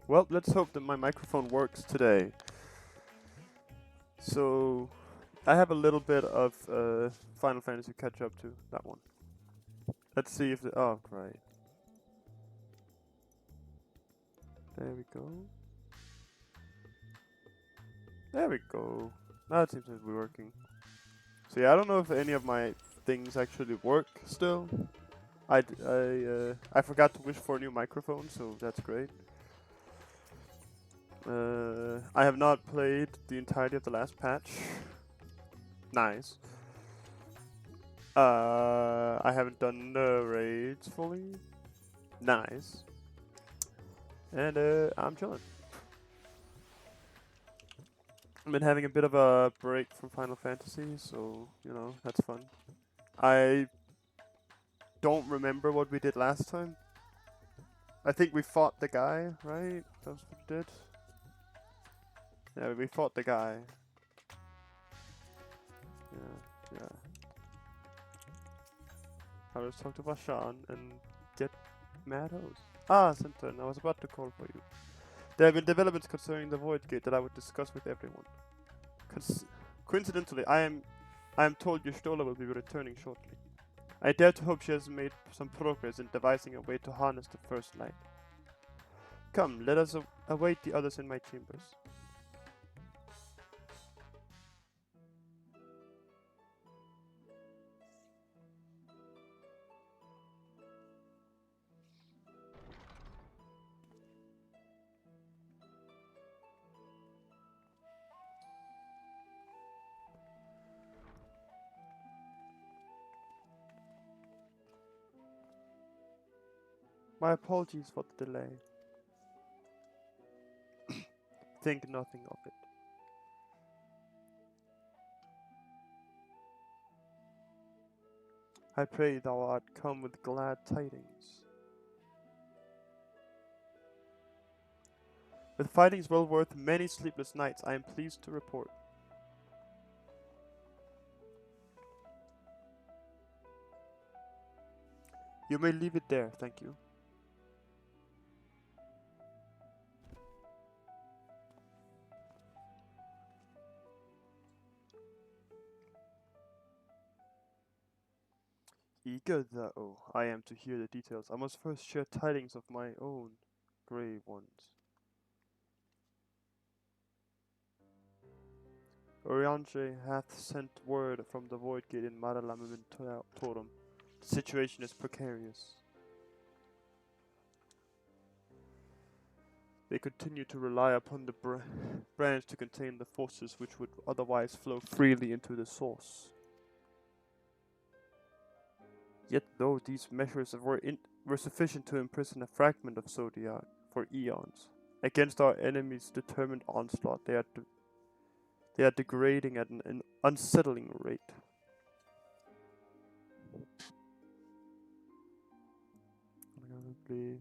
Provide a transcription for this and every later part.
Well, let's hope that my microphone works today. So, I have a little bit of Final Fantasy catch up to that one. Let's see if oh, great. There we go. There we go. Now it seems to be working. So yeah, I don't know if any of my things actually work still. I forgot to wish for a new microphone, so that's great. I have not played the entirety of the last patch. Nice. I haven't done the raids fully. Nice. And I'm chilling. I've been having a bit of a break from Final Fantasy, so you know that's fun. I don't remember what we did last time. I think we fought the guy, right? That's what we did. Yeah, we fought the guy. Yeah, yeah. I was talk to Bashan and get mad hose. Ah, Centurion, I was about to call for you. There have been developments concerning the Void Gate that I would discuss with everyone. Coincidentally, I am told Yustola will be returning shortly. I dare to hope she has made some progress in devising a way to harness the first light. Come, let us await the others in my chambers. My apologies for the delay. Think nothing of it. I pray thou art come with glad tidings. With fightings well worth many sleepless nights, I am pleased to report. You may leave it there, thank you. Eager though I am to hear the details, I must first share tidings of my own grey ones. Orianche hath sent word from the Void Gate in Torum. The situation is precarious. They continue to rely upon the branch to contain the forces which would otherwise flow freely into the source. Yet though these measures were sufficient to imprison a fragment of Zodiac for eons, against our enemies' determined onslaught they are degrading at an unsettling rate. I'm gonna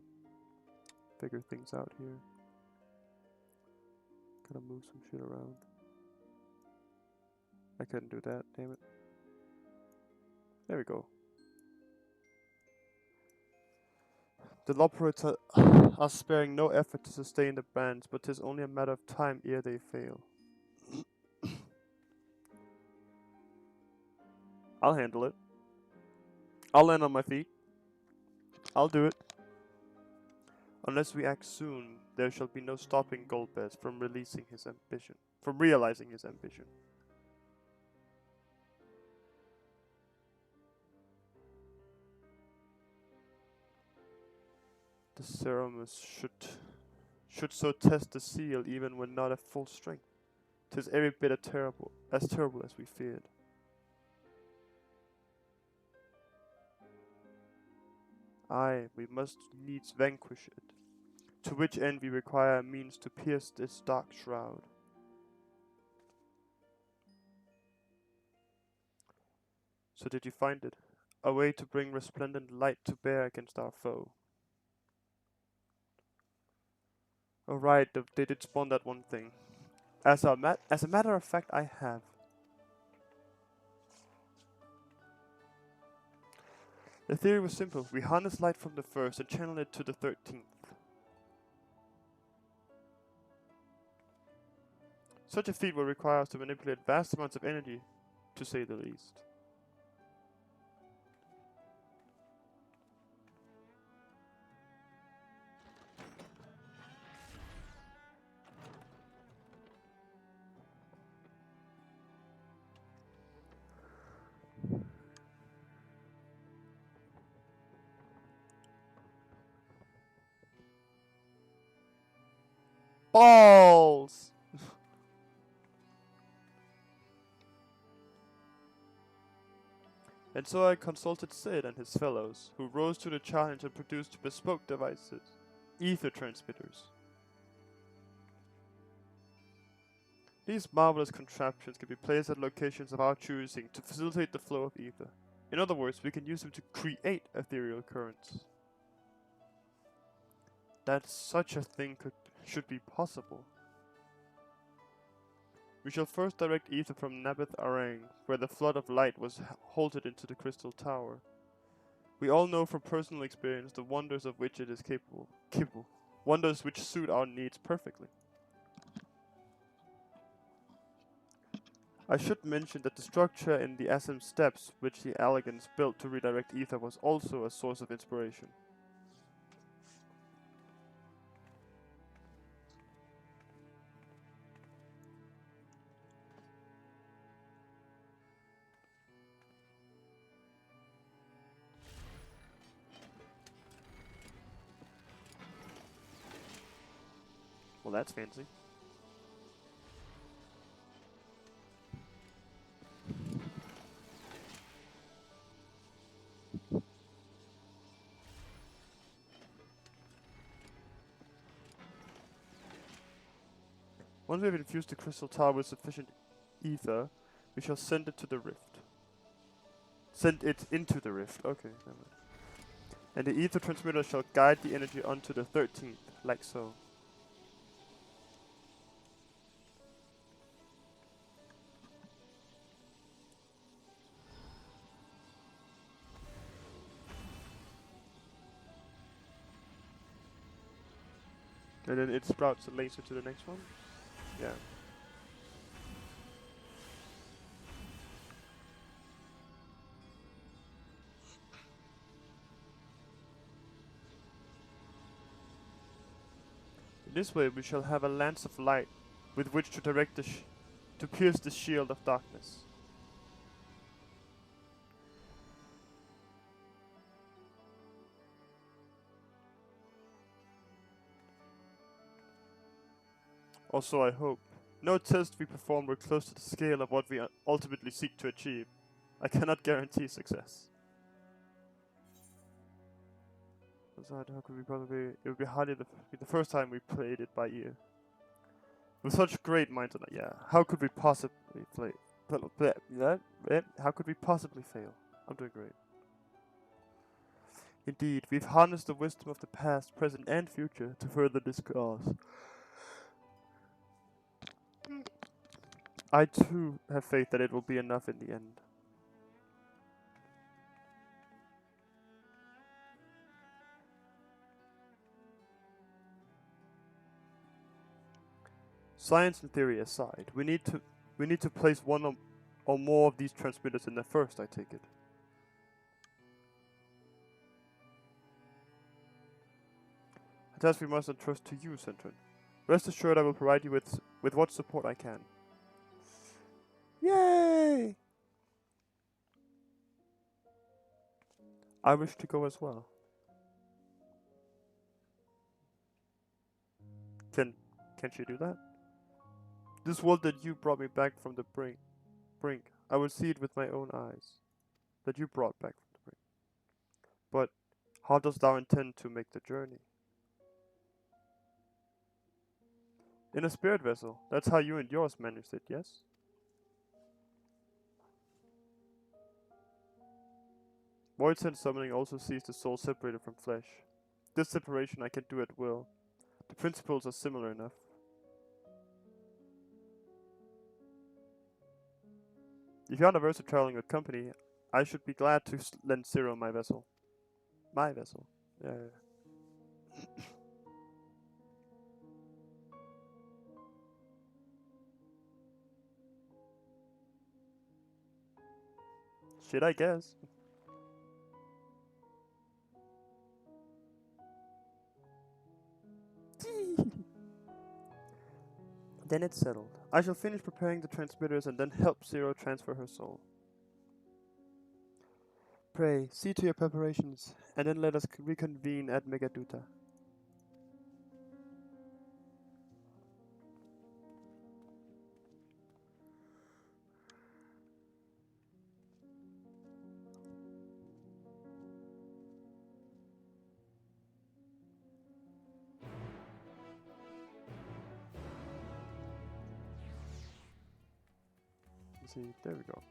figure things out here. Gotta move some shit around. I couldn't do that, damn it. There we go. The Loperates are sparing no effort to sustain the brands, but 'tis only a matter of time ere they fail. I'll handle it. I'll land on my feet. I'll do it. Unless we act soon, there shall be no stopping Golbez from realizing his ambition. The Ceramus should so test the seal even when not at full strength. 'Tis every bit as terrible as we feared. Aye, we must needs vanquish it, to which end we require a means to pierce this dark shroud. So did you find it? A way to bring resplendent light to bear against our foe. Oh right, they did spawn that one thing. As a matter of fact, I have. The theory was simple. We harness light from the first and channel it to the 13th. Such a feat will require us to manipulate vast amounts of energy, to say the least. Balls! And so I consulted Sid and his fellows, who rose to the challenge and produced bespoke devices, ether transmitters. These marvelous contraptions can be placed at locations of our choosing to facilitate the flow of ether. In other words, we can use them to create ethereal currents. That such a thing should be possible. We shall first direct ether from Nabith Arang, where the flood of light was halted into the crystal tower. We all know from personal experience the wonders of which it is capable. Wonders which suit our needs perfectly. I should mention that the structure in the Assam Steppes, which the Elegans built to redirect ether, was also a source of inspiration. Well, that's fancy. Once we have infused the crystal tower with sufficient ether, we shall send it to the rift. Send it into the rift. Okay, never mind. And the ether transmitter shall guide the energy onto the 13th, like so. And then it sprouts a laser to the next one. Yeah. In this way we shall have a lance of light with which to direct to pierce the shield of darkness. Also, I hope. No test we perform were close to the scale of what we ultimately seek to achieve. I cannot guarantee success. Besides, how could we possibly? It would be hardly be the first time we played it by ear. With such great minds, yeah. How could we possibly play? How could we possibly fail? I'm doing great. Indeed, we've harnessed the wisdom of the past, present, and future to further this cause. I too have faith that it will be enough in the end. Science and theory aside, we need to place one or more of these transmitters in there first, I take it. A task we must entrust to you, Centron. Rest assured I will provide you with what support I can. Yay! I wish to go as well. Can she do that? This world that you brought me back from the brink, I will see it with my own eyes. That you brought back from the brink. But how dost thou intend to make the journey? In a spirit vessel. That's how you and yours managed it, yes? Void Sense summoning also sees the soul separated from flesh. This separation I can do at will. The principles are similar enough. If you're averse to traveling with company, I should be glad to lend Zero my vessel. My vessel. Yeah. Shit, I guess. Then it's settled. I shall finish preparing the transmitters and then help Zero transfer her soul. Pray, see to your preparations, and then let us reconvene at Megaduta. Let's see, there we go.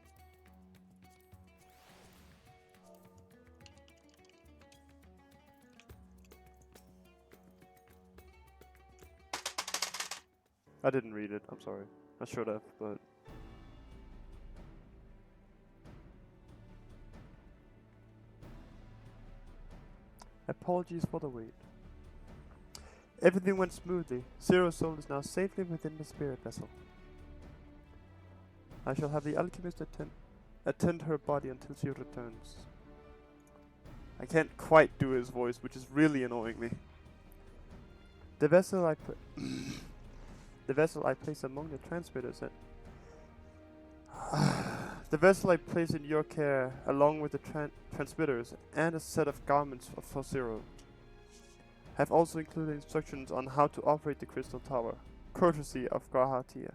I didn't read it, I'm sorry. I should have, but... Apologies for the wait. Everything went smoothly. Zero's soul is now safely within the spirit vessel. I shall have the alchemist attend her body until she returns. I can't quite do his voice, which is really annoying me. The vessel I place among the transmitters the vessel I place in your care, along with the transmitters and a set of garments for Zero, have also included instructions on how to operate the crystal tower, courtesy of Grahatia.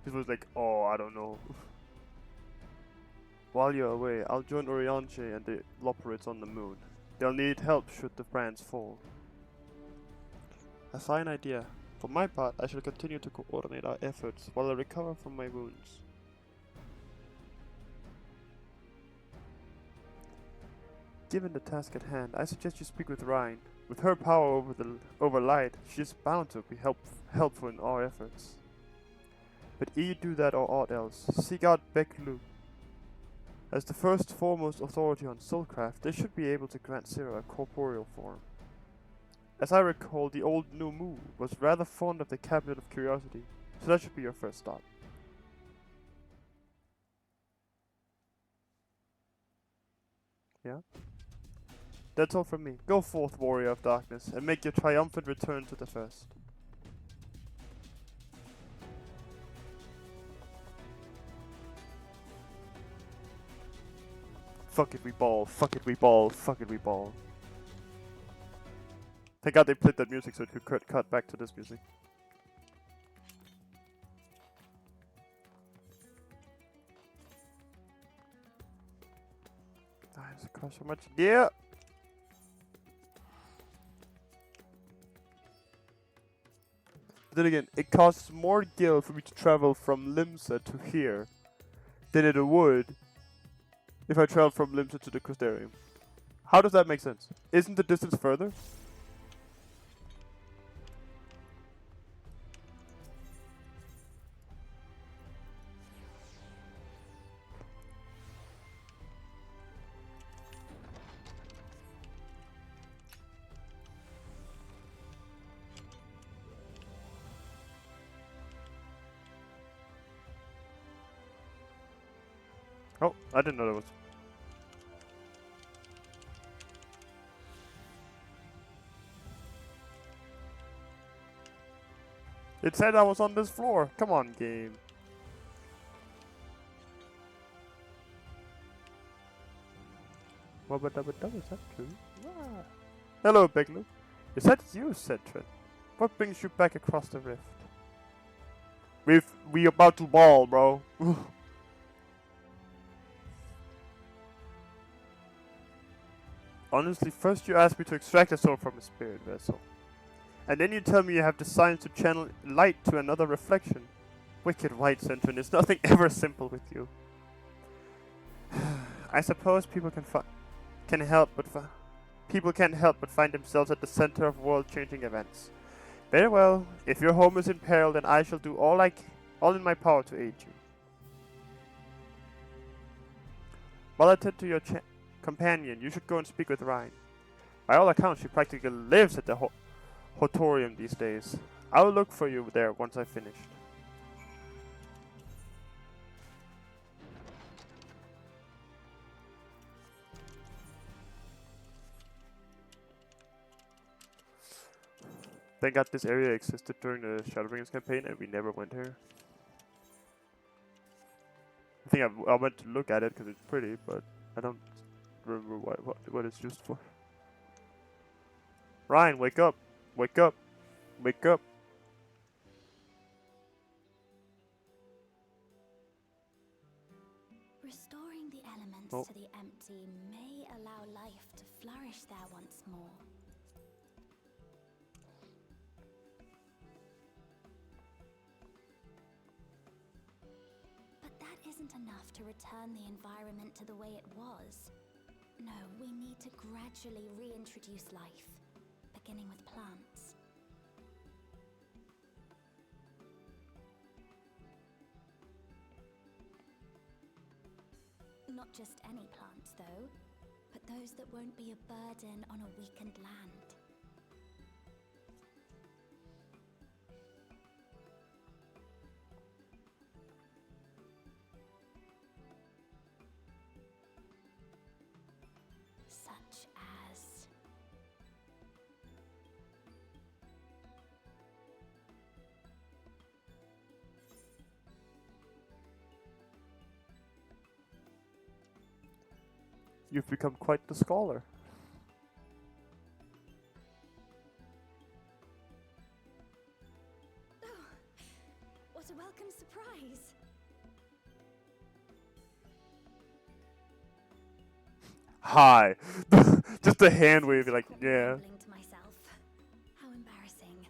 This was like, oh, I don't know. While you're away, I'll join Orianche and the Loperids on the moon. They'll need help should the brands fall. A fine idea. For my part, I shall continue to coordinate our efforts while I recover from my wounds. Given the task at hand, I suggest you speak with Rhine. With her power over light, she is bound to be helpful in our efforts. But ere you do that or aught else, seek out Beklu. As the first foremost authority on soulcraft, they should be able to grant Zero a corporeal form. As I recall, the old Numu was rather fond of the Cabinet of Curiosity, so that should be your first stop. Yeah? That's all from me. Go forth, Warrior of Darkness, and make your triumphant return to the First. Fuck it, we ball. Fuck it, we ball. Fuck it, we ball. Thank God they played that music so it could cut back to this music. Does it cost so much? Yeah! Then again, it costs more gil for me to travel from Limsa to here than it would if I traveled from Limsa to the Crystarium. How does that make sense? Isn't the distance further? Oh, I didn't know that was... It said I was on this floor. Come on, game. Is that true? Ah. Hello, Beglu. Is that you, said Trent? What brings you back across the rift? We about to ball, bro. Honestly, first you asked me to extract a soul from a spirit vessel. And then you tell me you have the science to channel light to another reflection. Wicked White Centurion, is nothing ever simple with you. I suppose people can't help but find themselves at the center of world-changing events. Very well, if your home is in peril, then I shall do all in my power to aid you. While I tend to your companion, you should go and speak with Rhine. By all accounts, she practically lives at the Hotorium these days. I'll look for you there once I finished. Thank God this area existed during the Shadowbringers campaign and we never went here. I think I went to look at it because it's pretty, but I don't remember what it's used for. Ryan, wake up! Wake up! Wake up! Restoring the elements to the empty may allow life to flourish there once more. But that isn't enough to return the environment to the way it was. No, we need to gradually reintroduce life, beginning with plants. Not just any plants, though, but those that won't be a burden on a weakened land. Such as... You've become quite the scholar. Oh, what a welcome surprise! Hi! Just a hand wave, like, yeah. To myself. How embarrassing.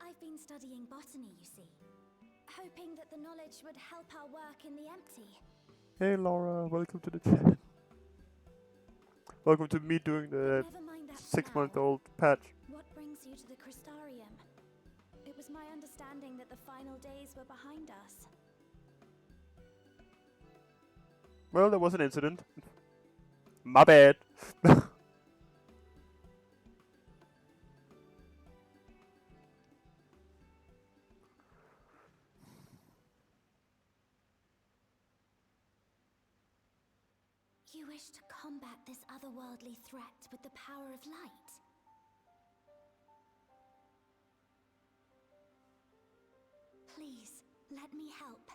I've been studying botany, you see. Hoping that the knowledge would help our work in the empty. Hey Laura, welcome to the chat. Welcome to me doing the 6-month-old patch. What brings you to the Crystarium? It was my understanding that the final days were behind us. Well, there was an incident. My bad. You wish to combat this otherworldly threat with the power of light? Please, let me help.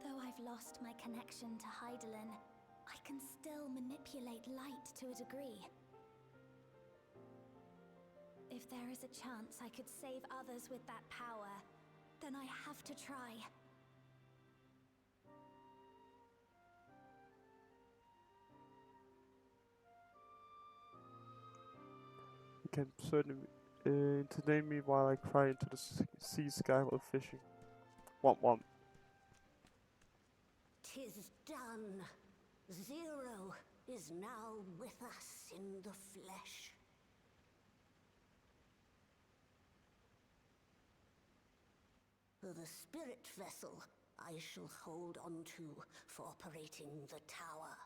Though I've lost my connection to Hydaelyn, I can still manipulate light to a degree. If there is a chance I could save others with that power, then I have to try. You can certainly entertain me while I cry into the sea sky while fishing. Womp womp. 'Tis done. Zero is now with us in the flesh. The spirit vessel I shall hold on to for operating the tower.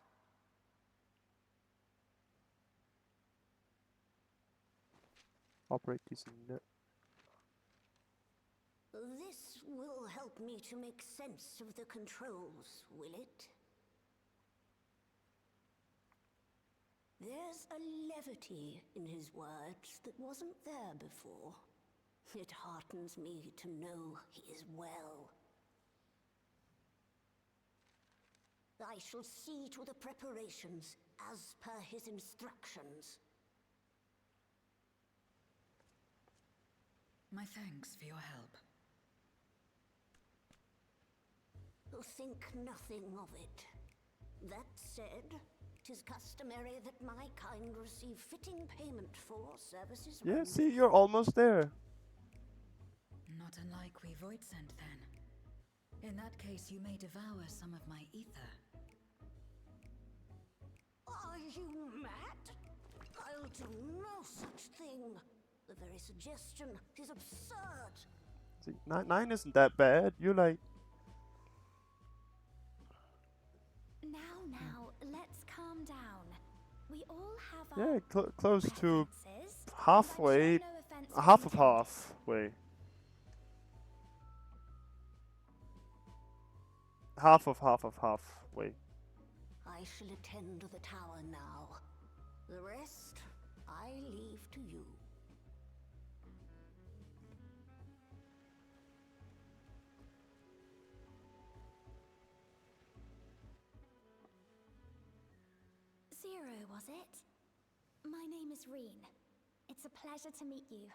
Operate these net. This will help me to make sense of the controls, will it? There's a levity in his words that wasn't there before. It heartens me to know he is well. I shall see to the preparations as per his instructions. My thanks for your help. Think nothing of it. That said, 'tis customary that my kind receive fitting payment for services. Yeah, see, you're almost there. Not unlike we Voidsent, then. In that case, you may devour some of my ether. Are you mad? I'll do no such thing. The very suggestion is absurd. See, 9 isn't that bad. You're like... Now, let's calm down. We all have Yeah, our close to preferences, but halfway, show no offense half was of intended. halfway. Half of halfway. I shall attend to the tower now. The rest I leave to you. Zero, was it? My name is Reen. It's a pleasure to meet you.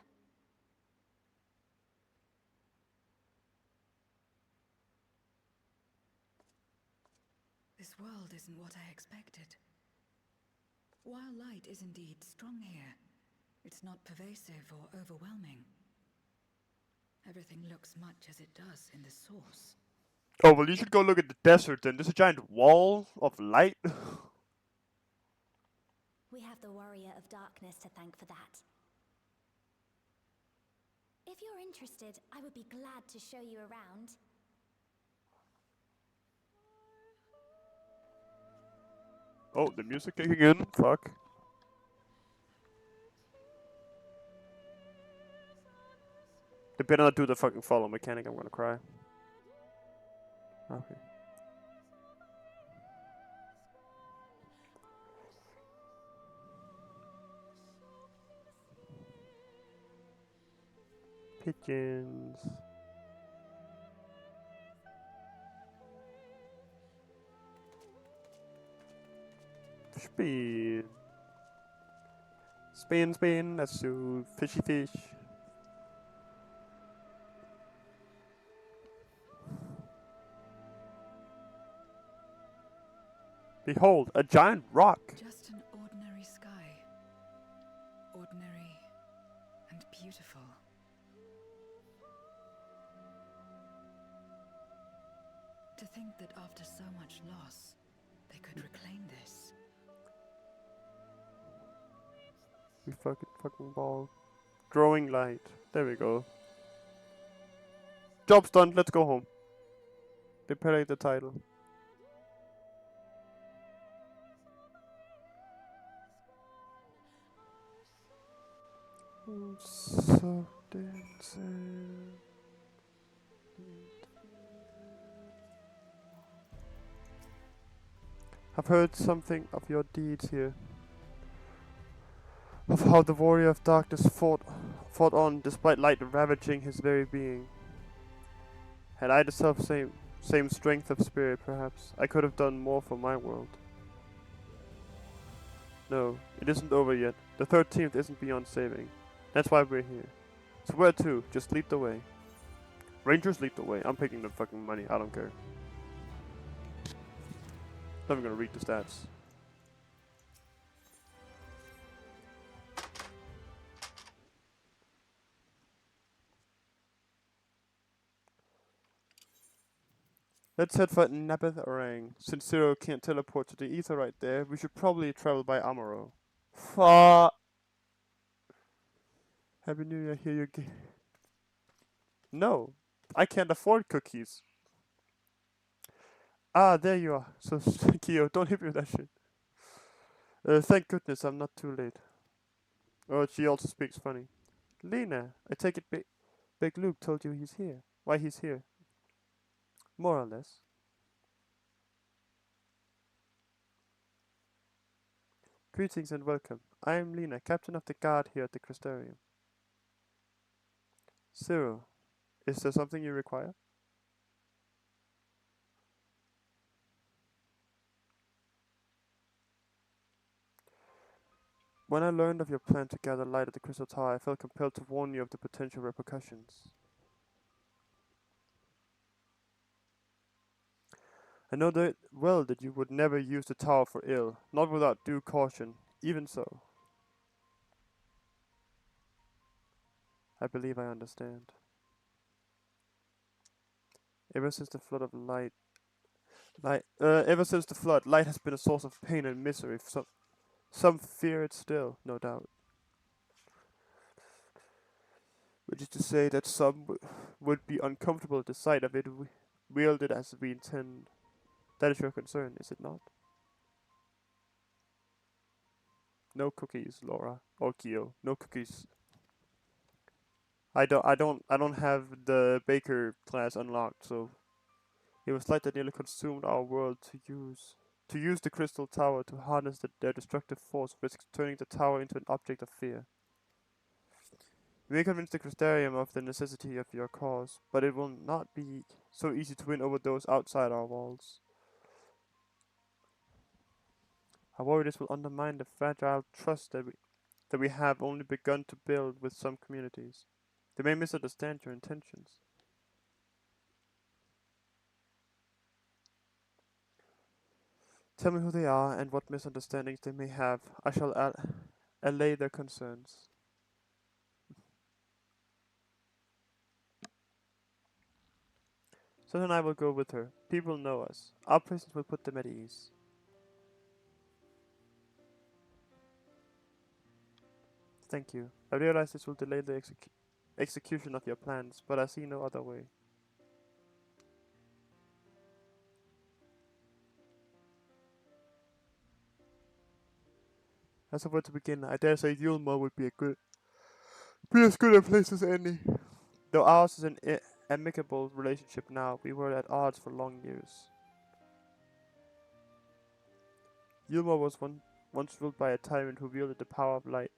This world isn't what I expected. While light is indeed strong here, it's not pervasive or overwhelming. Everything looks much as it does in the source. Oh, well, you should go look at the desert then. There's a giant wall of light. We have the Warrior of Darkness to thank for that. If you're interested, I would be glad to show you around. Oh, the music kicking in. Fuck. They better not do the fucking follow mechanic. I'm gonna cry. Okay. Pigeons. Spin. Spin, spin. That's so fishy fish. Behold, a giant rock. Just an ordinary sky. Ordinary and beautiful. To think that after so much loss, they could reclaim this. We fucking ball. Growing light. There we go. Job's done. Let's go home. Prepare the title. So dancing. I've heard something of your deeds here. Of how the warrior of darkness fought on despite light ravaging his very being. Had I the same strength of spirit, perhaps, I could have done more for my world. No, it isn't over yet. The 13th isn't beyond saving. That's why we're here. So where to? Just lead the way. Rangers lead the way. I'm picking the fucking money. I don't care. Not even gonna read the stats. Let's head for Nabeth Orang. Since Zero can't teleport to the ether right there, we should probably travel by Amaro. Fuck. Happy New Year, here you go. No, I can't afford cookies. Ah, there you are. So, Kyo, don't hit me with that shit. Thank goodness I'm not too late. Oh, she also speaks funny. Lena, I take it Big Luke told you he's here. Why he's here. More or less. Greetings and welcome. I am Lena, captain of the guard here at the Crystarium. Zero, is there something you require? When I learned of your plan to gather light at the Crystal Tower, I felt compelled to warn you of the potential repercussions. I know that well that you would never use the tower for ill, not without due caution. Even so, I believe I understand. Ever since the flood, light has been a source of pain and misery. Some fear it still, no doubt. Which is to say that some would be uncomfortable at the sight of it wielded as we intend. That is your concern, is it not? No cookies, Laura or Kyo. No cookies. I don't have the baker class unlocked, so it was like they nearly consumed our world to use the crystal tower to harness their destructive force, risks turning the tower into an object of fear. You may convince the Crystarium of the necessity of your cause, but it will not be so easy to win over those outside our walls. I worry this will undermine the fragile trust that we have only begun to build with some communities. They may misunderstand your intentions. Tell me who they are and what misunderstandings they may have. I shall allay their concerns. So then I will go with her. People know us. Our presence will put them at ease. Thank you. I realize this will delay the execution of your plans, but I see no other way. As of where to begin, I dare say Yulma would be as good a place as any. Though ours is an amicable relationship now, we were at odds for long years. Yulma was once ruled by a tyrant who wielded the power of light.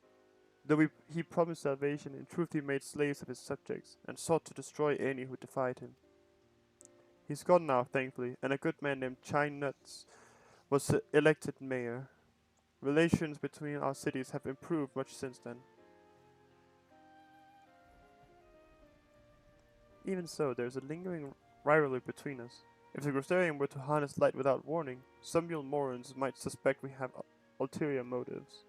Though he promised salvation, in truth he made slaves of his subjects, and sought to destroy any who defied him. He's gone now, thankfully, and a good man named Chine Nuts was elected mayor. Relations between our cities have improved much since then. Even so, there is a lingering rivalry between us. If the Crystarium were to harness light without warning, some Yulmorans might suspect we have ulterior motives.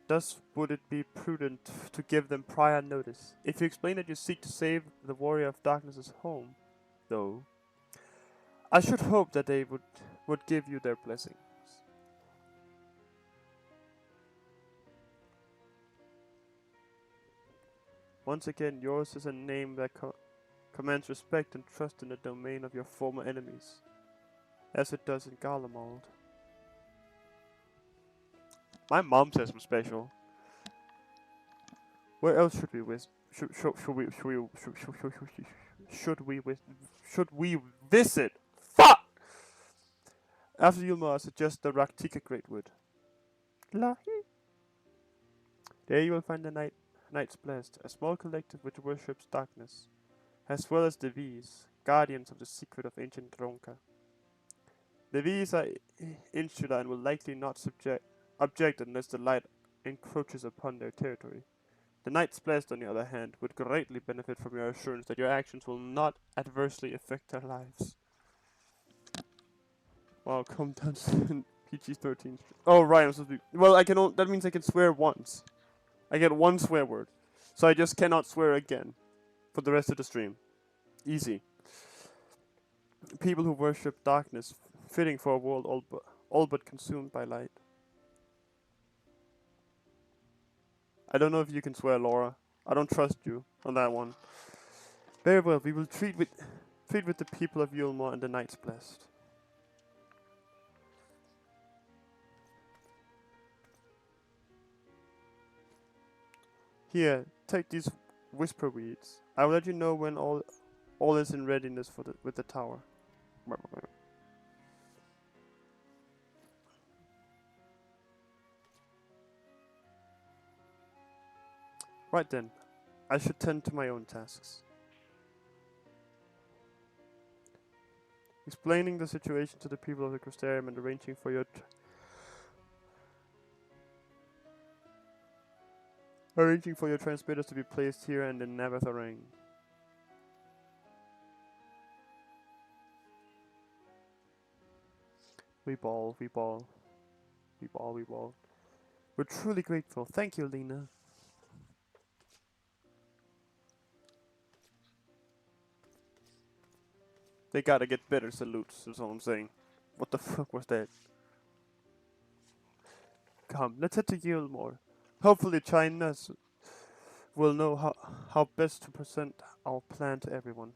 Thus would it be prudent to give them prior notice. If you explain that you seek to save the Warrior of Darkness's home, though, I should hope that they would give you their blessings. Once again, yours is a name that commands respect and trust in the domain of your former enemies, as it does in Garlemald. My mom says I'm special. Where else should we visit? Fuck! After Yulma, I suggest the Raktika Greatwood. Lahi. There you will find the Knights Blessed, a small collective which worships darkness, as well as the V's, guardians of the secret of ancient Ronka. The V's are insular and will likely not object unless the light encroaches upon their territory. The Knights Blessed, on the other hand, would greatly benefit from your assurance that your actions will not adversely affect their lives. Wow, come down to PG-13. Oh, right, I'm supposed to be... Well, that means I can swear once. I get one swear word. So I just cannot swear again for the rest of the stream. Easy. People who worship darkness, fitting for a world all but consumed by light. I don't know if you can swear, Laura. I don't trust you on that one. Very well, we will treat with the people of Yulma and the Knights Blessed. Here, take these whisper weeds. I will let you know when all is in readiness with the tower. Right then, I should tend to my own tasks. Explaining the situation to the people of the Crystarium and arranging for your transmitters to be placed here and in Navatharang. We ball. We're truly grateful. Thank you, Lena. They gotta get better salutes, is all I'm saying. What the fuck was that? Come, let's head to Yulmore. Hopefully China will know how best to present our plan to everyone.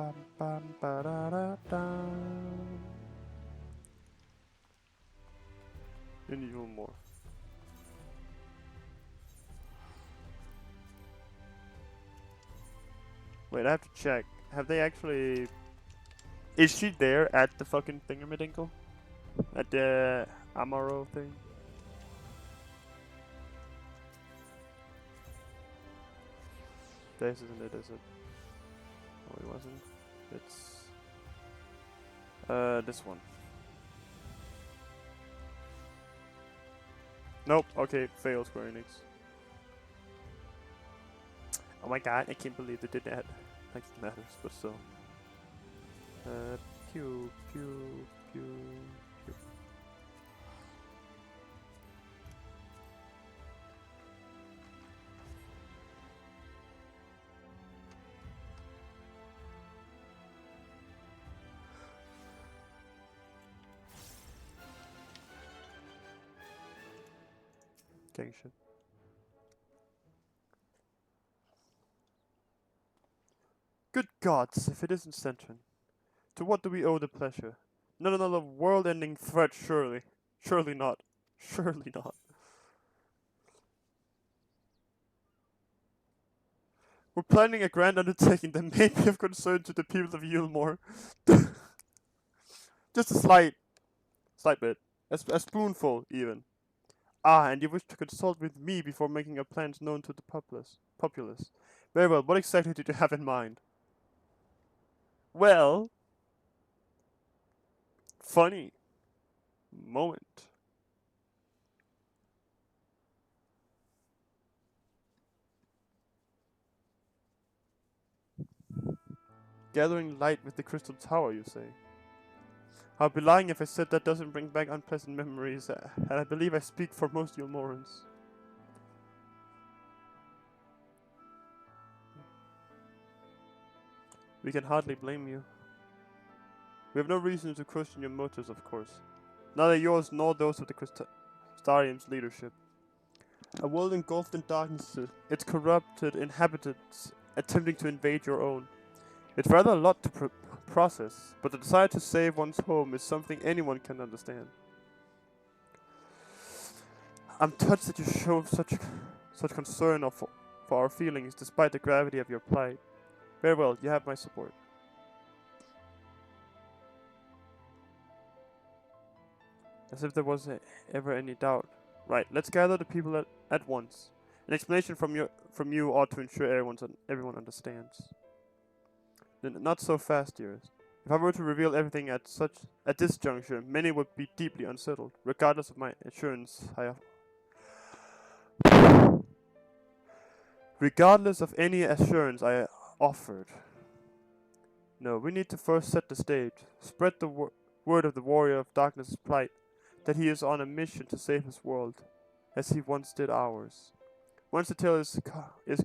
bum, bum, ba-da-da-da. In Yulmore. Wait, I have to check. Have they actually... Is she there at the fucking thingamadinkle? At the Amaro thing? This isn't it, is it? Oh, it wasn't. It's... this one. Nope, okay, fail Square Enix. Oh my god, I can't believe they did that. Like it matters, but still. Pew, pew, pew, pew. Gang shit. Good gods, if it isn't Centron. To what do we owe the pleasure? Not another world-ending threat, surely. Surely not. Surely not. We're planning a grand undertaking that may be of concern to the people of Yulmore. Just a slight bit. A spoonful, even. Ah, and you wish to consult with me before making your plans known to the populace. Very well, what exactly did you have in mind? Well... Funny. Moment. Gathering light with the Crystal Tower, you say? I'd be lying if I said that doesn't bring back unpleasant memories, and I believe I speak for most Yulmorans. We can hardly blame you. We have no reason to question your motives, of course. Neither yours nor those of the Crystarium's leadership. A world engulfed in darkness, its corrupted inhabitants attempting to invade your own. It's rather a lot to process, but the desire to save one's home is something anyone can understand. I'm touched that you show such concern for our feelings, despite the gravity of your plight. Very well, you have my support. As if there was ever any doubt. Right, let's gather the people at once. An explanation from you ought to ensure everyone understands. Not so fast, dearest. If I were to reveal everything at this juncture, many would be deeply unsettled, regardless of my assurance regardless of any assurance I offered. No, we need to first set the stage, spread the word of the warrior of darkness' plight, that he is on a mission to save his world, as he once did ours. Once the tale is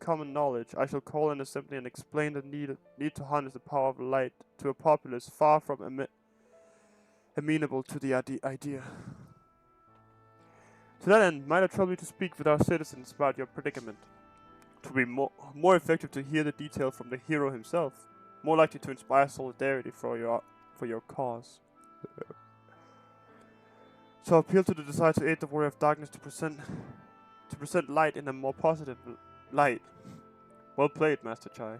common knowledge, I shall call an assembly and explain the need to harness the power of light to a populace far from amenable to the idea. To that end, might I trouble you to speak with our citizens about your predicament? To be more effective to hear the detail from the hero himself, more likely to inspire solidarity for your cause. So appeal to the desire to aid the warrior of darkness to present light in a more positive light. Well played, Master Chai.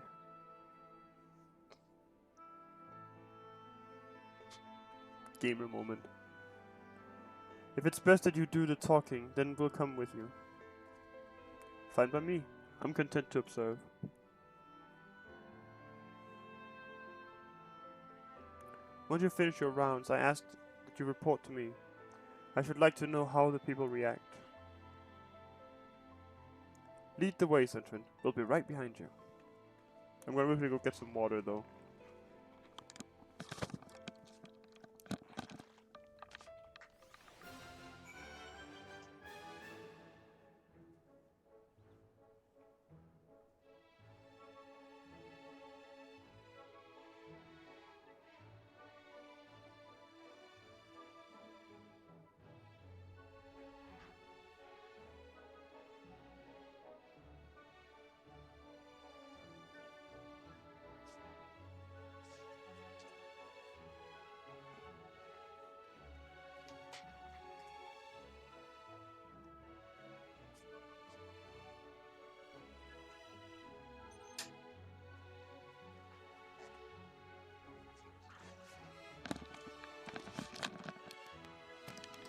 Gamer moment. If it's best that you do the talking, then we'll come with you. Fine by me. I'm content to observe. Once you finish your rounds, I asked that you report to me. I should like to know how the people react. Lead the way, Centron. We'll be right behind you. I'm gonna quickly go get some water, though.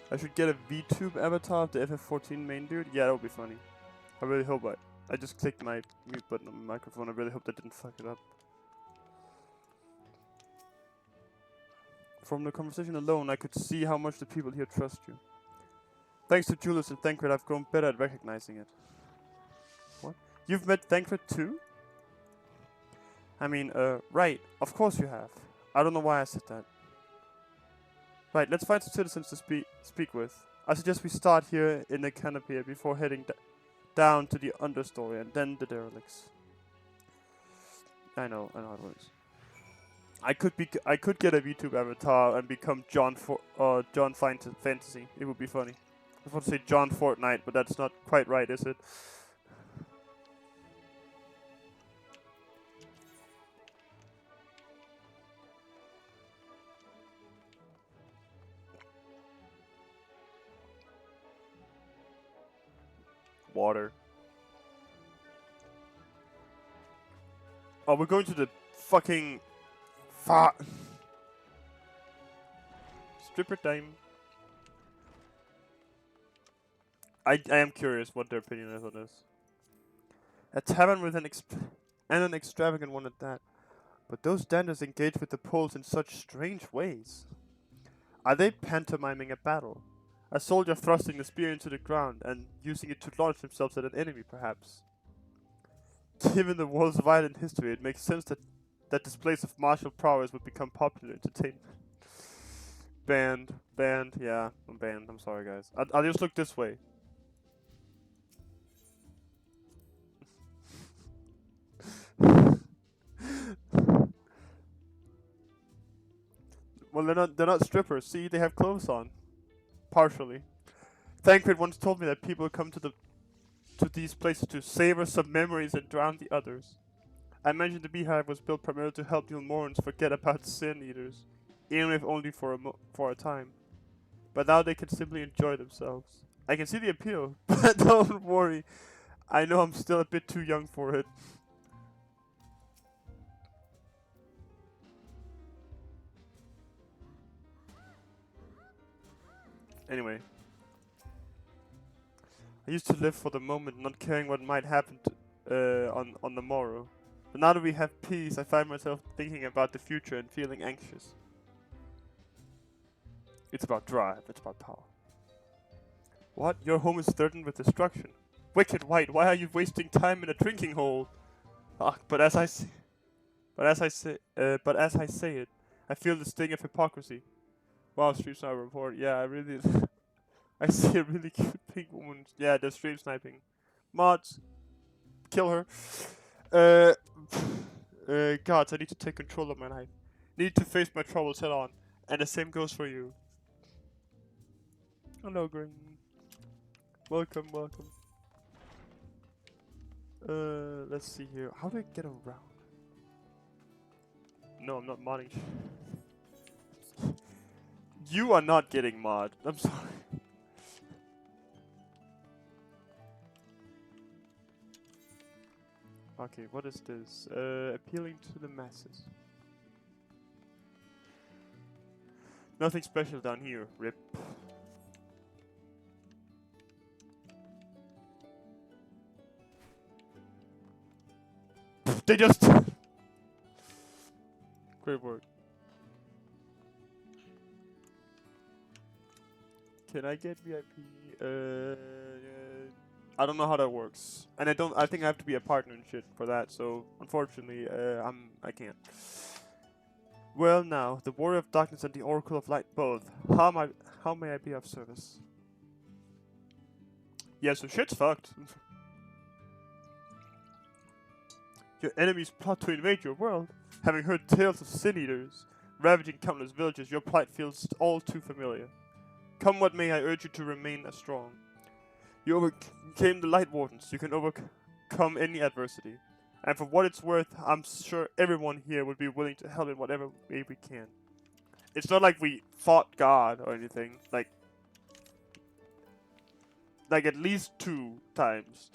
I should get a VTube avatar of the FF14 main dude. Yeah, that would be funny. I really hope I just clicked my mute button on my microphone. I really hope that didn't fuck it up. From the conversation alone, I could see how much the people here trust you. Thanks to Julius and Thancred, I've grown better at recognizing it. What? You've met Thancred too? I mean, right. Of course you have. I don't know why I said that. Right, let's find some citizens to speak with. I suggest we start here in the canopy before heading down to the understory and then the derelicts. I know how it works. I could get a VTube avatar and become John Fantasy. It would be funny. I was about to say John Fortnite, but that's not quite right, is it? Water. Oh, we're going to the fucking stripper time. I am curious what their opinion is on this. A tavern with an extravagant one at that. But those dancers engage with the poles in such strange ways. Are they pantomiming a battle? A soldier thrusting the spear into the ground and using it to launch themselves at an enemy, perhaps. Given the world's violent history, it makes sense that displays of martial prowess would become popular entertainment. Banned. Yeah, I'm banned. I'm sorry, guys. I'll just look this way. Well, they're not strippers. See, they have clothes on. Partially. Thancred once told me that people come to these places to savor some memories and drown the others. I imagine the Beehive was built primarily to help Yulmorans forget about Sin Eaters, even if only for a time. But now they can simply enjoy themselves. I can see the appeal, but don't worry. I know I'm still a bit too young for it. Anyway. I used to live for the moment, not caring what might happen on the morrow. But now that we have peace, I find myself thinking about the future and feeling anxious. It's about drive, it's about power. What? Your home is threatened with destruction? Wicked White, why are you wasting time in a drinking hole? But as I say it, I feel the sting of hypocrisy. Wow, Stream Sniper report. Yeah, I really... I see a really cute pink woman. Yeah, they're stream sniping. Mods, kill her. Gods, I need to take control of my life. Need to face my troubles head on. And the same goes for you. Hello, Grim. Welcome. Let's see here. How do I get around? No, I'm not modding. You are not getting mod. I'm sorry. Okay, what is this? Appealing to the masses. Nothing special down here, rip. They just... Great work. Can I get VIP? I don't know how that works, and I think I have to be a partner and shit for that. So unfortunately, I can't. Well, now the Warrior of Darkness and the Oracle of Light both. How may I be of service? Yeah, so shit's fucked. Your enemies plot to invade your world. Having heard tales of Sin Eaters ravaging countless villages, your plight feels all too familiar. Come what may, I urge you to remain as strong. You overcame the Light Wardens. You can overcome any adversity. And for what it's worth, I'm sure everyone here would be willing to help in whatever way we can. It's not like we fought God or anything. Like at least 2 times.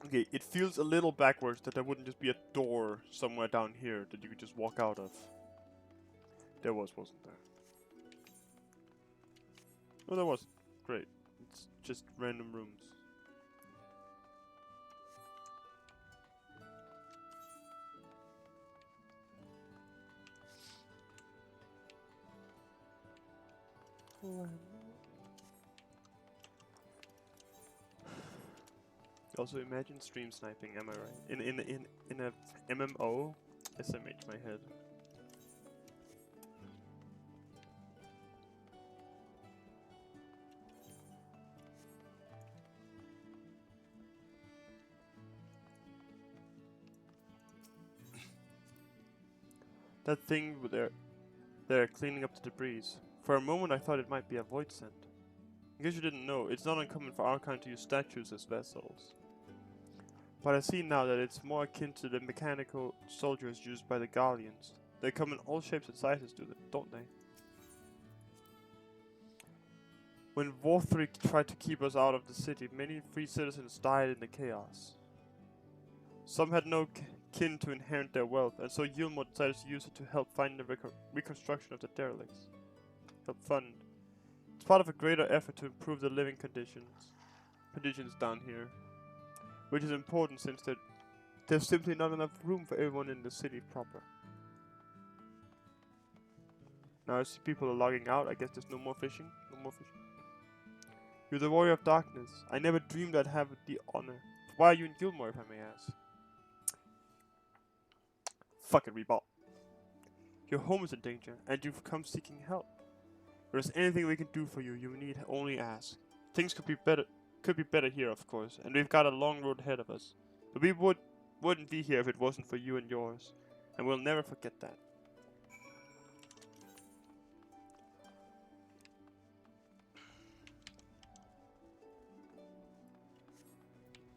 Okay, it feels a little backwards that there wouldn't just be a door somewhere down here that you could just walk out of. There wasn't there? No, there wasn't. Great. It's just random rooms. Also, imagine stream sniping. Am I right? In a MMO, SMH my head. That thing they're cleaning up the debris. For a moment, I thought it might be a void scent. In case you didn't know, it's not uncommon for our kind to use statues as vessels. But I see now that it's more akin to the mechanical soldiers used by the Gallians. They come in all shapes and sizes, don't they? When Vorthrik tried to keep us out of the city, many free citizens died in the chaos. Some had no kin to inherit their wealth, and so Yulmor decided to use it to help find the reconstruction of the derelicts. Help fund. It's part of a greater effort to improve the living conditions down here. Which is important since there's simply not enough room for everyone in the city proper. Now I see people are logging out. I guess there's no more fishing. No more fishing. You're the warrior of darkness. I never dreamed I'd have the honor. Why are you in Gilmore, if I may ask? Fuck it, Reball. Your home is in danger, and you've come seeking help. If there's anything we can do for you, you need only ask. Things could be better here, of course, and we've got a long road ahead of us. But we wouldn't be here if it wasn't for you and yours, and we'll never forget that.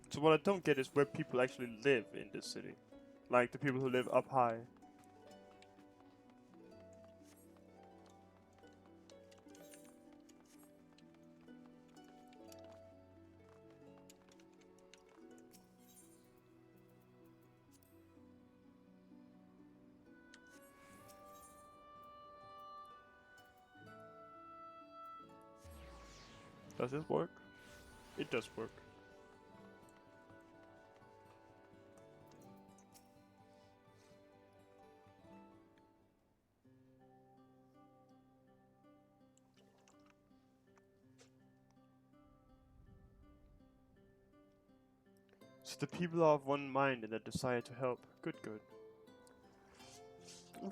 So what I don't get is where people actually live in this city. Like the people who live up high. Does this work? It does work. So the people are of one mind in their desire to help. Good.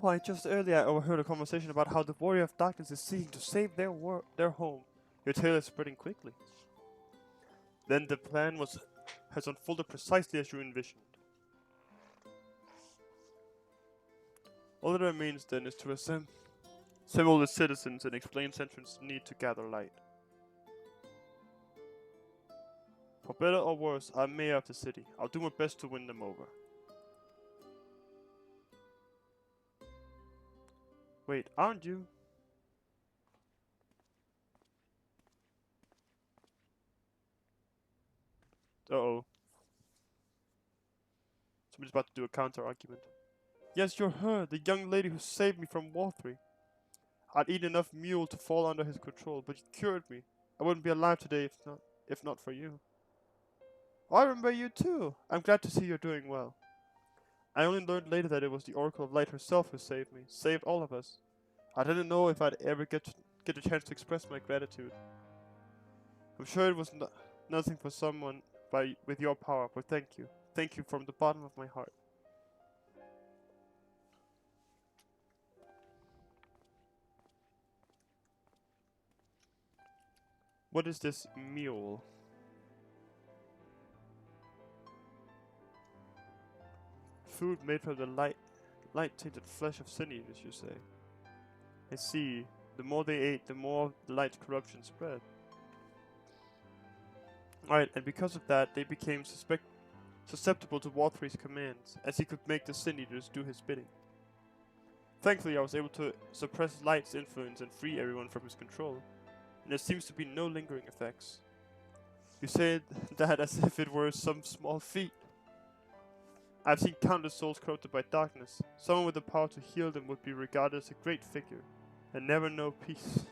Why, just earlier I overheard a conversation about how the Warrior of Darkness is seeking to save their home. Your tale is spreading quickly. Then the plan has unfolded precisely as you envisioned. All that remains then is to assemble the citizens and explain Centrion's need to gather light. For better or worse, I'm mayor of the city. I'll do my best to win them over. Wait, aren't you? Uh-oh. Somebody's about to do a counter-argument. Yes, you're her, the young lady who saved me from Walthree. I'd eaten enough mule to fall under his control, but you cured me. I wouldn't be alive today if not for you. Oh, I remember you too. I'm glad to see you're doing well. I only learned later that it was the Oracle of Light herself who saved me, saved all of us. I didn't know if I'd ever get a chance to express my gratitude. I'm sure it was nothing for someone with your power, but thank you. Thank you from the bottom of my heart. What is this mule? Food made from the light-tainted flesh of Cineas, you say? I see. The more they ate, the more the light corruption spread. Alright, and because of that, they became susceptible to Walthree's commands, as he could make the Sin Eaters do his bidding. Thankfully, I was able to suppress Light's influence and free everyone from his control, and there seems to be no lingering effects. You say that as if it were some small feat. I've seen countless souls corrupted by darkness. Someone with the power to heal them would be regarded as a great figure, and never know peace.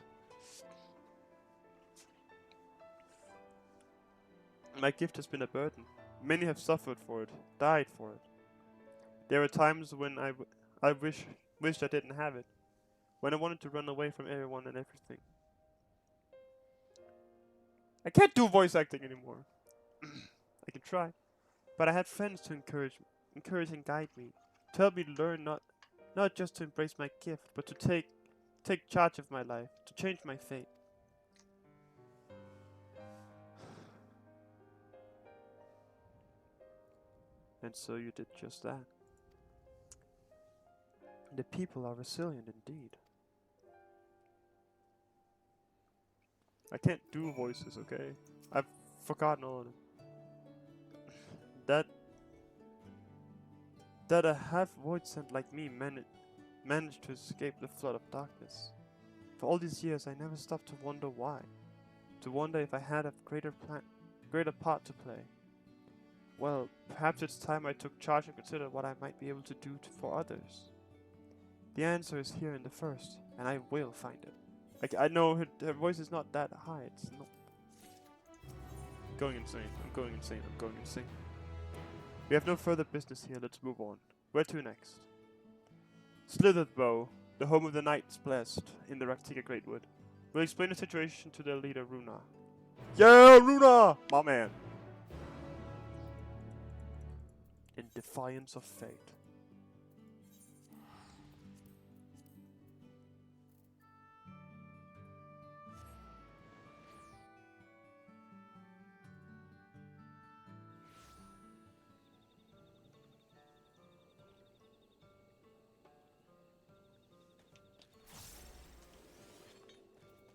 My gift has been a burden. Many have suffered for it, died for it. There were times when I wished I didn't have it, when I wanted to run away from everyone and everything. I can't do voice acting anymore. I can try, but I had friends to encourage and guide me, to help me learn not just to embrace my gift, but to take charge of my life, to change my fate. And so you did just that. The people are resilient indeed. I can't do voices, okay? I've forgotten all of them. That a half-void sent like me managed to escape the flood of darkness. For all these years, I never stopped to wonder why. To wonder if I had a greater part to play. Well, perhaps it's time I took charge and considered what I might be able to do for others. The answer is here in the first, and I will find it. I know her voice is not that high. It's not going insane. I'm going insane. I'm going insane. We have no further business here. Let's move on. Where to next? Slithered Bow, the home of the Knights Blessed in the Raktika Greatwood, will explain the situation to their leader Runa. Yeah, Runa, my man. In defiance of fate.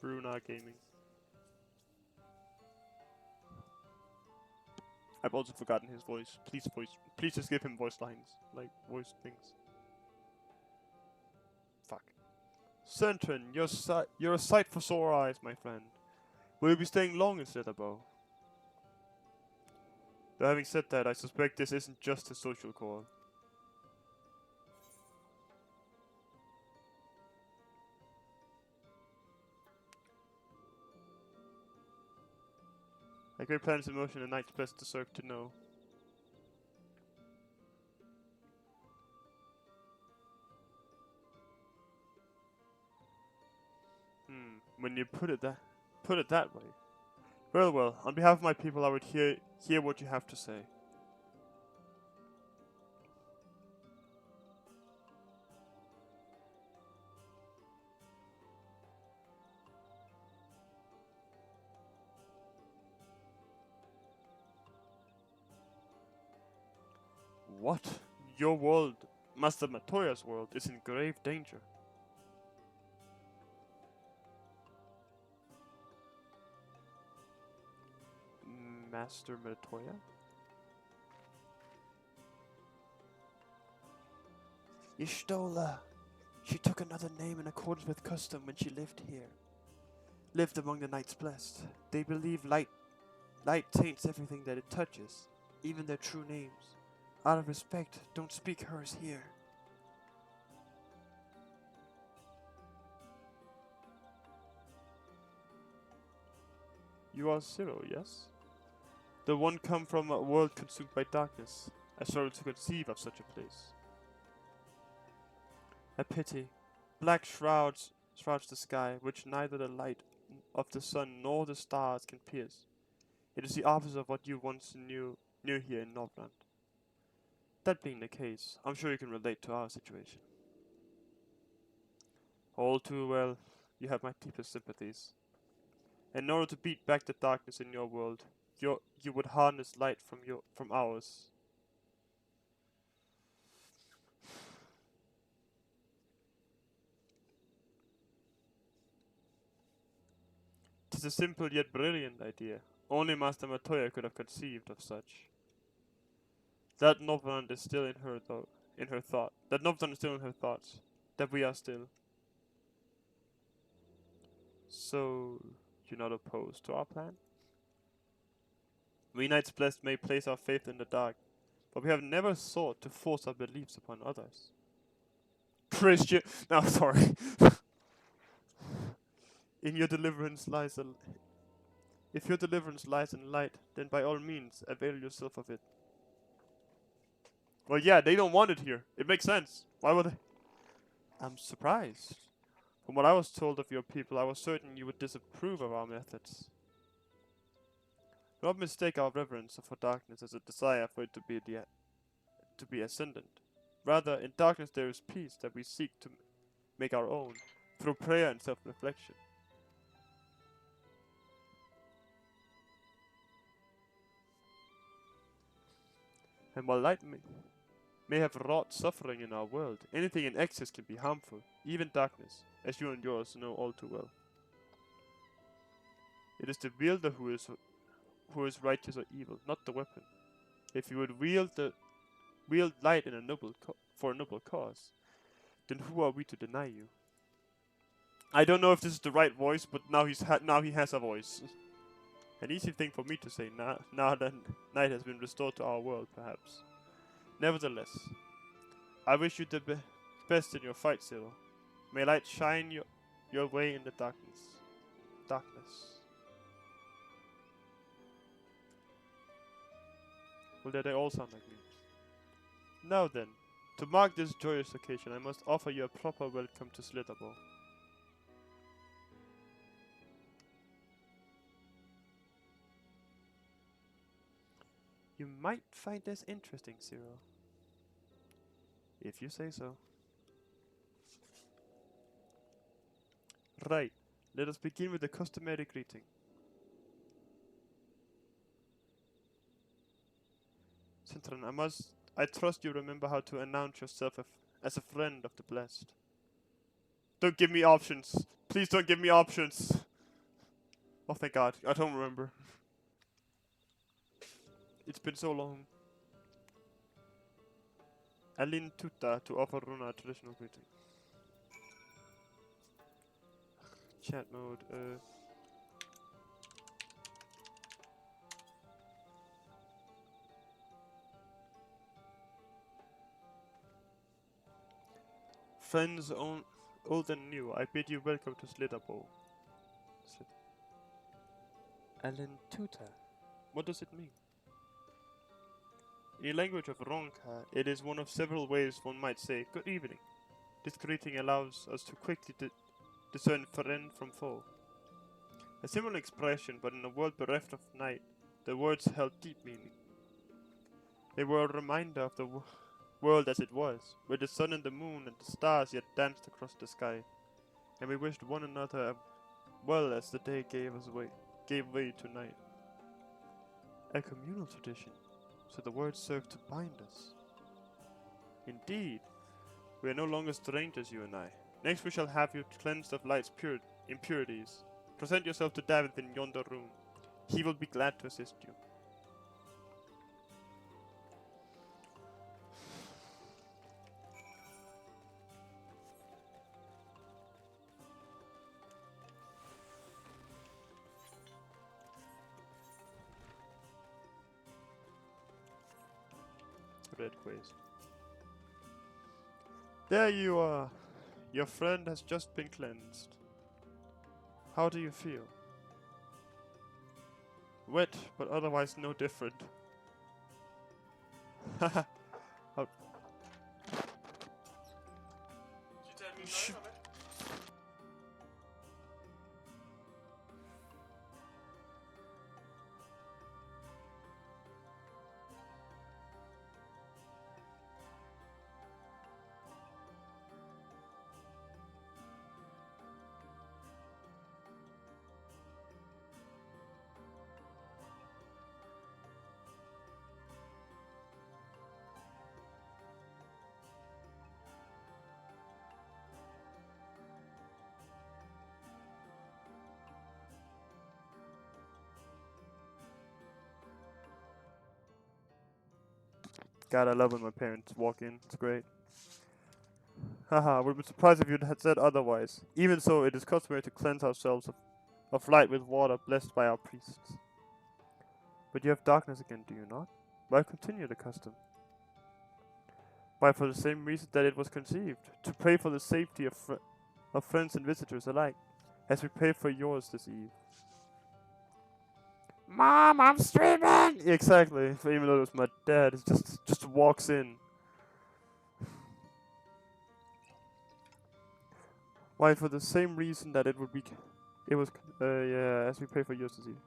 Runa Gaming. I've also forgotten his voice. Please just give him voice lines, like voice things. Fuck. Centrin, you're a sight for sore eyes, my friend. Will you be staying long in Slitherbow? Though having said that, I suspect this isn't just a social call. A great planet's in motion, and Knights Blessed deserve to know. When you put it that way. Well, on behalf of my people, I would hear what you have to say. What? Your world, Master Matoya's world, is in grave danger. Master Matoya? Y'shtola. She took another name in accordance with custom when she lived here. Lived among the Knights Blessed. They believe light taints everything that it touches, even their true names. Out of respect, don't speak hers here. You are Zero, yes? The one come from a world consumed by darkness. I struggle to conceive of such a place. A pity. Black shrouds the sky, which neither the light of the sun nor the stars can pierce. It is the opposite of what you once knew here in Northland. That being the case, I'm sure you can relate to our situation. All too well, you have my deepest sympathies. In order to beat back the darkness in your world, you would harness light from ours. Tis a simple yet brilliant idea. Only Master Matoya could have conceived of such. That Northland is still in her thought. That Northland is still in her thoughts. That we are still. So, you're not opposed to our plan? We knights blessed may place our faith in the dark, but we have never sought to force our beliefs upon others. Christian, no, sorry. In your deliverance lies a. If your deliverance lies in light, then by all means avail yourself of it. Well, yeah, they don't want it here. It makes sense. Why would they? I'm surprised. From what I was told of your people, I was certain you would disapprove of our methods. Do not mistake our reverence for darkness as a desire for it to be ascendant. Rather, in darkness there is peace that we seek to make our own through prayer and self-reflection. And while light may have wrought suffering in our world, anything in excess can be harmful, even darkness, as you and yours know all too well. It is the wielder who is righteous or evil, not the weapon. If you would wield light in for a noble cause, then who are we to deny you? I don't know if this is the right voice, but now he has a voice. An easy thing for me to say now that night has been restored to our world, perhaps. Nevertheless, I wish you the best in your fight, Zero. May light shine your way in the darkness. Well, they all sound like me. Now then, to mark this joyous occasion, I must offer you a proper welcome to Slitherbow. You might find this interesting, Zero. If you say so. Right, let us begin with the customary greeting. Sintran, I trust you remember how to announce yourself as a friend of the blessed. Don't give me options. Please don't give me options. Oh, thank God. I don't remember. It's been so long. Alin Tuta to offer Runa a traditional greeting. Chat mode, Friends old and new, I bid you welcome to Slitherbow. Alin Tuta? What does it mean? In the language of Ronka, it is one of several ways one might say good evening. This greeting allows us to quickly discern friend from foe. A similar expression, but in a world bereft of night, the words held deep meaning. They were a reminder of the world as it was, where the sun and the moon and the stars yet danced across the sky, and we wished one another well as the day gave way to night. A communal tradition, so the words serve to bind us. Indeed, we are no longer strangers, you and I. Next we shall have you cleansed of light's impurities. Present yourself to David in yonder room. He will be glad to assist you. Red quest. There you are. Your friend has just been cleansed. How do you feel? Wet, but otherwise no different. Haha. Shh. God, I love when my parents walk in. It's great. Haha, I would be surprised if you had said otherwise. Even so, it is customary to cleanse ourselves of light with water blessed by our priests. But you have darkness again, do you not? Why continue the custom? Why, for the same reason that it was conceived, to pray for the safety of friends and visitors alike, as we pray for yours this eve. Mom, I'm streaming! Exactly, even though it was my dad, he just walks in. Why, for the same reason that yeah, as we pray for yours this eve.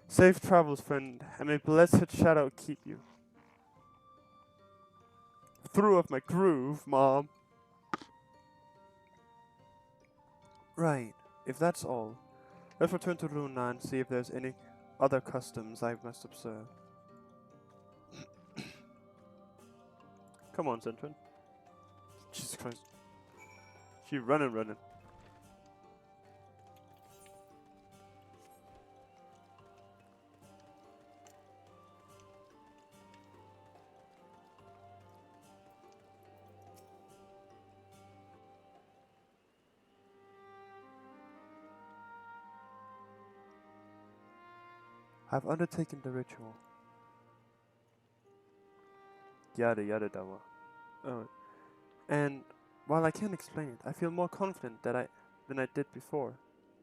Safe travels, friend, and may blessed shadow keep you. Through of my groove, Mom. Right, if that's all, let's return to Luna and see if there's any other customs I must observe. Come on, Zentrin. Jesus Christ. She running. I've undertaken the ritual. Yada yada dawa. Oh. And while I can't explain it, I feel more confident than I did before.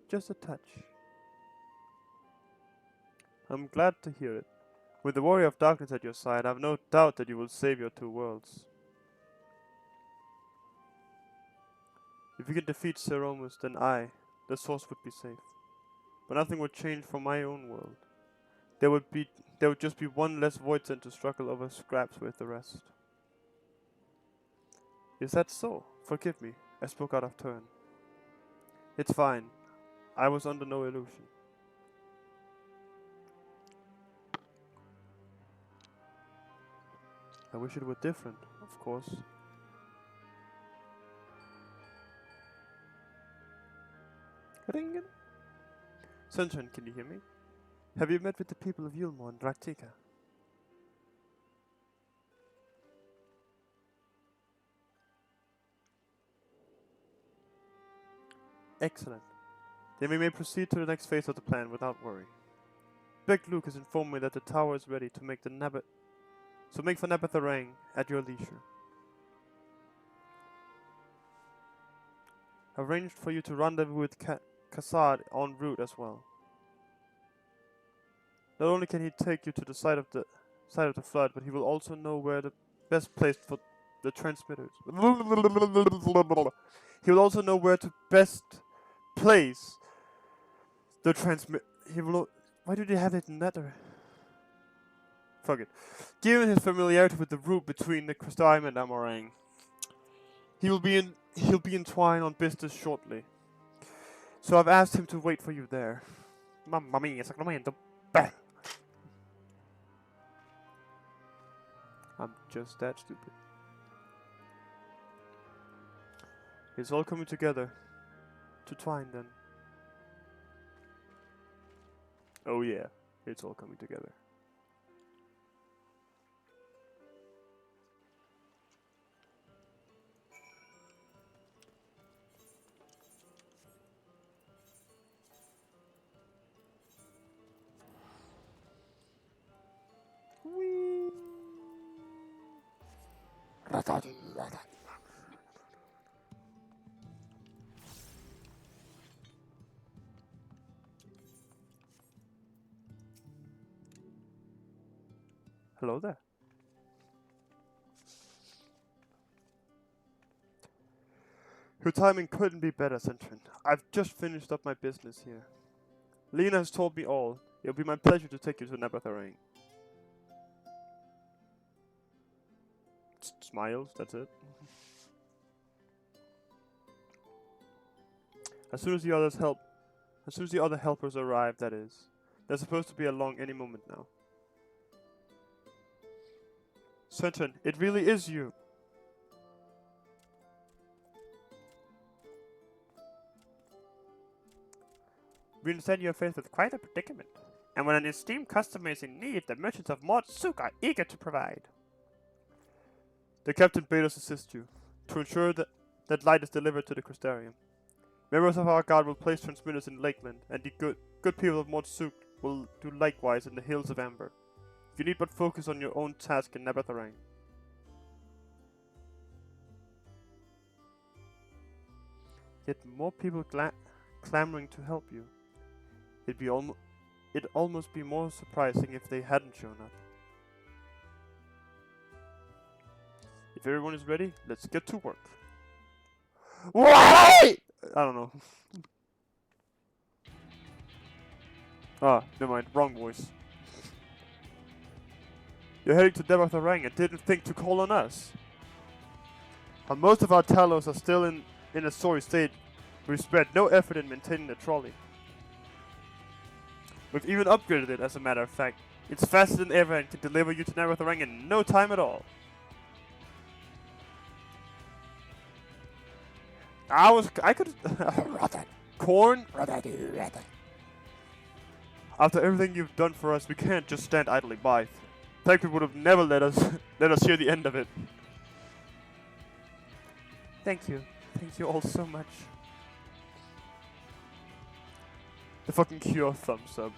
Just a touch. I'm glad to hear it. With the warrior of darkness at your side, I've no doubt that you will save your two worlds. If you can defeat Seromus, then the source would be safe. But nothing would change for my own world. There would just be one less Voidsent to struggle over scraps with the rest. Is that so? Forgive me, I spoke out of turn. It's fine. I was under no illusion. I wish it were different, of course. Ringen? Sunshine, can you hear me? Have you met with the people of Yulmore and Raktika? Excellent. Then we may proceed to the next phase of the plan without worry. Beg Luke has informed me that the tower is ready to make make for Nabatharang at your leisure. Arranged for you to rendezvous with Kassad en route as well. Not only can he take you to the site of the flood, but he will also know where the best place for the transmitters. He will also know where to best place the transmit. Why do they have it in that? Fuck it. Given his familiarity with the route between the Crystarium and Amarang, he'll be entwined on business shortly. So I've asked him to wait for you there. Mamma mia, Sacramento. Bah! I'm just that stupid. It's all coming together. To twine then. Oh yeah, it's all coming together. Hello there. Your timing couldn't be better, Centrin. I've just finished up my business here. Lena has told me all. It'll be my pleasure to take you to Nabatharang. Smiles, that's it. As soon as the other helpers arrive, that is. They're supposed to be along any moment now. Centrin, it really is you. We understand you are faced with quite a predicament, and when an esteemed customer is in need, the merchants of Mordsuk are eager to provide. The captain bade us assist you, to ensure that light is delivered to the Crystarium. Members of our guard will place transmitters in Lakeland, and the good people of Mordsuk will do likewise in the Hills of Amber. You need but focus on your own task in Nabatharang. Yet more people clamoring to help you. It'd almost be more surprising if they hadn't shown up. If everyone is ready, let's get to work. Why? I don't know. Ah, never mind. Wrong voice. You're heading to Nabatharang and didn't think to call on us. While most of our Talos are still in a sorry state, we've spared no effort in maintaining the trolley. We've even upgraded it, as a matter of fact. It's faster than ever and can deliver you to Nabatharang in no time at all. I could corn. After everything you've done for us, we can't just stand idly by. Thankfully would have never let us hear the end of it. Thank you all so much. The fucking Cure thumbs up.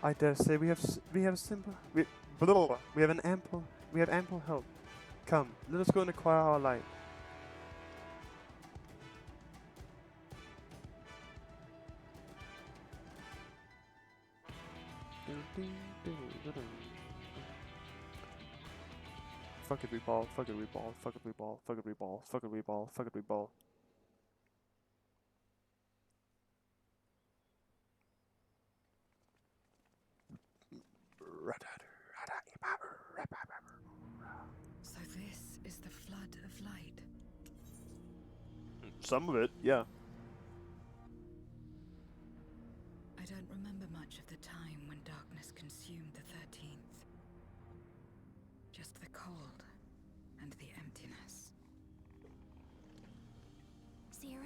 I dare say we have ample help. Come, let us go and acquire our light. Fuck it, we ball. Fuck it, we ball. Fuck it, we ball. Fuck it, we ball. Fuck it, we ball. Fuck it, we ball. So this is the flood of light. Some of it, yeah. I don't remember much of the time when darkness consumed the 13th. Just the cold and the emptiness. Zero?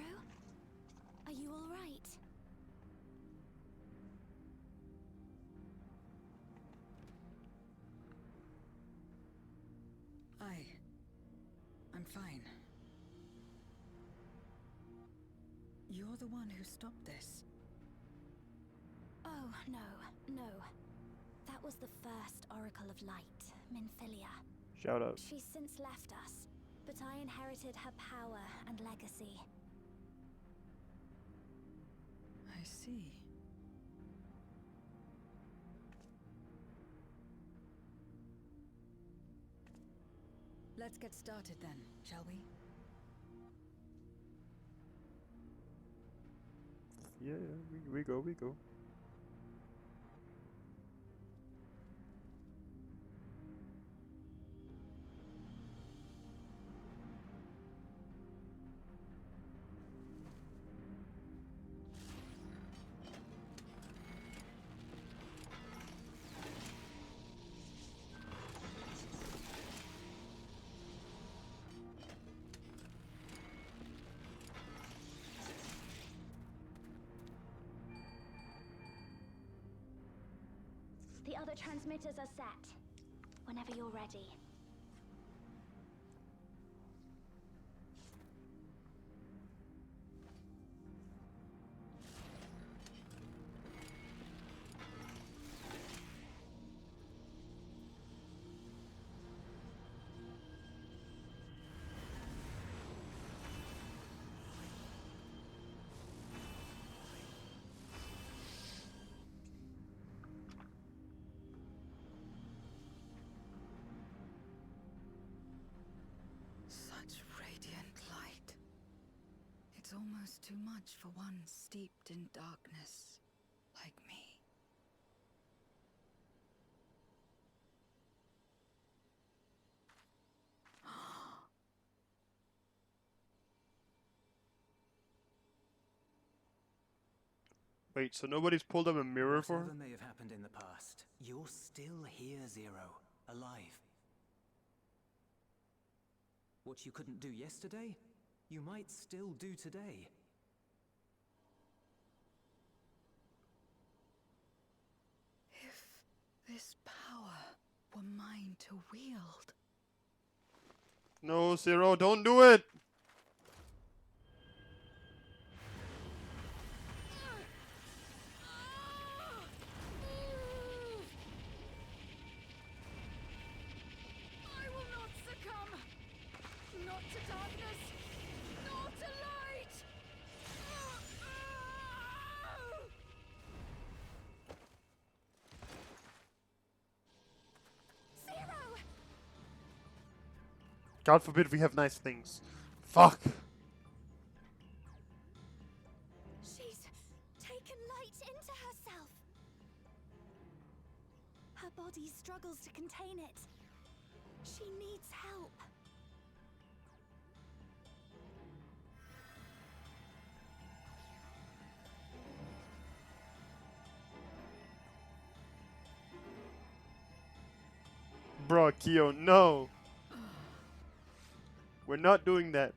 Are you all right? I'm fine. You're the one who stopped this. Oh, no. That was the first Oracle of Light, Minfilia. Shout out. She's since left us, but I inherited her power and legacy. I see. Let's get started then, shall we? Yeah, we go. The other transmitters are set. Whenever you're ready. Such radiant light. It's almost too much for one steeped in darkness like me. Wait, so nobody's pulled up a mirror for her? Whatever may have happened in the past, you're still here, Zero. Alive. What you couldn't do yesterday, you might still do today. If this power were mine to wield. No, Zero, don't do it! I will not succumb! Not to darkness, nor to light! Zero! God forbid we have nice things. Fuck! She's taken light into herself. Her body struggles to contain it. She needs help. Bro, Kyo, no! We're not doing that.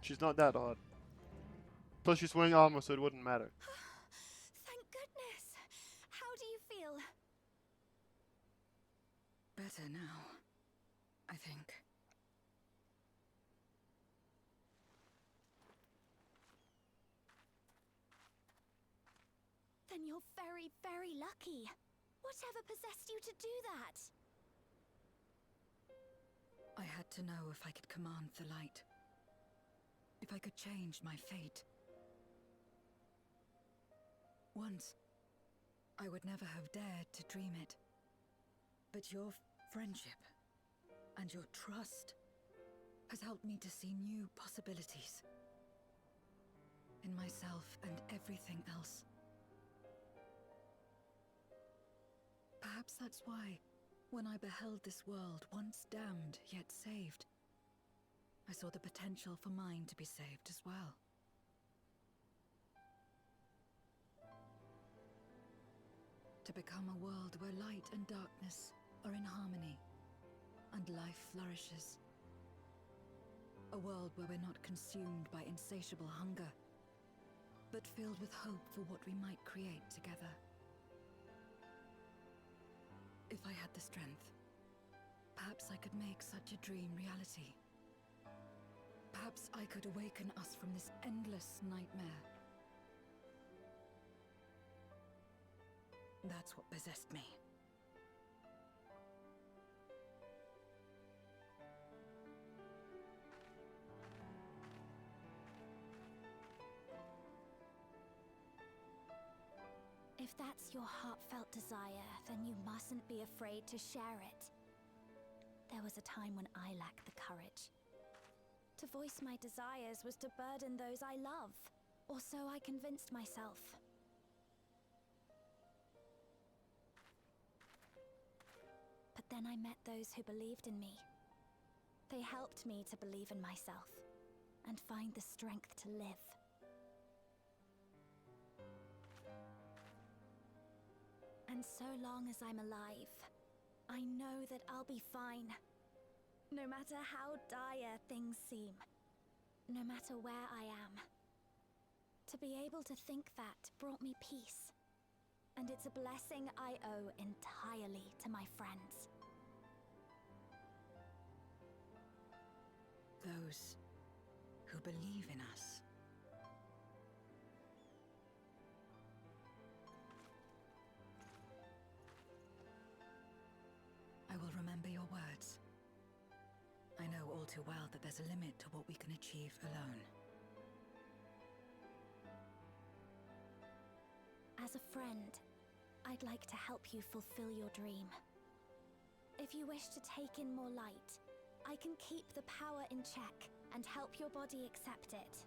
She's not that hot. Plus she's wearing armor, so it wouldn't matter. Thank goodness. How do you feel? Better now, I think. Then you're very, very lucky. Whatever possessed you to do that? I had to know if I could command the light. If I could change my fate. Once, I would never have dared to dream it. But your friendship and your trust has helped me to see new possibilities. In myself and everything else. Perhaps that's why, when I beheld this world once damned yet saved, I saw the potential for mine to be saved as well. To become a world where light and darkness are in harmony, and life flourishes. A world where we're not consumed by insatiable hunger, but filled with hope for what we might create together. If I had the strength, perhaps I could make such a dream reality. Perhaps I could awaken us from this endless nightmare. That's what possessed me. If that's your heartfelt desire, then you mustn't be afraid to share it. There was a time when I lacked the courage. To voice my desires was to burden those I love, or so I convinced myself. But then I met those who believed in me. They helped me to believe in myself, and find the strength to live. And so long as I'm alive, I know that I'll be fine. No matter how dire things seem. No matter where I am. To be able to think that brought me peace. And it's a blessing I owe entirely to my friends. Those who believe in us. I will remember your words. I know all too well that there's a limit to what we can achieve alone. As a friend, I'd like to help you fulfill your dream. If you wish to take in more light, I can keep the power in check and help your body accept it.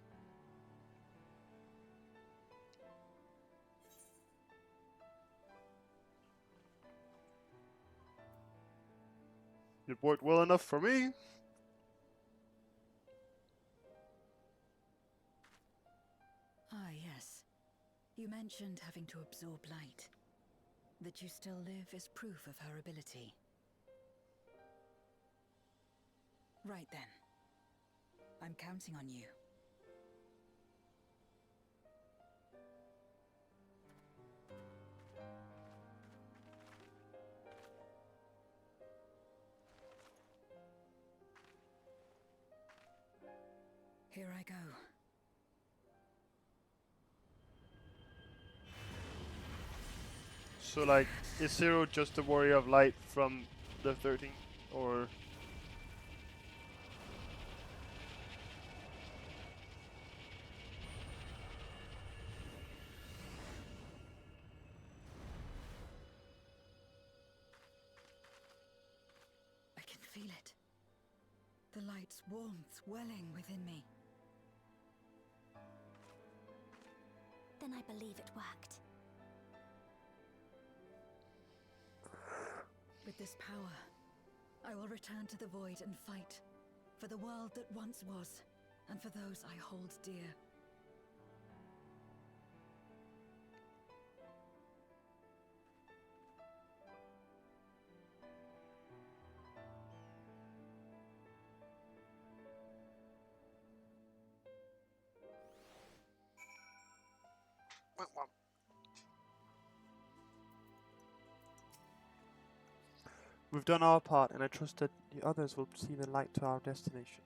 It worked well enough for me. Ah, yes. You mentioned having to absorb light. That you still live is proof of her ability. Right then. I'm counting on you. Here I go. So like, is Zero just a warrior of light from the 13, or? I can feel it. The light's warmth welling within me. Then I believe it worked. With this power, I will return to the void and fight for the world that once was, and for those I hold dear. We've done our part, and I trust that the others will see the light to our destination.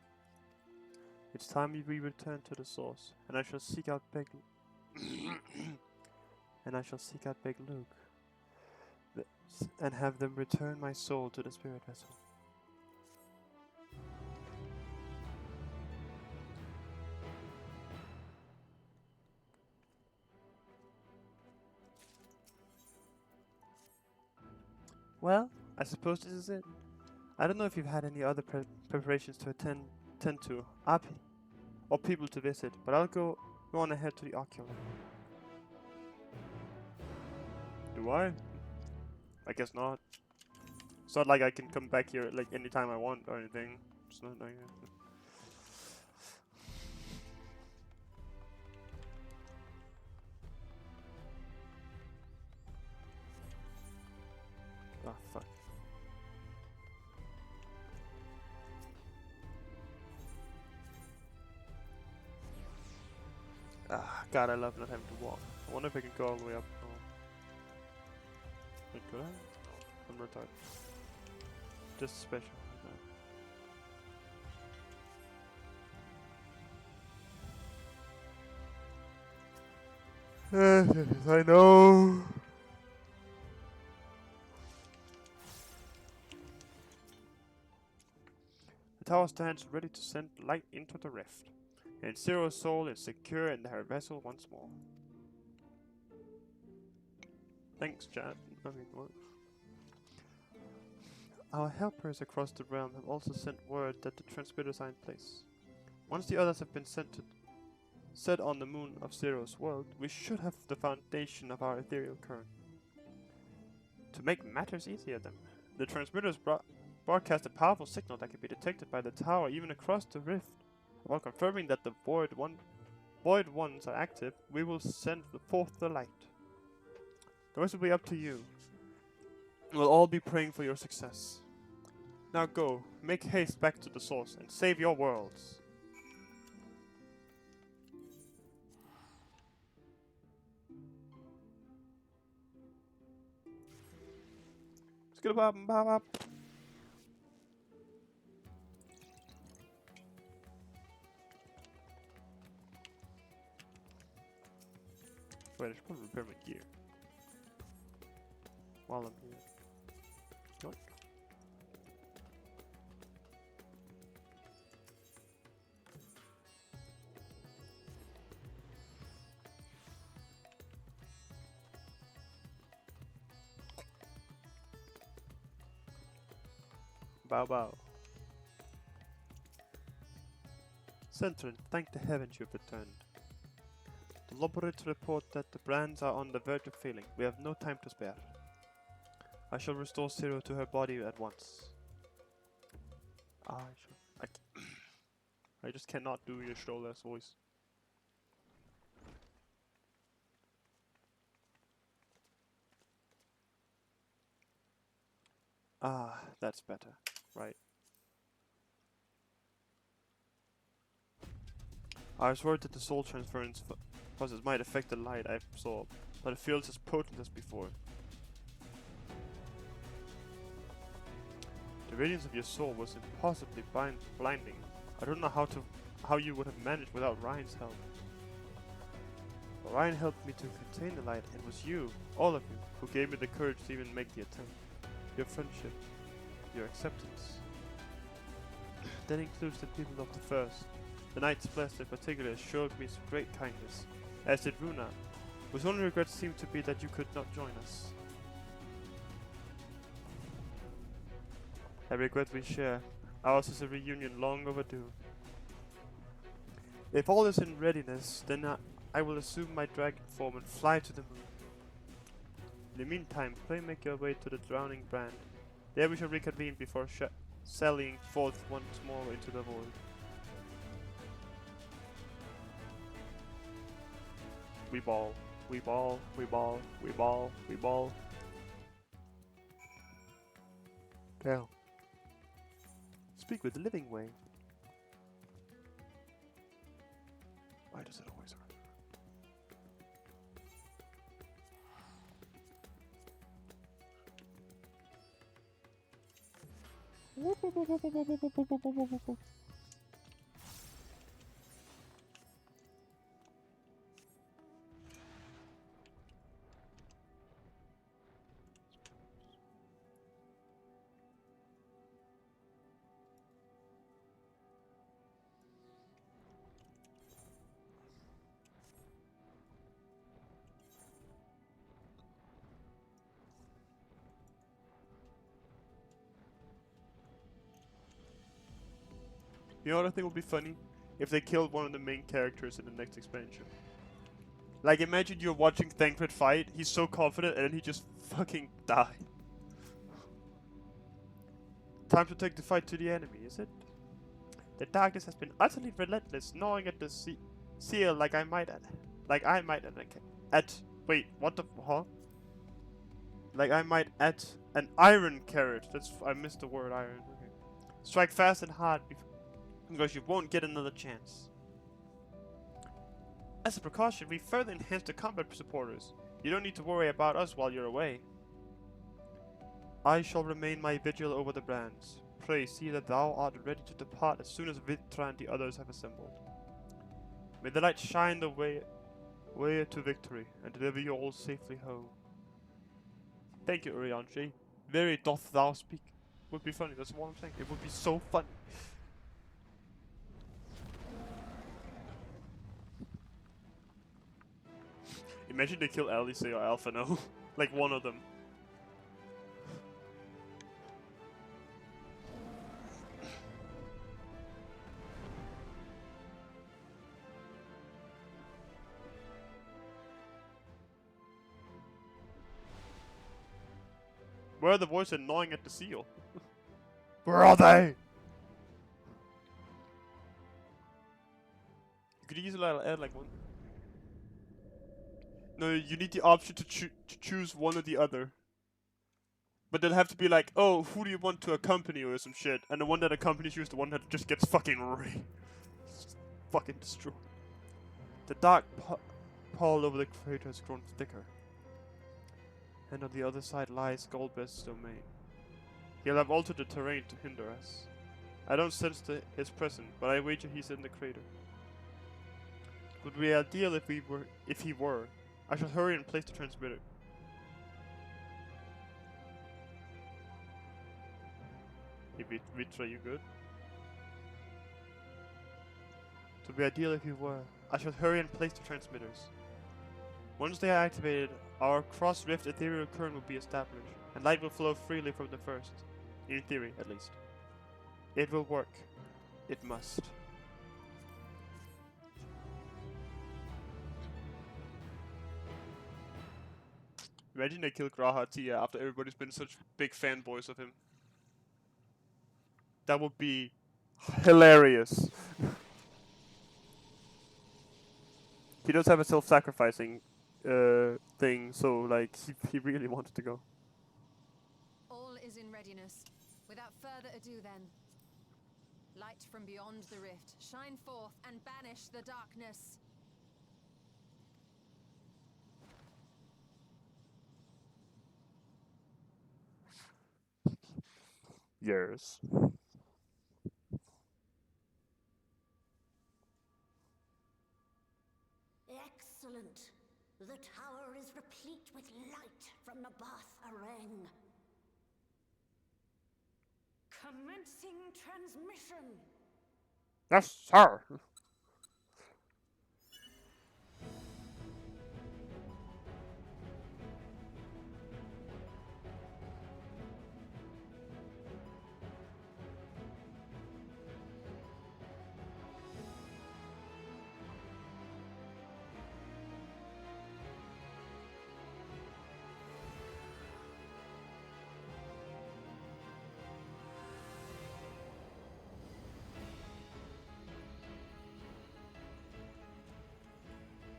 It's time we return to the source, and I shall seek out Big Luke, and have them return my soul to the spirit vessel. Well, I suppose this is it. I don't know if you've had any other preparations to attend to, or people to visit, but I'll go on ahead to the ocular. Do I? I guess not. It's not like I can come back here like anytime I want or anything. It's not like that. Oh fuck. Ah, God, I love not having to walk. I wonder if I can go all the way up. Oh. Wait, could I? No, I'm retarded. Just special. Yes, I know. The tower stands ready to send light into the rift, and Zero's soul is secure in her vessel once more. Thanks, chat. I mean, what? Our helpers across the realm have also sent word that the transmitters are in place. Once the others have been set on the moon of Zero's world, we should have the foundation of our ethereal current. To make matters easier then, the transmitters broadcast a powerful signal that can be detected by the tower even across the rift. While confirming that the void ones are active, we will send forth the light. The rest will be up to you. We'll all be praying for your success. Now go, make haste back to the source, and save your worlds. Skidabab. Wait, I should probably repair my gear while I'm here. What? Bow bow. Central, thank the heavens you've returned. The laboratories report that the brands are on the verge of failing. We have no time to spare. I shall restore Zero to her body at once. I just cannot do your Stolas voice. Ah, that's better. Right. I was worried that the soul transference process might affect the light I absorb, but it feels as potent as before. The radiance of your soul was impossibly blinding. I don't know how you would have managed without Ryan's help. But Ryan helped me to contain the light. It was you, all of you, who gave me the courage to even make the attempt. Your friendship, your acceptance. That includes the people of the First. The Knights Blessed in particular showed me some great kindness, as did Runa, whose only regret seemed to be that you could not join us. A regret we share. Ours is a reunion long overdue. If all is in readiness, then I will assume my dragon form and fly to the moon. In the meantime, pray make your way to the Drowning Brand. There we shall reconvene before sallying forth once more into the void. We ball, we ball, we ball, we ball, we ball. Cal. Speak with the living way. Why does it always hurt? You know what I think would be funny? If they killed one of the main characters in the next expansion. Like, imagine you're watching Thancred fight, he's so confident, and then he just fucking died. Time to take the fight to the enemy, is it? The darkness has been utterly relentless, gnawing at the seal like I might wait, what the, huh? Like I might at an iron carrot. I missed the word iron. Okay. Strike fast and hard because you won't get another chance. As a precaution, we further enhanced the combat supporters. You don't need to worry about us while you're away. I shall remain my vigil over the brands. Pray see that thou art ready to depart as soon as Vitra and the others have assembled. May the light shine the way to victory and deliver you all safely home. Thank you, Urianger. Very doth thou speak. Would be funny, that's what I'm saying. It would be so funny. Imagine they kill Alice or Alphino. Like one of them. Where are the voices gnawing at the seal? Where are they? You could easily add like one. No, you need the option to choose one or the other. But they'll have to be like, oh, who do you want to accompany you or some shit? And the one that accompanies you is the one that just gets fucking fucking destroyed. The dark pall over the crater has grown thicker. And on the other side lies Goldbest's domain. He'll have altered the terrain to hinder us. I don't sense his presence, but I wager he's in the crater. It would be ideal if he were. I shall hurry and place the transmitter. Vitra, you good? It would be ideal if he were. I shall hurry and place the transmitters. Once they are activated, our cross-rift ethereal current will be established, and light will flow freely from the first. In theory, at least. It will work. It must. Imagine they kill G'raha Tia after everybody's been such big fanboys of him. That would be hilarious. He does have a self-sacrificing thing, so like he really wanted to go. All is in readiness. Without further ado then, Light from beyond the rift, shine forth and banish the darkness. Yes. Excellent. The tower is replete with light from Nabath Areng. Commencing transmission. Yes, sir.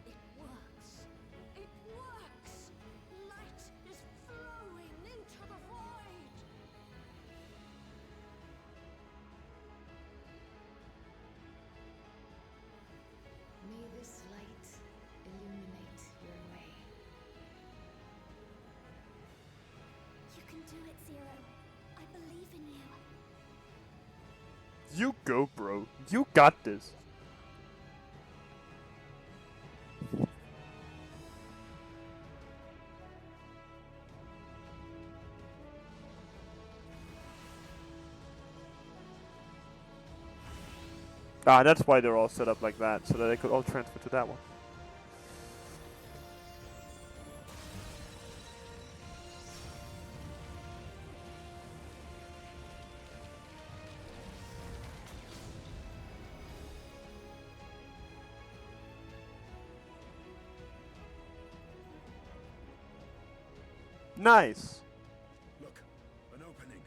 It works. It works. Light is flowing into the void. May this light illuminate your way. You can do it, Zero. I believe in you. You go, bro. You got this. Ah, that's why they're all set up like that, so that they could all transfer to that one. Nice. Look, an opening.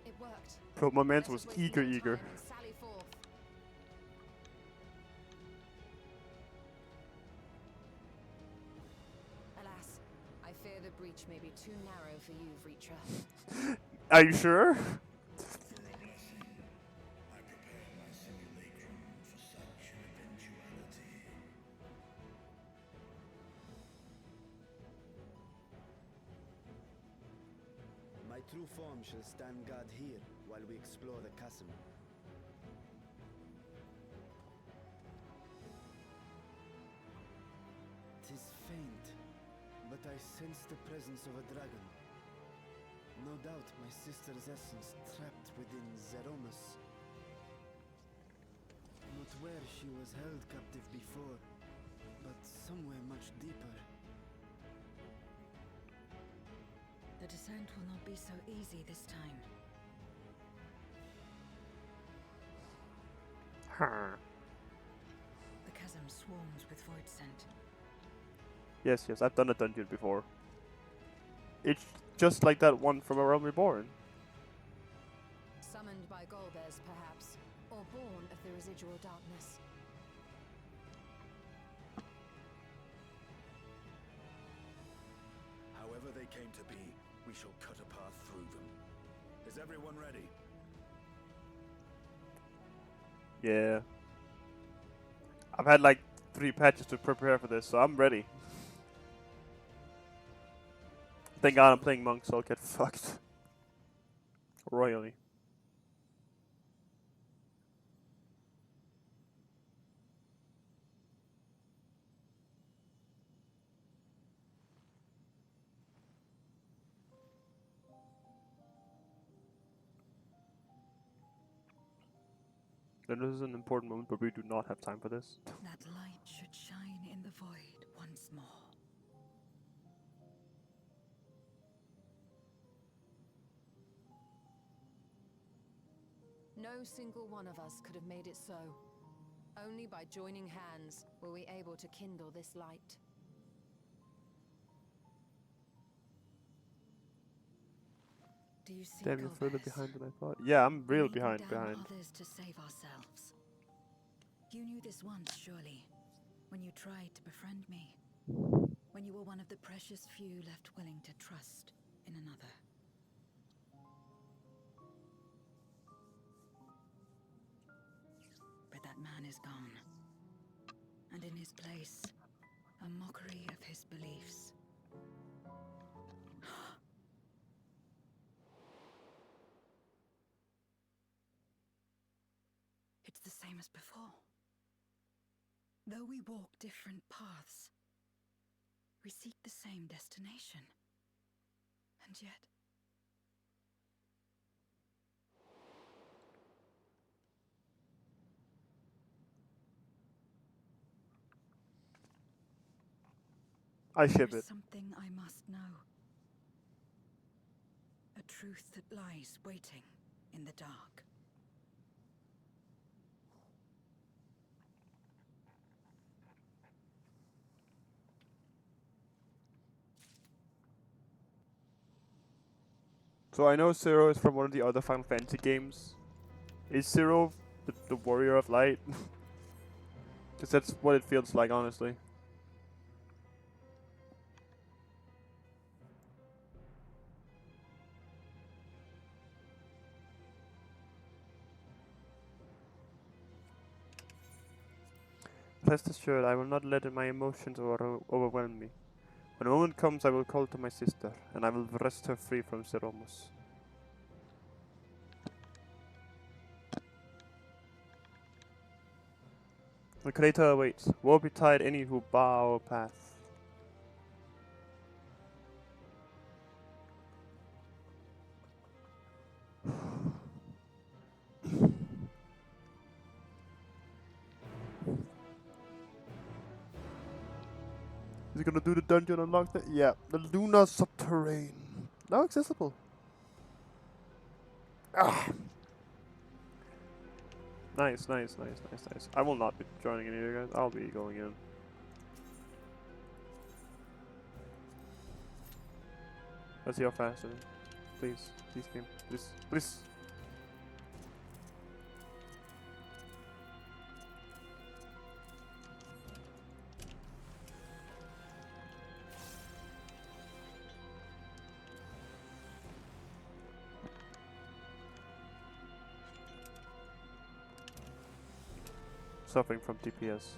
It worked. But my man Let was us waste eager, no eager. time and sally forth. Alas, I fear the breach may be too narrow for you, Vreetra. Are you sure? I prepared my simulacrum for such an eventuality. My true form shall stand guard here while we explore the chasm. Tis faint, but I sense the presence of a dragon. No doubt my sister's essence trapped within Zeromus. Not where she was held captive before, but somewhere much deeper. The descent will not be so easy this time. Huh. The chasm swarms with void scent. Yes, yes, I've done a dungeon before. It's just like that one from A Realm Reborn. Summoned by Golbez, perhaps, or born of the residual darkness. However they came to be, we shall cut a path through them. Is everyone ready? Yeah. I've had like 3 patches to prepare for this, so I'm ready. Thank God I'm playing monk, so I'll get fucked. Royally. Then this is an important moment, but we do not have time for this. That light should shine in the void once more. No single one of us could have made it so. Only by joining hands were we able to kindle this light. Do you see Damn, you're further Golbez? behind than I thought. Yeah, I'm real We behind. need to damn others to save ourselves. You knew this once, surely, when you tried to befriend me. When you were one of the precious few left willing to trust in another. man is gone. And in his place, a mockery of his beliefs. It's the same as before. Though we walk different paths, we seek the same destination. And yet... I ship There's it. something I must know. A truth that lies waiting in the dark. So I know Zero is from one of the other Final Fantasy games. Is Zero the Warrior of Light? Because that's what it feels like, honestly. Rest assured, I will not let my emotions overwhelm me. When a moment comes, I will call to my sister, and I will wrest her free from Zeromus. The creator awaits. Woe betide any who bar our path. Is he gonna do the dungeon unlock that? Yeah, the Luna Subterrane. Now accessible. Ah. Nice. I will not be joining any of you guys. I'll be going in. Let's see how fast it is. Please, game. Please. Suffering from TPS.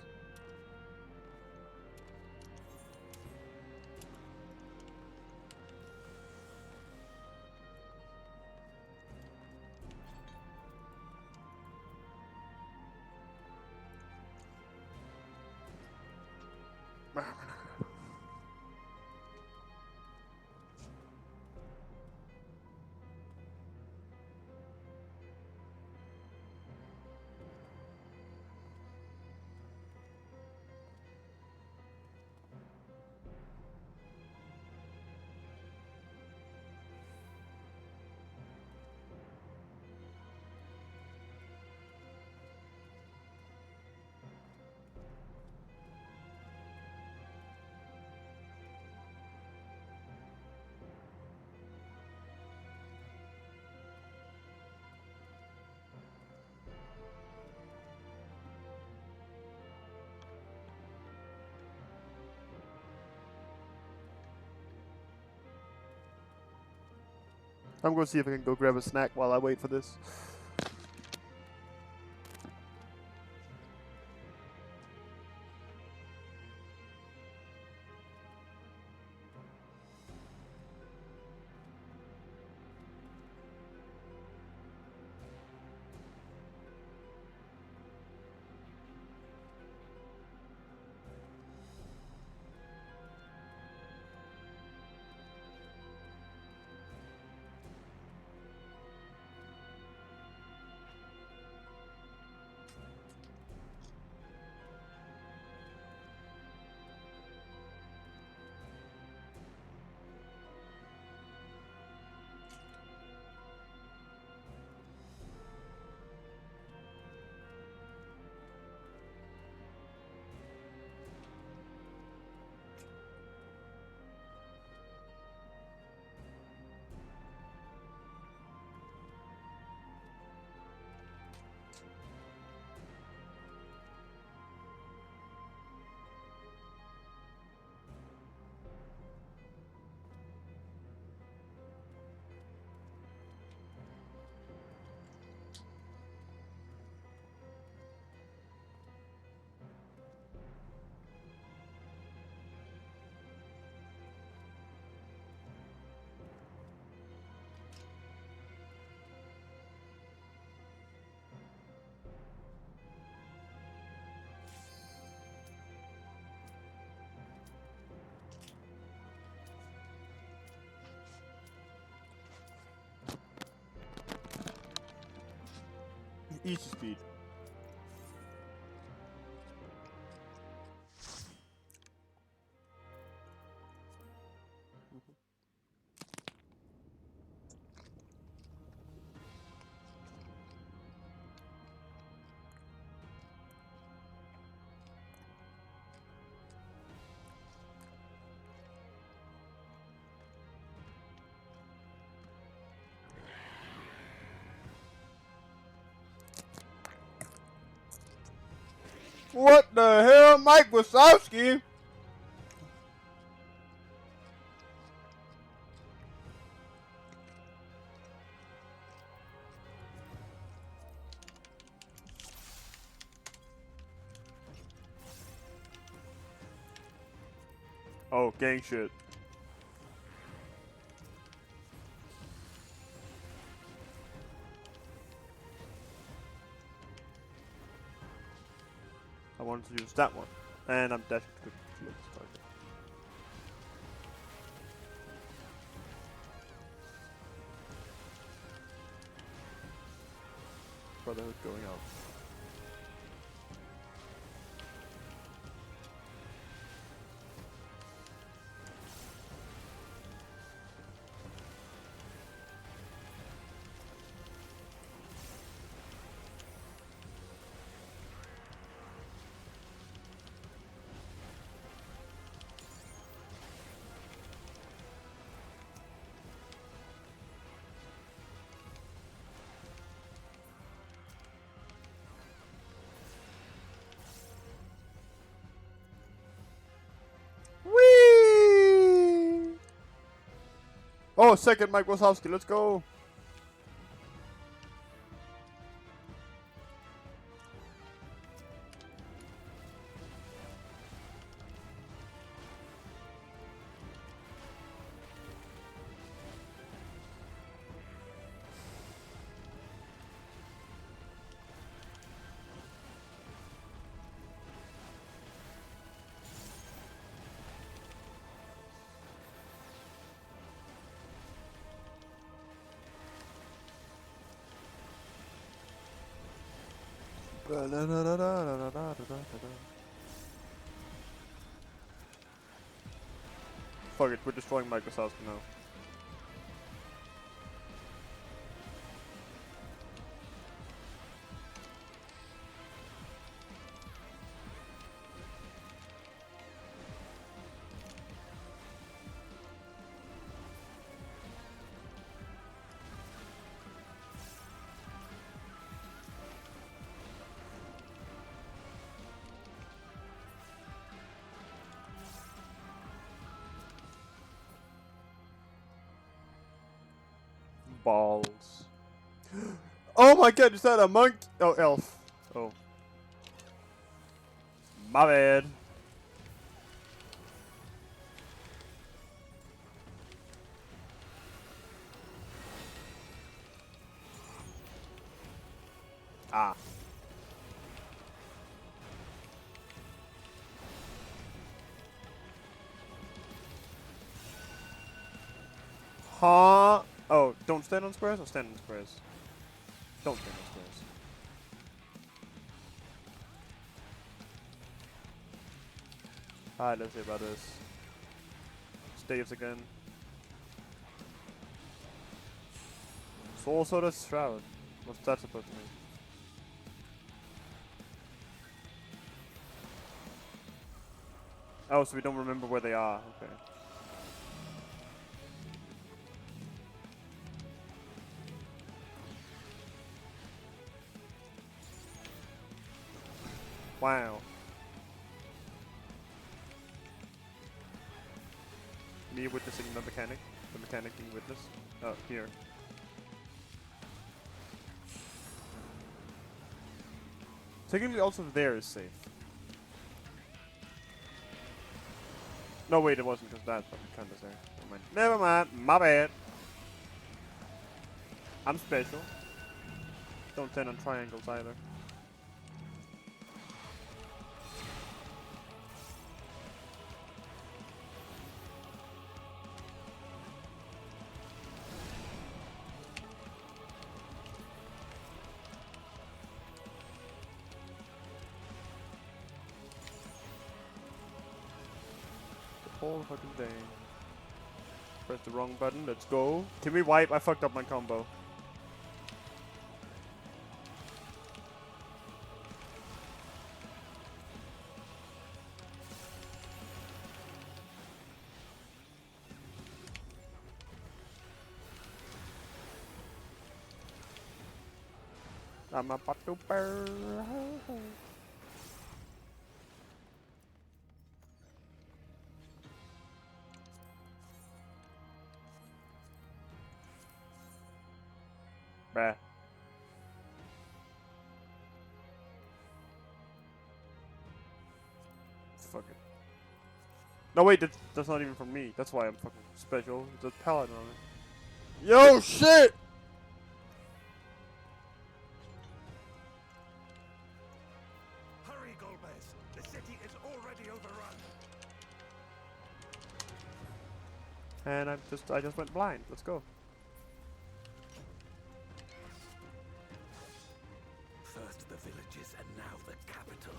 I'm gonna see if I can go grab a snack while I wait for this. Easy speed. What the hell, Mike Wazowski? Oh, gang shit. I wanted to use that one. And I'm dashing to the next target. Brotherhood going out. Whee! Oh, second Mike Wazowski, let's go! Fuck it, we're destroying Mike Wazowski now. Balls. Oh my god, is that a monk? Oh, elf. Oh. My bad. Ah. Huh? Oh, don't stand on squares or stand on squares? Don't stand on squares. Alright, let's see about this. Staves again. Soul Soda Shroud. What's that supposed to mean? Oh, so we don't remember where they are. Okay. Wow. Me witnessing the mechanic being witnessed. Oh, here. Technically also there is safe. No wait, it wasn't because that fucking cunt is there. Never mind. Never mind, my bad. I'm special. Don't stand on triangles either. whole fucking day. Press the wrong button. Let's go. Can we wipe? I fucked up my combo. I'm about to burn. Bruh. Fuck it. No wait, that's not even from me. That's why I'm fucking special. There's a pallet on it. Yo, shit! Hurry, Golbez! The city is already overrun! And I just went blind. Let's go. First the villages and now the capital.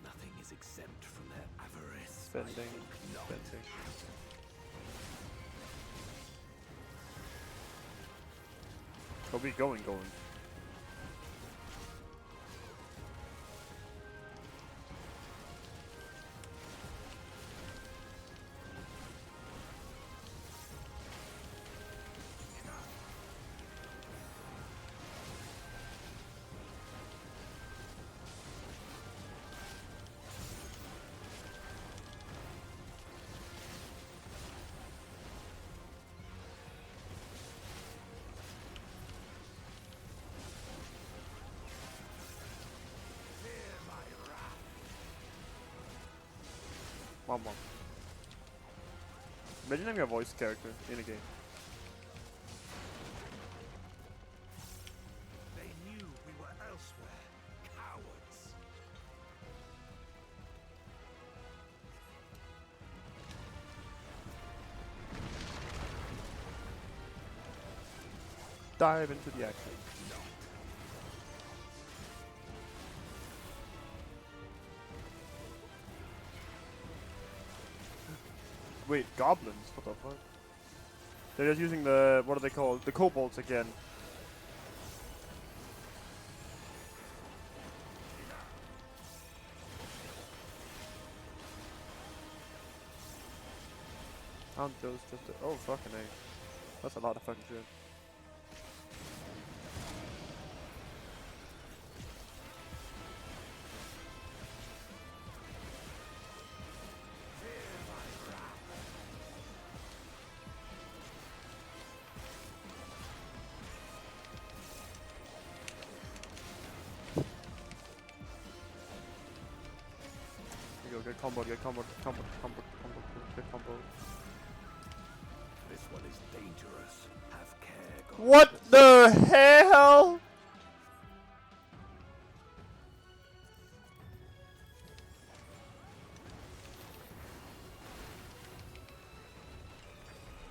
Nothing is exempt from their avarice. I Spending. think not. Spending. Oh, we going. One more. Imagine having a voice character in a game. They knew we were elsewhere. Cowards. Dive into the action. Wait, goblins? What the fuck? They're just using the, what are they called? The kobolds again. Aren't those just oh fucking A. That's a lot of fucking shit. Get combo, get combo, get combo. This one is dangerous. Have care, Golbez. What the hell?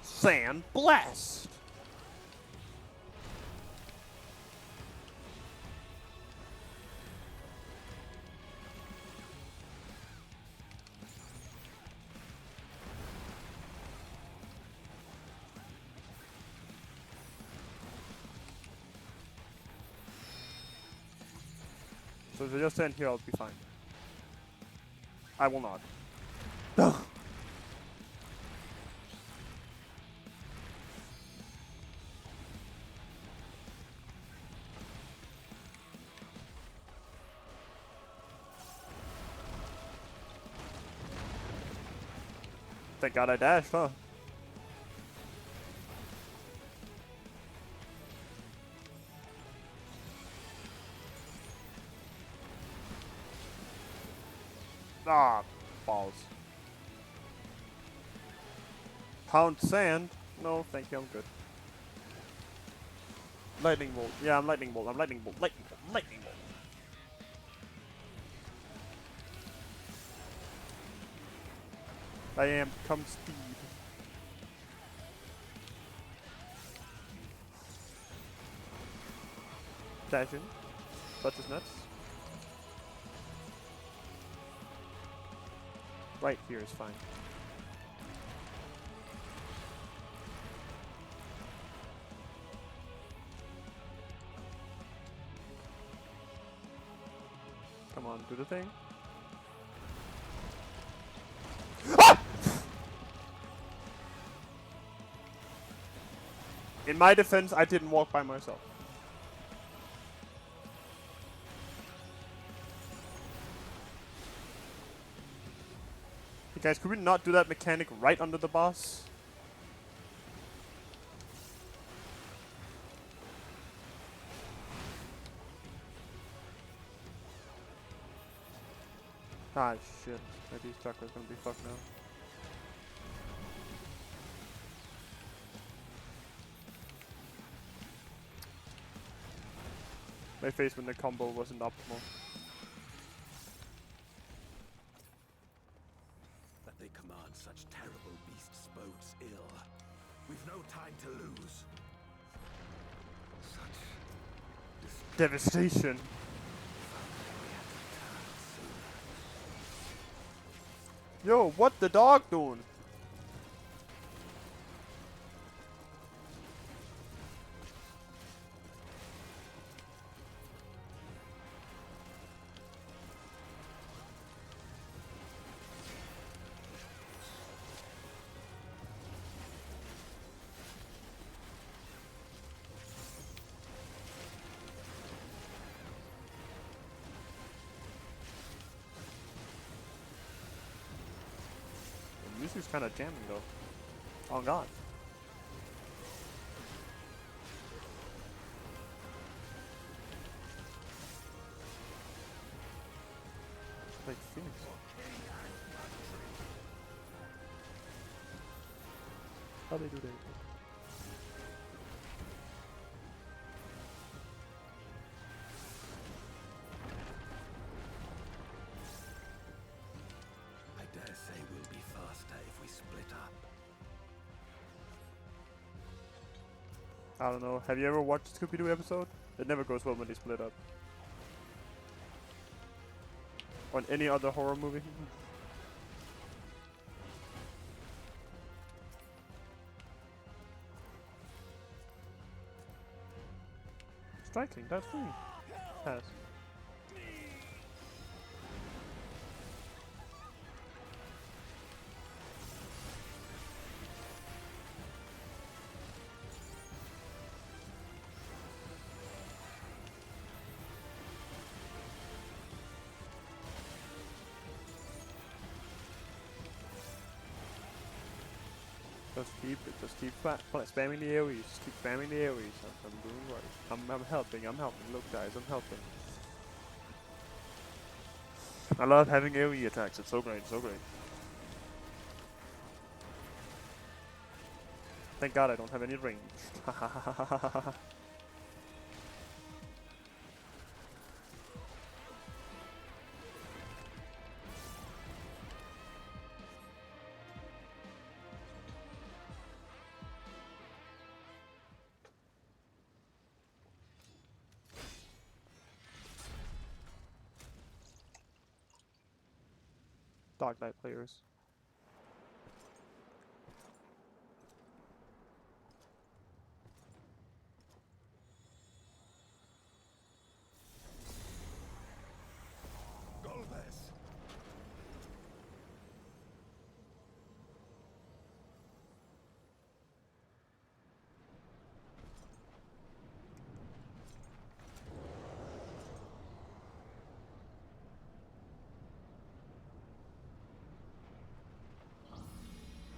Sand blast. So if I just stand here, I'll be fine. I will not. Thank God I dashed, huh? Ah, balls. Pound sand? No, thank you, I'm good. Lightning bolt. Yeah, I'm lightning bolt. I'm lightning bolt. Lightning bolt. Lightning bolt. I am. Come speed. Dash in. Touch his nuts. Right here is fine. Do the thing. Ah! In my defense, I didn't walk by myself. Hey guys, could we not do that mechanic right under the boss? Ah shit, maybe Chakra's gonna be fucked now. My face when the combo wasn't optimal. That they command such terrible beasts bodes ill. We've no time to lose. Such Devastation. Yo, what the dog doing? The music's kind of jamming though. Oh god. Like Phoenix. How they do that? I dare say we'll be faster if we split up. I don't know. Have you ever watched a Scooby-Doo episode? It never goes well when they split up. Or in any other horror movie. Striking, that's free. Pass. Just keep spamming the AoEs. Just keep spamming the AoEs. I'm doing right. I'm helping. Look, guys, I'm helping. I love having AoE attacks. It's so great. So great. Thank God I don't have any range. Dark Knight players. Golbez!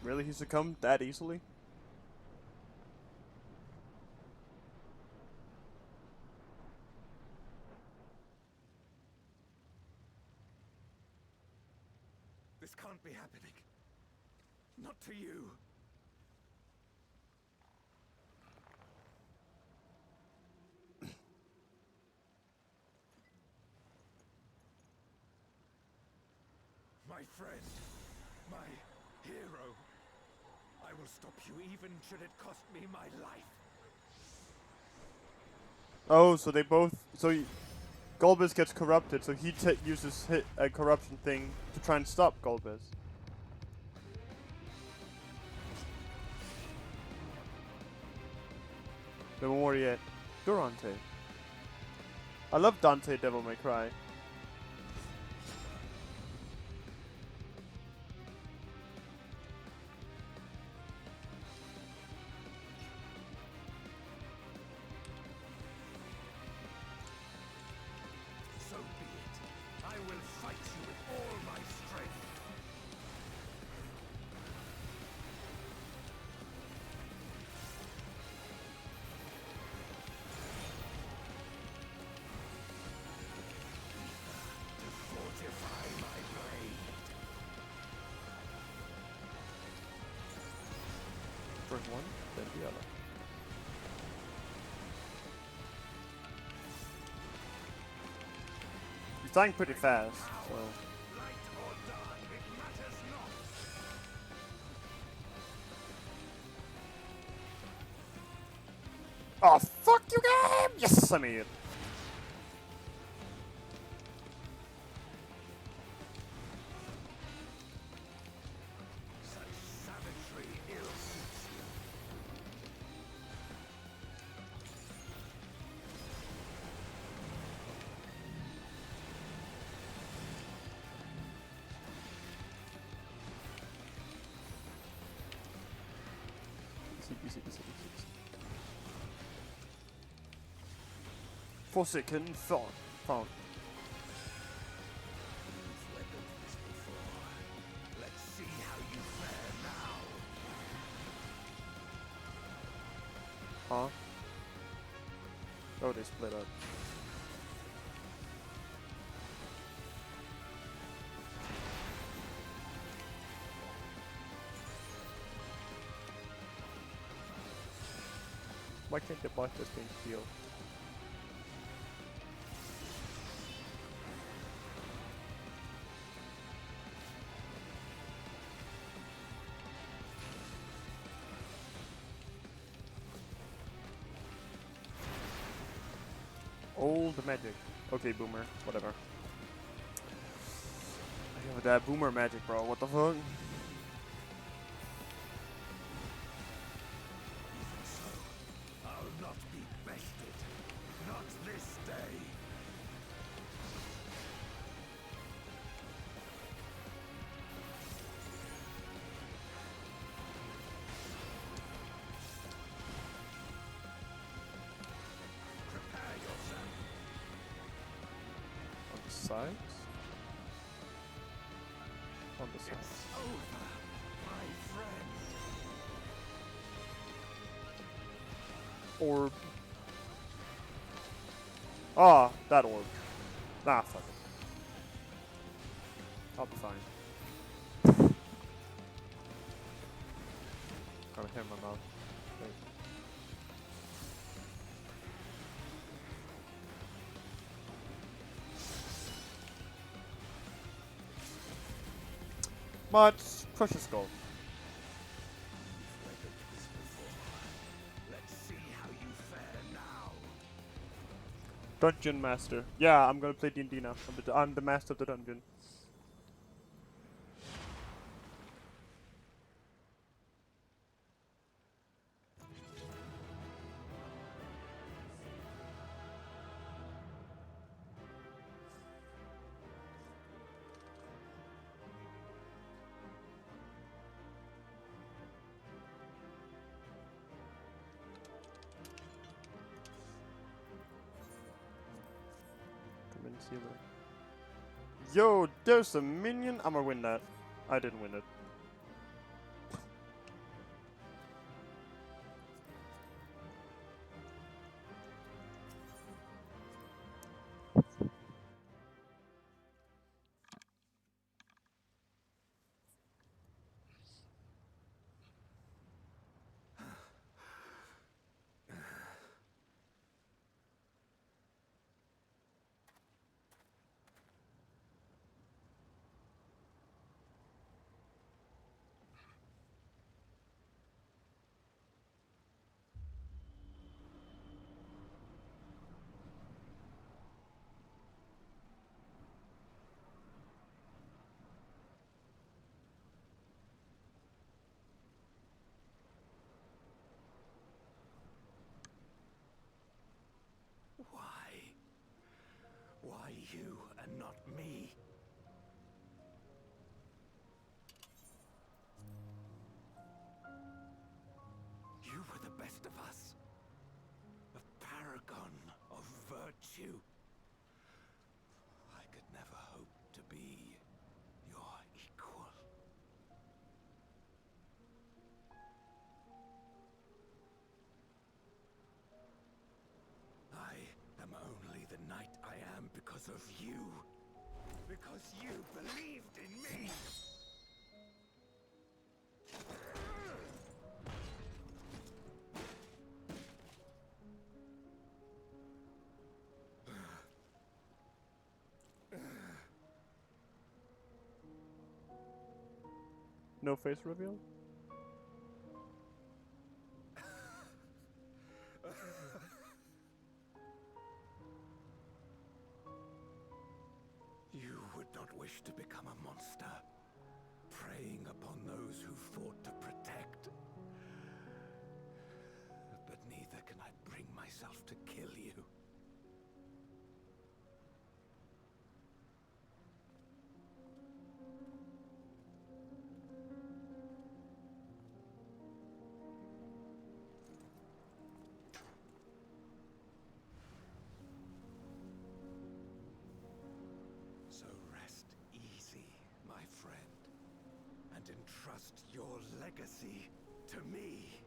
Really, he succumbed that easily? This can't be happening. Not to you. My friend. My hero. I will stop you even should it cost me my life. Oh, so they both. So Golbez gets corrupted, so he uses a corruption thing to try and stop Golbez. No more yet. Durante. I love Dante Devil May Cry. you with all my strength. To fortify my blade. First one, then the other. He's dying pretty fast, so. Light or dark, it matters not. Oh, fuck you, game! Yes, I made it. Such savagery ill suits you. Easy. Forsaken found. You've weathered this before. Let's see how you fare now. Huh? Oh, they split up. Why can't the bot just being healed? Oh, the magic. Okay, Boomer. Whatever. I have that Boomer magic, bro. What the fuck? Even so, I'll not be bested. Not this day. Prepare yourself. On the sides? On the sides. It's over, my friend. Orb. Ah, that orb. Nah, fuck it. I'll be fine. Got a hair in my mouth. Wait. Much precious gold. You've weathered this before. Let's see how you fare now. Dungeon Master. Yeah, I'm gonna play D&D now. I'm the master of the dungeon. Sealer. Yo, there's a minion. I'm gonna win that. I didn't win it. Why you and not me? You were the best of us. A paragon of virtue. I could never hope to be because of you. Because you believed in me. No face reveal? You would not wish to become a monster, preying upon those who fought to protect. But neither can I bring myself to kill you. So rest easy, my friend, and entrust your legacy to me.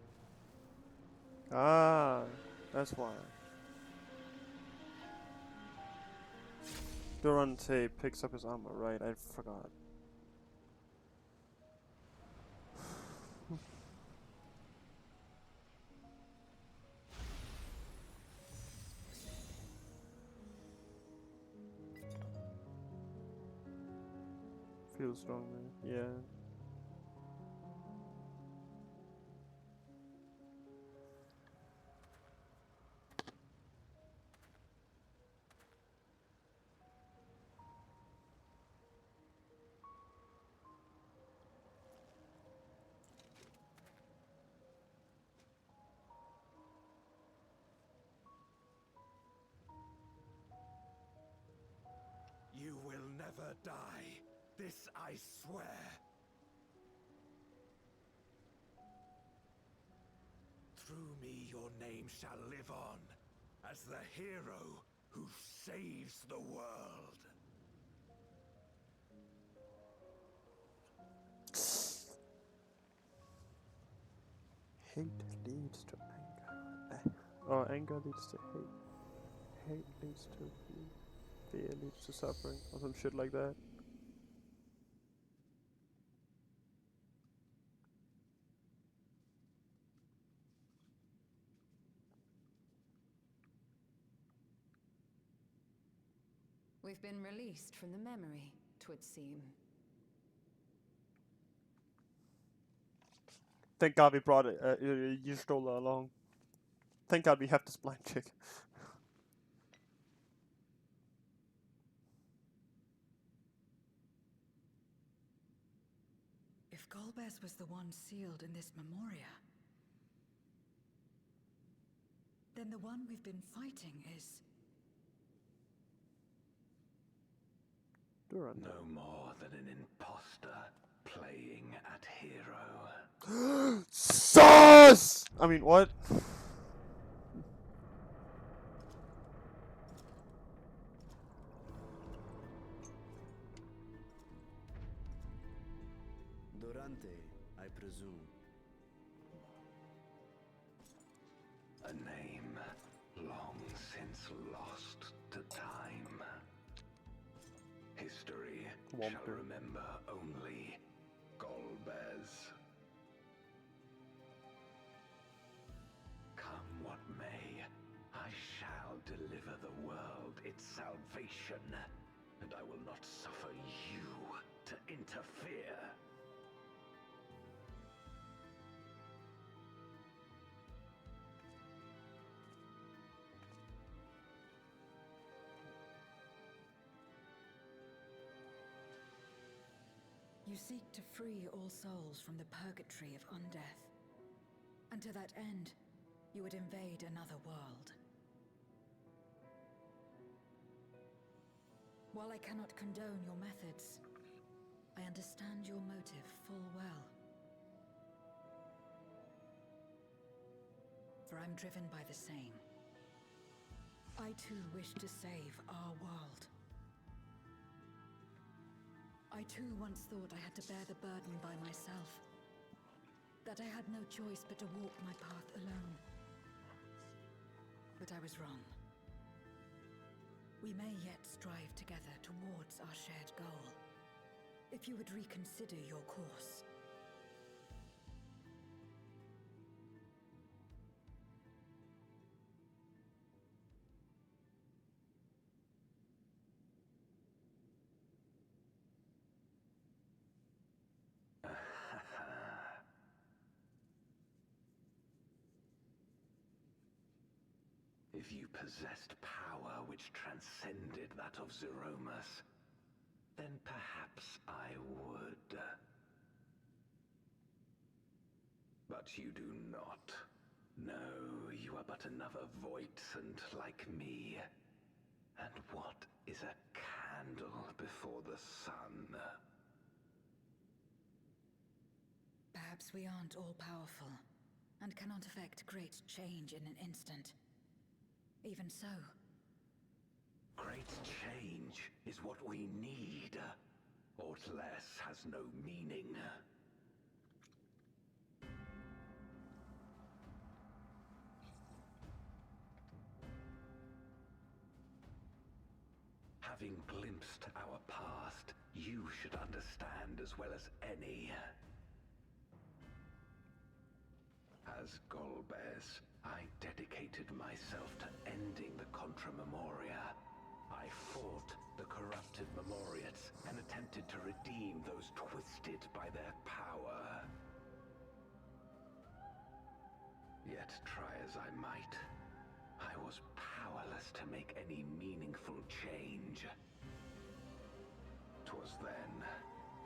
Ah, that's why. Durante picks up his armor, right? I forgot. Feels strong, man. Yeah. You will never die. This I swear. Through me your name shall live on as the hero who saves the world. Hate leads to anger. Or anger leads to hate. Hate leads to fear leads to suffering. Or some shit like that. We've been released from the memory, 'twould seem. Thank God we brought Y'shtola along. Thank God we have this blind chick. If Golbez was the one sealed in this memoria, then the one we've been fighting is... Durante. No more than an imposter playing at hero. Sus! I mean, what? Durante, I presume. A name long since lost to time. History shall Womper. remember only Golbez. Come what may, I shall deliver the world its salvation, and I will not suffer you to interfere. You seek to free all souls from the purgatory of undeath. And to that end, you would invade another world. While I cannot condone your methods, I understand your motive full well. For I'm driven by the same. I too wish to save our world. I too once thought I had to bear the burden by myself. That I had no choice but to walk my path alone. But I was wrong. We may yet strive together towards our shared goal. If you would reconsider your course. If you possessed power which transcended that of Zeromus, then perhaps I would. But you do not. No, you are but another Voidsent like me. And what is a candle before the sun? Perhaps we aren't all-powerful, and cannot effect great change in an instant. Even so. Great change is what we need. Aught less has no meaning. Having glimpsed our past, you should understand as well as any. As Golbez, I dedicated myself to ending the Contra Memoria. I fought the corrupted Memoriates and attempted to redeem those twisted by their power. Yet try as I might, I was powerless to make any meaningful change. 'Twas then,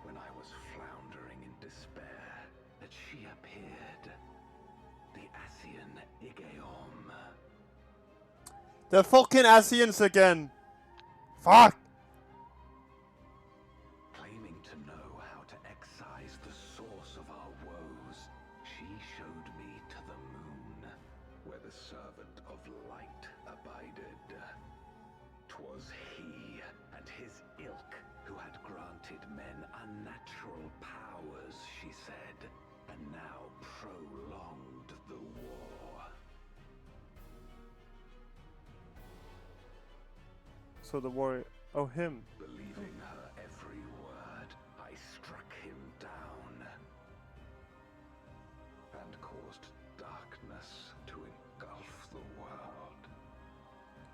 when I was floundering in despair, that she appeared. The Ascian Igaeom. The fucking Ascians again! Fuck! Claiming to know how to excise the source of our woes, she showed me to the moon, where the servant of light abided. 'Twas he and his ilk who had granted men unnatural powers, she said, and now prolonged the war. So the warrior... Oh, him. Believing her every word, I struck him down and caused darkness to engulf the world.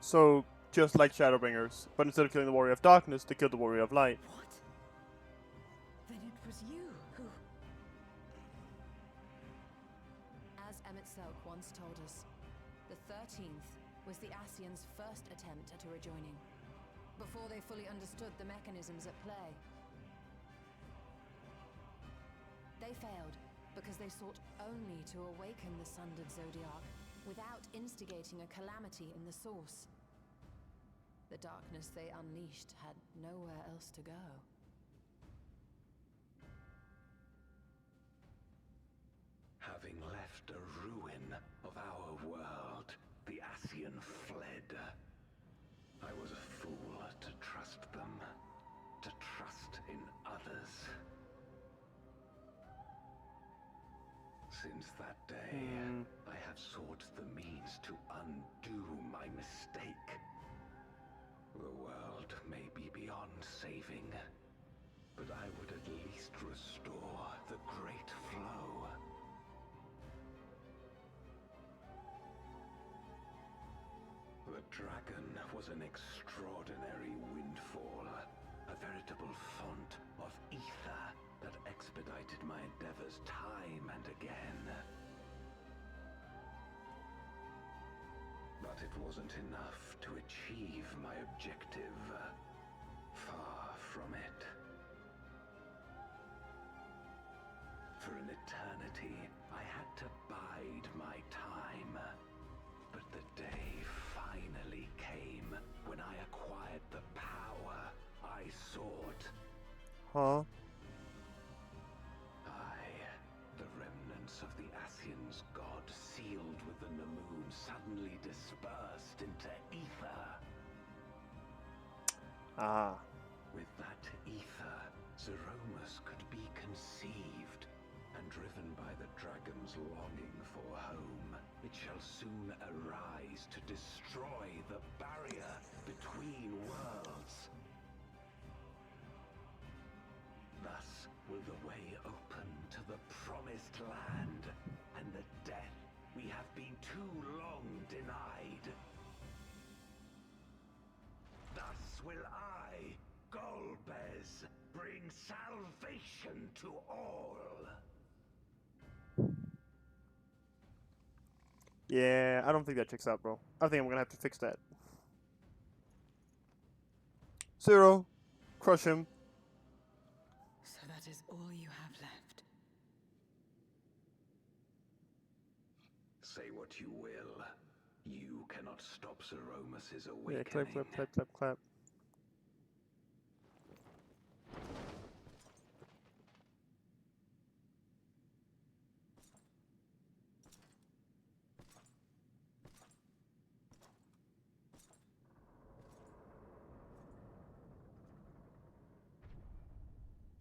So, just like Shadowbringers, but instead of killing the warrior of darkness, they killed the warrior of light. What? Then it was you who... As Emmett Selk once told us, the 13th was the Ascians' first attempt at a rejoining, before they fully understood the mechanisms at play. They failed because they sought only to awaken the sundered Zodiarch without instigating a calamity in the source. The darkness they unleashed had nowhere else to go. Having left a ruin of our world, the Ascian fled. I was a fool to trust them, to trust in others. Since that day, I have sought the means to undo my mistake. The world may be beyond saving, but I would at least restore the Great Flow. The dragon was an extraordinary windfall, a veritable font of ether that expedited my endeavors time and again. But it wasn't enough to achieve my objective. Far from it. For an eternity, I had to bide my time. But the day finally came when I acquired the power I sought. Huh? The remnants of the Ascians' god sealed within the moon suddenly dispersed into ether. Ah. With that ether, Zeromus could be conceived, and driven by the dragon's longing for home, it It shall soon arise to destroy the barrier between worlds. Thus will the way open to the promised land and the death we have been too long denied. Thus will I, Golbez, bring salvation to all. Yeah, I don't think that checks out, bro. I think I'm gonna have to fix that. Zero. Crush him. So that is all you have left. Say what you will. You cannot stop Zeromus's Yeah, awakening. clap, clap, clap, clap, clap.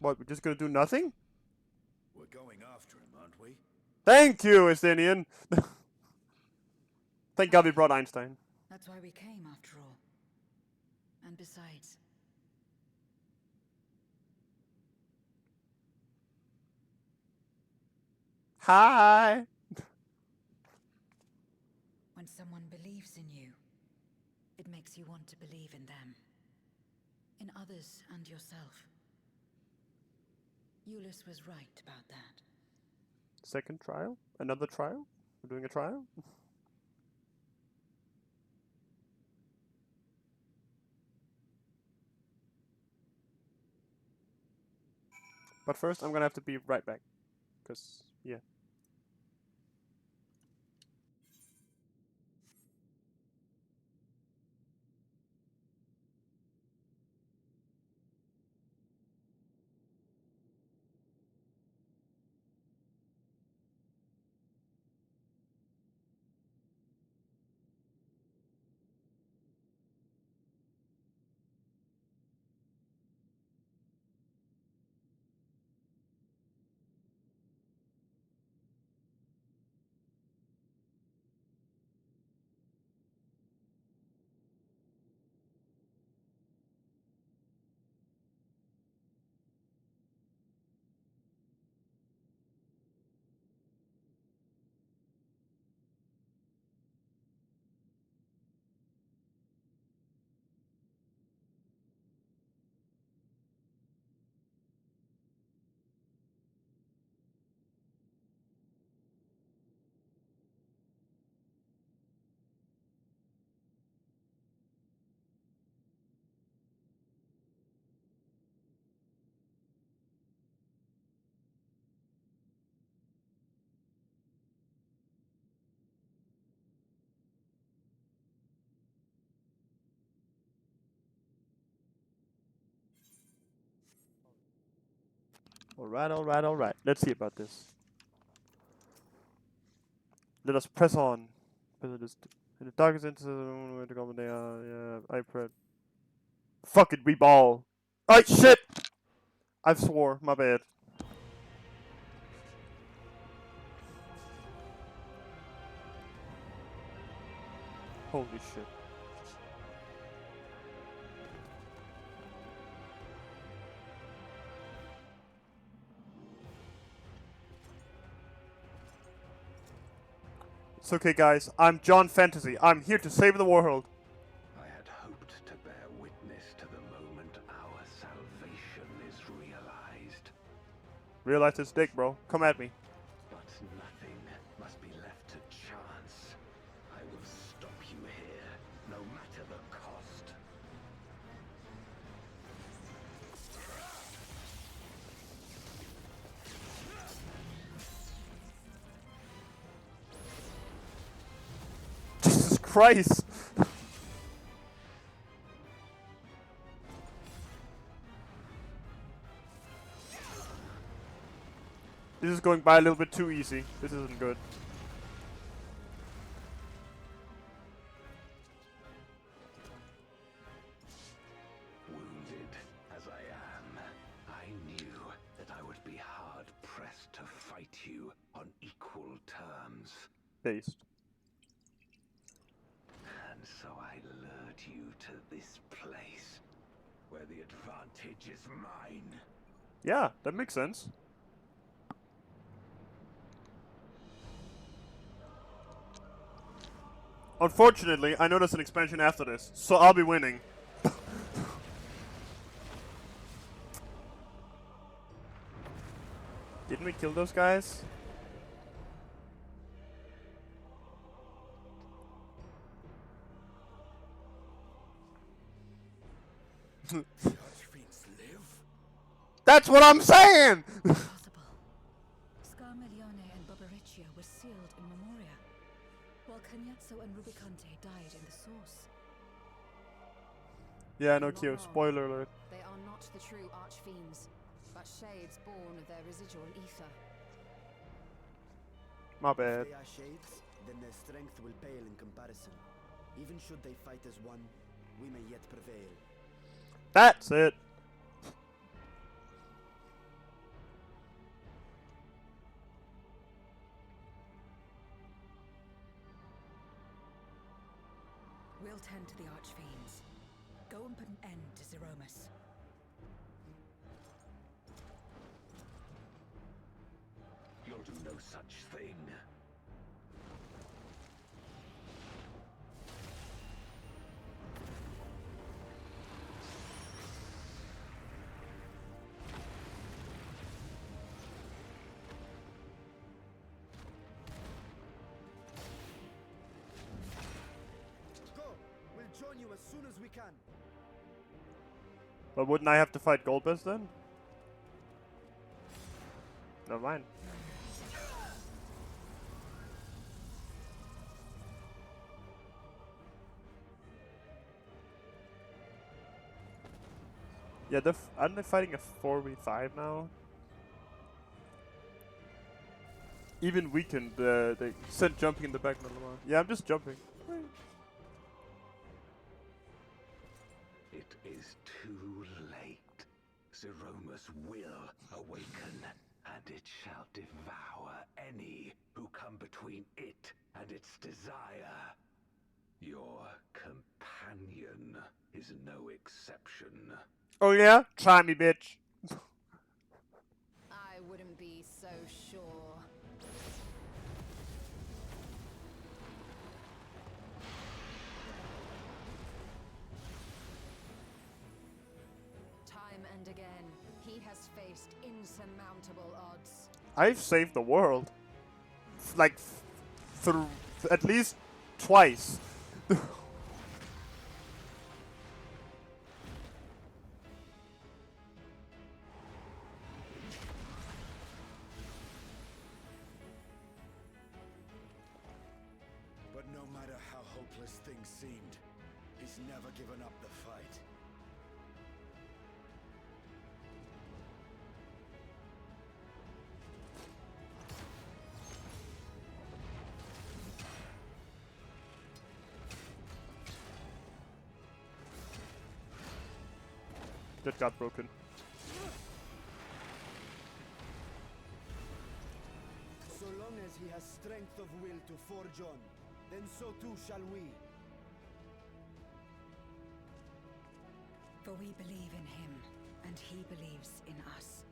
What, we're just gonna do nothing? We're going after him, aren't we? Thank you, Estinian! Thank God we brought Einstein. That's why we came, after all. And besides, Hi! when someone believes in you, it makes you want to believe in them. In others and yourself. Euless was right about that. Second trial? Another trial? We're doing a trial? But first, I'm gonna have to be right back. Because, yeah. Alright, alright, alright. Let's see about this. Let us press on. In the darkest into the moment they are, yeah, I pray. Fuck it, we ball. Oh shit! I swore, my bad. Holy shit. It's okay, guys. I'm John Fantasy. I'm here to save the world. I had hoped to bear witness to the moment our salvation is realized. Realize this dick, bro. Come at me. But nothing must be left to chance. I will stop you here, no matter the cost. Jesus Christ! This is going by a little bit too easy. This isn't good. Wounded as I am, I knew that I would be hard-pressed to fight you on equal terms. Based. And so I lured you to this place, where the advantage is mine. Yeah, that makes sense. Unfortunately, I know there's an expansion after this, so I'll be winning. Didn't we kill those guys? Archfiends live? That's what I'm saying! Possible. Scarmiglione and Barbariccia were sealed in Memoria, while Cagnazzo and Rubicante died in the Source. Yeah, no Not Kyo. wrong. Spoiler alert. They are not the true archfiends, but shades born of their residual ether. My bad. If they are shades, then their strength will pale in comparison. Even should they fight as one, we may yet prevail. That's it. We'll tend to the Archfiends. Go and put an end to Zeromus. You'll do no such thing. Go! We'll join you as soon as we can. But wouldn't I have to fight Goldbust then? Never mind. Yeah, aren't they fighting a 4v5 now? Even weakened, they sent jumping in the back. Yeah, I'm just jumping. It is too late. Zeromus will awaken, and it shall devour any who come between it and its desire. Your companion is no exception. Oh yeah? Try me, bitch. I wouldn't be so sure. Time and again, he has faced insurmountable odds. I've saved the world. Like, through at least twice. But no matter how hopeless things seemed, he's never given up the fight. That got broken. So long as he has strength of will to forge on, then so too shall we. For we believe in him, and he believes in us.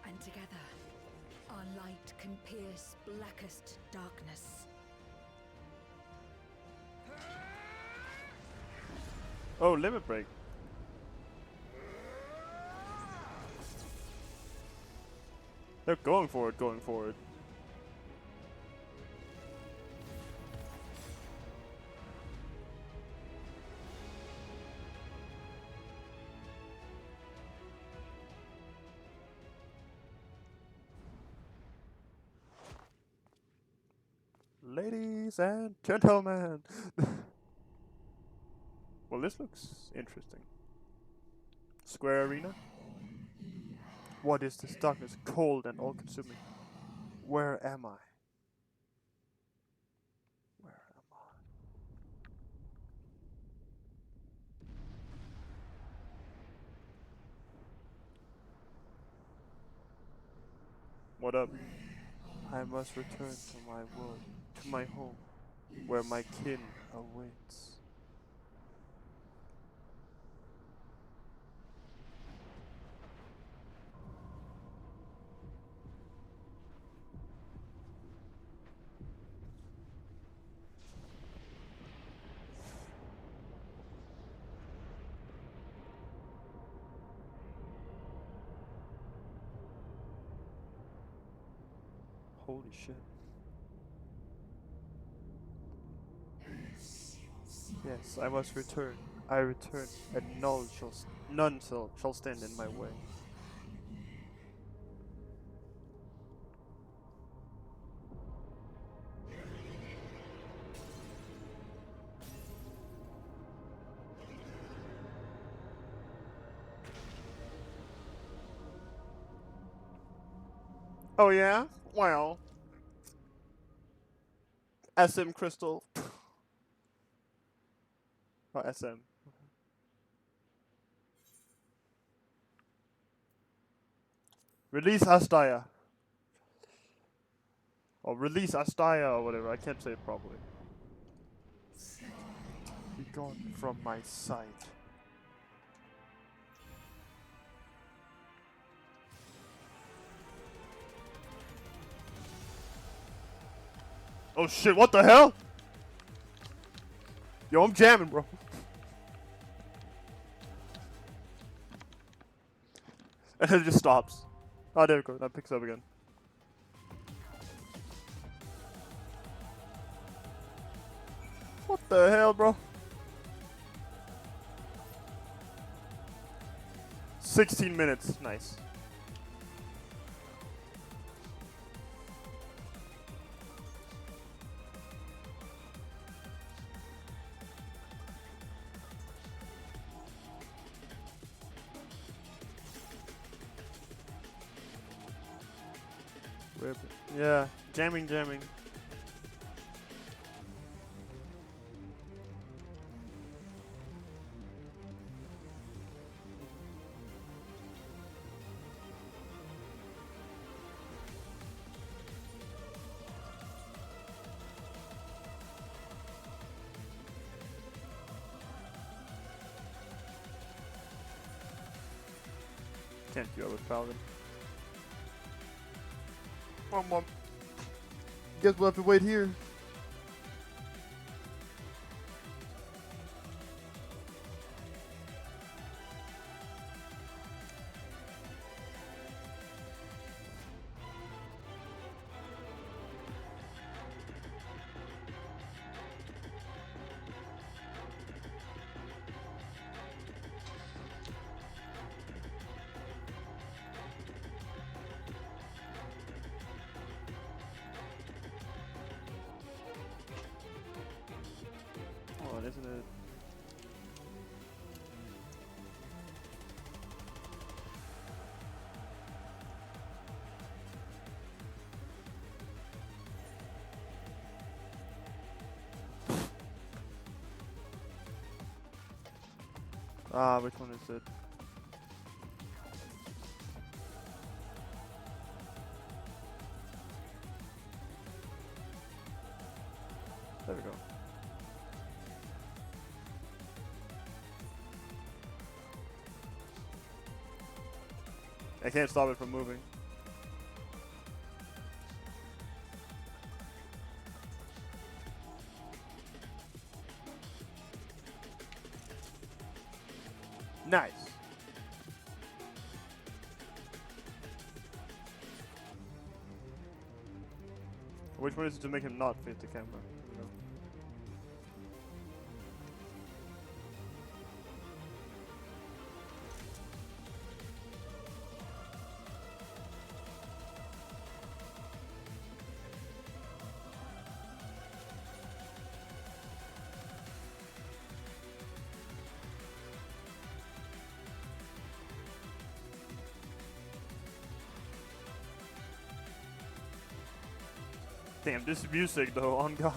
And together, our light can pierce blackest darkness. Oh, limit break. They're going for it, going for it. Ladies and gentlemen. Well, this looks interesting. Square Arena. What is this darkness, cold and all-consuming? Where am I? Where am I? What up? I must return to my world, to my home. where my kin awaits. Holy shit. Yes, I must return. I return, and none shall stand in my way. Oh yeah? Well. SM Crystal. Oh, SM. Release Astaya. Or release Astaya or whatever. I can't say it properly. Be gone from my sight. Oh shit, what the hell? Yo, I'm jamming, bro. And it just stops. Oh, there we go. That picks up again. What the hell, bro? 16 minutes. Nice. Yeah, jamming. Can't deal with Paladin. Mom. Guess we'll have to wait here. Oh, isn't it? Ah, which one is it? There we go. I can't stop it from moving. Nice. Which one is it to make him not face the camera? You know? Damn, this music though, on God.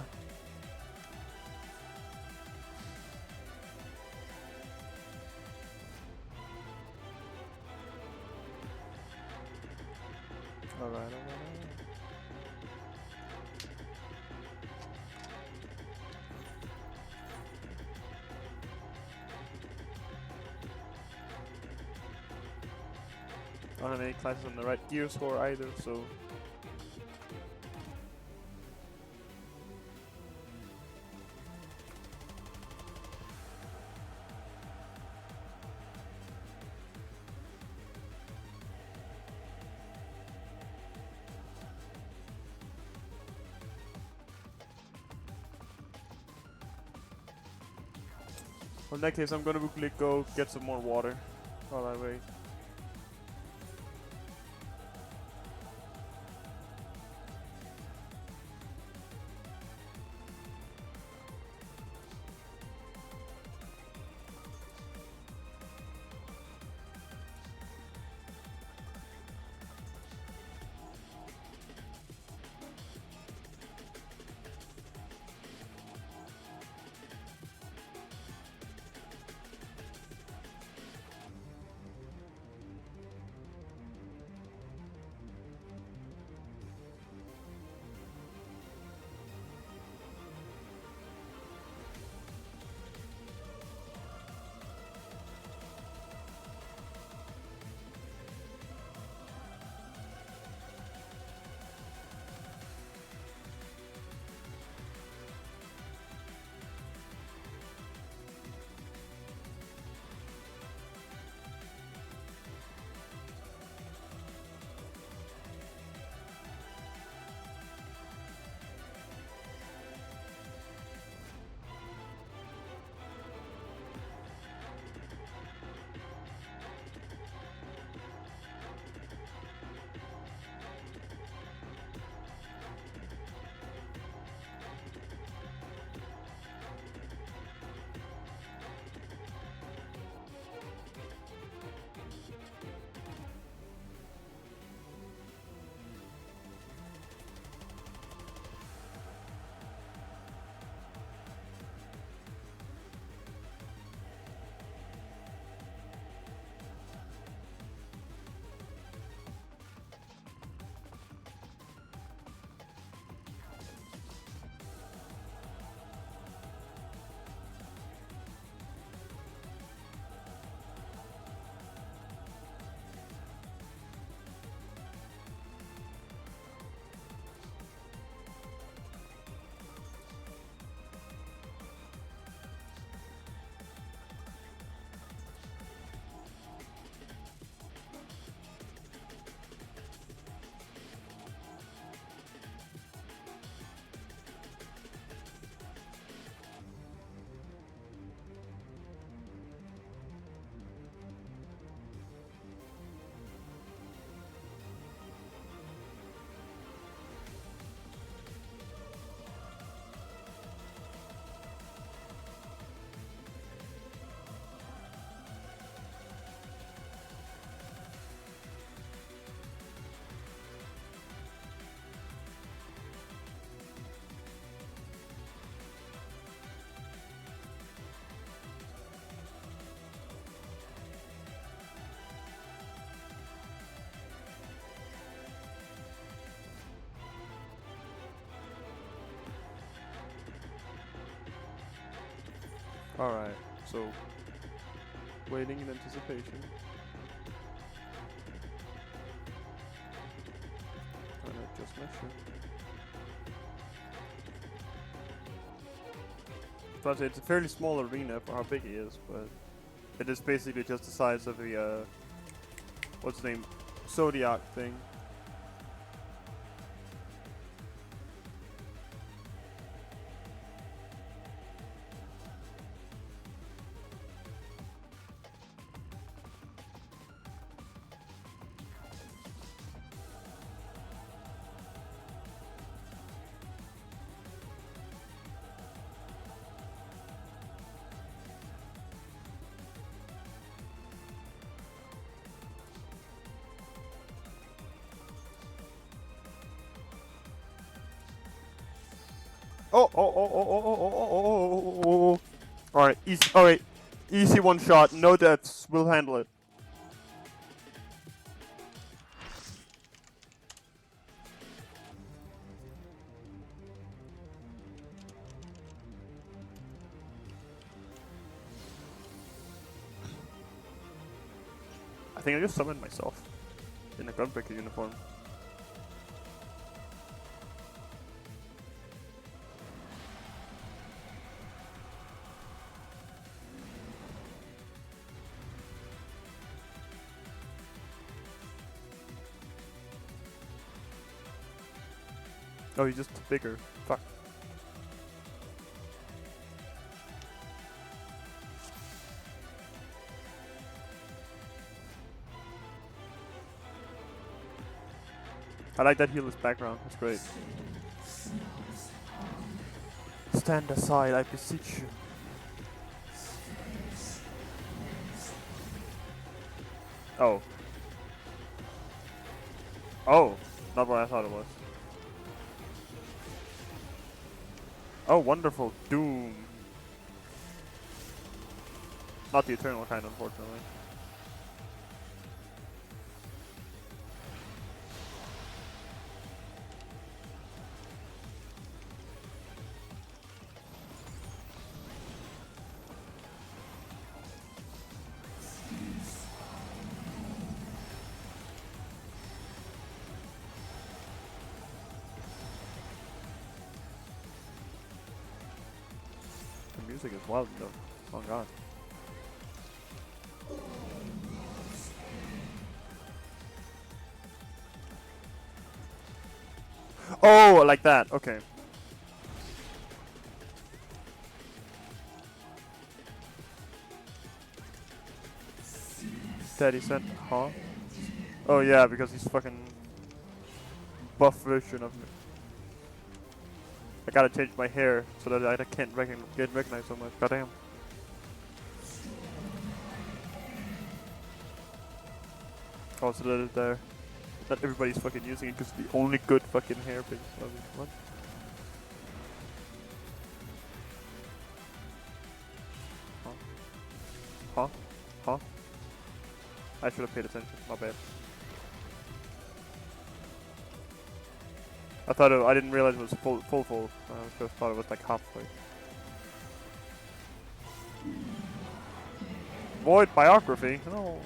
Alright. don't have any classes on the right gear score either, so. Well, in that case, I'm gonna quickly go get some more water while I wait. Alright, so waiting in anticipation. And I just missed it. But it's a fairly small arena for how big it is, but it is basically just the size of the what's the name? Zodiac thing. Oh. Alright, easy. Alright, easy one shot. No deaths. We'll handle it. I think I just summoned myself. in a Gunbreaker uniform. Oh, he's just bigger. Fuck. I like that healer's background. It's great. Stand aside, I beseech you. Oh. Oh, not what I thought it was. Oh, wonderful. Doom. Not the eternal kind, unfortunately. The music is wild though. Oh god. Oh, like that. Okay. Daddy said, huh? Oh yeah, because he's fucking buff version of me. I gotta change my hair so that I can't get recognized so much. Goddamn. Oh, so that is there. Not everybody's fucking using it because the only good fucking hairpin. What? Huh? Huh? I should have paid attention. My bad. I didn't realize it was full. I just thought it was like halfway. Void biography? No.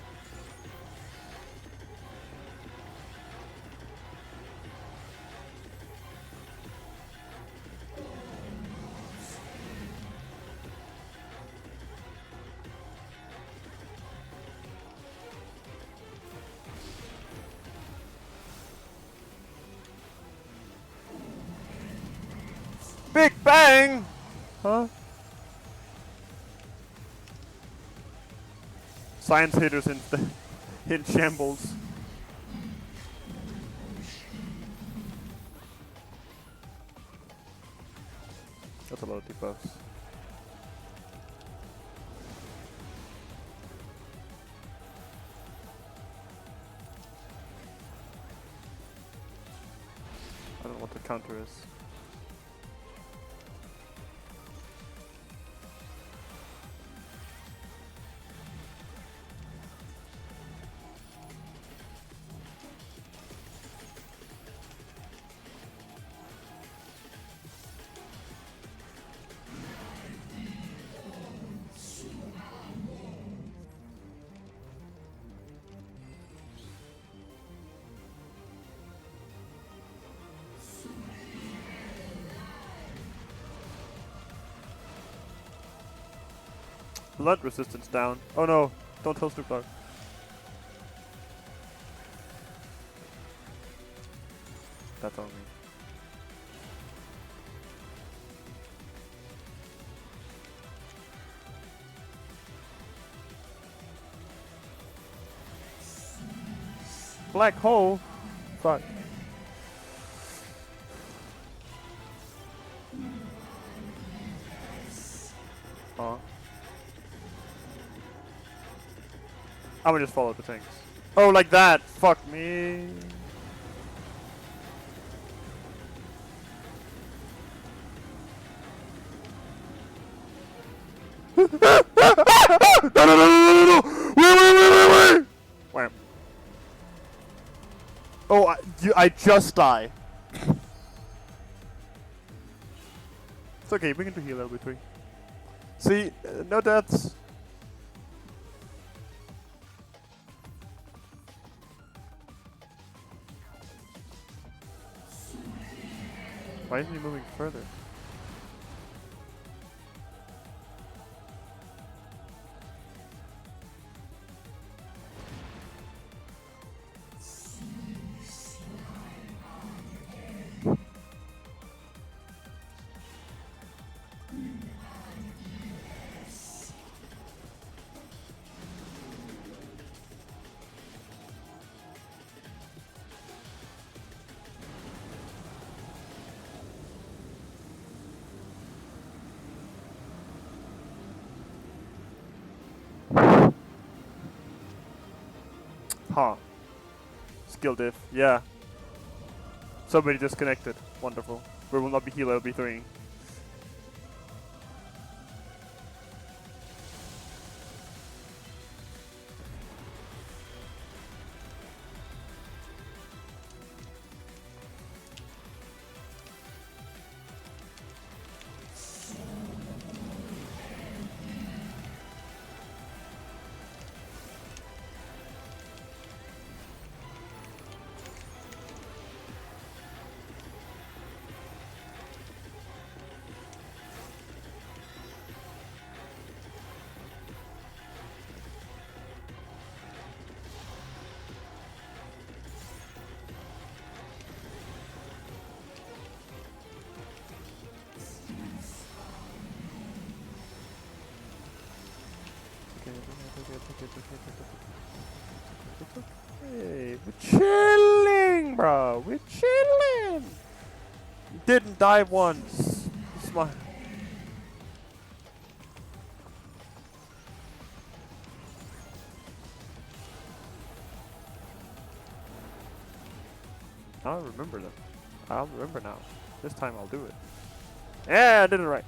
Big Bang! Huh? Science haters in shambles. That's a lot of debuffs. I don't know what the counter is. Blood resistance down. Oh no, don't tell Snoop Dogg. That's on me. Black hole? Fuck. Huh? I'm gonna just follow the things. Oh, like that! Fuck me! No! Wait! Wham. Oh, I just die. It's okay, we can do heal LB3. See, no deaths. Why isn't he moving further? Huh. Skill diff. Yeah. Somebody disconnected. Wonderful. We will not be healer, it'll be 3. Hey, we're chilling, bro. We're chilling. Didn't die once. Smart. I'll remember them. I'll remember now. This time I'll do it. Yeah, I did it right.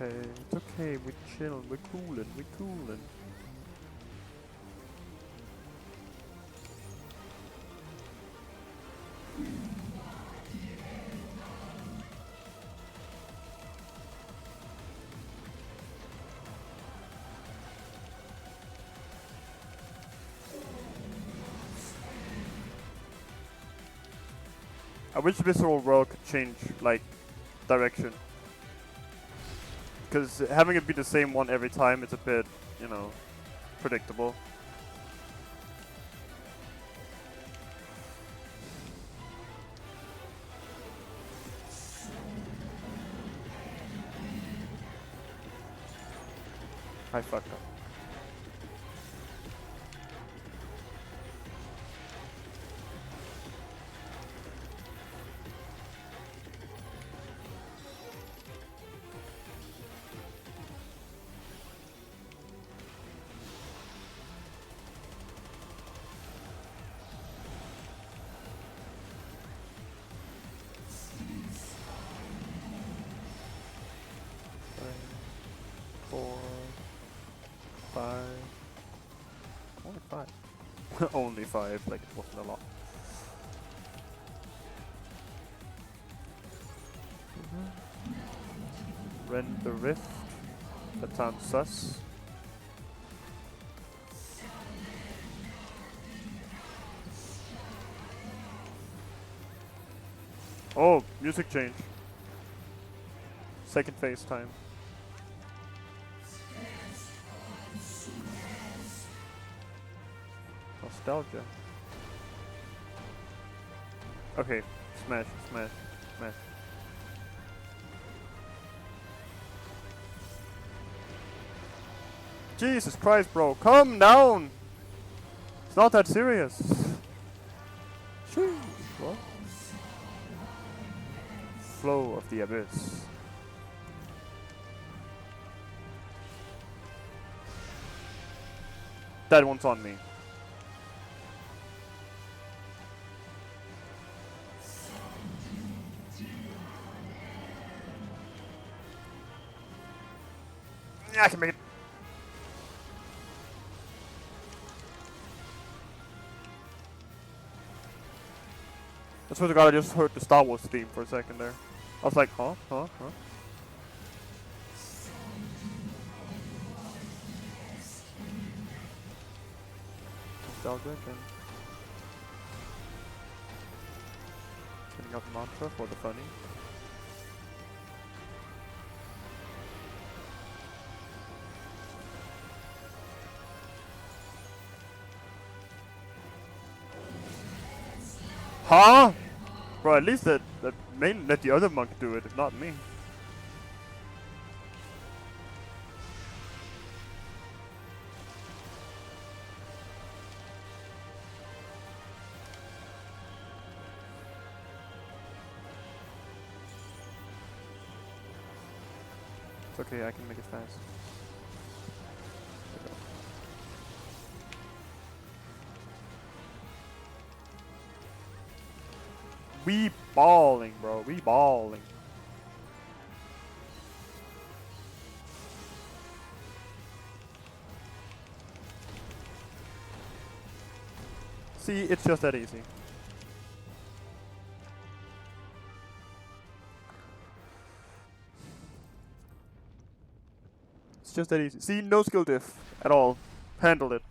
It's okay, we're chilling, we're coolin', we're coolin'. I wish Visceral World could change, like, direction. Because having it be the same one every time, it's a bit, you know, predictable. I fucked up. Only 5, like it wasn't a lot. Rend the Rift. That sounds sus. Oh, music change. Second phase time. Nostalgia. Okay, smash, smash, smash. Jesus Christ, bro, calm down! It's not that serious. Sheesh, what? Flow of the Abyss. That one's on me. I can make it. I swear to God, I just heard the Star Wars theme for a second there. I was like, huh? Nostalgia again. Setting up mantra for the funny. Huh? Bro, at least let the other monk do it, if not me. It's okay, I can make it fast. We balling, bro. We balling. See, it's just that easy. It's just that easy. See, no skill diff at all. Handled it.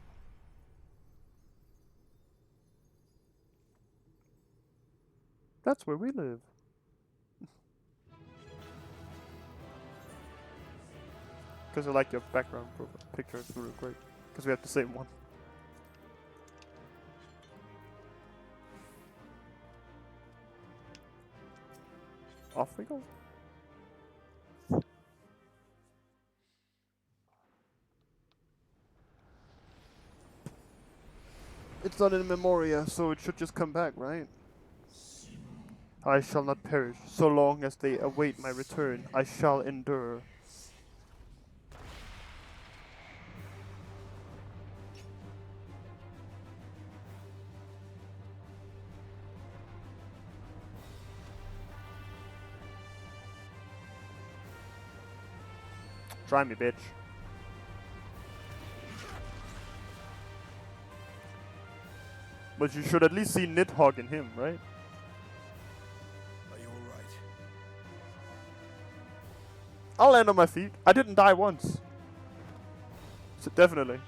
That's where we live. Because I like your background picture. It's really great. Because we have the same one. Off we go. It's not in Memoria, so it should just come back, right? I shall not perish. So long as they await my return, I shall endure. Try me, bitch. But you should at least see Nidhogg in him, right? Are you alright? I'll land on my feet. I didn't die once. So definitely.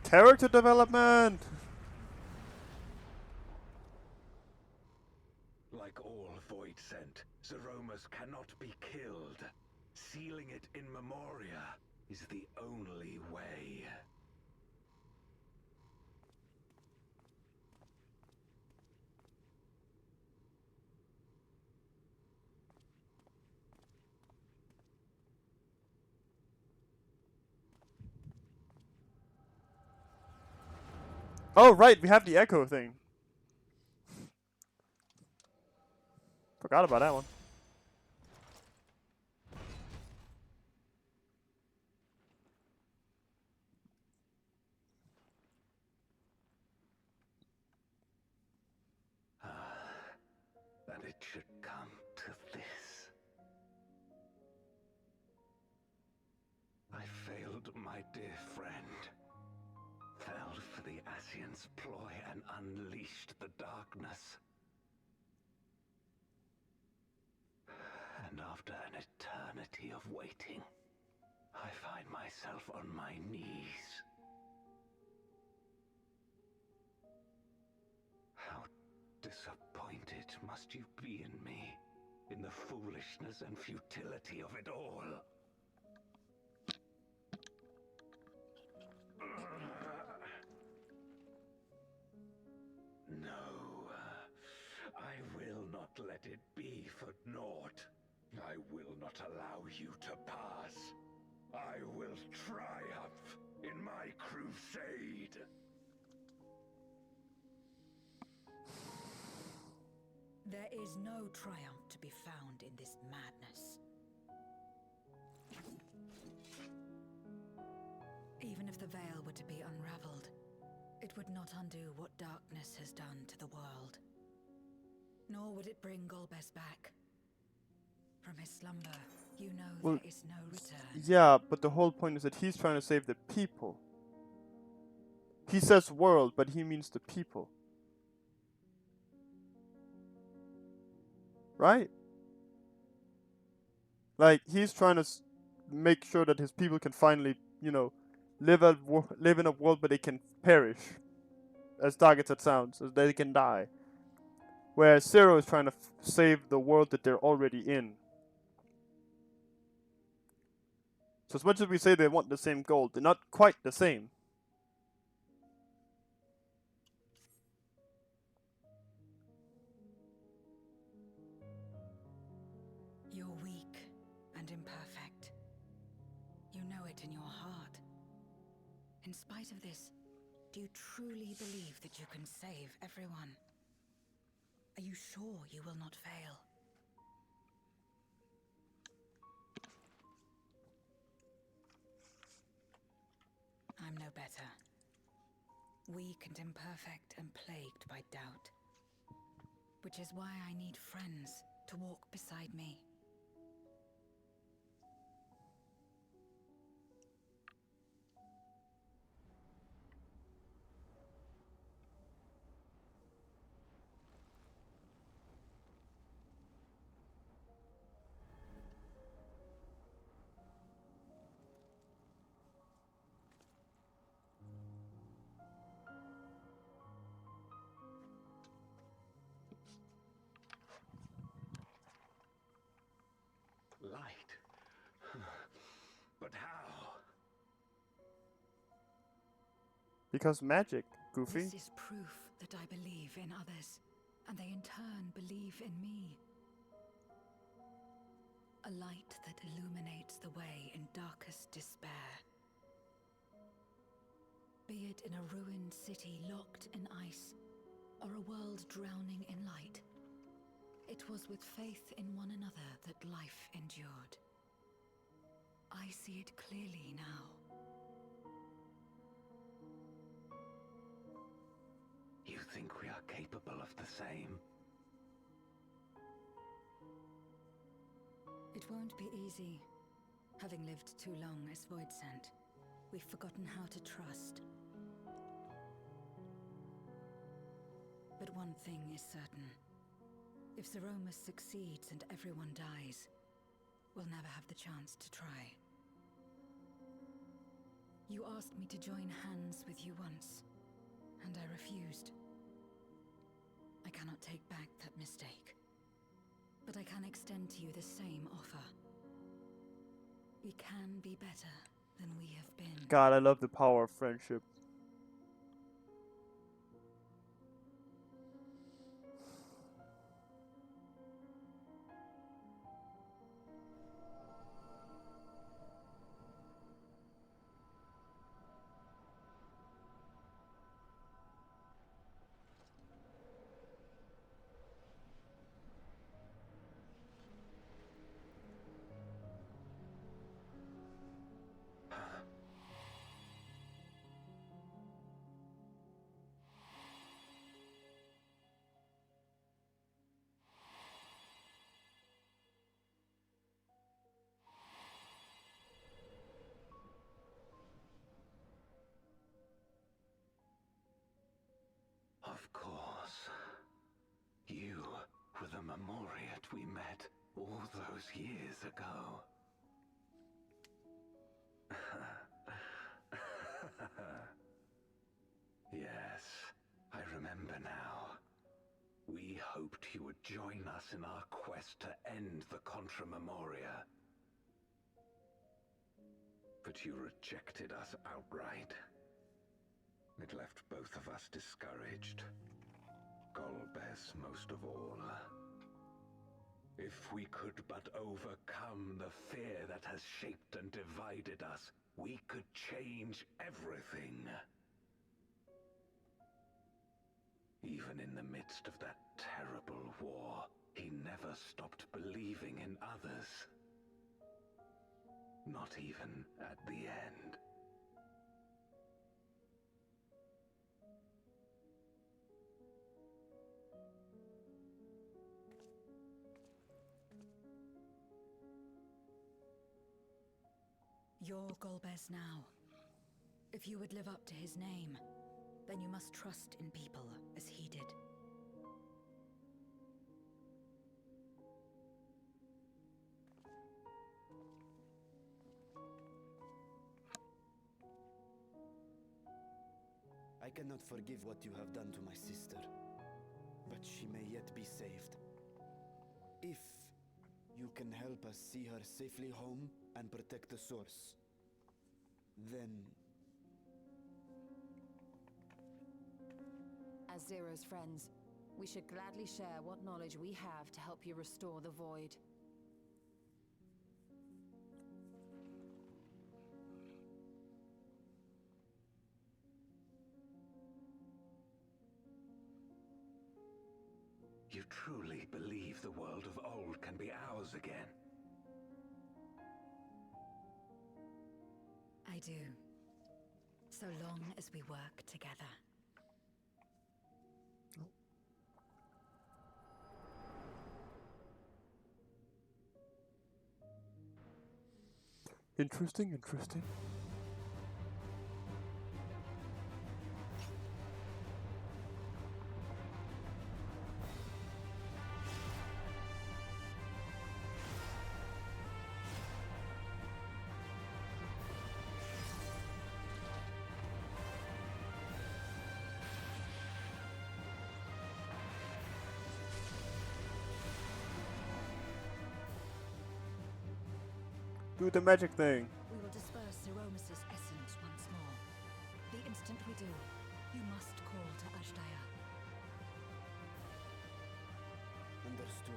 Character development! Like all Void Sent, Zeromus cannot be killed. Sealing it in Memoria is the only way. Oh, right, we have the echo thing. Forgot about that one. That it should come to this. I failed my dear friend. Fell for the Ascians' ploy and unleashed the darkness. And after an eternity of waiting, I find myself on my knees. How disappointed must you be in me, in the foolishness and futility of it all? No, I will not let it be for naught. I will not allow you to pass. I will triumph in my crusade. There is no triumph to be found in this madness. Even if the veil were to be unraveled, it would not undo what darkness has done to the world. Nor would it bring Golbez back. From his slumber, you know Well, there is no return. Yeah, but the whole point is that he's trying to save the people. He says world, but he means the people. Right? Like, he's trying to make sure that his people can finally, you know, live in a world where they can perish. As dark as it sounds, as they can die. Whereas Zero is trying to save the world that they're already in. So as much as we say they want the same goal, they're not quite the same. You're weak and imperfect. You know it in your heart. In spite of this, do you truly believe that you can save everyone? Are you sure you will not fail? I'm no better. Weak and imperfect and plagued by doubt. Which is why I need friends to walk beside me. Light? But how? Because magic, Goofy. This is proof that I believe in others, and they in turn believe in me. A light that illuminates the way in darkest despair. Be it in a ruined city locked in ice, or a world drowning in light. It was with faith in one another that life endured. I see it clearly now. You think we are capable of the same? It won't be easy. Having lived too long as Voidsent, we've forgotten how to trust. But one thing is certain. If Zeromus succeeds and everyone dies, we'll never have the chance to try. You asked me to join hands with you once, and I refused. I cannot take back that mistake. But I can extend to you the same offer. We can be better than we have been. God, I love the power of friendship. Of course. You were the Memoriat we met all those years ago. Yes, I remember now. We hoped you would join us in our quest to end the Contra Memoria. But you rejected us outright. It left both of us discouraged. Golbez most of all. If we could but overcome the fear that has shaped and divided us, we could change everything. Even in the midst of that terrible war, He never stopped believing in others. Not even at the end. You're Golbez now. If you would live up to his name, then you must trust in people as he did. I cannot forgive what you have done to my sister, but she may yet be saved. If you can help us see her safely home and protect the source, then... As Zero's friends, we should gladly share what knowledge we have to help you restore the Void. You truly believe the world of old can be ours again? I do. So long as we work together. Interesting, interesting. Do the magic thing. We will disperse Zeromus' essence once more. The instant we do, you must call to Ashdaya. Understood.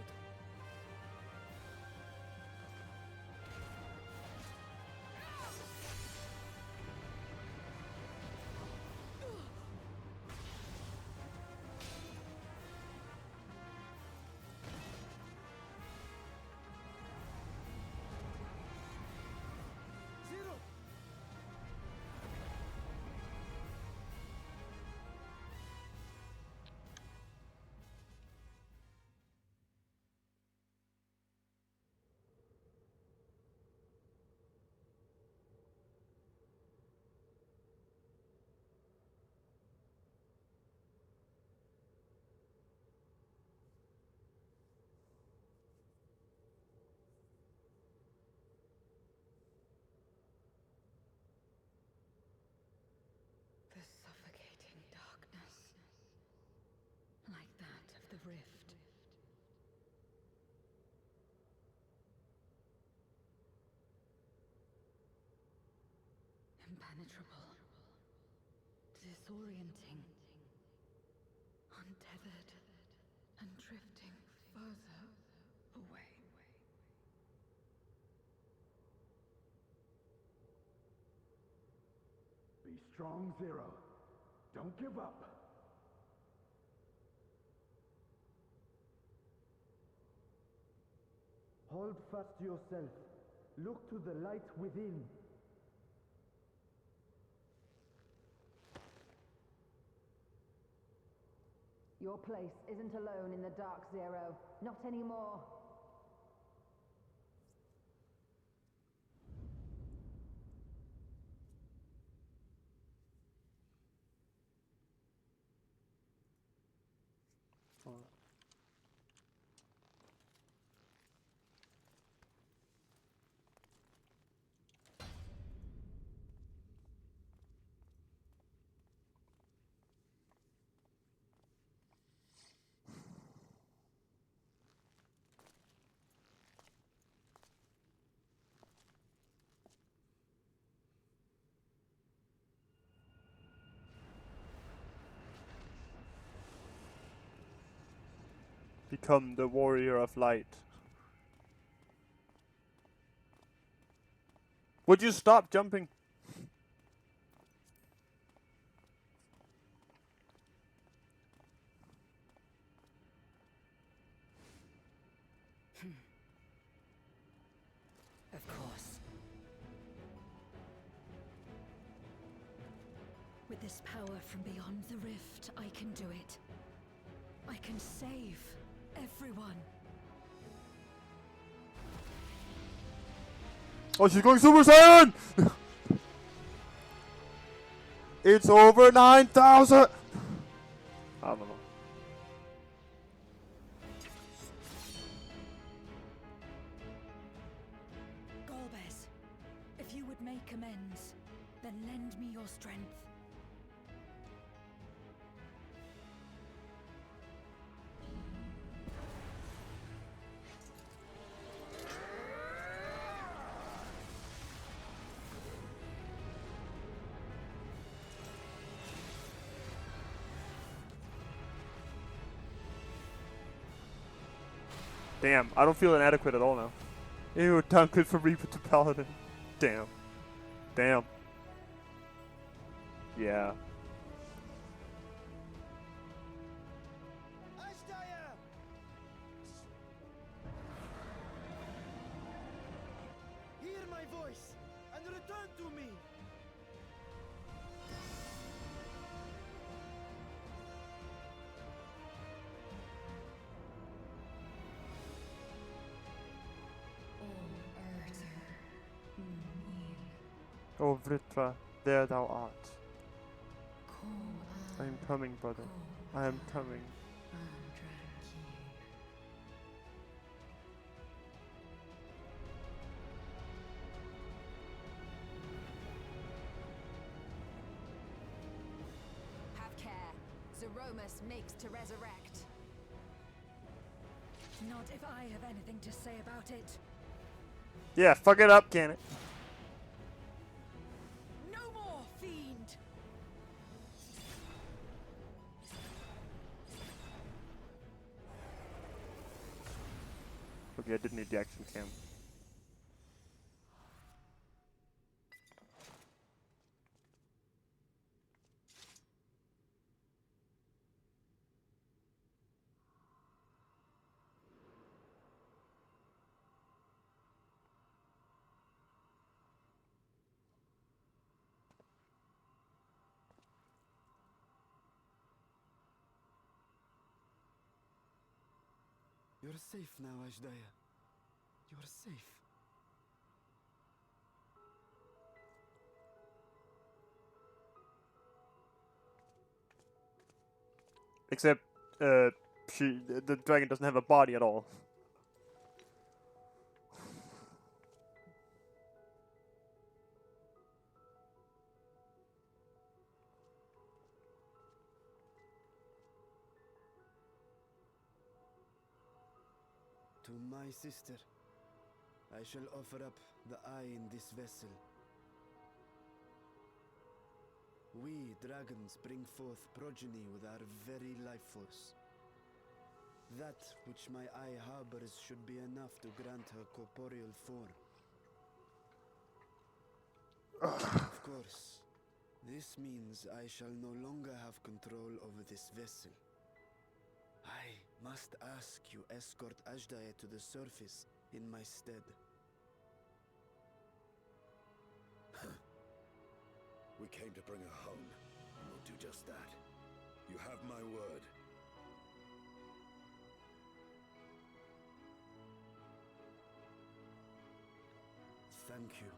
The suffocating darkness, like that of the rift. Impenetrable, disorienting, untethered, and drifting further away. Be strong, Zero. Don't give up. Hold fast to yourself. Look to the light within. Your place isn't alone in the dark, Zero. Not anymore. Become the warrior of light. Would you stop jumping? Of course. With this power from beyond the rift, I can do it. I can save everyone. Oh, she's going Super Saiyan! It's over 9,000! I don't know. Golbez, if you would make amends, then lend me your strength. Damn, I don't feel inadequate at all now. Ew, time good for Reaper to Paladin. Damn. Damn. Yeah. Ashdaya! Hear my voice and return to me! Oh, Vritra, there thou art. I am coming, brother. I am coming. Have care. Zeromus makes to resurrect. Not if I have anything to say about it. Yeah, fuck it up, can it? No more, fiend! Okay, I didn't need the action cam. You're safe now, Ashdaya. You're safe. Except, the dragon doesn't have a body at all. To my sister, I shall offer up the eye in this vessel. We, dragons, bring forth progeny with our very life force. That which my eye harbors should be enough to grant her corporeal form. Of course, this means I shall no longer have control over this vessel. I must ask you escort Ashdaya to the surface in my stead. We came to bring her home, and we'll do just that. You have my word. Thank you.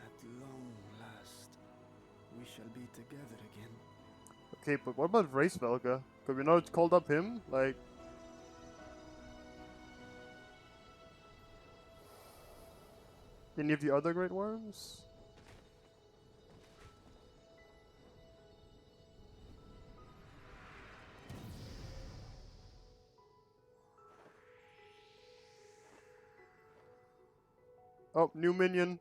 At long last, we shall be together again. Okay, but what about Race Velga? Could we not called up him? Like... Any of the other Great Worms? Oh, new minion.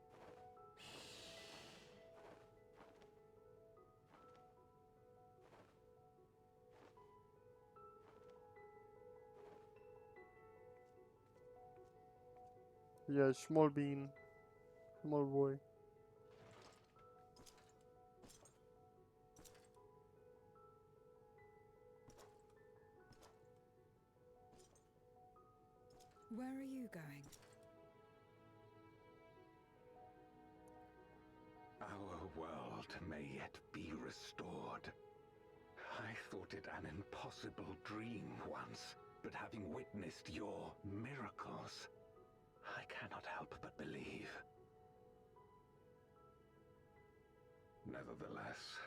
Yeah, small bean. Small boy. Where are you going? Our world may yet be restored. I thought it an impossible dream once, but having witnessed your miracles, I cannot help but believe. Nevertheless,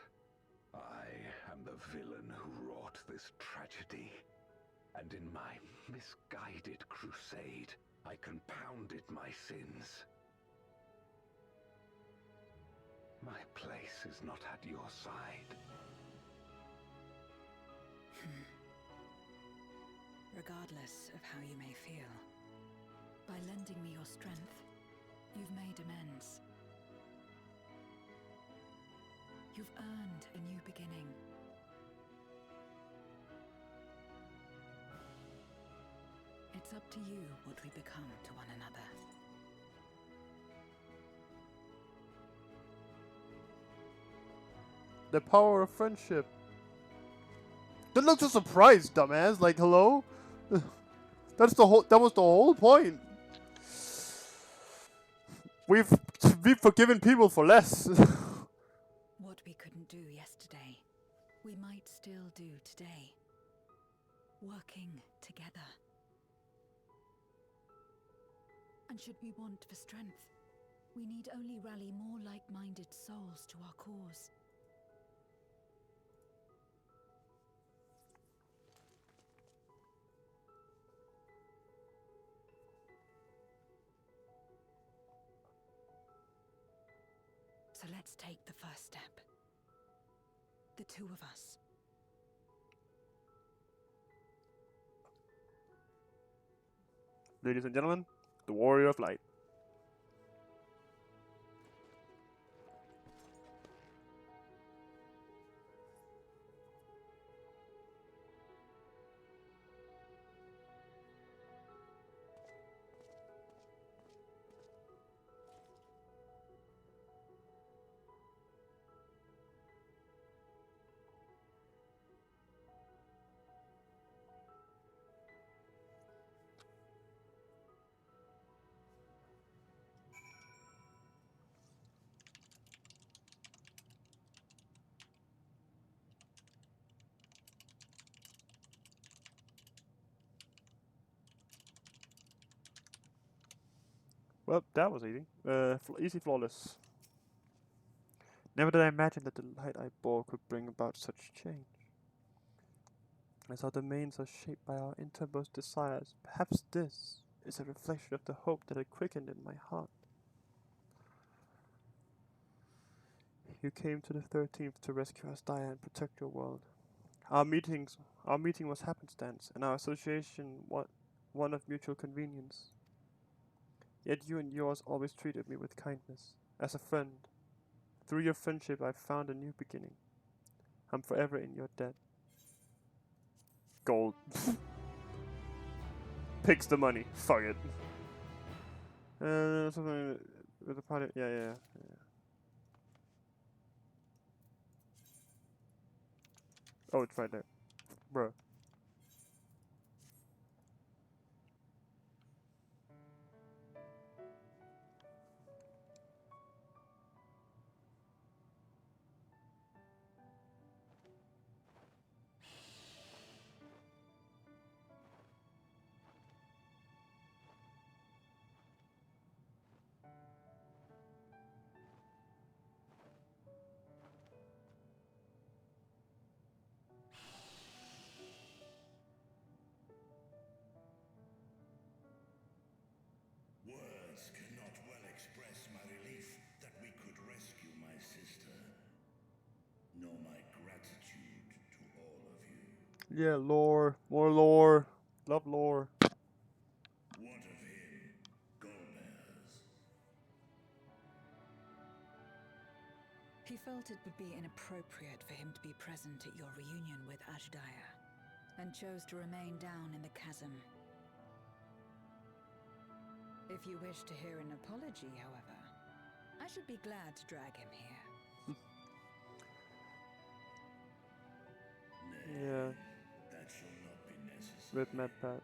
I am the villain who wrought this tragedy. And in my misguided crusade, I compounded my sins. My place is not at your side. Regardless of how you may feel, by lending me your strength, you've made amends. You've earned a new beginning. It's up to you what we become to one another. The power of friendship. Don't look so surprised, dumbass. Like, hello? That was the whole point. We've forgiven people for less. What we couldn't do yesterday, we might still do today. Working together. And should we want for strength, we need only rally more like-minded souls to our cause. So let's take the first step. The two of us. Ladies and gentlemen, the Warrior of Light. Well, that was easy. Easy flawless. Never did I imagine that the light I bore could bring about such change. As our domains are shaped by our innermost desires, perhaps this is a reflection of the hope that had quickened in my heart. You came to the 13th to rescue Asdaya and protect your world. Our meeting was happenstance, and our association one of mutual convenience. Yet you and yours always treated me with kindness, as a friend. Through your friendship I've found a new beginning. I'm forever in your debt. Gold. Picks the money. Fuck it. Something with the party. Yeah. Oh, it's right there. Bruh. Words cannot well express my relief that we could rescue my sister, nor my gratitude to all of you. Yeah, lore. More lore. Love lore. What of him, Golbears? He felt it would be inappropriate for him to be present at your reunion with Ashdaya, and chose to remain down in the chasm. If you wish to hear an apology, however, I should be glad to drag him here. Yeah. That shall not be necessary. With MedPat.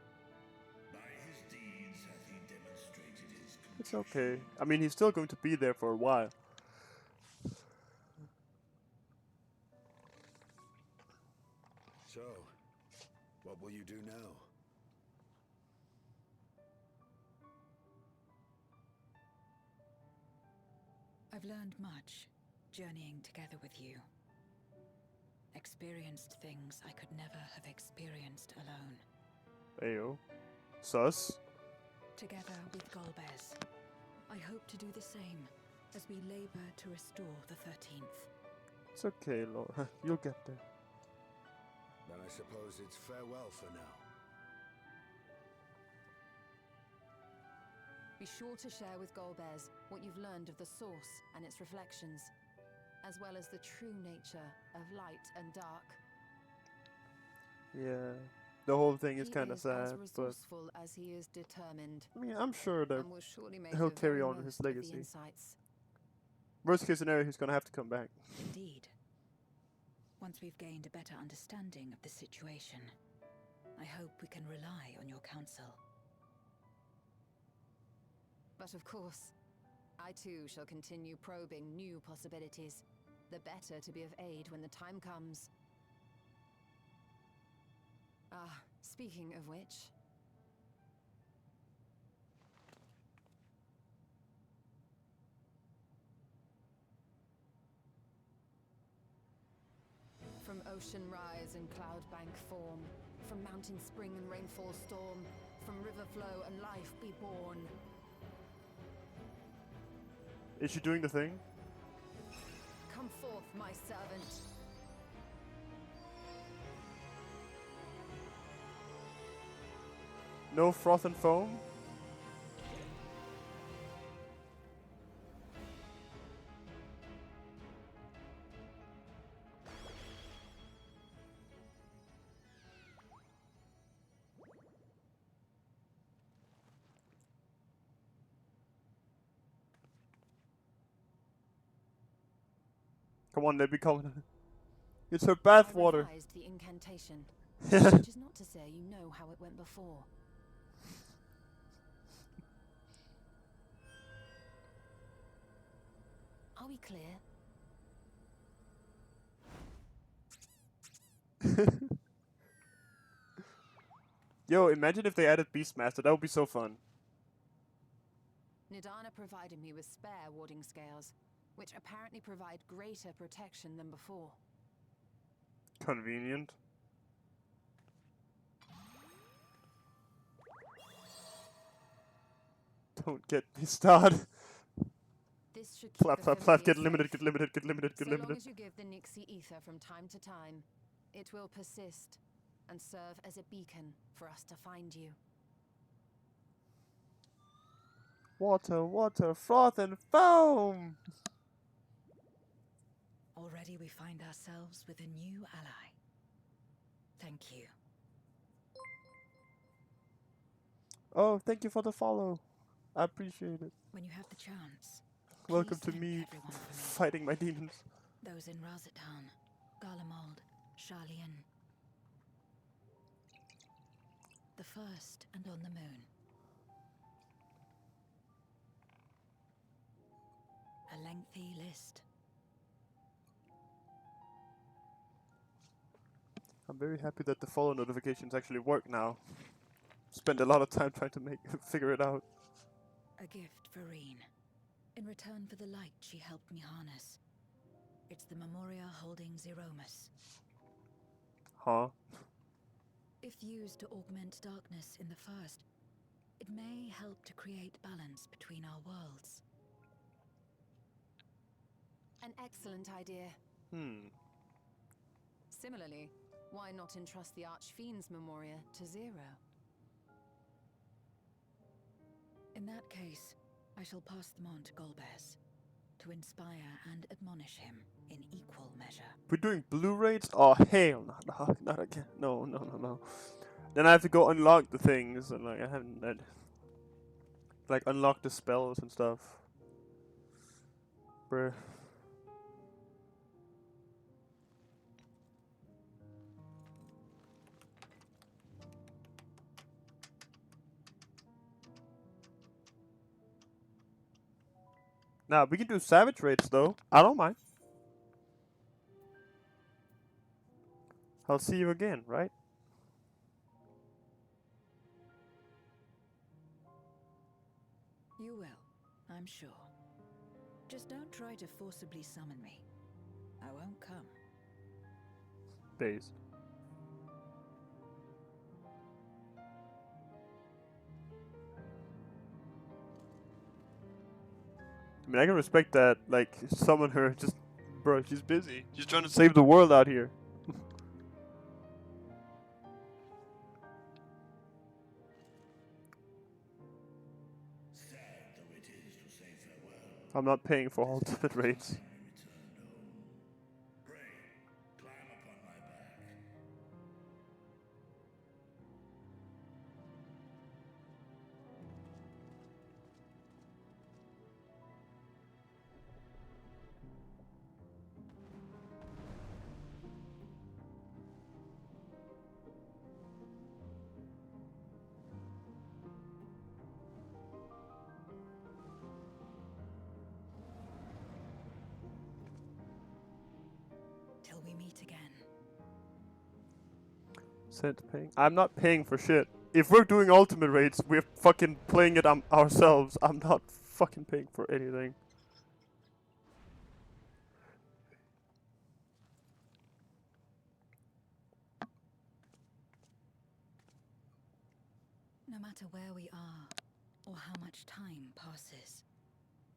By his deeds hath he demonstrated his It's okay. I mean, he's still going to be there for a while. So, what will you do now? I've learned much, journeying together with you. Experienced things I could never have experienced alone. Ayo. Sus. Together with Golbez, I hope to do the same as we labor to restore the 13th. It's okay, Lord. You'll get there. Then I suppose it's farewell for now. Be sure to share with Golbez what you've learned of the Source and its reflections, as well as the true nature of light and dark. Yeah. The whole thing is He kind of is as sad, but resourceful as he is determined, I mean, I'm sure that and will surely make he'll the carry very on most his of the legacy. insights. Worst case scenario, he's gonna have to come back. Indeed. Once we've gained a better understanding of the situation, I hope we can rely on your counsel. But of course, I too shall continue probing new possibilities, the better to be of aid when the time comes. Ah, speaking of which... From ocean rise and cloud bank form, from mountain spring and rainfall storm, from river flow and life be born. Is she doing the thing? Come forth, my servant. No froth and foam? Come on, let me come. It's her bath I water. revised the incantation, which is not to say you know how it went before. Are we clear? Yo, imagine if they added Beastmaster. That would be so fun. Nidana provided me with spare warding scales, which apparently provide greater protection than before. Convenient. Don't get me started. This should keep Flap, the flap, flap. Get familiars limited, safe. get limited, get limited, get So long limited. as you give the Nixie ether from time to time, it will persist and serve as a beacon for us to find you. Water, water, froth and foam! Already we find ourselves with a new ally. Thank you. Oh, thank you for the follow. I appreciate it. When you have the chance, Welcome please to thank me everyone for me. fighting my demons. Those in Razatown, Garlemald, Sharlayan. The first and on the moon. A lengthy list. I'm very happy that the follow notifications actually work now. Spent a lot of time trying to figure it out. A gift for Reen. In return for the light she helped me harness. It's the Memoria holding Zeromus. Huh? If used to augment darkness in the first, it may help to create balance between our worlds. An excellent idea. Similarly, why not entrust the Archfiend's Memoria to Zero? In that case, I shall pass them on to Golbez, to inspire and admonish him in equal measure. We're doing blue raids? Oh, hell no, no, not again. No, no, no, no. Then I have to go unlock the things, and like, I haven't... Like unlock the spells and stuff. Bruh. Now we can do savage raids though. I don't mind. I'll see you again, right? You will, I'm sure. Just don't try to forcibly summon me. I won't come. Days. I mean, I can respect that. Like, summon her. Just, bro, she's busy. She's trying to save the world out here. Sad though it is to say farewell. I'm not paying for ultimate raids. Returned home. Pray, climb upon my back. Till we meet again. Said paying. I'm not paying for shit. If we're doing ultimate raids, we're fucking playing it ourselves. I'm not fucking paying for anything. No matter where we are, or how much time passes,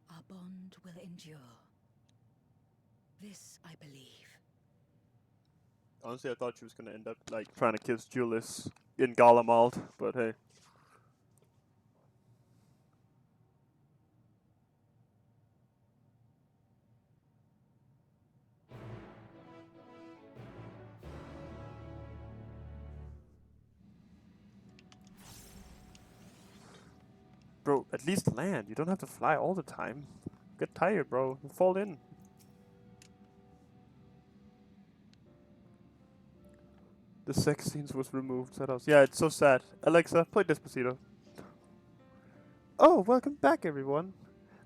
our bond will endure. This I believe. Honestly, I thought she was gonna end up like trying to kiss Julius in Garlemald, but hey. Bro, at least land. You don't have to fly all the time. Get tired, bro. You fall in. The sex scenes was removed. Said us. Yeah, it's so sad. Alexa, play Despacito. Oh, welcome back, everyone.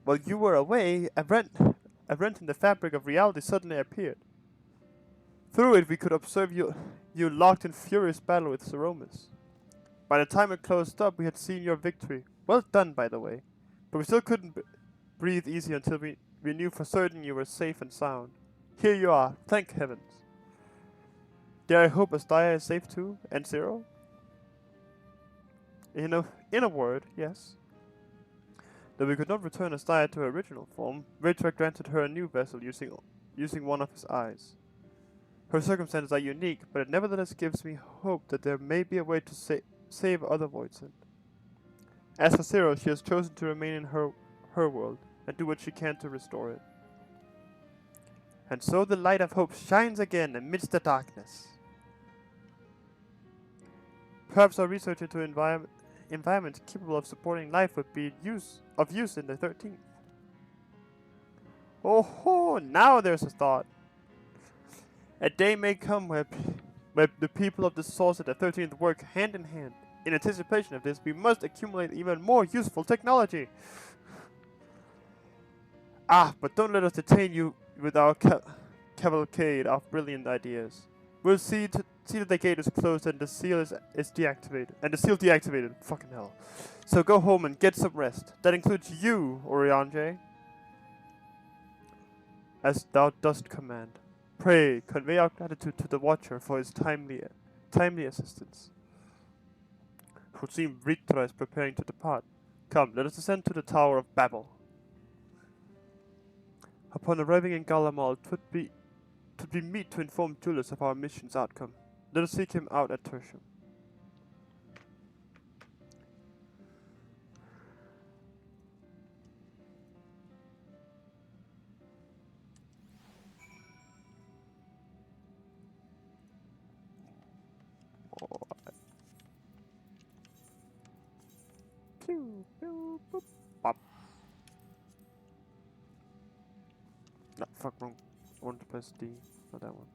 While you were away, a rent in the fabric of reality suddenly appeared. Through it, we could observe you locked in furious battle with Seromus. By the time it closed up, we had seen your victory. Well done, by the way. But we still couldn't breathe easy until we knew for certain you were safe and sound. Here you are, thank heavens. Dare I hope Astaya is safe too, and Zero? In a word, yes. Though we could not return Astaya to her original form, Raytrack granted her a new vessel using one of his eyes. Her circumstances are unique, but it nevertheless gives me hope that there may be a way to save other Voidsent. As for Zero, she has chosen to remain in her world, and do what she can to restore it. And so the light of hope shines again amidst the darkness. Perhaps our research into environments capable of supporting life would be of use in the 13th. Oh ho! Now there's a thought. A day may come where the people of the source at the 13th work hand in hand. In anticipation of this, we must accumulate even more useful technology. But don't let us detain you with our cavalcade of brilliant ideas. We'll see that the gate is closed and the seal is deactivated. And the seal deactivated. Fucking hell. So go home and get some rest. That includes you, Oriange. As thou dost command. Pray, convey our gratitude to the Watcher for his timely assistance. It would seem Ritra is preparing to depart. Come, let us ascend to the Tower of Babel. Upon arriving in Garlemald, 'twould be meet to inform Julius of our mission's outcome. Let us seek him out at Tertium. Pew, pew, boop. fuck, wrong. I wanted to press D, not that one.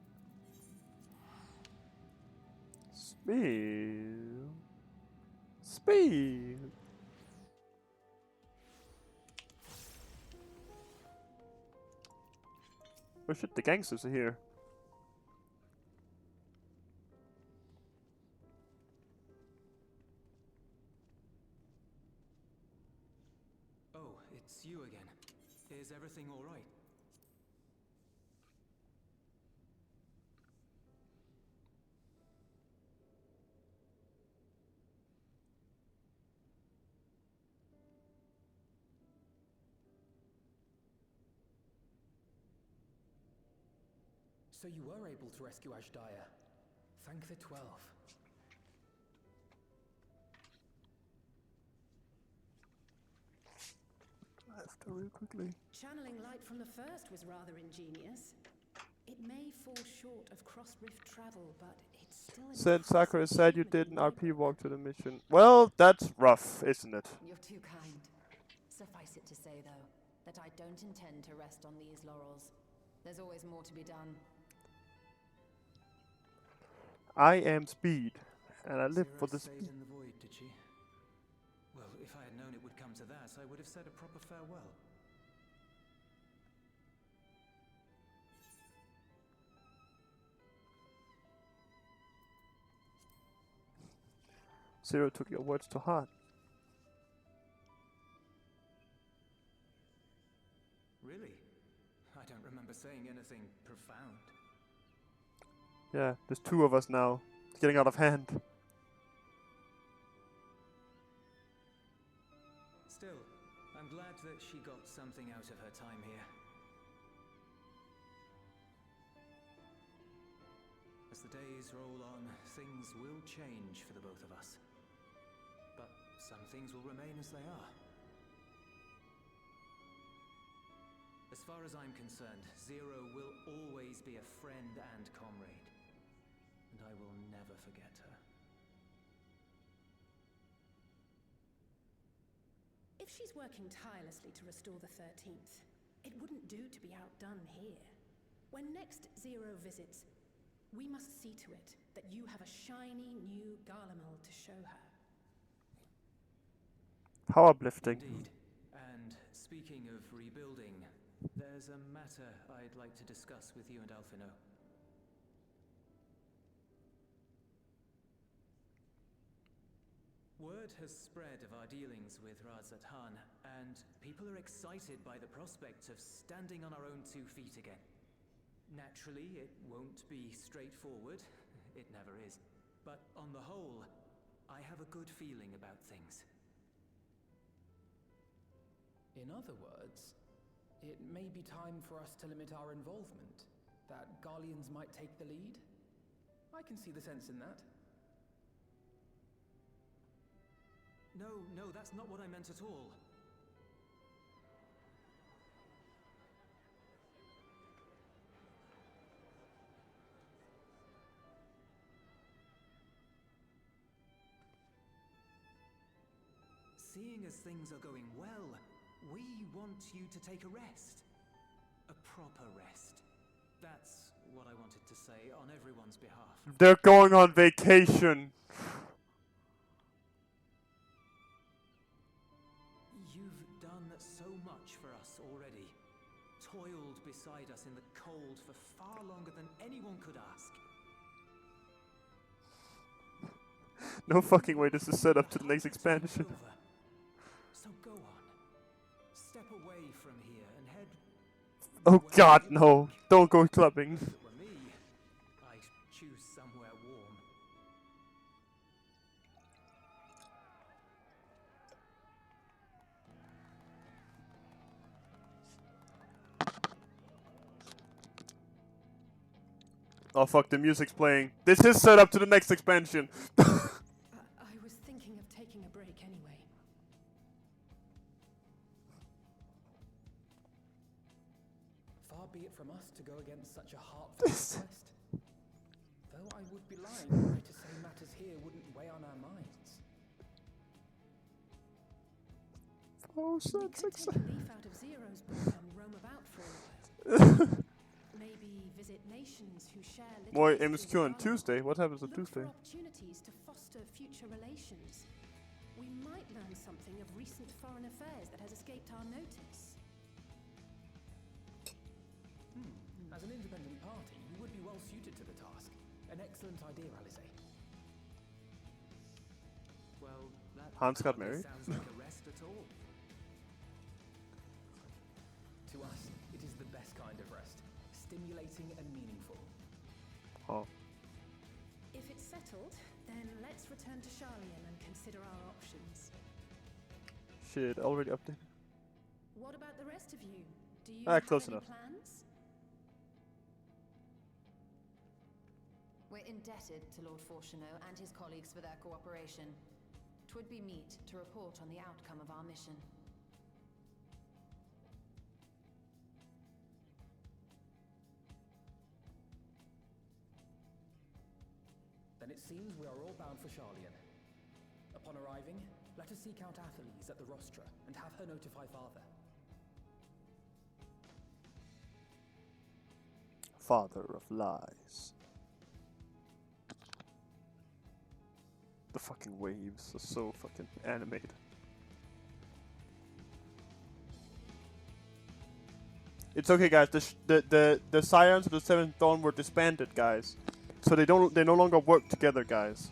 Speed. Speed. Oh shit, the gangsters are here. Oh, it's you again. Is everything all right? So you were able to rescue Ashdaya. Thank the 12. After real quickly. Channeling light from the first was rather ingenious. It may fall short of cross-rift travel, but it's still an Said impressive Sakura said you did an achievement RP walk to the mission. Well, that's rough, isn't it? You're too kind. Suffice it to say, though, that I don't intend to rest on these laurels. There's always more to be done. I am Speed, and I live Zero for the stayed speed. in the void, did she? Well, if I had known it would come to that, I would have said a proper farewell. Zero took your words to heart. Really? I don't remember saying anything profound. Yeah, there's two of us now. It's getting out of hand. Still, I'm glad that she got something out of her time here. As the days roll on, things will change for the both of us. But some things will remain as they are. As far as I'm concerned, Zero will always be a friend and comrade. And I will never forget her. If she's working tirelessly to restore the 13th, it wouldn't do to be outdone here. When next Zero visits, we must see to it that you have a shiny new Garlemald to show her. How uplifting. Indeed. And speaking of rebuilding, there's a matter I'd like to discuss with you and Alphino. Word has spread of our dealings with Razat Han, and people are excited by the prospect of standing on our own 2 feet again. Naturally, it won't be straightforward. It never is. But on the whole, I have a good feeling about things. In other words, it may be time for us to limit our involvement. That Garleans might take the lead? I can see the sense in that. No, that's not what I meant at all. Seeing as things are going well, we want you to take a rest. A proper rest. That's what I wanted to say on everyone's behalf. They're going on vacation. You've done so much for us already. Toiled beside us in the cold for far longer than anyone could ask. No fucking way this is set up to the next expansion. So go on. Step away from here and head... Oh god, no. Don't go clubbing. If it were me, I'd choose somewhere warm. Oh fuck, the music's playing. This is set up to the next expansion. I was thinking of taking a break anyway. Far be it from us to go against such a heartfelt request. Though I would be lying were I to say matters here wouldn't weigh on our minds. Oh, We sad could take success. a leaf out of Zero's book and roam about for a while. visit nations who share little More history MSQ with on ours. Tuesday. What happens on Look Tuesday? for opportunities to foster future relations. We might learn something of recent foreign affairs that has escaped our notice. As an independent party, you would be well suited to the task. An excellent idea, Alice. Well, that Hans got hardly married. sounds like a rest at all. To us, it is the best kind of rest. Stimulating and meaningful. Oh. If it's settled, then let's return to Charlian and consider our options. Shit, already updated. What about the rest of you? Do you Close have any enough. plans? We're indebted to Lord Fortuneau and his colleagues for their cooperation. 'Twould be meet to report on the outcome of our mission. Then it seems we are all bound for Charlian. Upon arriving, let us seek out Atheles at the rostra and have her notify father. Father of lies. The fucking waves are so fucking animated. It's okay, guys. The Scions of the Seventh Dawn were disbanded, guys. So they no longer work together, guys.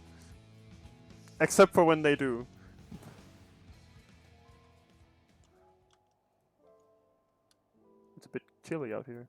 Except for when they do. It's a bit chilly out here.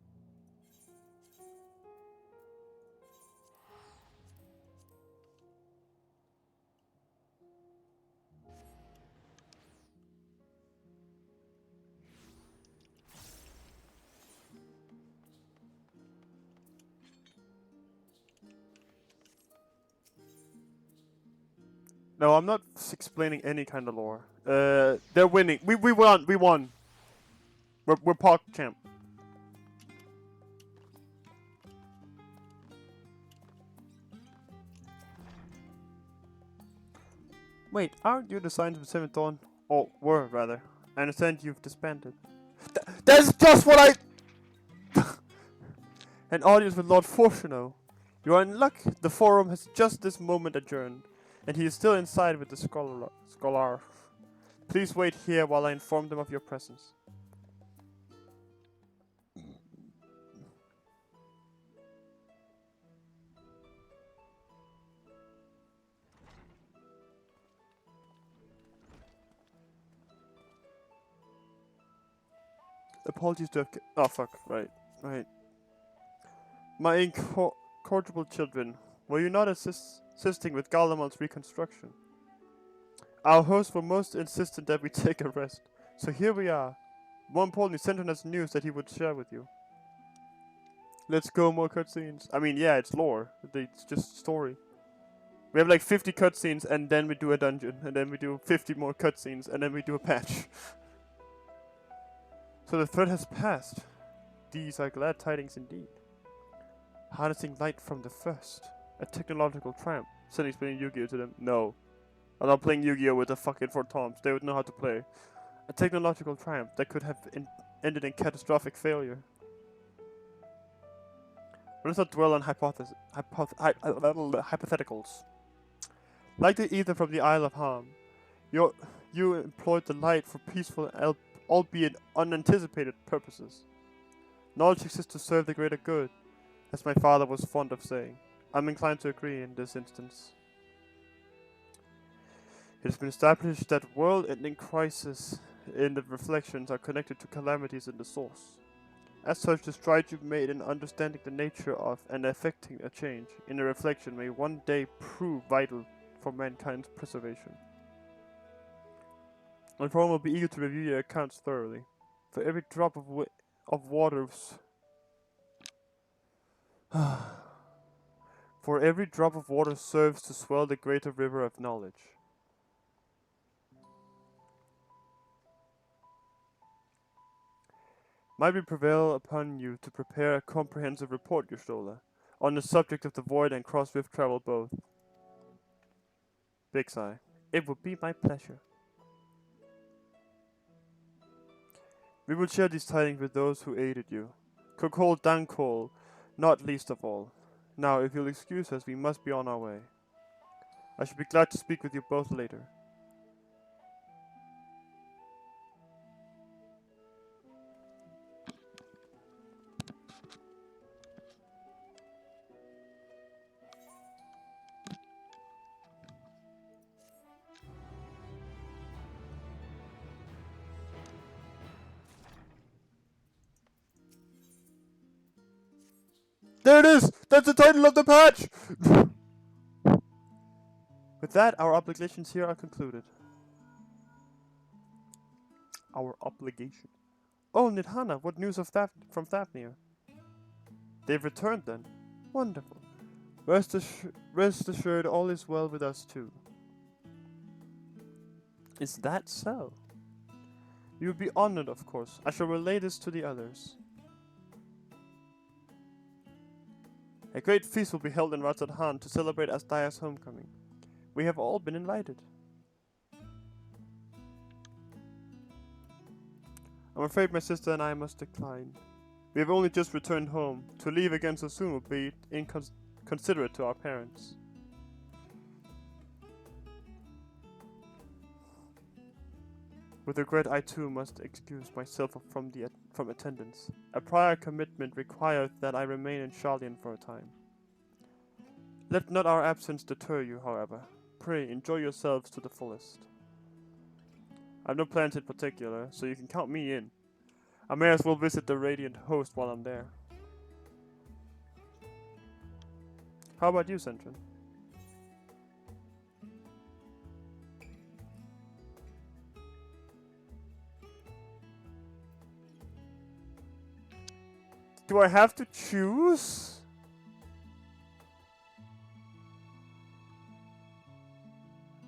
No, I'm not explaining any kind of lore. They're winning. We won. We won. We're Park champ. Wait, aren't you the Scions of the Seventh Dawn? Or were, rather. I understand you've disbanded. That's just what I... An audience with Lord Fortuneau. You are in luck. The forum has just this moment adjourned, and he is still inside with the scholar. Please wait here while I inform them of your presence. Apologies to have... Oh, fuck. Right. My incorrigible children, were you not assisting with Garlemald's reconstruction? Our hosts were most insistent that we take a rest, so here we are. More importantly, sent on us news that he would share with you. Let's go, more cutscenes. I mean, yeah, it's lore. It's just story. We have like 50 cutscenes, and then we do a dungeon, and then we do 50 more cutscenes, and then we do a patch. So the threat has passed. These are glad tidings indeed. Harnessing light from the first. A technological triumph. Suddenly explaining Yu-Gi-Oh to them. No. I'm not playing Yu-Gi-Oh with the fucking four Toms. They would know how to play. A technological triumph that could have ended in catastrophic failure. Let us not dwell on hypotheticals. Like the ether from the Isle of Harm, you employed the light for peaceful, albeit unanticipated purposes. Knowledge exists to serve the greater good, as my father was fond of saying. I'm inclined to agree in this instance. It has been established that world-ending crises in the reflections are connected to calamities in the source. As such, the strides you've made in understanding the nature of and affecting a change in a reflection may one day prove vital for mankind's preservation. My firm will be eager to review your accounts thoroughly. For every drop of water... For every drop of water serves to swell the greater river of knowledge. Might we prevail upon you to prepare a comprehensive report, Y'shtola, on the subject of the void and cross-rift travel both? Big sigh. It would be my pleasure. We will share these tidings with those who aided you. Kokol Dankol, Not least of all. Now, if you'll excuse us, we must be on our way. I should be glad to speak with you both later. There it is! That's the title of the patch! With that, our obligations here are concluded. Our obligation. Oh, Nidhana, what news of from Fafnir? They've returned then. Wonderful. Rest assured all is well with us too. Is that so? You would be honored, of course. I shall relay this to the others. A great feast will be held in Ratzadhan to celebrate Asdaya's homecoming. We have all been invited. I'm afraid my sister and I must decline. We have only just returned home. To leave again so soon would be inconsiderate to our parents. With regret, I too must excuse myself from attendance. A prior commitment requires that I remain in Sharlayan for a time. Let not our absence deter you, however. Pray, enjoy yourselves to the fullest. I have no plans in particular, so you can count me in. I may as well visit the Radiant Host while I'm there. How about you, Centrin? Do I have to choose?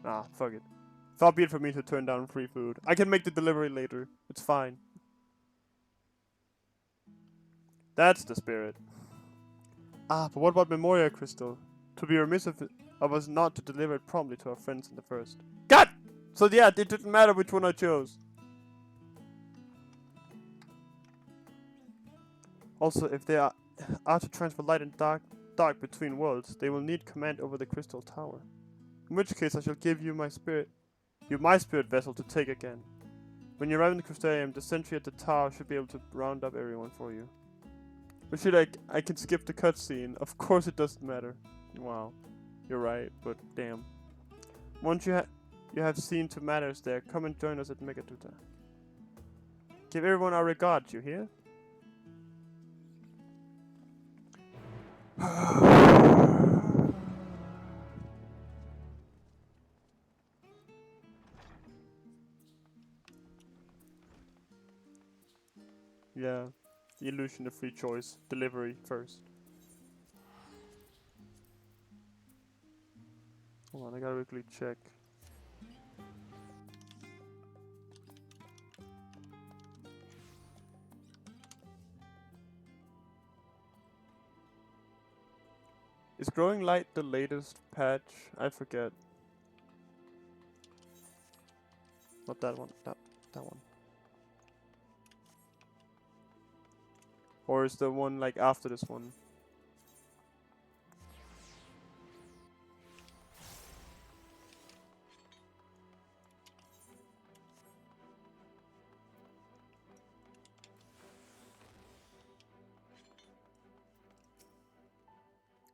Ah, fuck it. Far be it for me to turn down free food. I can make the delivery later. It's fine. That's the spirit. Ah, but what about Memoria Crystal? To be remiss of us not to deliver it promptly to our friends in the first. God! So yeah, it didn't matter which one I chose. Also, if they are to transfer light and dark between worlds, they will need command over the Crystal Tower. In which case, I shall give you my spirit vessel to take again. When you arrive in the Crystarium, the sentry at the tower should be able to round up everyone for you. Or should I can skip the cutscene? Of course it doesn't matter. Wow, you're right, but damn. Once you have seen to matters there, come and join us at Megaduta. Give everyone our regards, you hear? Yeah, the illusion of free choice. Delivery first. Hold on, I gotta quickly check. Is Growing Light the latest patch? I forget. Not that one. That one. Or is the one like after this one?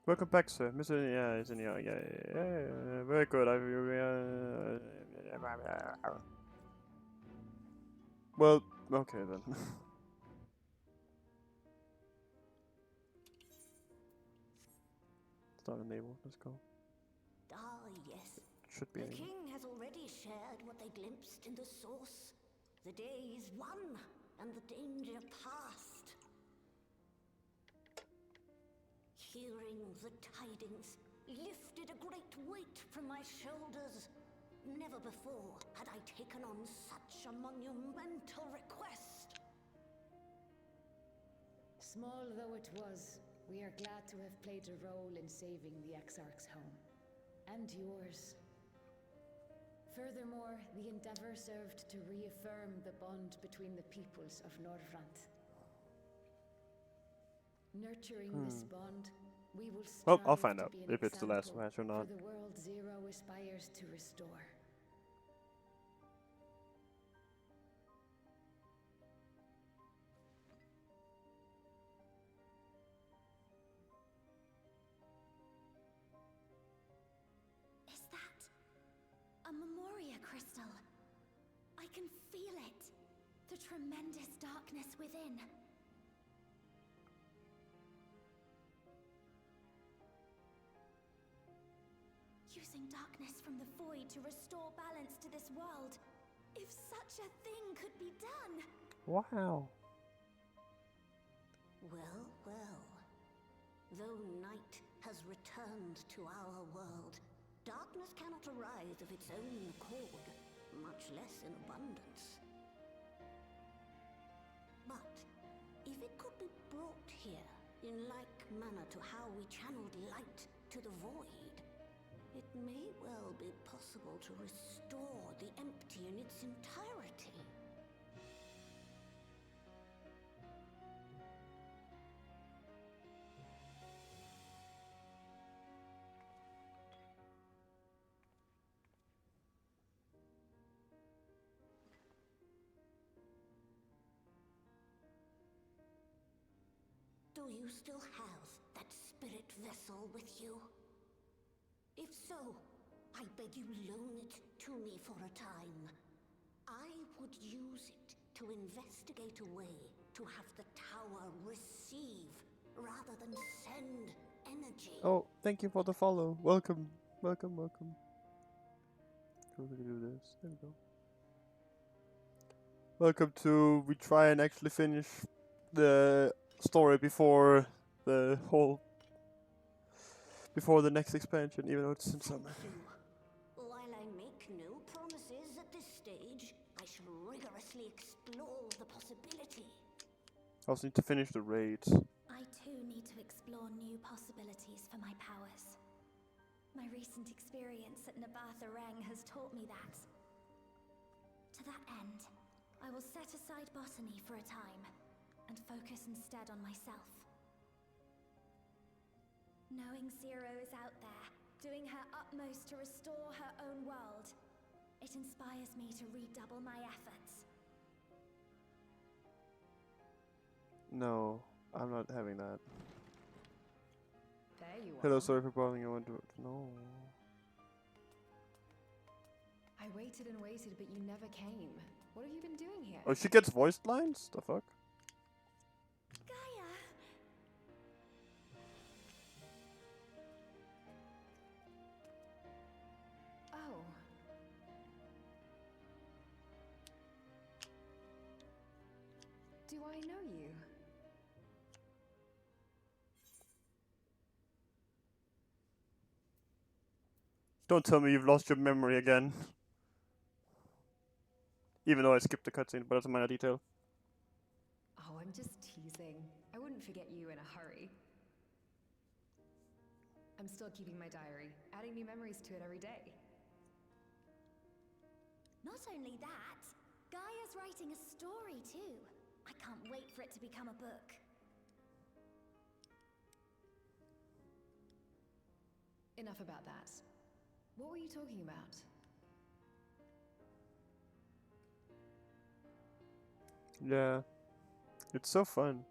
Welcome back, sir. Mr. Yeah, isn't he? Yeah. Very good. Well, okay then. Start enable. Let's go. Ah, yes. Should be. The king has already shared what they glimpsed in the source. The day is won, and the danger past. Hearing the tidings lifted a great weight from my shoulders. Never before had I taken on such a monumental request. Small though it was, we are glad to have played a role in saving the Exarch's home. And yours. Furthermore, the endeavor served to reaffirm the bond between the peoples of Norvrant. Nurturing this bond, we will Well, strive I'll find to out be an if it's the last example match or not. for the world Zero aspires to restore. Is that a Memoria crystal? I can feel it. The tremendous darkness within. Using darkness from the void to restore balance to this world. If such a thing could be done. Wow. Well, well. Though night has returned to our world, darkness cannot arise of its own accord, much less in abundance. But if it could be brought here in like manner to how we channeled light to the void, it may well be possible to restore the empty in its entirety. Do you still have that spirit vessel with you? If so, I beg you loan it to me for a time. I would use it to investigate a way to have the tower receive rather than send energy. Oh, thank you for the follow. Welcome, welcome, welcome. So we can do this. There we go. Welcome to we try and actually finish the story before the next expansion, even though it's in summer. While I make no promises at this stage, I shall rigorously explore the possibility. I also need to finish the raids. I too need to explore new possibilities for my powers. My recent experience at Nabatha Reng has taught me that. To that end, I will set aside botany for a time, and focus instead on myself. Knowing Zero is out there, doing her utmost to restore her own world, it inspires me to redouble my efforts. No, I'm not having that. There you are. Hello, sorry for bothering you. No. I waited and waited, but you never came. What have you been doing here? Oh, she gets voiced lines? The fuck? Gaia! Oh. Do I know you? Don't tell me you've lost your memory again. Even though I skipped the cutscene, but that's a minor detail. Oh, I'm just teasing. I wouldn't forget you in a hurry. I'm still keeping my diary, adding new memories to it every day. Not only that, Gaia's writing a story too. I can't wait for it to become a book. Enough about that. What were you talking about? Yeah. It's so fun.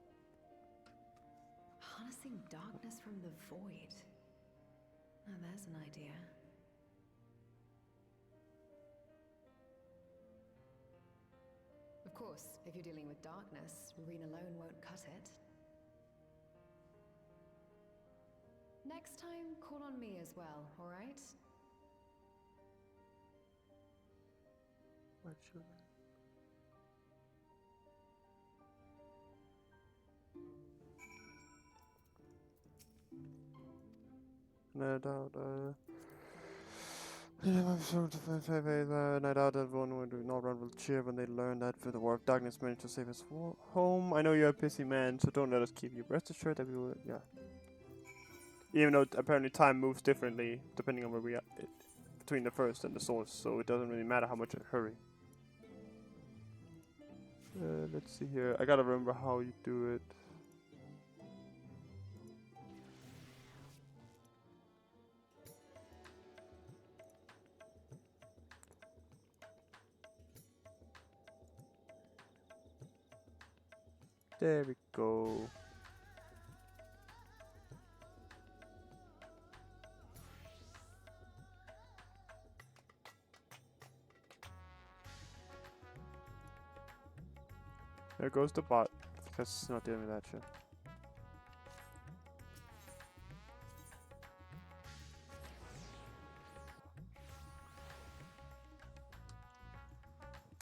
Harnessing darkness from the void. Oh, there's an idea. Of course, if you're dealing with darkness, Reen alone won't cut it. Next time, call on me as well, alright? What should No doubt, no doubt everyone would not run will cheer when they learn that for the war of darkness managed to save us home. I know you're a busy man, so don't let us keep you. Rest assured that we will, yeah. Even though apparently time moves differently depending on where we are between the first and the source, so it doesn't really matter how much I hurry. Let's see here. I gotta remember how you do it. There we go. There goes the bot, because it's not dealing with that shit.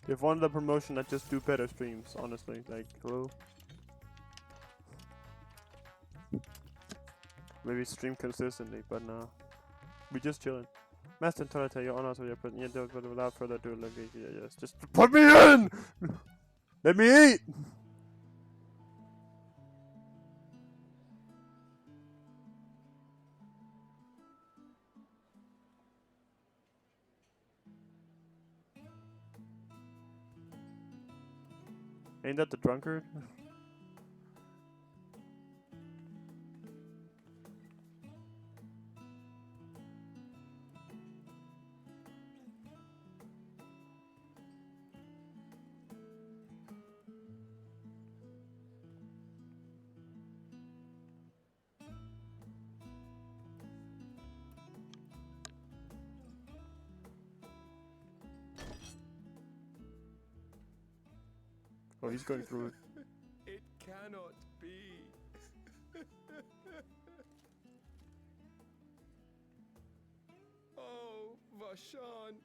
If wanted a promotion, I'd just do better streams, honestly. Like, hello? Maybe stream consistently, but no. We just chilling. Master Torita, your honors of your presence. Yeah, but without further ado, let me, yes, just put me in! Let me eat! Ain't that the drunkard? Oh, he's going through it. It cannot be. Oh, Vashan,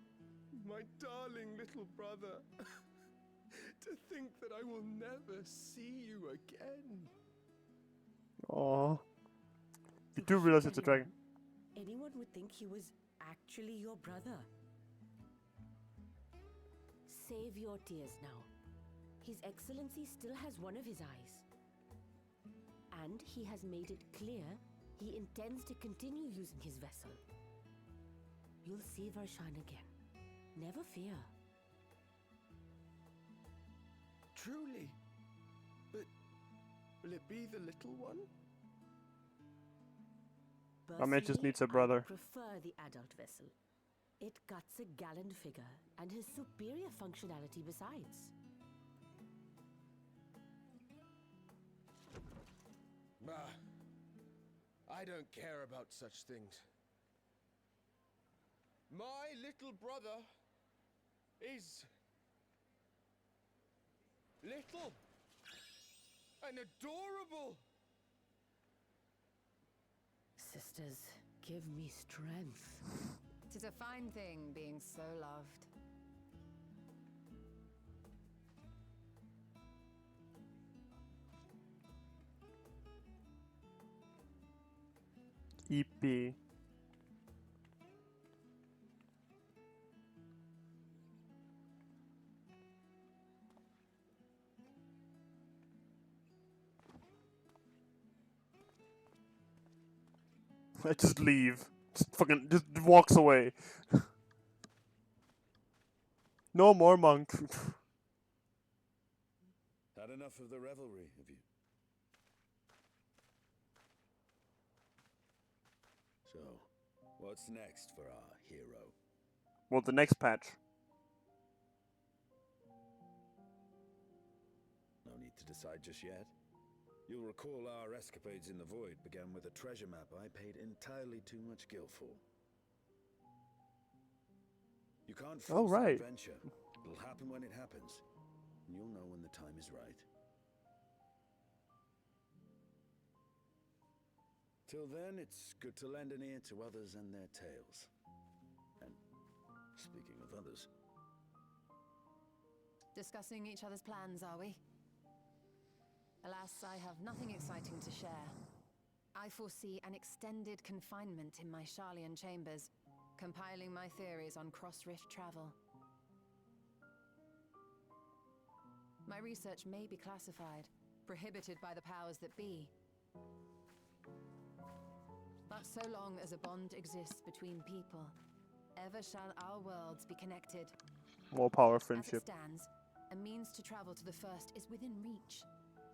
my darling little brother. To think that I will never see you again. Aww. You do realize it's a dragon. Anyone would think he was actually your brother. Save your tears now. His Excellency still has one of his eyes. And he has made it clear he intends to continue using his vessel. You'll see Varshan again. Never fear. Truly? But will it be the little one? Ahmed just Personally, needs a brother. I prefer the adult vessel. It guts a gallant figure and has superior functionality besides. I don't care about such things. My little brother is little and adorable. Sisters, give me strength. 'Tis a fine thing being so loved. EP. I just leave. Just walks away. No more monk. Had enough of the revelry, have you? So, what's next for our hero? Well, the next patch. No need to decide just yet. You'll recall our escapades in the void began with a treasure map I paid entirely too much gil for. You can't force an right. adventure. It'll happen when it happens, and you'll know when the time is right. Till then, it's good to lend an ear to others and their tales. And speaking of others... Discussing each other's plans, are we? Alas, I have nothing exciting to share. I foresee an extended confinement in my Sharlayan chambers, compiling my theories on cross-rift travel. My research may be classified, prohibited by the powers that be. But so long as a bond exists between people, ever shall our worlds be connected. More power As friendship. it stands, a means to travel to the first is within reach,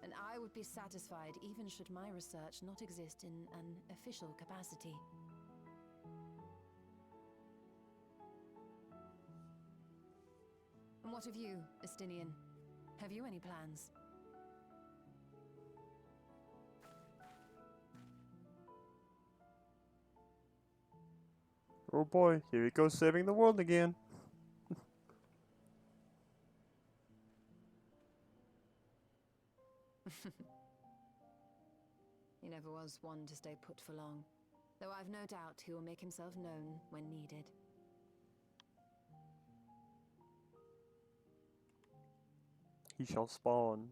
and I would be satisfied even should my research not exist in an official capacity. And what of you, Estinian? Have you any plans? Oh boy, here he goes saving the world again. He never was one to stay put for long, though I've no doubt he will make himself known when needed. He shall spawn.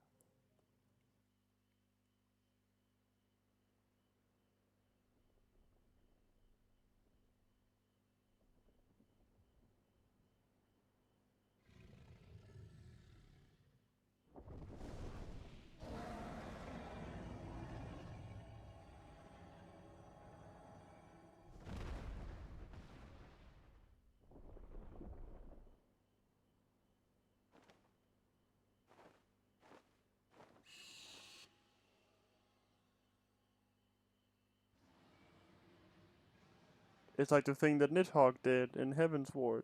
It's like the thing that Nidhogg did in Heaven's Ward.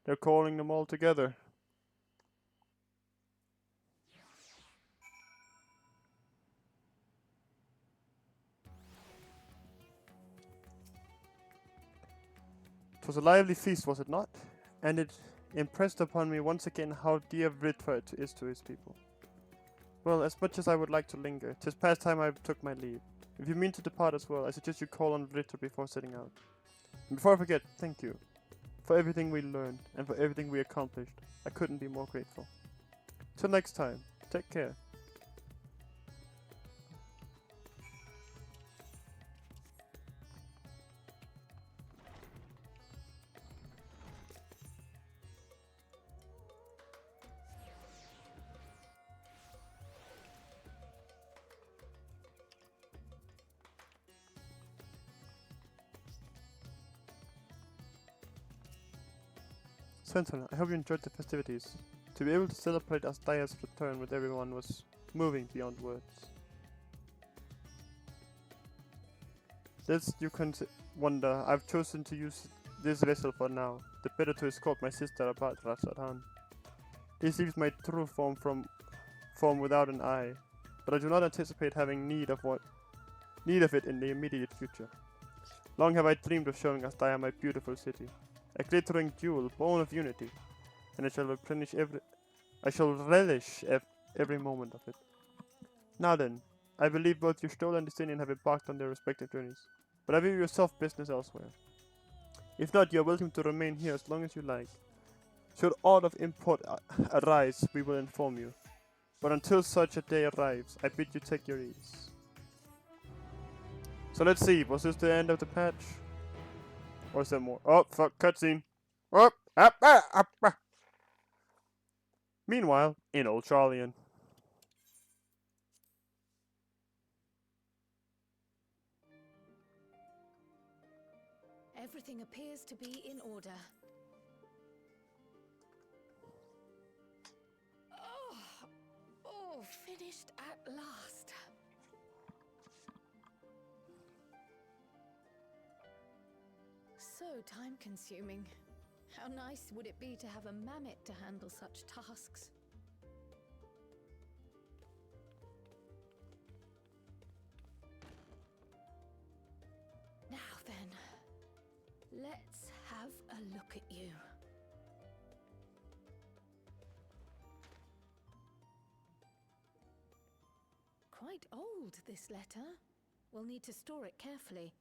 They're calling them all together. It was a lively feast, was it not? And it impressed upon me once again how dear Vritva is to his people. Well, as much as I would like to linger, 'tis past time I took my leave. If you mean to depart as well, I suggest you call on Vritva before setting out. And before I forget, thank you for everything we learned and for everything we accomplished. I couldn't be more grateful. Till next time, take care. Sentinel, I hope you enjoyed the festivities. To be able to celebrate Asdaya's return with everyone was moving beyond words. Lest you can wonder, I've chosen to use this vessel for now, the better to escort my sister about Razadan. This leaves my true form without an eye, but I do not anticipate having need of it in the immediate future. Long have I dreamed of showing Asdaya my beautiful city. A glittering jewel, born of unity, and I shall relish every moment of it. Now then, I believe both Y'shtola and Destinian have embarked on their respective journeys, but have you yourself business elsewhere? If not, you are welcome to remain here as long as you like. Should aught of import arise, we will inform you. But until such a day arrives, I bid you take your ease. So let's see, was this the end of the patch? Or is there more? Oh, fuck, cutscene. Oh, Meanwhile, in Old Charlian. Everything appears to be in order. Oh, finished at last. So time-consuming. How nice would it be to have a mammoth to handle such tasks? Now then, let's have a look at you. Quite old, this letter. We'll need to store it carefully.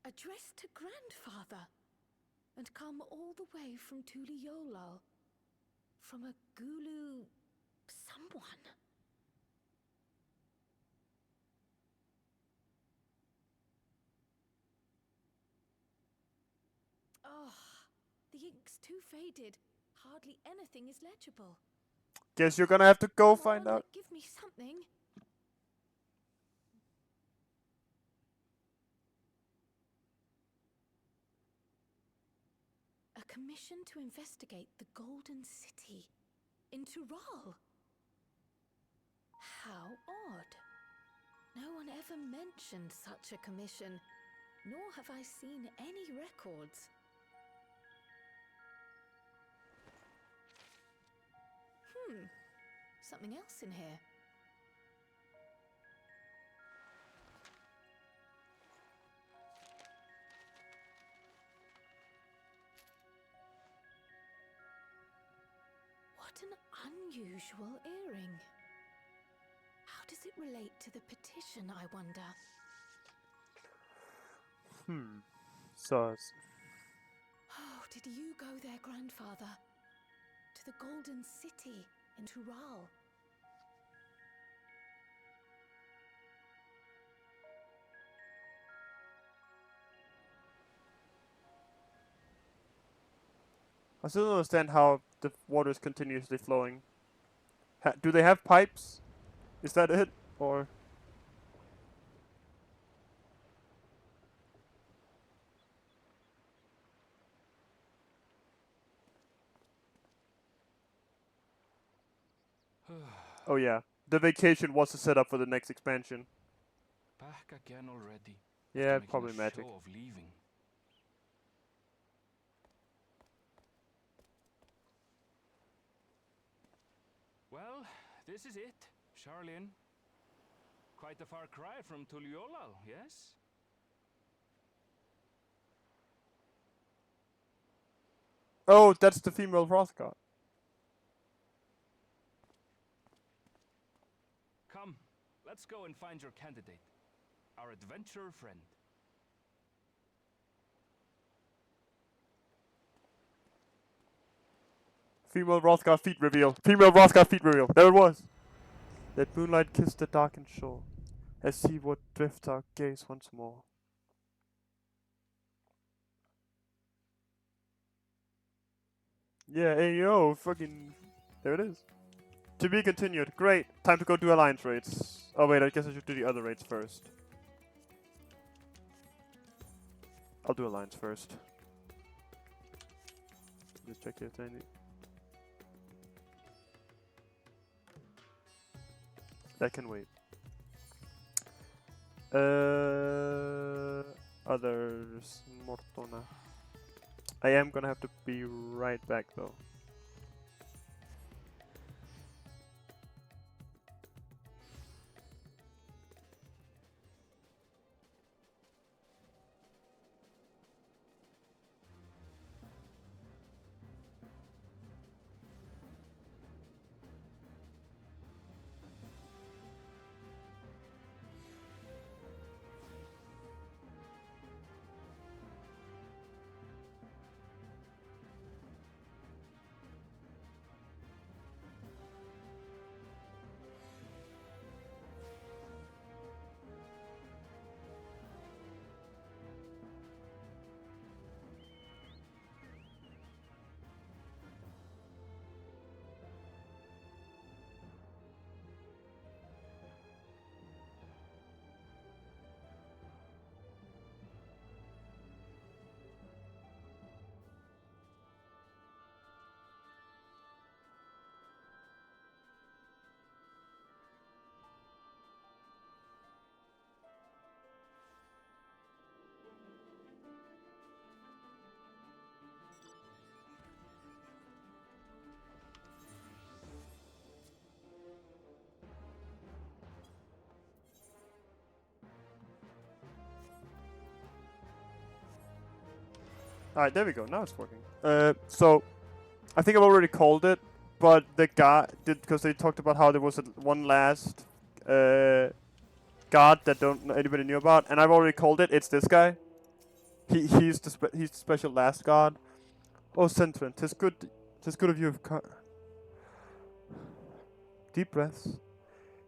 Addressed to Grandfather, and come all the way from Tuliyollal, from a Gulu someone. Oh, the ink's too faded. Hardly anything is legible. Guess you're gonna have to go find out. Give me something. A commission to investigate the Golden City in Tural. How odd. No one ever mentioned such a commission, nor have I seen any records. Something else in here. What an unusual earring. How does it relate to the petition, I wonder? Sus. Oh, did you go there, grandfather? To the Golden City in Tural? I still don't understand how the water is continuously flowing. Do they have pipes? Is that it? Or... Oh yeah, the vacation was a setup for the next expansion. Back again already. Yeah, After probably making a magic. show of leaving. Well, this is it, Charlene. Quite a far cry from Tuliolal, yes? Oh, that's the female Hrothgar. Come, let's go and find your candidate. Our adventurer friend. Female Hrothgar feet reveal. Female Hrothgar feet reveal. There it was. Let moonlight kiss the darkened shore, as seaward drift our gaze once more. Yeah, hey yo, fucking... There it is. To be continued. Great. Time to go do alliance raids. Oh wait, I guess I should do the other raids first. I'll do alliance first. Just check if any... That can wait. Others... Mortona. I am gonna have to be right back though. Alright, there we go. Now it's working. So, I think I've already called it, but the guy did, because they talked about how there was one last guard that anybody knew about, and I've already called it. It's this guy. He's the special last guard. Oh, Centrin, 'tis good of you have come. Deep breaths.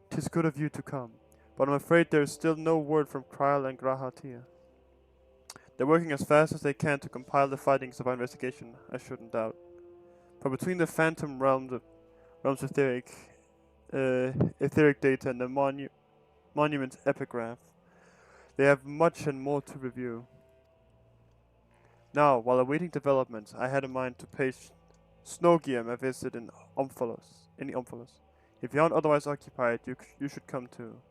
'Tis good of you to come, but I'm afraid there is still no word from Kryl and Grahatia. They're working as fast as they can to compile the findings of our investigation, I shouldn't doubt. For between the phantom realms of etheric data and the monument's epigraph, they have much and more to review. Now, while awaiting developments, I had in mind to pay Snowgium a visit in Omphalos. If you aren't otherwise occupied, you should come too.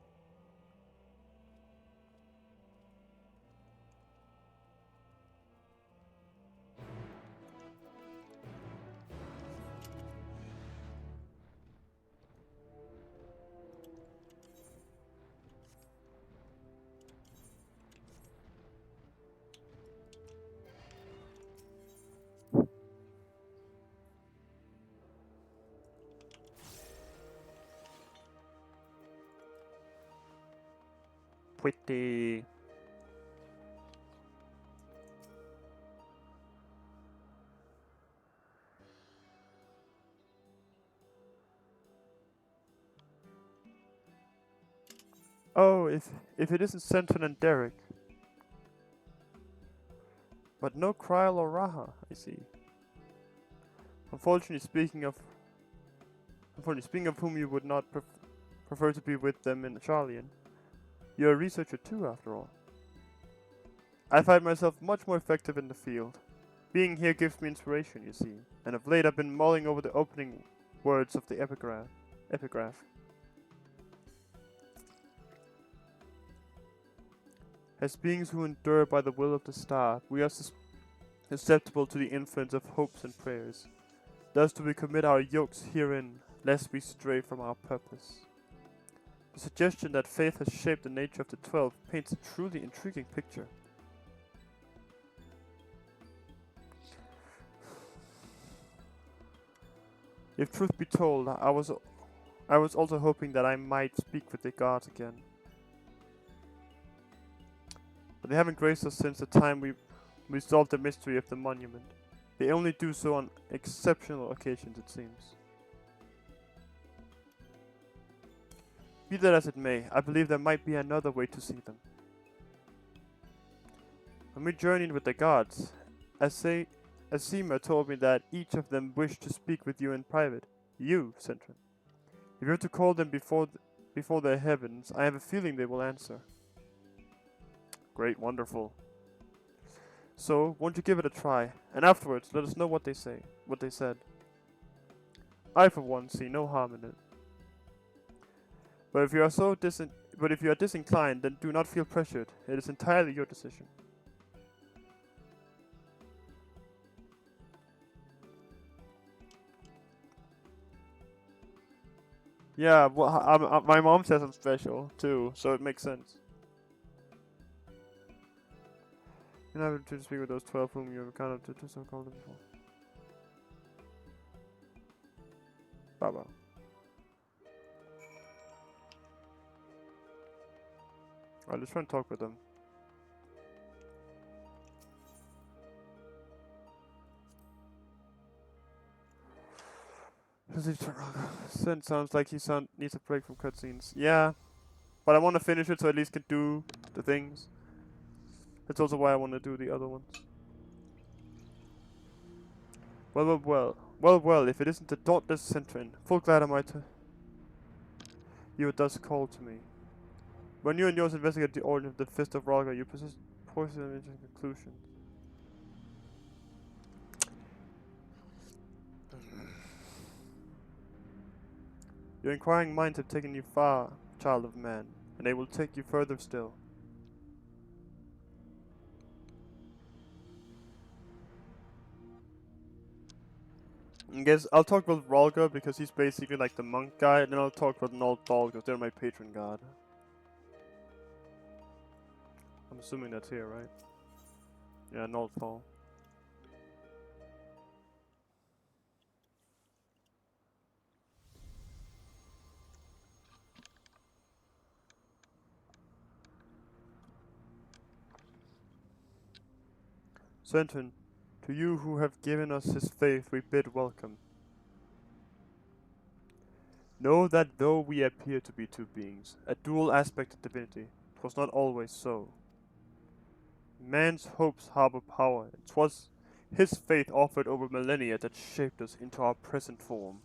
pretty. Oh, if it isn't Centron and Derek. But no Kryl or Raha, I see. Unfortunately, speaking of whom you would not prefer to be with them in Charlian, you're a researcher too, after all. I find myself much more effective in the field. Being here gives me inspiration, you see, and of late I've been mulling over the opening words of the epigraph. As beings who endure by the will of the star, we are susceptible to the influence of hopes and prayers. Thus do we commit our yokes herein, lest we stray from our purpose. The suggestion that faith has shaped the nature of the 12 paints a truly intriguing picture. If truth be told, I was also hoping that I might speak with the gods again. But they haven't graced us since the time we solved the mystery of the monument. They only do so on exceptional occasions, it seems. Be that as it may, I believe there might be another way to see them. When we journeyed with the gods, Asima told me that each of them wished to speak with you in private. You, Centron. If you were to call them before their heavens, I have a feeling they will answer. Great, wonderful. So, won't you give it a try, and afterwards let us know what they said. I, for one, see no harm in it. But if you are disinclined, then do not feel pressured. It is entirely your decision. Yeah, well, my mom says I'm special too, so it makes sense. You're not able to speak with those 12 whom you have encountered to so called them before. Baba. Alright, let's try and talk with them. Sen sounds like he needs a break from cutscenes. Yeah, but I want to finish it so at least can do the things. That's also why I want to do the other ones. Well, if it isn't the dauntless Centron, full glad am I to you would thus call to me. When you and yours investigate the origin of the Fist of Rhalgr, you possess an interesting conclusion. Your inquiring minds have taken you far, child of man, and they will take you further still. I guess I'll talk about Rhalgr because he's basically like the monk guy, and then I'll talk about Nald Thal because they're my patron god. I'm assuming that's here, right? Yeah, Nald Thal. Centron, to you who have given us his faith we bid welcome. Know that though we appear to be two beings, a dual aspect of divinity, 'twas not always so. Man's hopes harbor power, and 'twas his faith offered over millennia that shaped us into our present form.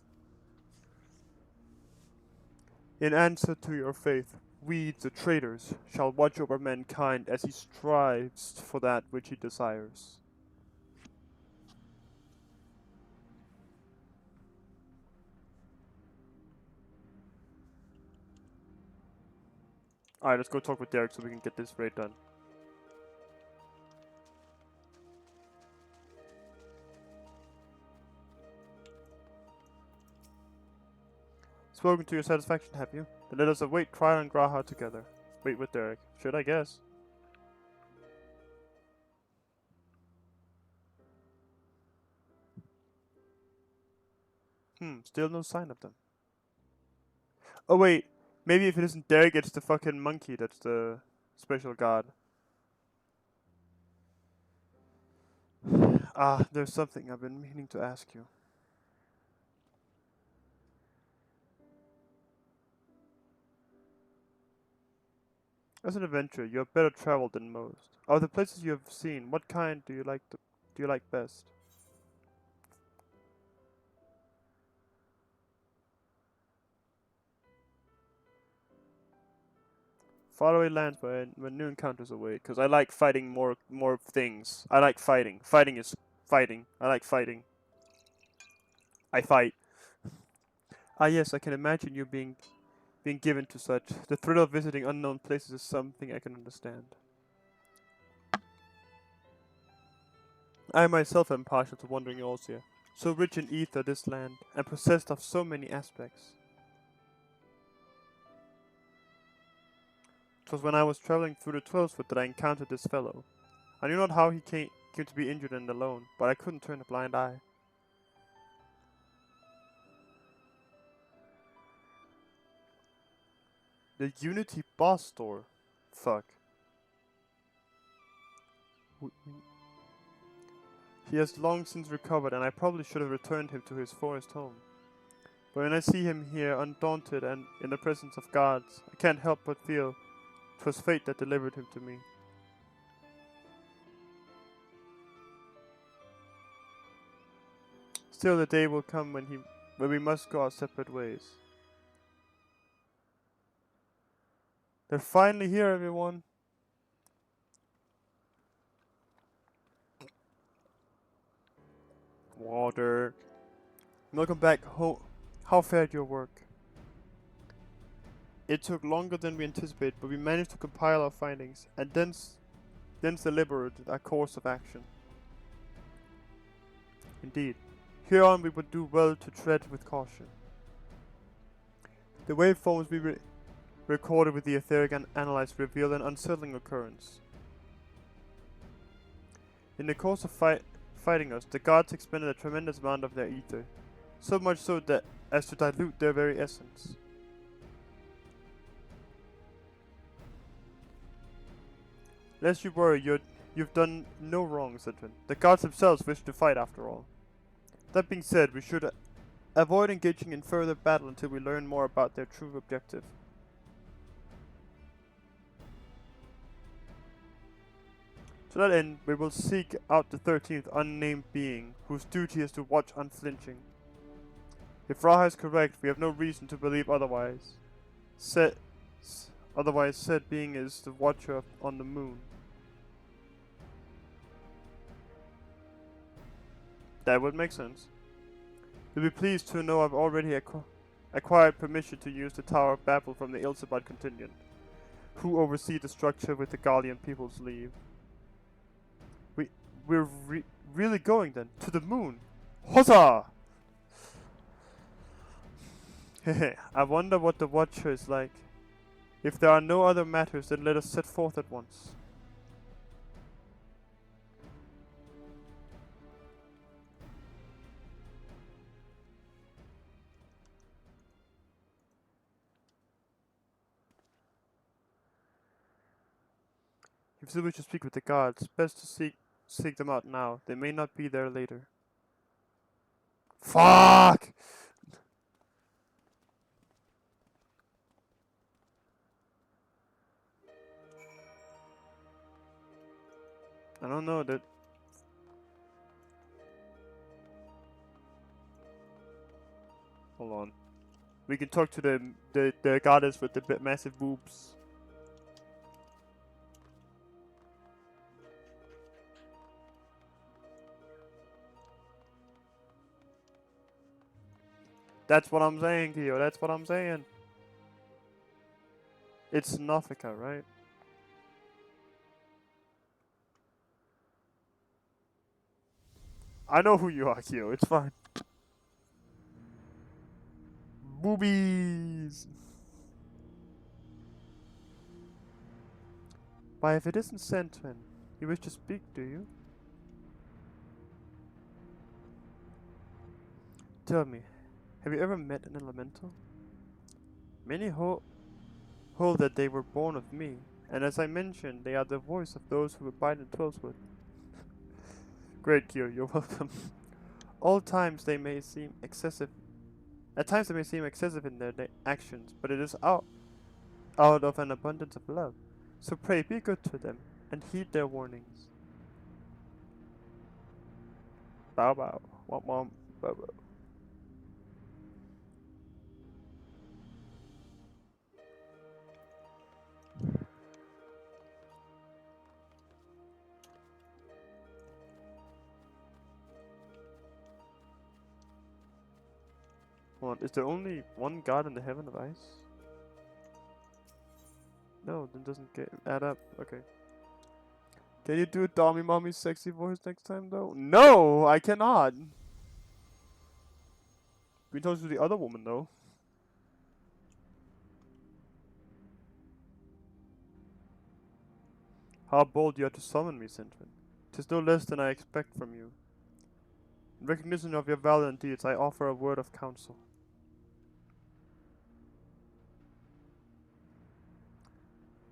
In answer to your faith, we, the traitors, shall watch over mankind as he strives for that which he desires. Alright, let's go talk with Derek so we can get this raid done. Spoken to your satisfaction, have you? Then let us await Kryl and G'raha together. Wait with Derek. Should I guess? Still no sign of them. Oh wait, maybe if it isn't Derek, it's the fucking monkey that's the special god. There's something I've been meaning to ask you. As an adventurer, you have better traveled than most. Of the places you have seen, what kind do you like best? Faraway lands when new encounters await, because I like fighting more things. I like fighting. Fighting is fighting. I like fighting. I fight. Ah yes, I can imagine you being given to such. The thrill of visiting unknown places is something I can understand. I myself am partial to wandering Eorzea, so rich in ether this land, and possessed of so many aspects. 'Twas when I was travelling through the Twelvefoot that I encountered this fellow. I knew not how he came to be injured and alone, but I couldn't turn a blind eye. The Unity boss store? Fuck. He has long since recovered, and I probably should have returned him to his forest home. But when I see him here, undaunted and in the presence of gods, I can't help but feel 'twas fate that delivered him to me. Still, the day will come when we must go our separate ways. They're finally here, everyone. Water. Welcome back. How fared your work? It took longer than we anticipated, but we managed to compile our findings and then deliberated our course of action. Indeed, hereon we would do well to tread with caution. The waveforms we recorded with the etheric analyze revealed an unsettling occurrence. In the course of fighting us, the gods expended a tremendous amount of their ether, so much so that as to dilute their very essence. Lest you worry, you've done no wrong, Citrin. The gods themselves wish to fight after all. That being said, we should avoid engaging in further battle until we learn more about their true objective. To that end, we will seek out the 13th unnamed being, whose duty is to watch unflinching. If Raha is correct, we have no reason to believe otherwise. Said being is the watcher on the moon. That would make sense. You'll be pleased to know I've already acquired permission to use the Tower of Babel from the Ilsebad contingent, who oversee the structure with the Gallian people's leave. We're really going then? To the moon? Huzzah! Hehe, I wonder what the Watcher is like. If there are no other matters, then let us set forth at once. If you still wish to speak with the gods, best to seek them out now. They may not be there later. Fuck! I don't know that. Hold on. We can talk to the goddess with the massive boobs. That's what I'm saying, Kyo. That's what I'm saying. It's Nothica, right? I know who you are, Kyo. It's fine. Boobies! Why, if it isn't Sentwen, you wish to speak, do you? Tell me, have you ever met an elemental? Many hold that they were born of me, And as I mentioned, they are the voice of those who abide in Twillswood. Great, Kyo, you're welcome. All times they may seem excessive. At times they may seem excessive in their actions, but it is out of an abundance of love. So pray, be good to them, and heed their warnings. Bow bow. Womp womp. Bow bow. What, is there only one god in the heaven of ice? No, then doesn't add up. Okay. Can you do Dommy Mommy's sexy voice next time though? No, I cannot. We told you the other woman though. How bold you are to summon me, Sintrin. 'Tis no less than I expect from you. In recognition of your valiant deeds, I offer a word of counsel.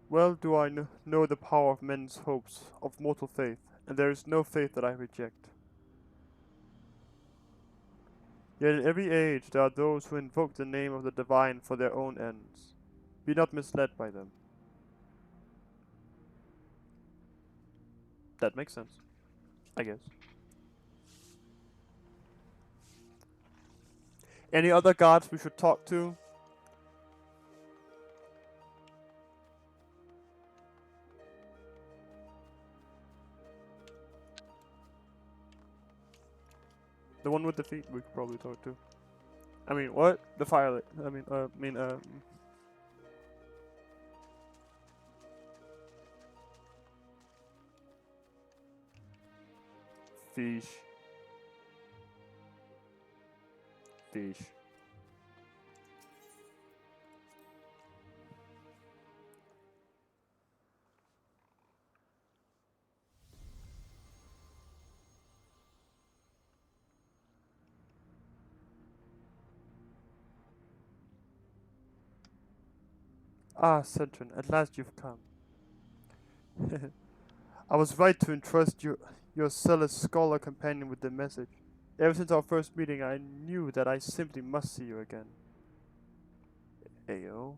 Well do I know the power of men's hopes, of mortal faith, and there is no faith that I reject. Yet in every age there are those who invoke the name of the divine for their own ends. Be not misled by them. That makes sense, I guess. Any other gods we should talk to? The one with the feet we could probably talk to. I mean, what? The firelight. Fish. Fish. Ah, Sentrin, at last you've come. I was right to entrust your zealous scholar companion with the message. Ever since our first meeting, I knew that I simply must see you again. Ayo.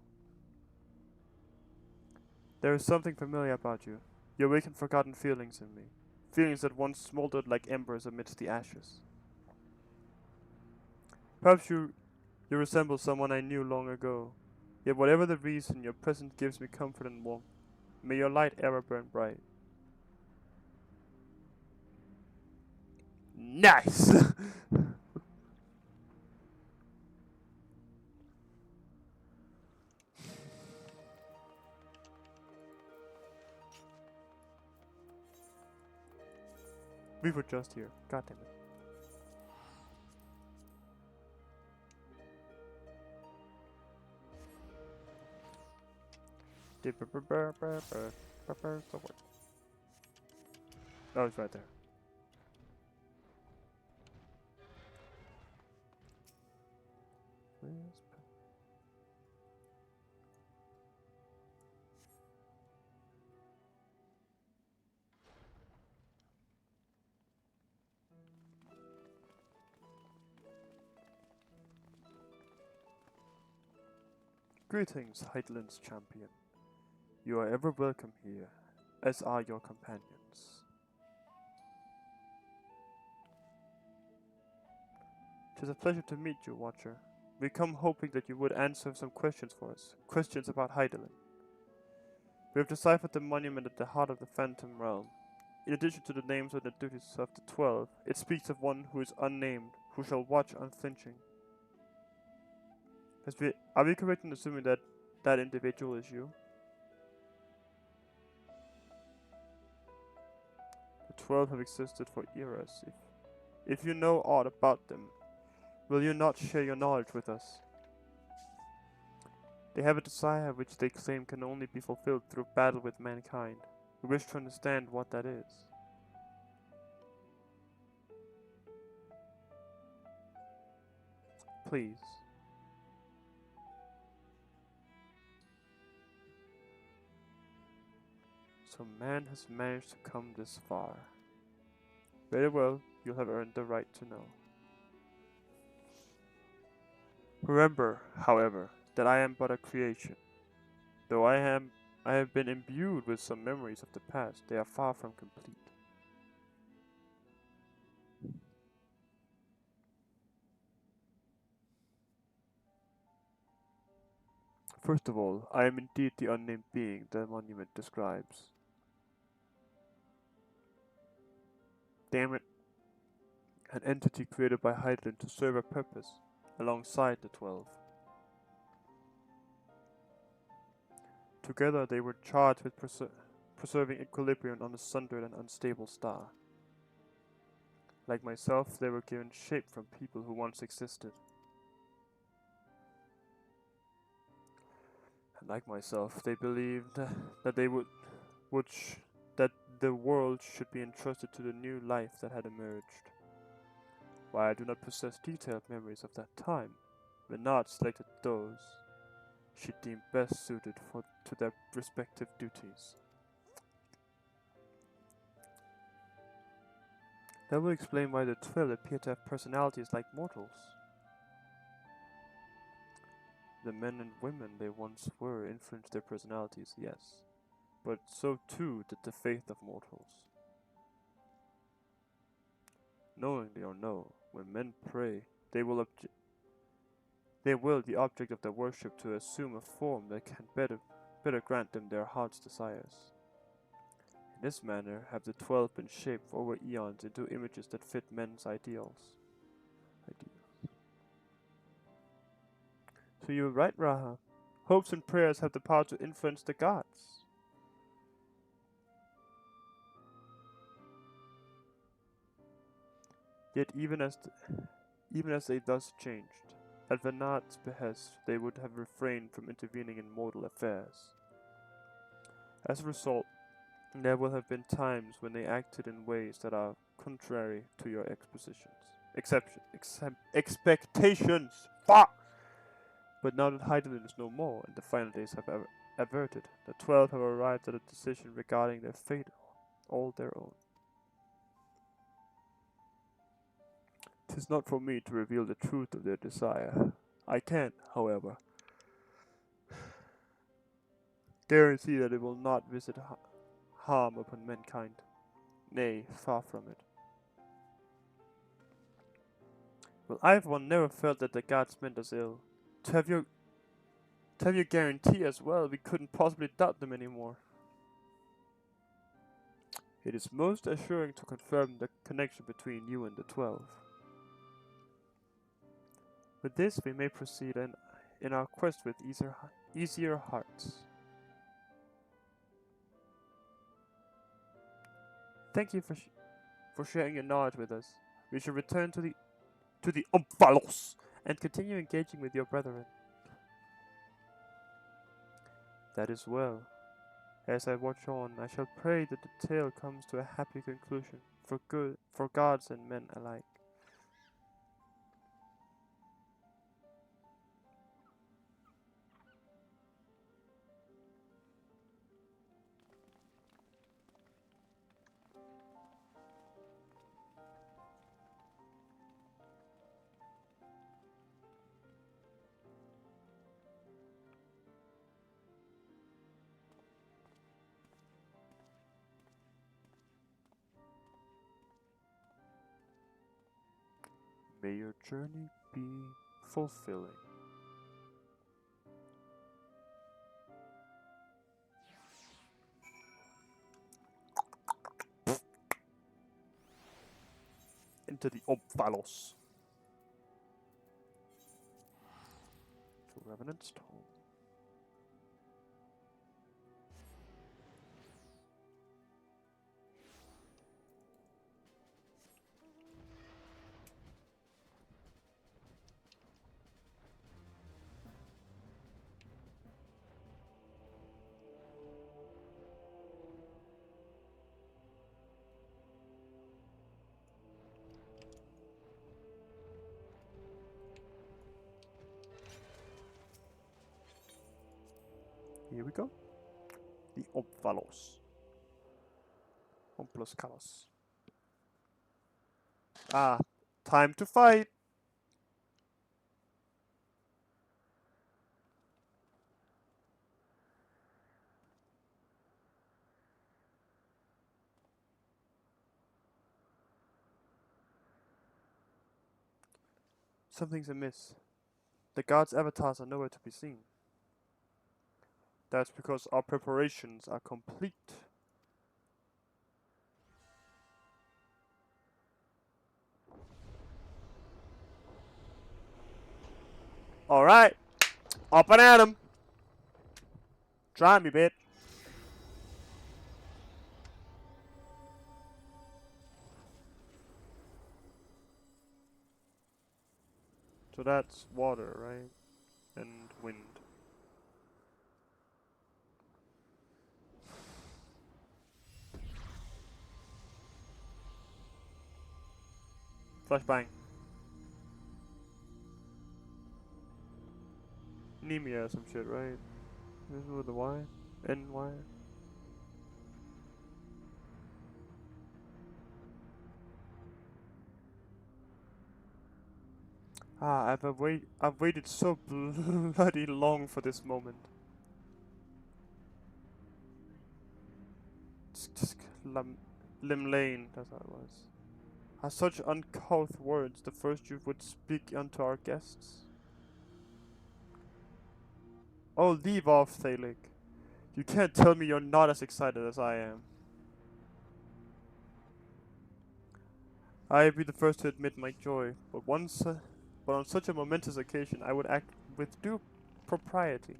There is something familiar about you. You awakened forgotten feelings in me. Feelings that once smoldered like embers amidst the ashes. Perhaps you resemble someone I knew long ago. Yet whatever the reason, your presence gives me comfort and warmth. May your light ever burn bright. Nice! We were just here. God damn it. Oh, it's right there. Greetings, Heidland's champion. You are ever welcome here, as are your companions. Tis a pleasure to meet you, Watcher. We come hoping that you would answer some questions for us. Questions about Heidelin. We have deciphered the monument at the heart of the Phantom Realm. In addition to the names and the duties of the 12, it speaks of one who is unnamed, who shall watch unflinching. Are we correct in assuming that that individual is you? The 12 have existed for eras. If you know aught about them, will you not share your knowledge with us? They have a desire which they claim can only be fulfilled through battle with mankind. We wish to understand what that is. Please. So man has managed to come this far. Very well, you'll have earned the right to know. Remember, however, that I am but a creation. Though I have been imbued with some memories of the past, they are far from complete. First of all, I am indeed the unnamed being the monument describes. Damn it. An entity created by Hydaelyn to serve a purpose, alongside the 12. Together they were charged with preserving equilibrium on a sundered and unstable star. Like myself, they were given shape from people who once existed. And like myself, they believed that that the world should be entrusted to the new life that had emerged. While I do not possess detailed memories of that time, Menard selected those she deemed best suited to their respective duties. That will explain why the 12 appear to have personalities like mortals. The men and women they once were influenced their personalities, yes, but so too did the faith of mortals. Knowingly or no, when men pray, they will the object of their worship to assume a form that can better grant them their heart's desires. In this manner have the 12 been shaped over eons into images that fit men's ideals. So you're right, Raha. Hopes and prayers have the power to influence the gods. Yet even as they thus changed, at Venard's behest they would have refrained from intervening in mortal affairs. As a result, there will have been times when they acted in ways that are contrary to your expectations. Fuck! But now that Hydaelyn is no more, and the final days have averted, the 12 have arrived at a decision regarding their fate, all their own. 'Tis not for me to reveal the truth of their desire. I can, however, guarantee that it will not visit harm upon mankind. Nay, far from it. Well, I for one never felt that the gods meant us ill. To have your guarantee as well, we couldn't possibly doubt them anymore. It is most assuring to confirm the connection between you and the 12. With this, we may proceed in our quest with easier hearts. Thank you for sharing your knowledge with us. We shall return to the Omphalos and continue engaging with your brethren. That is well. As I watch on, I shall pray that the tale comes to a happy conclusion, for gods and men alike. May your journey be fulfilling. Into the Omphalos. To Revenant's Tomb. Here we go. The Omphalos. Omphalos Kalos. Ah, time to fight! Something's amiss. The guards' avatars are nowhere to be seen. That's because our preparations are complete. Alright. Up and at him. Try me, bitch. So that's water, right? And wind. Flashbang. Nemia or some shit, right? This is with the Y? N-Y? Ah, I've waited so bloody long for this moment. Limlane, that's how it was. Are such uncouth words the first you would speak unto our guests? Oh, leave off, Thalik. You can't tell me you're not as excited as I am. I'd be the first to admit my joy, but on such a momentous occasion, I would act with due propriety.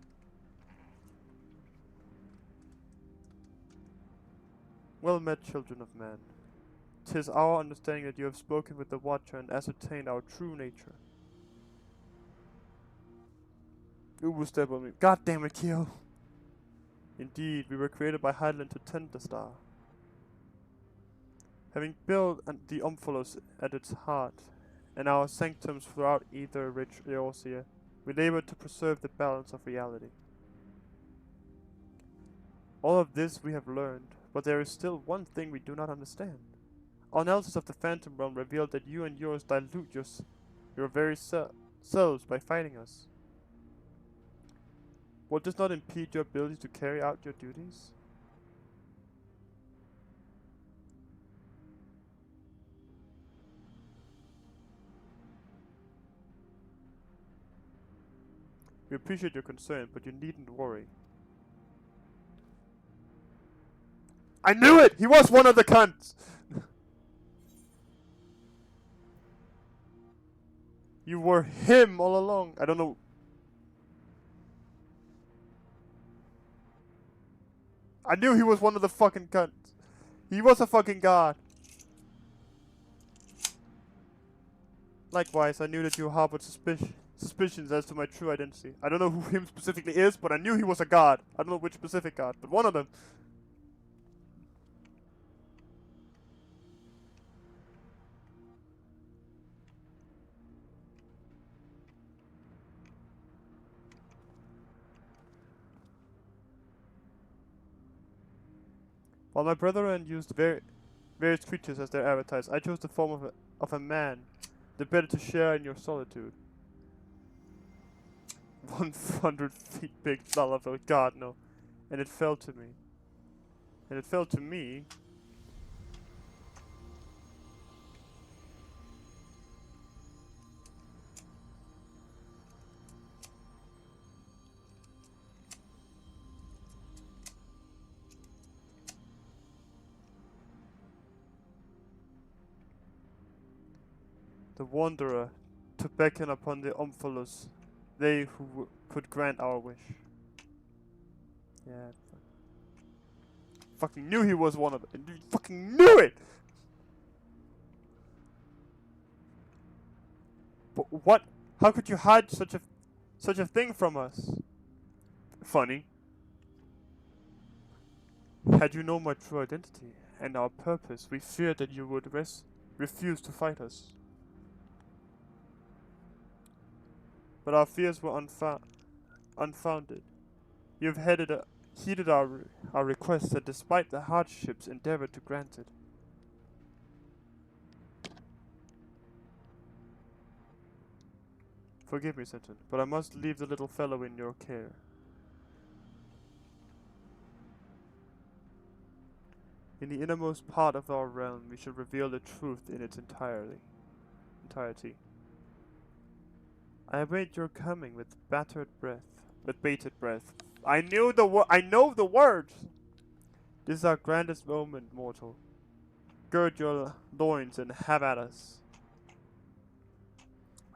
Well met, children of man. 'Tis our understanding that you have spoken with the Watcher and ascertained our true nature. Ubu step on me. God damn it, Kyo! Indeed, we were created by Hydaelyn to tend the star. Having built the Omphalos at its heart, and our sanctums throughout either rich Eorzea, we labor to preserve the balance of reality. All of this we have learned, but there is still one thing we do not understand. Our analysis of the Phantom Realm revealed that you and yours dilute your very selves by fighting us. Will this not impede your ability to carry out your duties? We appreciate your concern, but you needn't worry. I knew it! He was one of the cunts! You were him all along. I don't know. I knew he was one of the fucking cunts. He was a fucking god. Likewise, I knew that you harbored suspicions as to my true identity. I don't know who him specifically is, but I knew he was a god. I don't know which specific god, but one of them. While my brethren used various creatures as their avatars, I chose the form of a man, the better to share in your solitude. 100 feet big Lalafell, God no. And it fell to me. And it fell to me. The Wanderer, to beckon upon the Omphalos, they who could grant our wish. Yeah. Fucking knew he was one of them. Fucking knew it! But what? How could you hide such a thing from us? Funny. Had you known my true identity and our purpose, we feared that you would refuse to fight us. But our fears were unfounded. You have headed a heeded our request and despite the hardships endeavored to grant it. Forgive me, Sinton, but I must leave the little fellow in your care. In the innermost part of our realm, we shall reveal the truth in its entirety. I await your coming with bated breath. I know the words! This is our grandest moment, mortal. Gird your loins and have at us.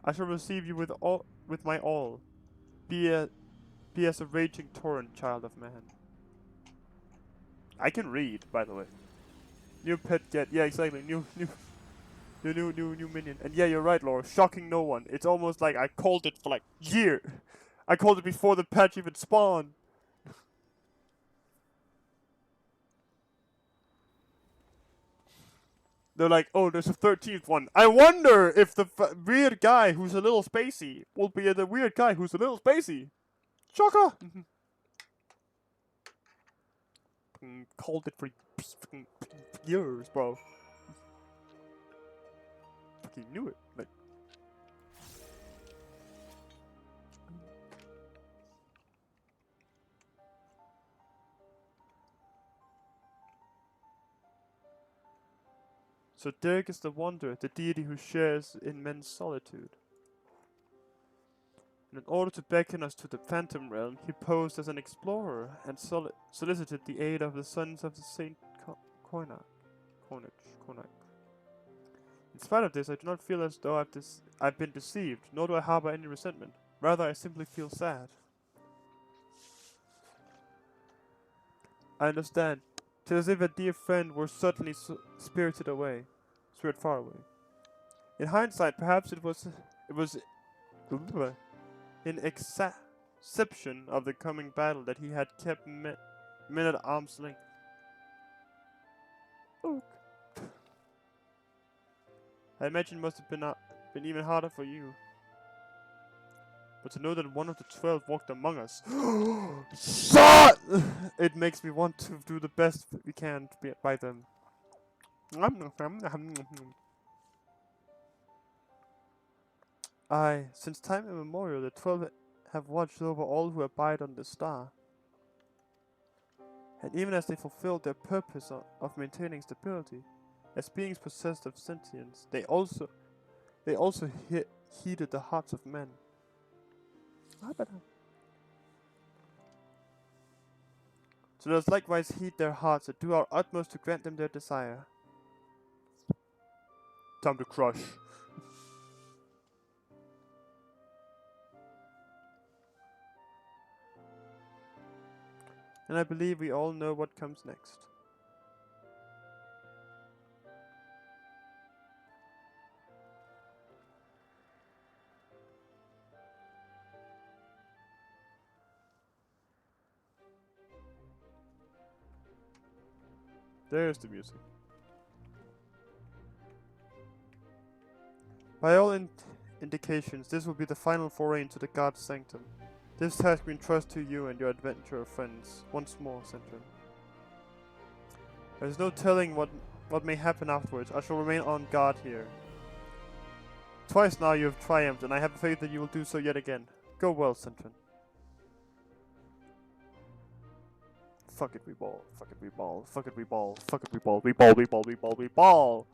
I shall receive you with my all. Be as a raging torrent, child of man. I can read, by the way. New pet get, yeah, exactly. New minion. And yeah, you're right, Laura. Shocking no one. It's almost like I called it for like year. I called it before the patch even spawned. They're like, oh, there's a 13th one. I wonder if the weird guy who's a little spacey will be the weird guy who's a little spacey. Shocker! Called it for years, bro. Fucking knew it. Like, so Dirk is the wanderer, the deity who shares in men's solitude. And in order to beckon us to the Phantom Realm, he posed as an explorer and solicited the aid of the sons of the Saint Koinak. In spite of this, I do not feel as though I've been deceived, nor do I harbor any resentment. Rather, I simply feel sad. I understand. It is as if a dear friend were suddenly spirited far away. In hindsight, perhaps it was in exception of the coming battle that he had kept men at arm's length. Look. I imagine it must have been even harder for you. But to know that one of the 12 walked among us, it makes me want to do the best we can by them. Aye, since time immemorial, the 12 have watched over all who abide on the star. And even as they fulfilled their purpose of maintaining stability, as beings possessed of sentience, they also heeded the hearts of men. So let us likewise heed their hearts and do our utmost to grant them their desire. Time to crush. And I believe we all know what comes next. There's the music. By all indications, this will be the final foray into the God's sanctum. This task we entrust to you and your adventurer friends. Once more, Centron. There is no telling what may happen afterwards. I shall remain on guard here. Twice now you have triumphed, and I have faith that you will do so yet again. Go well, Centron. Fuck it, we ball. Fuck it, we ball. Fuck it, we ball. Fuck it, we ball. We ball, we ball, we ball, we ball.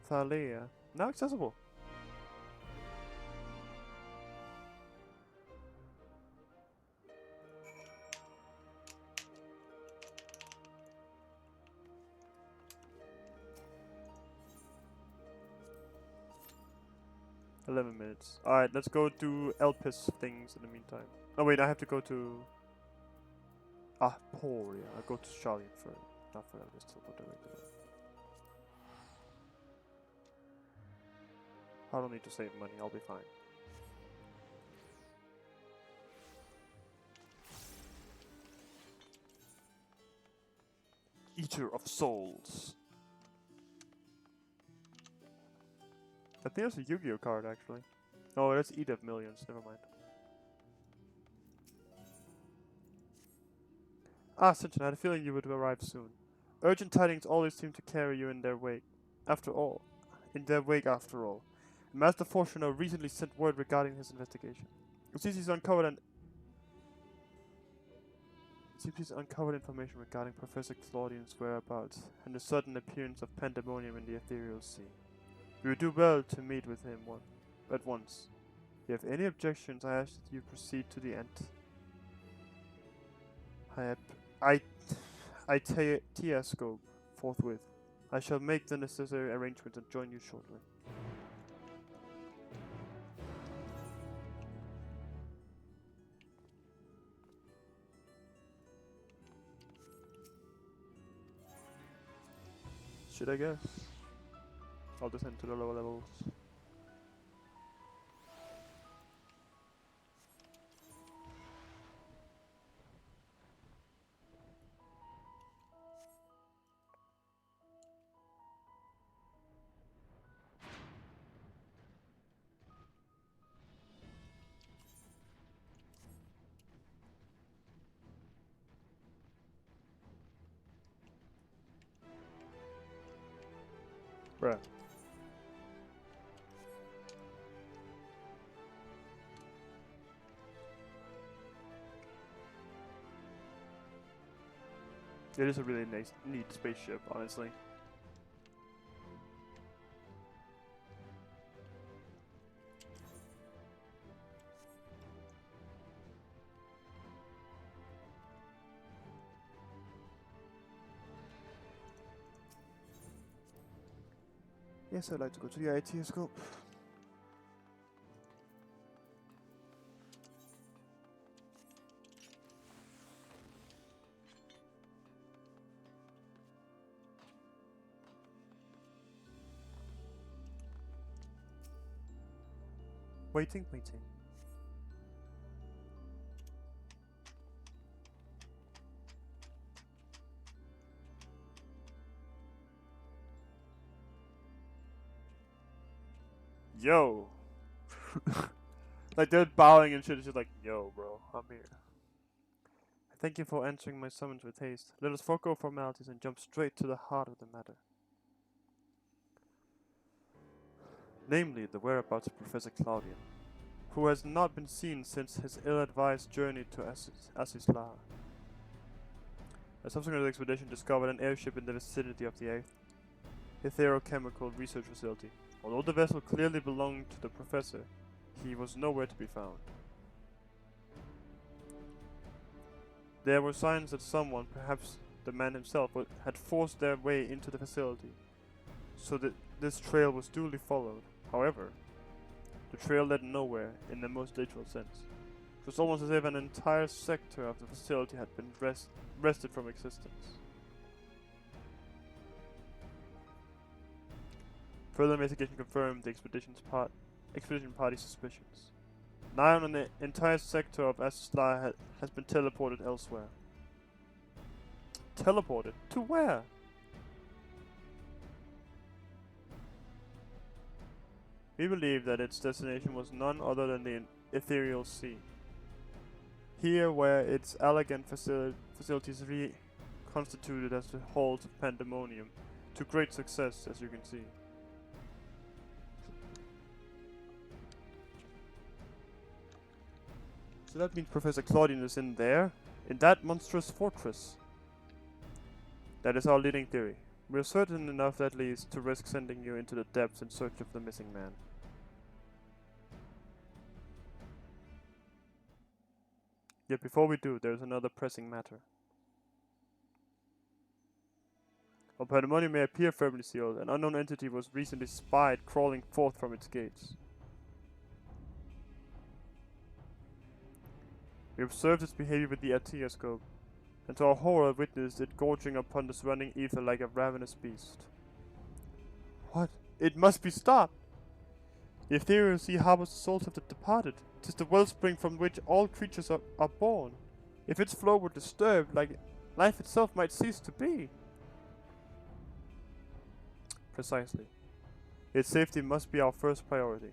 Thalia. Now accessible. $11 minutes. Alright, let's go do Elpis things in the meantime. Oh wait, I have to go to... Poria. I'll go to Charlie for... Not for Elpis, I'll go directly there. I don't need to save money, I'll be fine. Eater of Souls. I think there's a Yu-Gi-Oh card actually. Oh, that's Eat of Millions. Never mind. Ah, Sinton, I had a feeling you would arrive soon. Urgent tidings always seem to carry you in their wake. After all. After all. Master Fortuno recently sent word regarding his investigation. It seems he's uncovered information regarding Professor Claudian's whereabouts and the sudden appearance of pandemonium in the ethereal sea. You would do well to meet with him at once. If you have any objections, I ask that you proceed to the end. I Tiascope forthwith. I shall make the necessary arrangements and join you shortly. Should I guess? I'll descend to the lower levels. Bruh. It is a really nice, neat spaceship, honestly. Yes, I'd like to go to the ITScope. Waiting. Yo. Like they're bowing and shit. It's just like, yo, bro, I'm here. Thank you for answering my summons with haste. Let us forego formalities and jump straight to the heart of the matter. Namely, the whereabouts of Professor Claudian, who has not been seen since his ill-advised journey to Asisla. A subsequent expedition discovered an airship in the vicinity of the Etherochemical Research Facility. Although the vessel clearly belonged to the professor, he was nowhere to be found. There were signs that someone, perhaps the man himself, had forced their way into the facility, so that this trail was duly followed. However, the trail led nowhere in the most literal sense. It was almost as if an entire sector of the facility had been wrested from existence. Further investigation confirmed the expedition party's suspicions. Now an entire sector of Asisla has been teleported elsewhere. Teleported? To where? We believe that its destination was none other than the ethereal sea. Here where its elegant facilities reconstituted as the halls of pandemonium, to great success, as you can see. So that means Professor Claudian is in there, in that monstrous fortress. That is our leading theory. We are certain enough, at least, to risk sending you into the depths in search of the missing man. Yet before we do, there is another pressing matter. While pandemonium may appear firmly sealed, an unknown entity was recently spied crawling forth from its gates. We observed its behavior with the Atiascope, and to our horror witnessed it gorging upon the surrounding ether like a ravenous beast. What? It must be stopped! The ethereal sea harbors the souls of the departed. 'Tis the wellspring from which all creatures are born. If its flow were disturbed, like life itself might cease to be. Precisely. Its safety must be our first priority.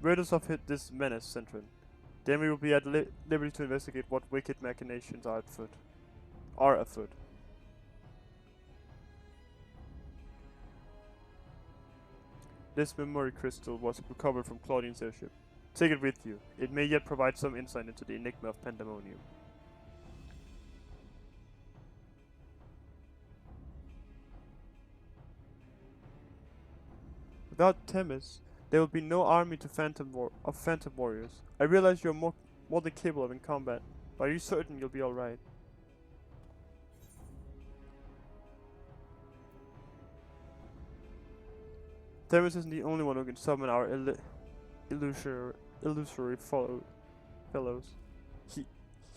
Rid us of this menace, Centrin. Then we will be at liberty to investigate what wicked machinations are afoot. This memory crystal was recovered from Claudine's airship. Take it with you. It may yet provide some insight into the enigma of Pandemonium. Without Themis, there will be no army of Phantom Warriors. I realize you're more than capable in combat, but are you certain you'll be alright? Themis isn't the only one who can summon our illusory fellows. He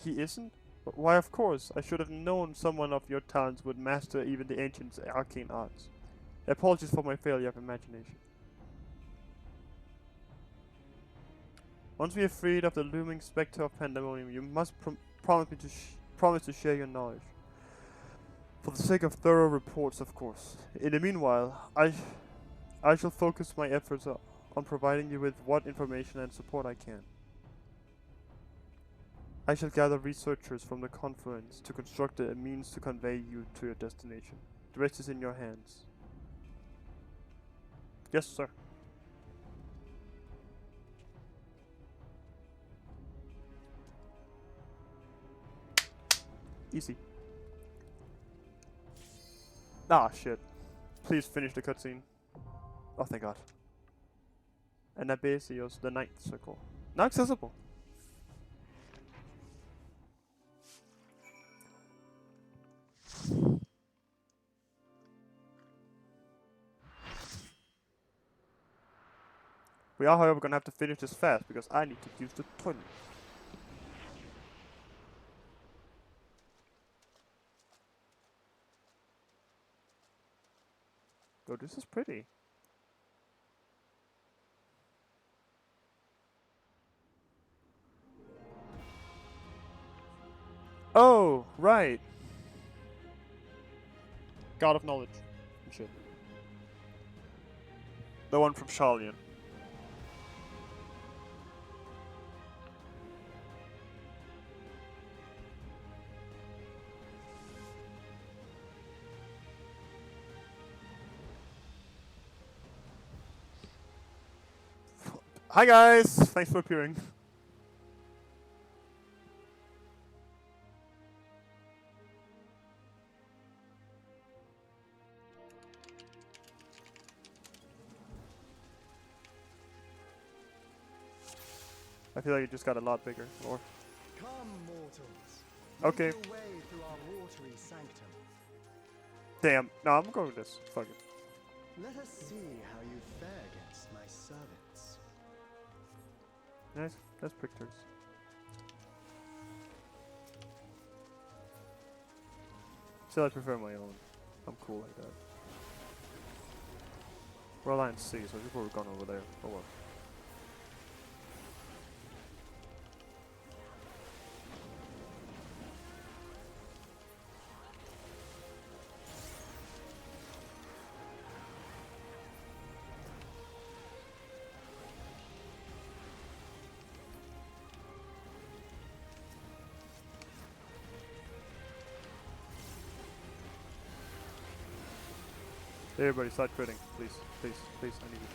isn't? Why, of course. I should have known someone of your talents would master even the ancient arcane arts. Apologies for my failure of imagination. Once we are freed of the looming specter of Pandemonium, you must promise to share your knowledge. For the sake of thorough reports, of course. In the meanwhile, I shall focus my efforts on providing you with what information and support I can. I shall gather researchers from the conference to construct a means to convey you to your destination. The rest is in your hands. Yes, sir. Easy. Ah, shit. Please finish the cutscene. Oh, thank God. And Abesios, the Ninth Circle. Now accessible. We are, however, gonna have to finish this fast because I need to use the toilet. Oh, this is pretty. Oh, right. God of Knowledge. And shit. The one from Sharlayan. Hi guys! Thanks for appearing. I feel like it just got a lot bigger. Or come, mortals. Okay. Make your way through our watery sanctum. Damn. No, I'm going with this. Fuck it. Let us see how you fare against my servants. Nice. That's pictures. Still, I prefer my own. I'm cool like that. We're Alliance C, so people have gone over there. Oh well. Everybody start critting, please, please, please, I need you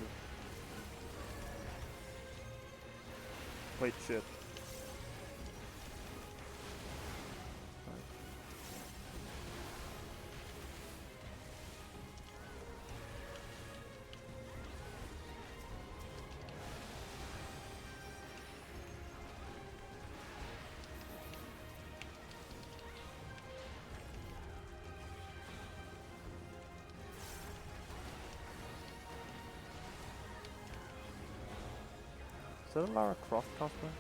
to. Wait, shit. Is that a Lara Croft cosplay?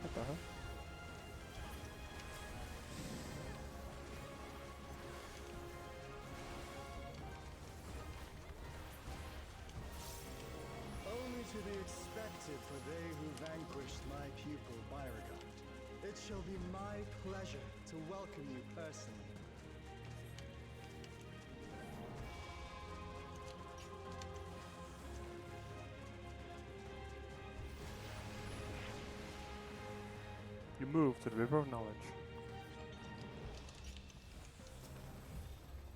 What the hell? Only to be expected for they who vanquished my pupil Beauregard. It shall be my pleasure to welcome you personally. We move to the River of Knowledge.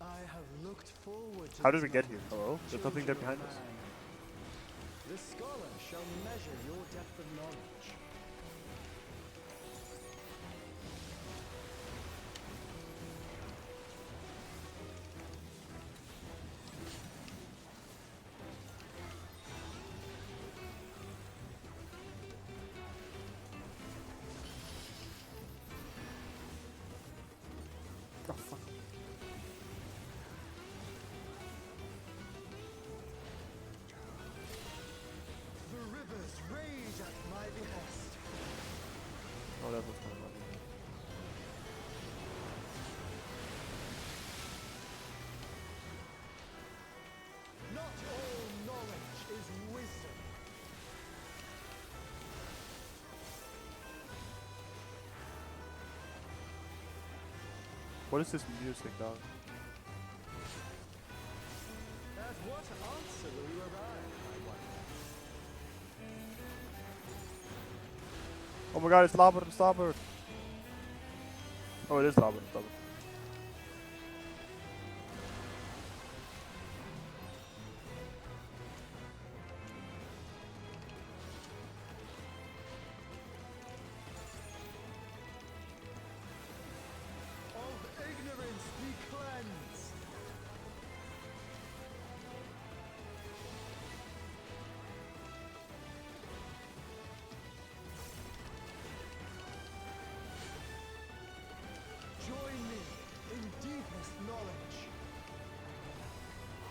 I have looked forward to How did this we get here? moment, Hello? There's nothing there children behind of us. man. The scholar shall measure your depth of knowledge. Oh, fuck. The rivers rage at my behest. Oh, that was kind of lovely. Not all knowledge is wisdom. What is this music, dog? At what answer will you arrive, I wonder? Oh my god, it's Labert and Starboard! Oh, it is Labert and Starboard. Of ignorance be cleansed. Join me in deepest knowledge.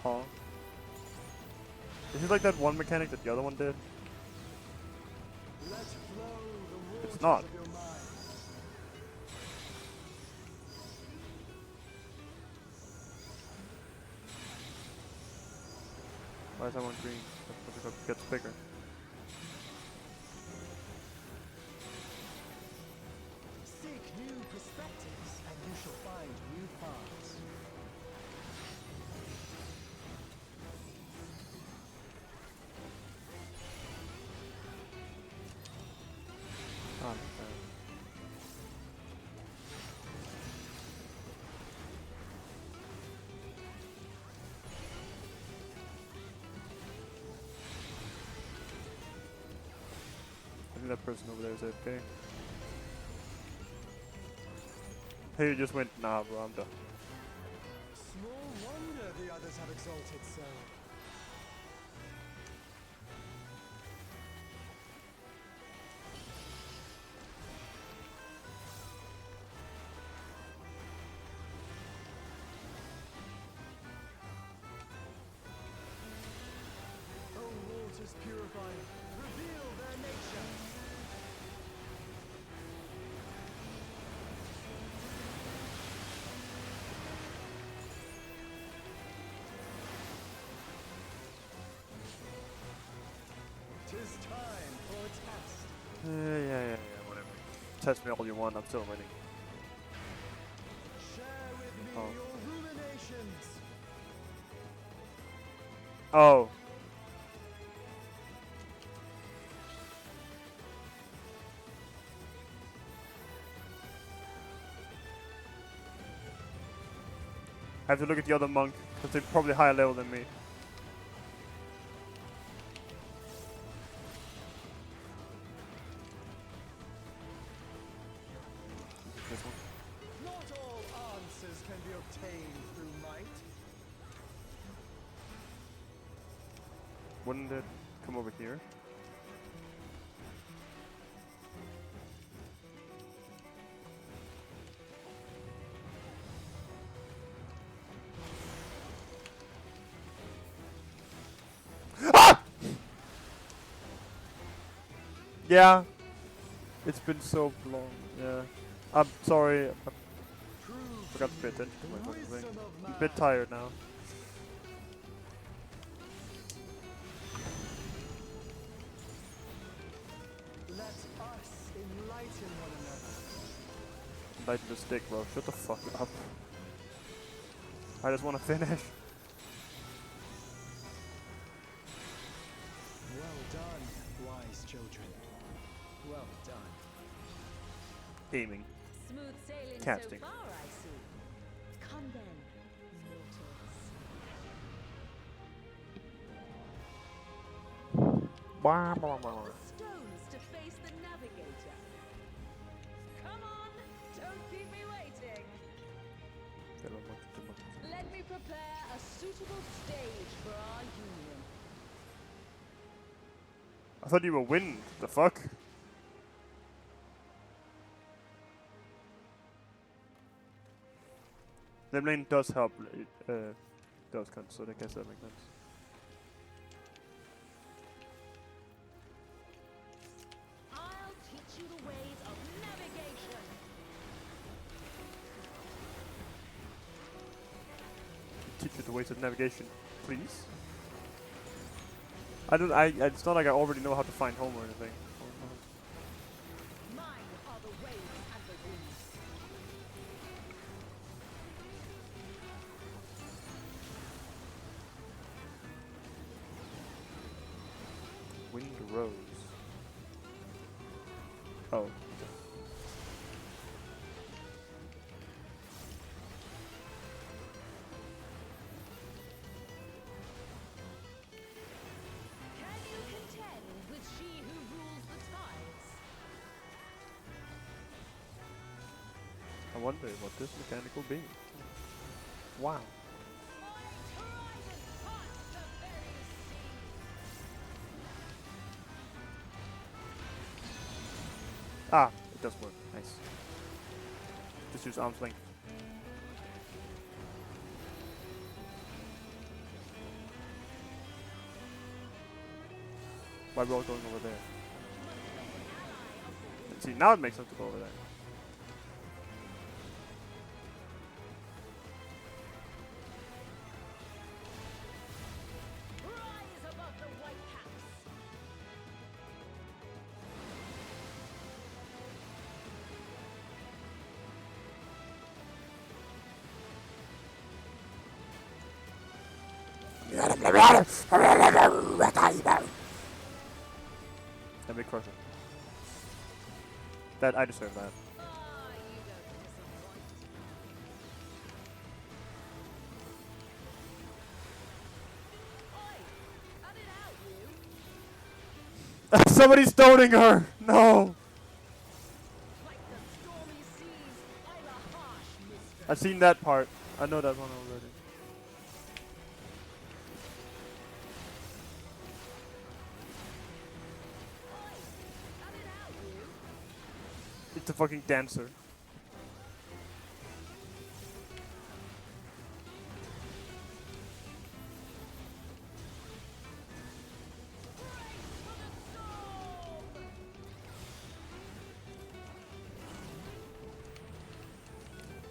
Huh? Is it like that one mechanic that the other one did? Let flow the waters It's not. of your mind. Why is that one green? Because it gets bigger. Seek new perspectives, and you shall find new paths. Oh, man. I think that person over there is AFK. Hey, you just went, nah bro, I'm done. Small wonder the others have exalted so. O waters purifying, reveal their nature. Tis time for a test. Yeah, whatever. Test me all you want, I'm still winning. Share with me Oh. your ruminations. Oh. I have to look at the other monk, because they're probably higher level than me. This one. Not all answers can be obtained through might. Wouldn't it come over here? Ah! Yeah. It's been so long. Yeah. I'm sorry. I forgot to pay attention to my fucking thing. I'm a bit tired now. Let us enlighten one another. Lighten the stick, bro. Shut the fuck up. I just want to finish. Well done, wise children. Well done. aiming. Smooth sailing Casting. so far, I see. Come then, mortals. Stones to face the navigator. Come on, don't keep me waiting. Let me prepare a suitable stage for our union. I thought you were wind. The fuck? Lemlane does help those cunts, so I guess that makes sense. I'll teach you the ways of navigation. Teach you the ways of navigation, please. It's not like I already know how to find home or anything. Mine are the waves and the winds. Wind Rose. Oh. Can you contend with she who rules the tides? I wonder what this mechanic will be. Wow. Ah, it does work. Nice. Just use arm's length. Why we're all going over there? Let's see, now it makes sense to go over there. Rise above the white caps. Let me crush it. That I deserve that. Somebody's stoning her! No! I've seen that part. I know that one already. It's a fucking dancer.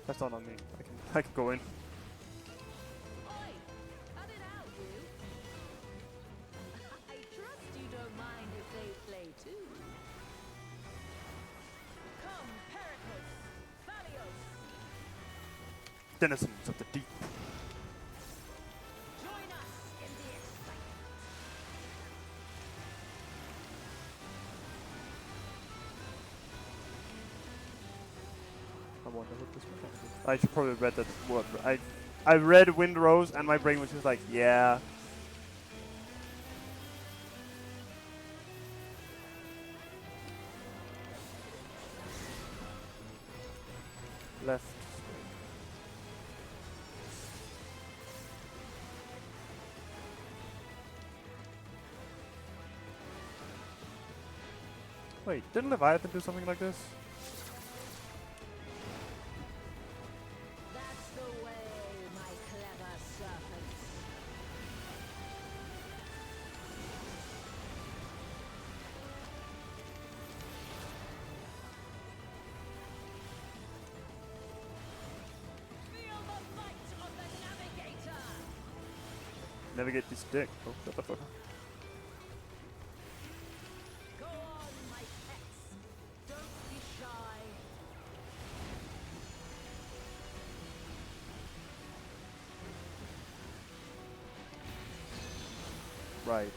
That's not on me. I can go in. I trust you don't mind if they play too. Come, Pericles, Thalios. Denizens of the deep. Join us in the excitement. I wonder what this mechanic is. I should probably read that word. I read Wind Rose and my brain was just like, yeah. Left. Wait, didn't Leviathan do something like this? That's the way, my clever serpents. Feel the might of the navigator. Navigate this dick. Oh, shut the fuck up. Go on, my pets. Don't be shy. Right.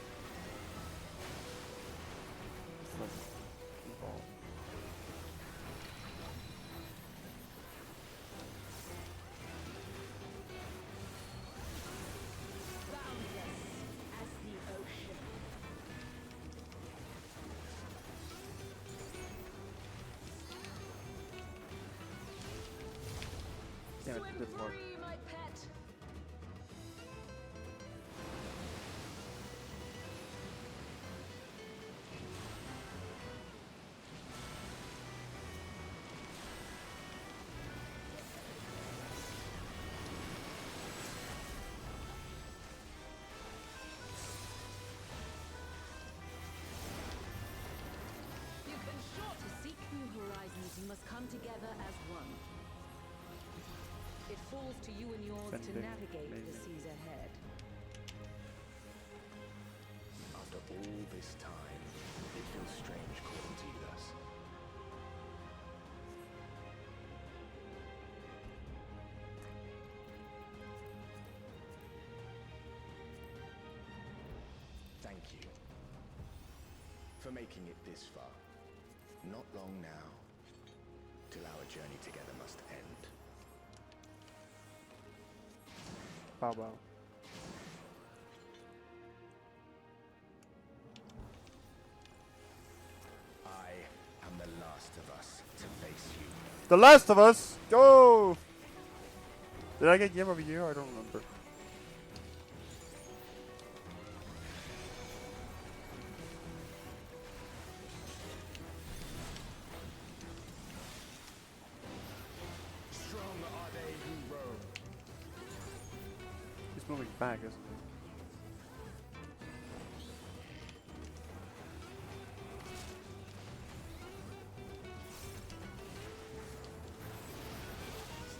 Damn it, it didn't work. my pet. You've been sure to seek new horizons. You must come together as one. It falls to you and yours to Defending, navigate the maybe. seas ahead. After all this time, it feels strange calling to you thus. Thank you for making it this far. Not long now, till our journey together must end. Bow bow. I am the last of us to face you. The Last of Us! Go! Did I get Game of the Year? I don't remember. Strong are they who roam. He's moving back, isn't he?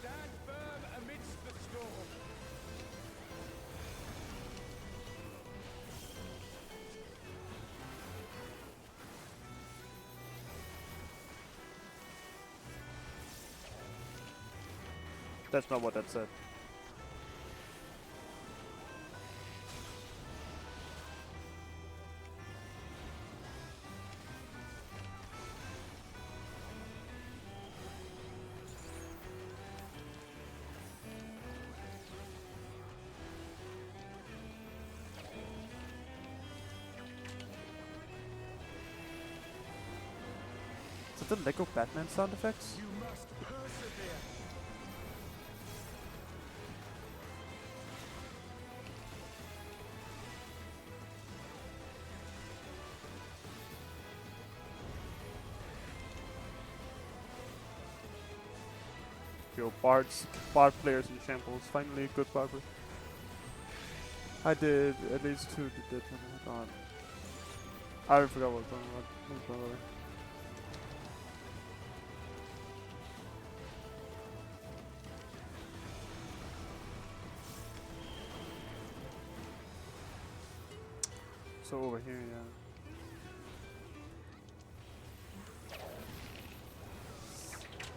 Stand firm amidst the storm. That's not what that said. Is that the Lego Batman sound effects? You must persevere. Yo, Bard players in shambles. Finally, a good barber. I did at least 2 did that. Oh my god. I already forgot what was going on. So over here, yeah.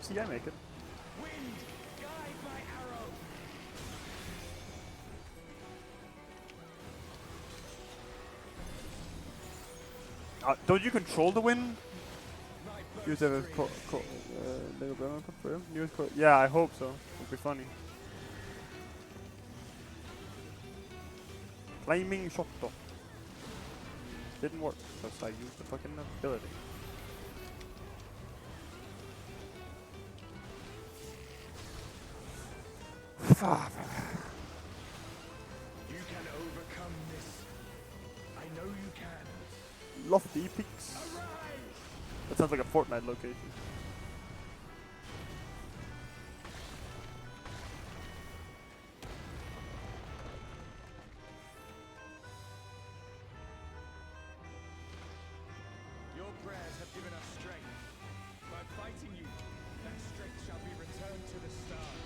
See, I make it. Wind, guide my arrow. Don't you control the wind? Use it as Lego Batman confirm. Yeah, I hope so. It'd be funny. Flaming shot though. Didn't work because I used the fucking ability. Fuck. You can overcome this. I know you can. Lofty peaks. That sounds like a Fortnite location. Your prayers have given us strength. By fighting you, that strength shall be returned to the stars.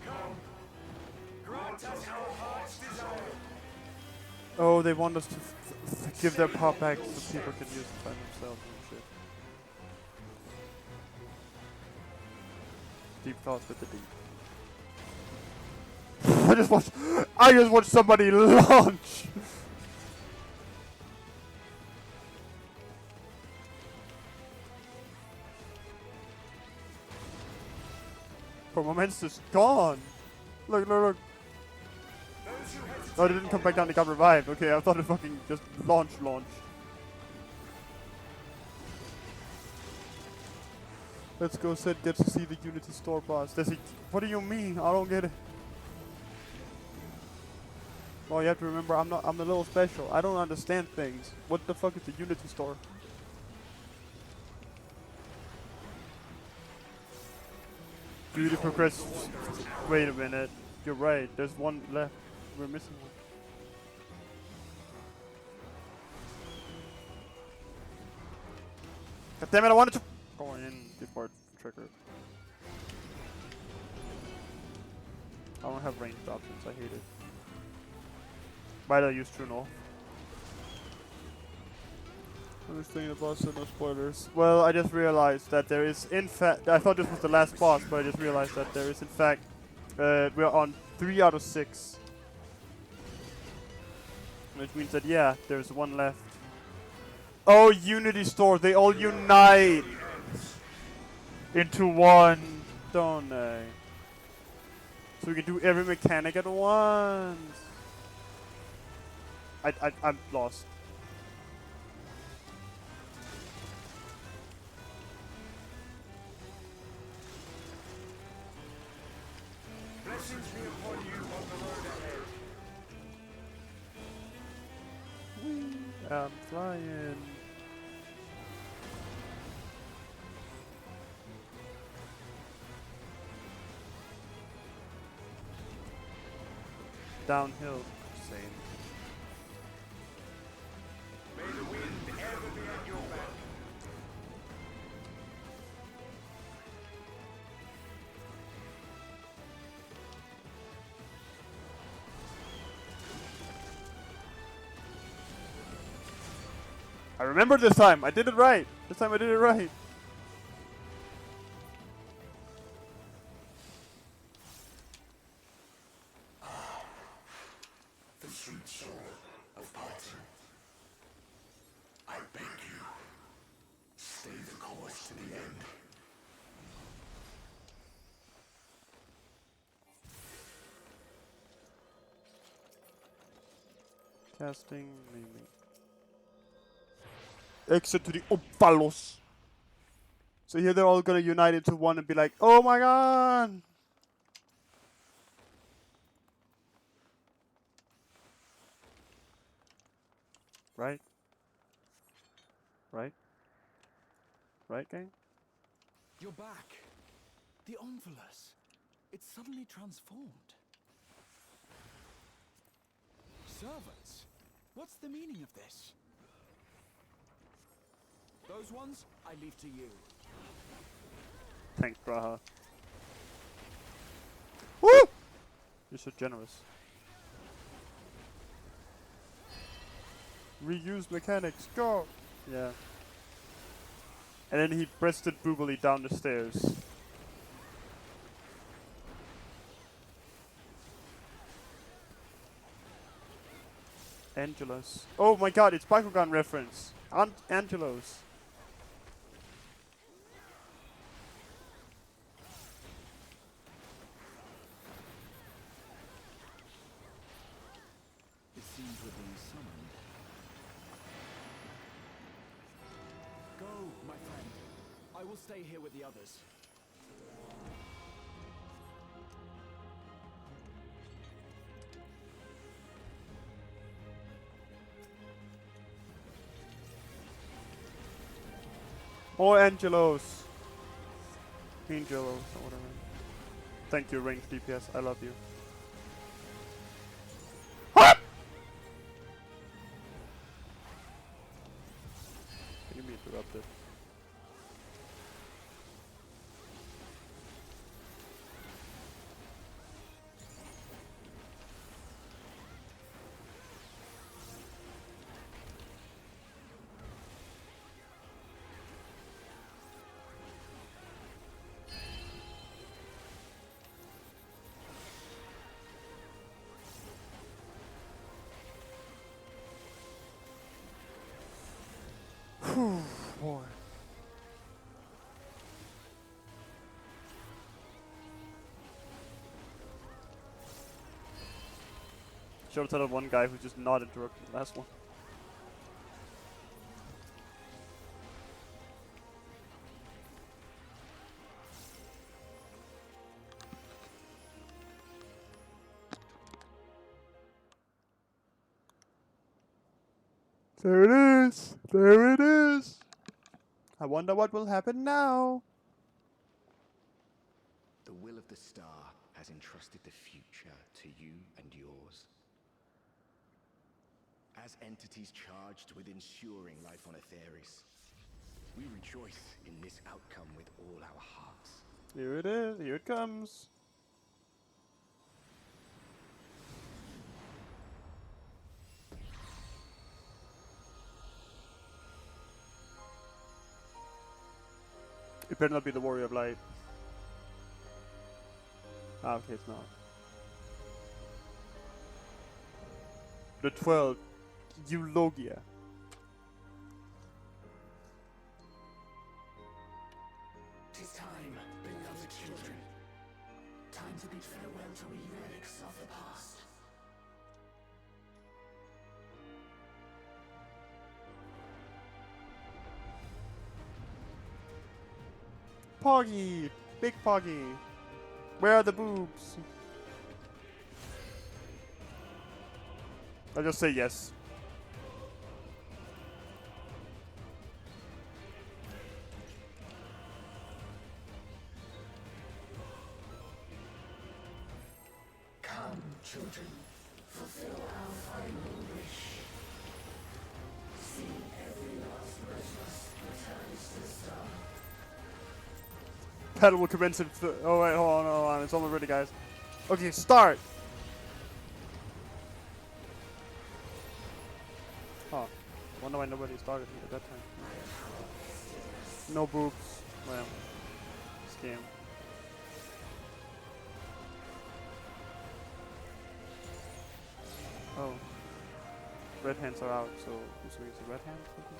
Come, grant us our heart's desire. Oh, they want us to give their power back so people can use it by themselves and shit. Deep thoughts with the deep. I just watched somebody launch! For moments, it's gone! Look, look, look! Oh, it didn't come back down, it got revived. Okay, I thought it fucking just launched. Let's go, Sid. Get to see the Unity Store boss. Does he? What do you mean? I don't get it. Well, you have to remember, I'm a little special. I don't understand things. What the fuck is the Unity Store? Duty progress. Wait a minute. You're right. There's one left. We're missing one. God damn it! I wanted to go in before it triggered. I don't have ranged options. I hate it. Might I use True North? I'm just thinking about so no spoilers. Well, I just realized that there is, in fact, I thought this was the last boss, but I just realized that there is, in fact, we're on 3 out of 6. Which means that, yeah, there's one left. Oh, Unity Store, they all unite into one, don't they? So we can do every mechanic at once. I'm lost. Blessings be upon you on the road ahead. I'm flying. Downhill, same. May the wind ever be at your back. I remember this time. I did it right. This time I did it right. The sweet soul of parting. I beg you, stay the course to the end. Casting, naming. Exit to the Ophalos. So here they're all gonna unite into one and be like, oh my god! Right? Right? Right, gang? You're back. The Omphilus. It's suddenly transformed. Servants? What's the meaning of this? Those ones, I leave to you. Thanks, Braha. Woo! You're so generous. Reuse mechanics, go! Yeah. And then he breasted boobily down the stairs. Angelos. Oh my god, it's Bakugan reference. Angelos. It seems we're being summoned. Go, my friend. I will stay here with the others. Or Angelos. Angelos or whatever. Thank you, ranged DPS. I love you. You be interrupted. Boy. Should have told one guy who just not interrupted the last one. There it is. There it is. I wonder what will happen now. The will of the star has entrusted the future to you and yours. As entities charged with ensuring life on Aetheris, we rejoice in this outcome with all our hearts. Here it is. Here it comes. It better not be the Warrior of Light. Ah, okay, it's not. The 12, Eulogia. Tis time, beloved children. Time to bid farewell to relics of the past. Poggy! Big Poggy! Where are the boobs? I'll just say yes. Come, children, fulfill our final wish. See every last restless returns to the star. Battle will commence in oh wait, hold on, it's almost ready, guys. Okay, start! Oh, wonder why nobody started at that time. No boobs. Well, scam. Oh. Red hands are out, so I'm assuming it's a red hand or something?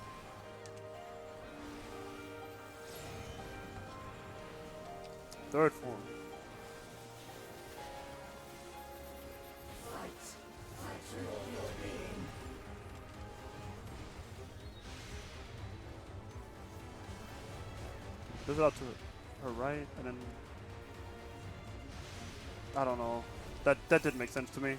Third form. Fight. Fight with all your being. This is out to her right, and then I don't know. That didn't make sense to me.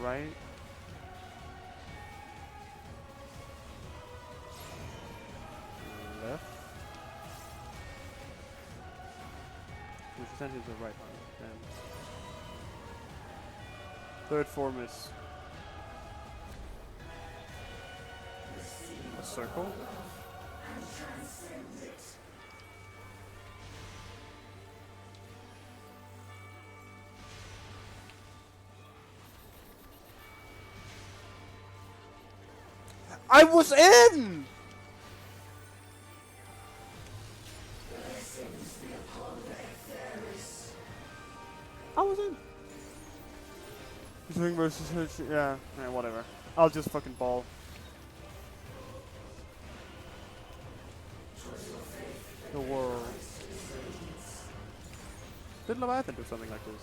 Right. Left. Which essentially is the right one. Then third form is a circle. And transcend it. I was in! Blessings be upon Aetheris. I was in. Swing versus yeah, whatever. I'll just fucking ball. The world. Did Leviathan do something like this?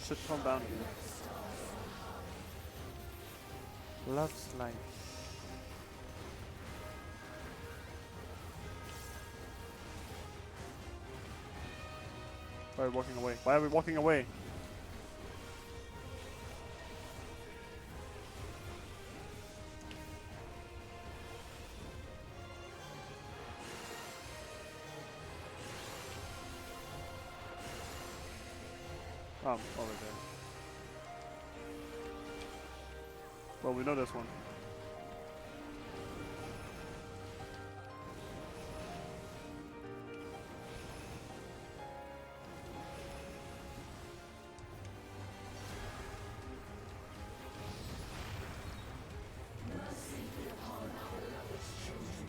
Should calm down here. Love's life. Why are we walking away? Why are we walking away? Over there. Well, we know this one. Mercy be upon our beloved children.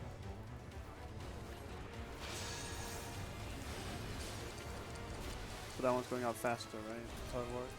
So that one's going out faster, right? That's how it works.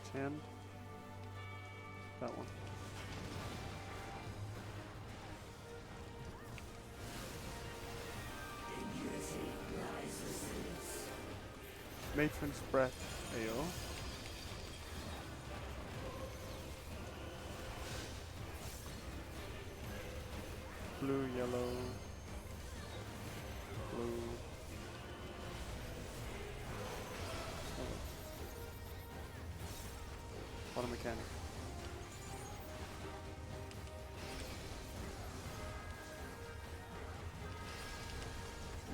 Which hand? That one. Matron's Breath, Ayo. Blue, yellow, blue. Auto mechanic.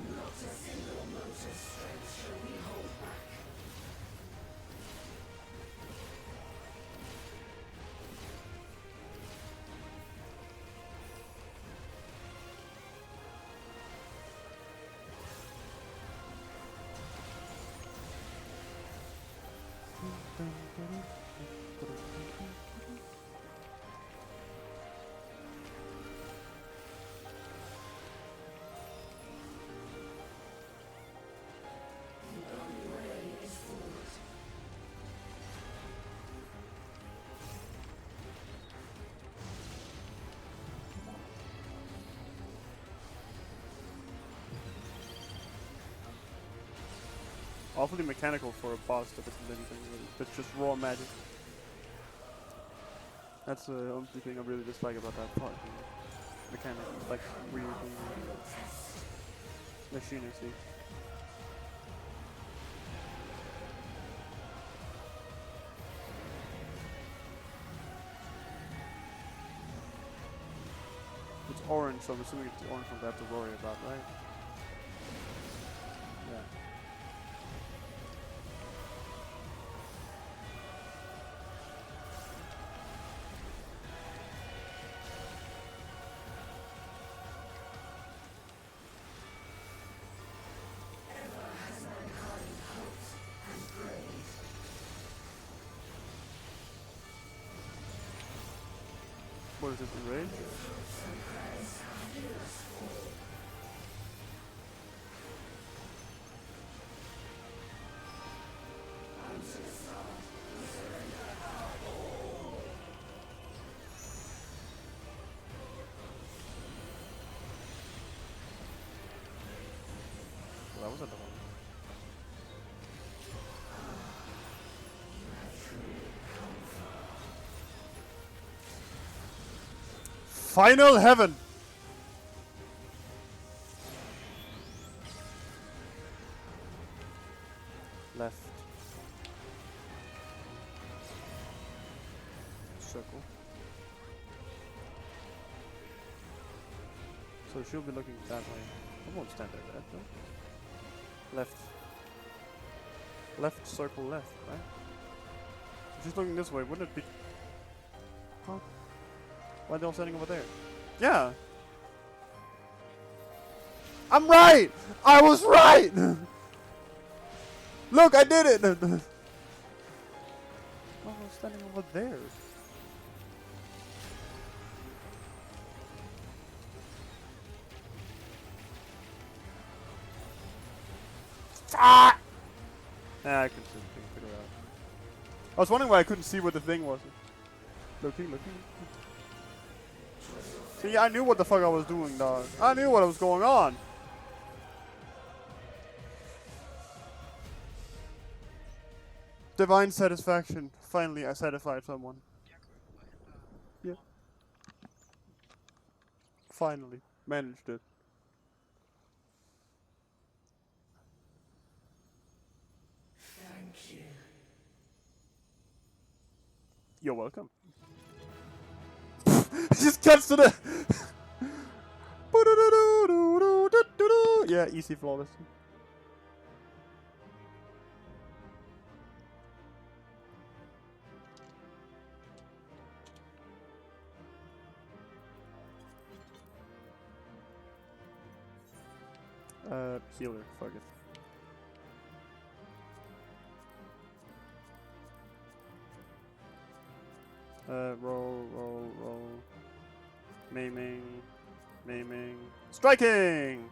Not a single motive strength shall we hold back. Awfully mechanical for a boss that isn't anything really. That's just raw magic. That's the only thing I really dislike about that part. Mechanic, like weird machinery. It's orange, so I'm assuming it's the orange one I have to worry about, right? Yeah. What is it, Enrage? Well, that was a double. Final Heaven! Left. Circle. So she'll be looking that way. I won't stand there, that though. Left. Left, circle, left, right? If she's looking this way, wouldn't it be... Huh? Why are they all standing over there? Yeah! I'm right! I was right! Look, I did it! Why was I standing over there? Ah! Yeah, I couldn't figure it out. I was wondering why I couldn't see what the thing was. Looking. See, I knew what the fuck I was doing, dog. I knew what was going on. Divine satisfaction. Finally, I satisfied someone. Yeah. Finally. Managed it. Thank you. You're welcome. Just cuts to the... Yeah, easy, flawless. Healer, fuck it. Roll. Maiming. Striking!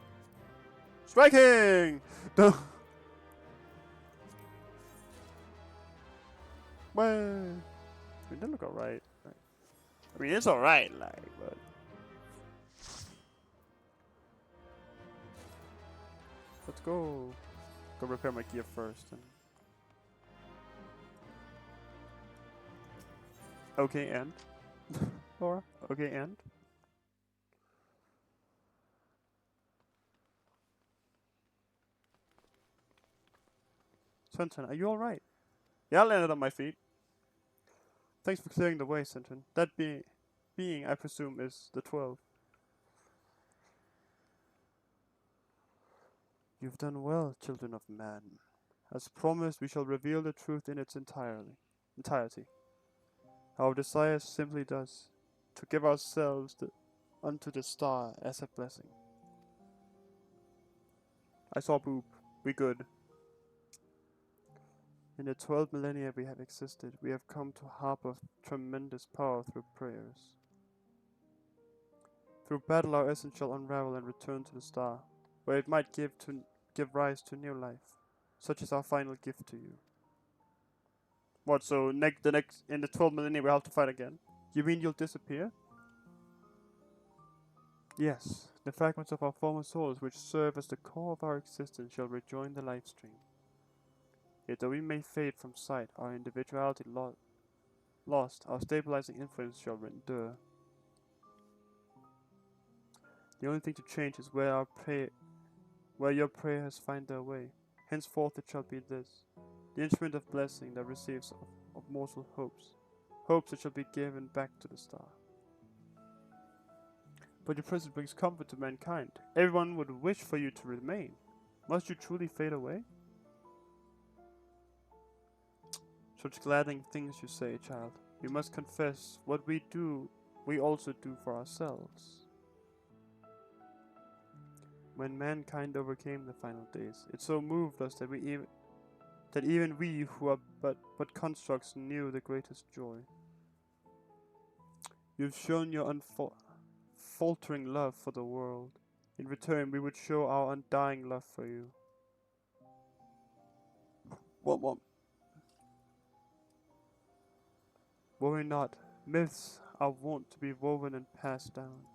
Well, I mean, they look alright. I mean, it's alright, like, but. Let's go. Go repair my gear first. And okay, and? Laura? Okay, and? Senton, are you alright? Yeah, I landed on my feet. Thanks for clearing the way, Senton. That being, I presume, is the 12. You've done well, children of man. As promised, we shall reveal the truth in its entirety. Our desire simply does, to give ourselves unto the star as a blessing. I saw Boop. We good. In the 12 millennia we have existed, we have come to harbor tremendous power through prayers. Through battle our essence shall unravel and return to the star, where it might give rise to new life, such as our final gift to you. What, so in the 12 millennia we'll have to fight again? You mean you'll disappear? Yes, the fragments of our former souls which serve as the core of our existence shall rejoin the life stream. Yet though we may fade from sight, our individuality lost, our stabilizing influence shall endure. The only thing to change is where your prayers find their way. Henceforth it shall be this, the instrument of blessing that receives of mortal hopes, hopes that shall be given back to the star. But your presence brings comfort to mankind. Everyone would wish for you to remain. Must you truly fade away? Such gladdening things you say, child. We must confess, what we do, we also do for ourselves. When mankind overcame the final days, it so moved us that even we who are but constructs knew the greatest joy. You've shown your unfaltering love for the world. In return, we would show our undying love for you. What? Worry not, myths are wont to be woven and passed down.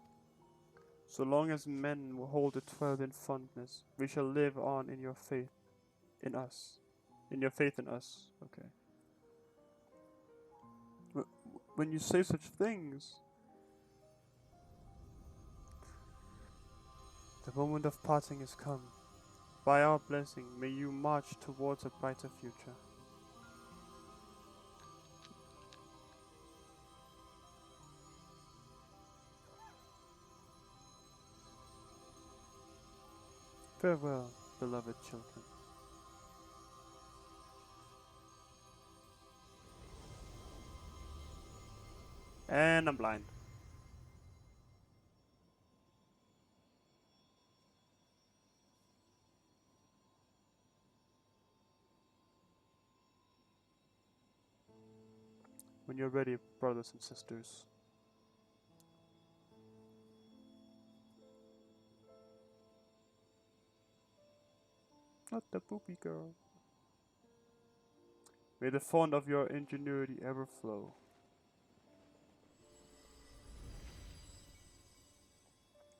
So long as men will hold the 12 in fondness, we shall live on in your faith in us. In your faith in us, okay. When you say such things, the moment of parting is come. By our blessing, may you march towards a brighter future. Farewell, beloved children. And I'm blind. When you're ready, brothers and sisters. Not the poopy girl. May the font of your ingenuity ever flow.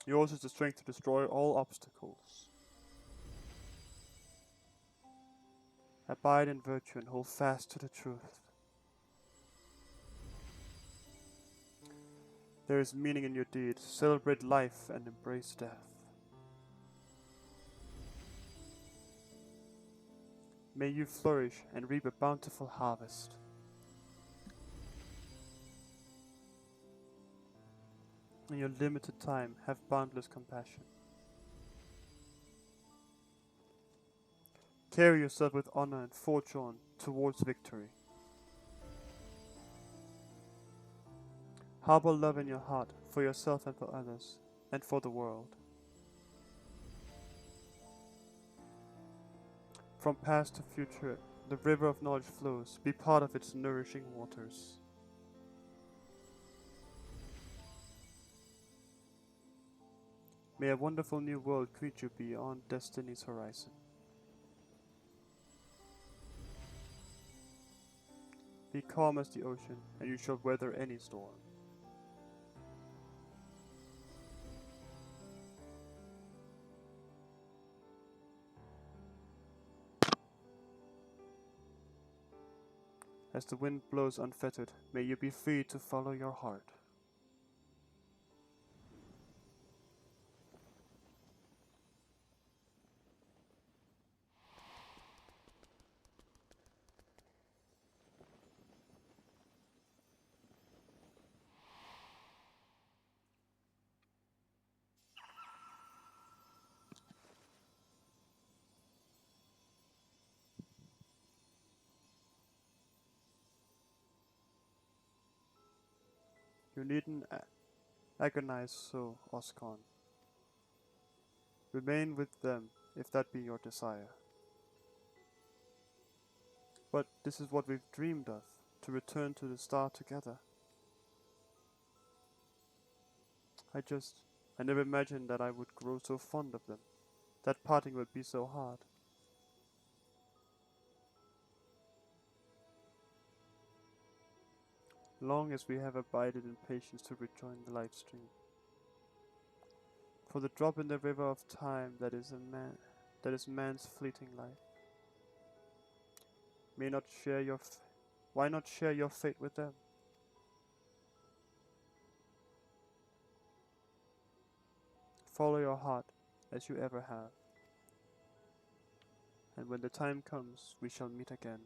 Yours is the strength to destroy all obstacles. Abide in virtue and hold fast to the truth. There is meaning in your deeds. Celebrate life and embrace death. May you flourish and reap a bountiful harvest. In your limited time, have boundless compassion. Carry yourself with honor and forge on towards victory. Harbor love in your heart for yourself and for others, and for the world. From past to future, the river of knowledge flows. Be part of its nourishing waters. May a wonderful new world greet you beyond destiny's horizon. Be calm as the ocean, and you shall weather any storm. As the wind blows unfettered, may you be free to follow your heart. You needn't agonize so, Oscon. Remain with them, if that be your desire. But this is what we've dreamed of, to return to the star together. I never imagined that I would grow so fond of them, that parting would be so hard. Long as we have abided in patience to rejoin the life stream. For the drop in the river of time that is man's fleeting life. Why not share your fate with them? Follow your heart as you ever have. And when the time comes, we shall meet again.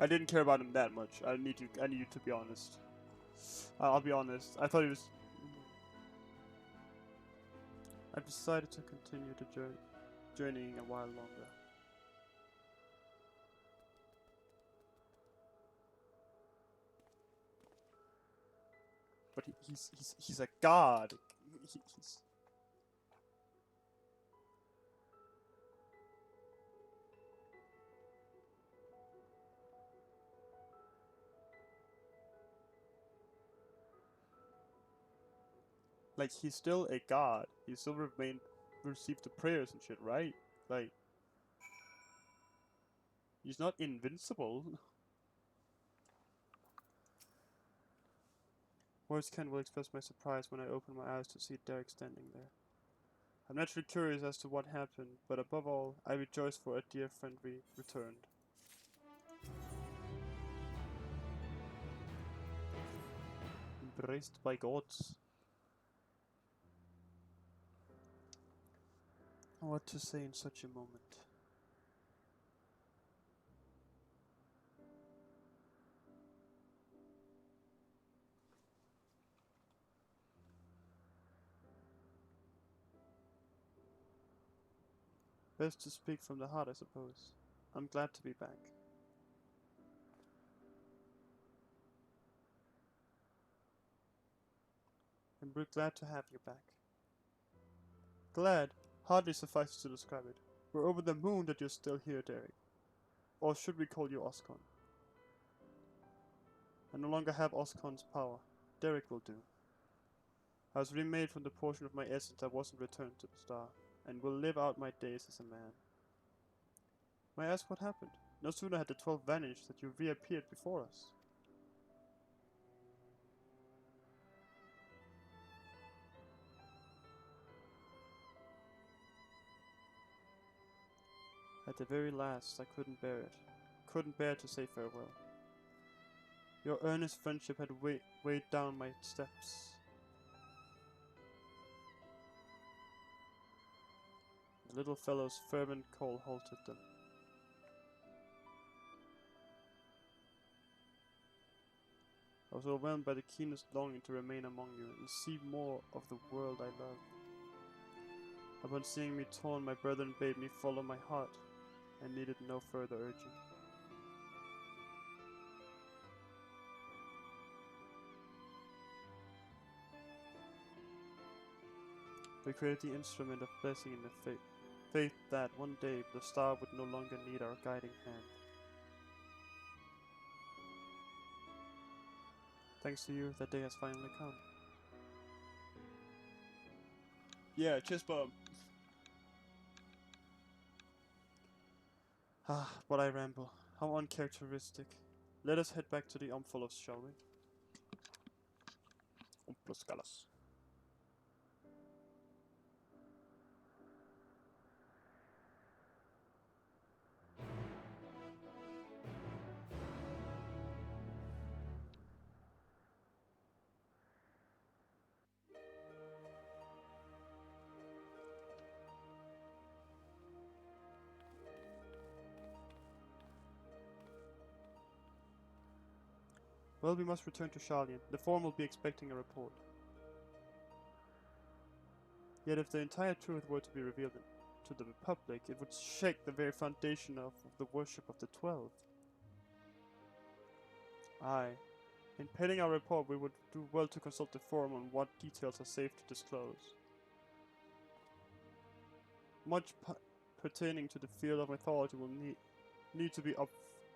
I didn't care about him that much. I need you to be honest. I'll be honest. I thought he was. I've decided to continue the journeying a while longer. But he's a god. He's like, he's still a god. He still received the prayers and shit, right? Like, he's not invincible. Words can't well express my surprise when I open my eyes to see Derek standing there. I'm naturally curious as to what happened, but above all, I rejoice for a dear friend returned. Embraced by gods. What to say in such a moment? Best to speak from the heart, I suppose. I'm glad to be back. And we're glad to have you back. Glad hardly suffices to describe it. We're over the moon that you're still here, Derek. Or should we call you Oscon? I no longer have Oscon's power. Derek will do. I was remade from the portion of my essence that wasn't returned to the star, and will live out my days as a man. May I ask what happened? No sooner had the 12 vanished that you reappeared before us. At the very last, I couldn't bear it. Couldn't bear to say farewell. Your earnest friendship had weighed down my steps. The little fellow's fervent call halted them. I was overwhelmed by the keenest longing to remain among you and see more of the world I love. Upon seeing me torn, my brethren bade me follow my heart. and needed no further urging. We created the instrument of blessing in the faith that one day the star would no longer need our guiding hand. Thanks to you, that day has finally come. Yeah, chest bump. Ah, but I ramble. How uncharacteristic. Let us head back to the Omphalos, shall we? Omphalos. Well, we must return to Sharlayan. The Forum will be expecting a report. Yet if the entire truth were to be revealed to the Republic, it would shake the very foundation of the worship of the 12. Aye. In penning our report, we would do well to consult the Forum on what details are safe to disclose. Much pertaining to the field of mythology will need to be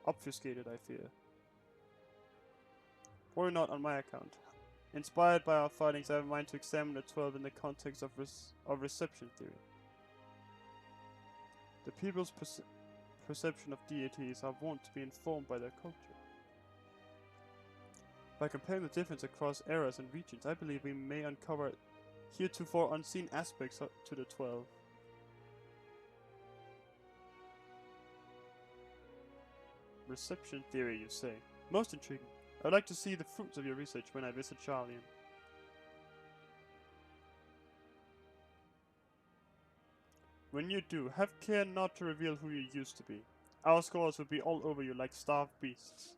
obfuscated, I fear. Worry not on my account. Inspired by our findings, I have in mind to examine the 12 in the context of reception theory. The people's perception of deities are wont to be informed by their culture. By comparing the difference across eras and regions, I believe we may uncover heretofore unseen aspects to the 12. Reception theory, you say? Most intriguing. I would like to see the fruits of your research when I visit Sharlayan. When you do, have care not to reveal who you used to be. Our scholars will be all over you like starved beasts.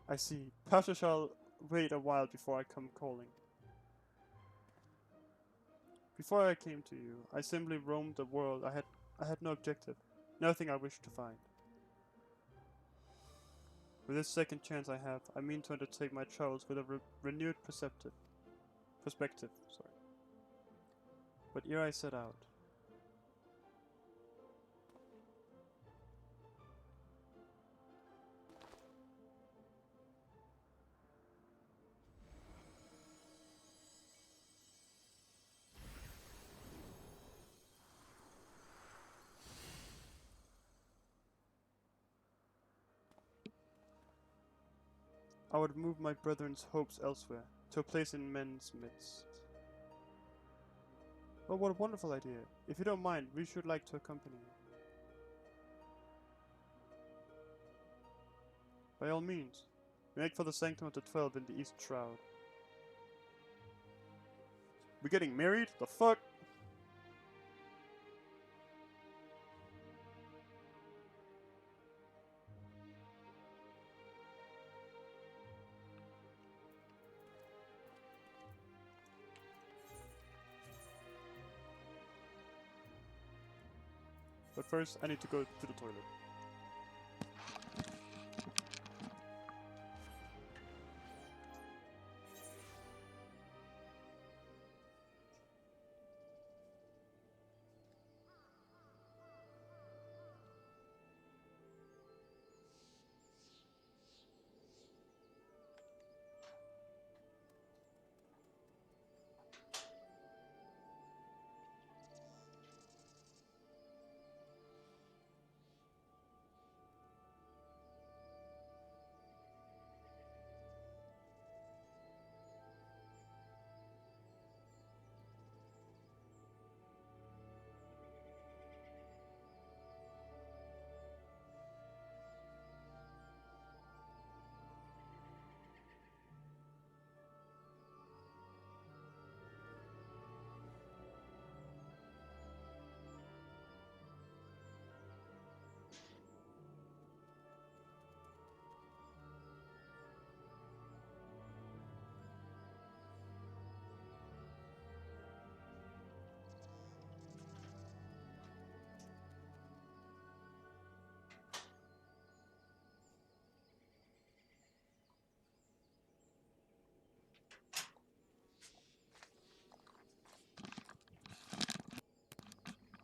I see. Perhaps I shall wait a while before I come calling. Before I came to you, I simply roamed the world. I had no objective, nothing I wished to find. With this second chance I have, I mean to undertake my travels with a renewed perspective. But ere I set out, I would move my brethren's hopes elsewhere, to a place in men's midst. Oh, what a wonderful idea. If you don't mind, we should like to accompany you. By all means, make for the Sanctum of the 12 in the East Shroud. We getting married? The fuck? But first, I need to go to the toilet.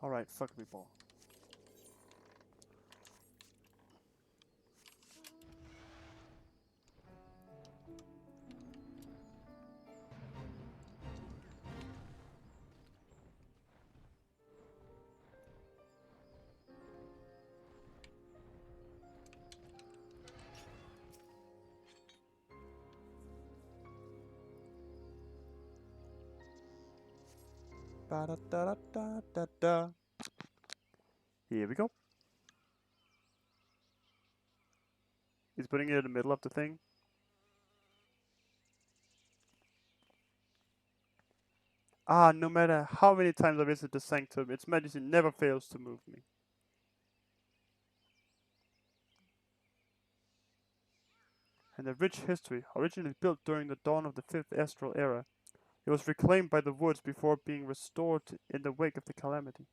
Alright, fuck me ball. Ba da da da da da. Here we go. He's putting it in the middle of the thing. Ah, no matter how many times I visit the sanctum, its majesty never fails to move me. And a rich history, originally built during the dawn of the 5th Astral Era, it was reclaimed by the woods before being restored in the wake of the calamity.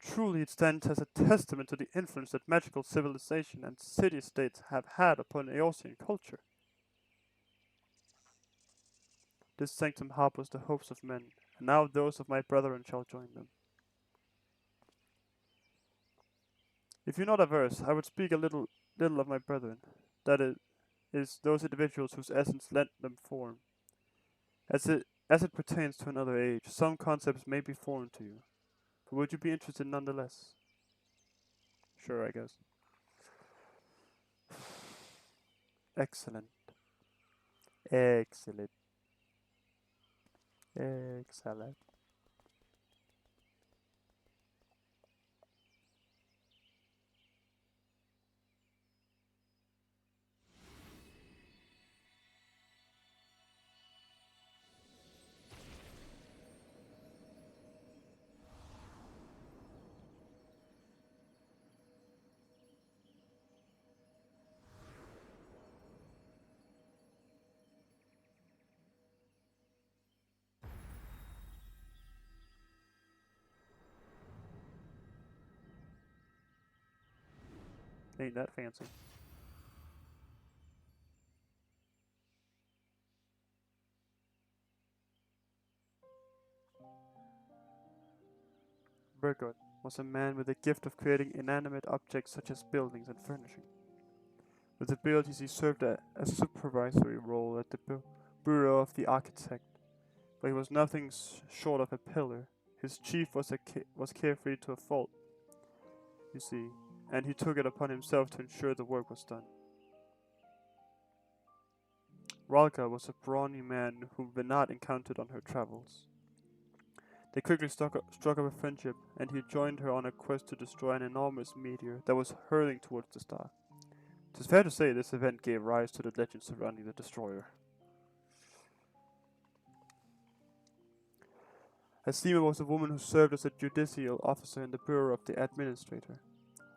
Truly, it stands as a testament to the influence that magical civilization and city-states have had upon Eosian culture. This sanctum harbors the hopes of men, and now those of my brethren shall join them. If you're not averse, I would speak a little of my brethren, that is those individuals whose essence lent them form. As it pertains to another age, some concepts may be foreign to you, but would you be interested nonetheless? Sure, I guess. Excellent. Excellent. Excellent. Ain't that fancy. Burgot was a man with the gift of creating inanimate objects such as buildings and furnishing. With abilities, he served a supervisory role at the Bureau of the Architect, but he was nothing short of a pillar. His chief was carefree to a fault, you see, and he took it upon himself to ensure the work was done. Ralka was a brawny man whom Venat encountered on her travels. They quickly struck up a friendship, and he joined her on a quest to destroy an enormous meteor that was hurling towards the star. It is fair to say this event gave rise to the legend surrounding the destroyer. Asima was a woman who served as a judicial officer in the Bureau of the Administrator,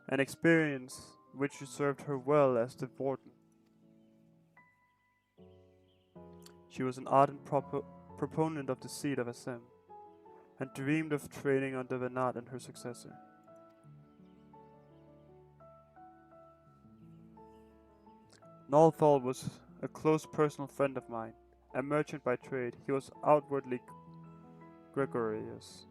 an experience which served her well as the warden. She was an ardent proponent of the seat of Assem, and dreamed of training under Venat and her successor. Nalthal was a close personal friend of mine. A merchant by trade, he was outwardly gregarious,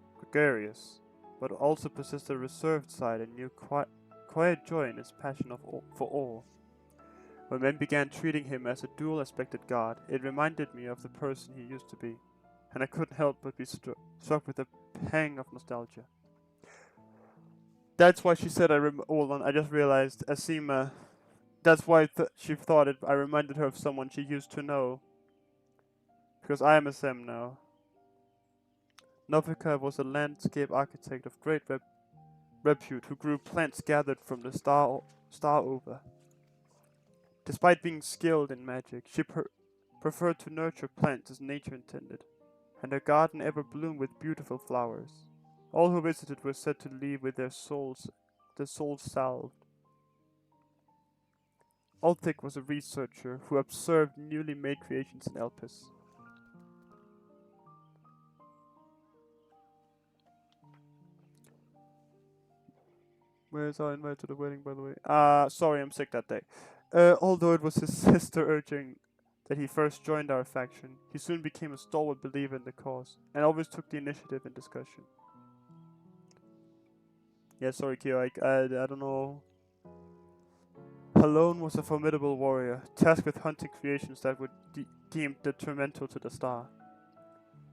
but also possessed a reserved side and knew quiet joy in his passion for all. When men began treating him as a dual-aspected god, it reminded me of the person he used to be, and I couldn't help but be struck with a pang of nostalgia. That's why she said hold on, I just realized Asima. That's why she thought I reminded her of someone she used to know. Because I am Assem now. Novika was a landscape architect of great repute who grew plants gathered from the star over. Despite being skilled in magic, she preferred to nurture plants as nature intended, and her garden ever bloomed with beautiful flowers. All who visited were said to leave with their souls salved. Ulthik was a researcher who observed newly made creations in Elpis. Where's our invite to the wedding, by the way? Sorry, I'm sick that day. Although it was his sister urging that he first joined our faction, he soon became a stalwart believer in the cause, and always took the initiative in discussion. Yeah, sorry, Kyo, I don't know. Halone was a formidable warrior, tasked with hunting creations that were deemed detrimental to the star.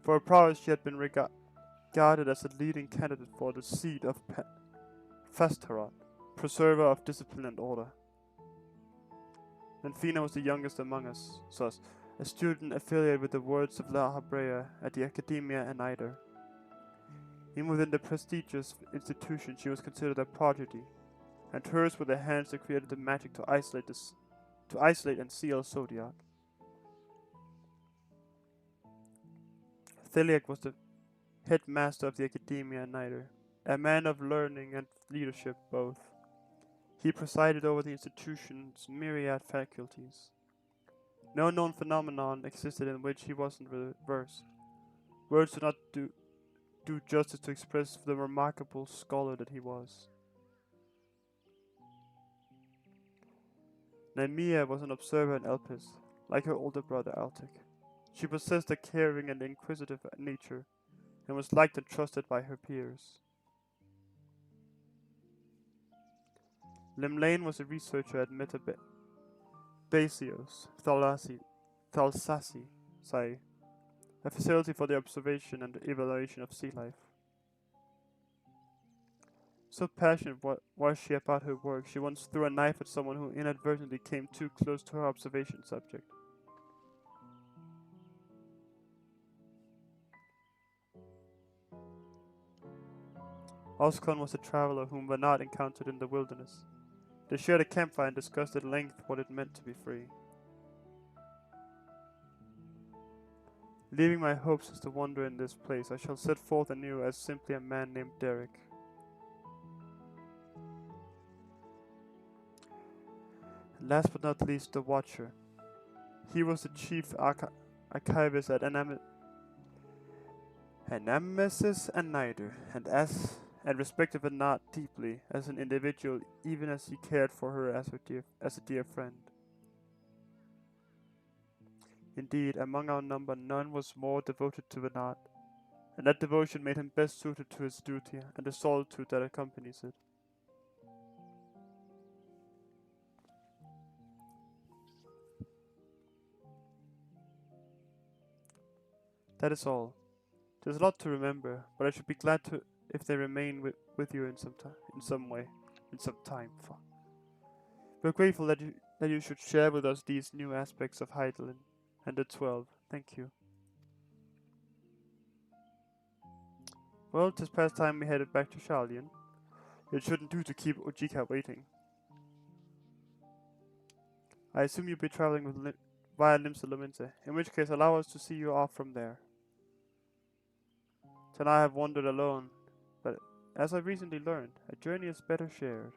For her prowess, she had been regarded as a leading candidate for the seat of Fastaroth, preserver of discipline and order. Nanfina was the youngest among us, a student affiliated with the Words of La Habrea at the Academia Anider. Even within the prestigious institution, she was considered a prodigy, and hers were the hands that created the magic to isolate and seal Zodiac. Theliac was the headmaster of the Academia Anider, a man of learning and leadership both. He presided over the institution's myriad faculties. No known phenomenon existed in which he wasn't versed. Words do not do justice to express the remarkable scholar that he was. Naimia was an observer in Elpis, like her older brother Altic. She possessed a caring and inquisitive nature, and was liked and trusted by her peers. Limlane was a researcher at Metabasios, Thalsasi, a facility for the observation and evaluation of sea life. So passionate was she about her work, she once threw a knife at someone who inadvertently came too close to her observation subject. Oscon was a traveler whom Vanat encountered in the wilderness. They shared a campfire and discussed at length what it meant to be free. Leaving my hopes as to wander in this place, I shall set forth anew as simply a man named Derek. Last but not least, the Watcher. He was the chief archivist at Nemesis and Nider, and respected Vanat deeply as an individual, even as he cared for her as a dear friend. Indeed, among our number, none was more devoted to Vanat, and that devotion made him best suited to his duty and the solitude that accompanies it. That is all. There's a lot to remember, but I should be glad if they remain with you in some time. We're grateful that you should share with us these new aspects of Hydaelyn and the 12. Thank you. Well, 'tis past time we headed back to Sharlayan. It shouldn't do to keep Ojika waiting. I assume you'll be traveling via Limsa Lominsa, in which case allow us to see you off from there. Then I have wandered alone, but as I recently learned, a journey is better shared.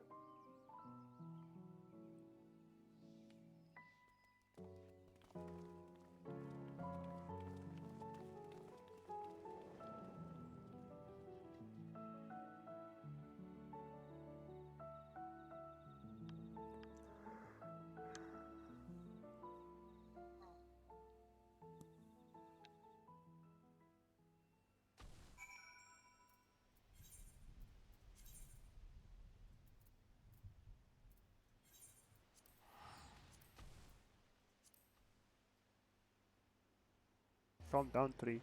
From down 3.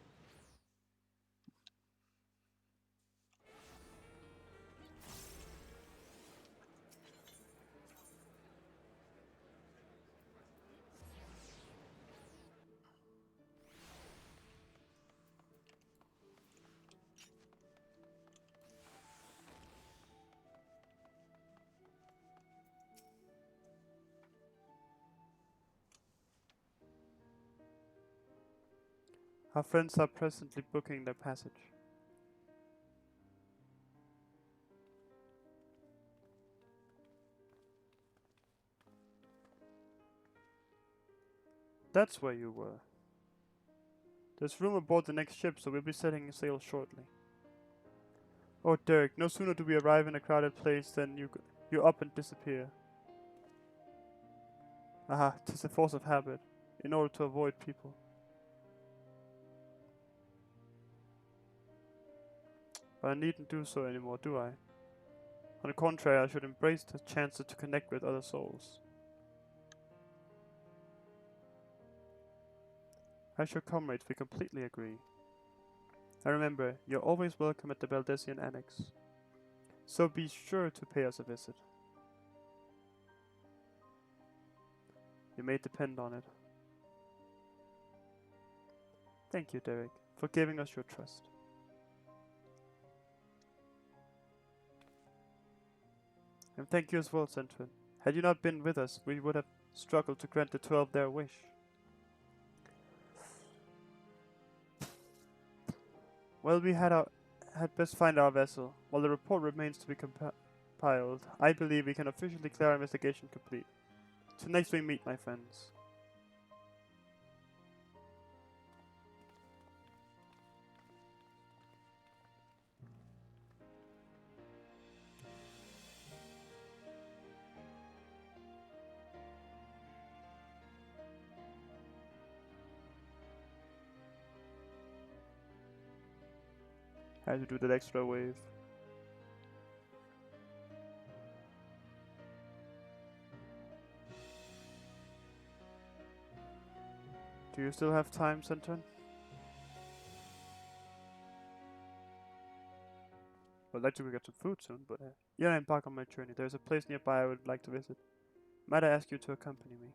Our friends are presently booking their passage. That's where you were. There's room aboard the next ship, so we'll be setting sail shortly. Oh, Derek, no sooner do we arrive in a crowded place than you up and disappear. Aha, 'tis a force of habit. in order to avoid people. But I needn't do so anymore, do I? On the contrary, I should embrace the chances to connect with other souls. As your comrades, we completely agree. And remember, you're always welcome at the Baldesion Annex. So be sure to pay us a visit. You may depend on it. Thank you, Derek, for giving us your trust. And thank you as well, Centrin. Had you not been with us, we would have struggled to grant the 12 their wish. Well, we had best find our vessel. While the report remains to be compiled, I believe we can officially declare our investigation complete. Till next we meet, my friends. Had to do that extra wave. Do you still have time, Centron? I'd like to go get some food soon, but yeah, I embark on my journey. There's a place nearby I would like to visit. Might I ask you to accompany me?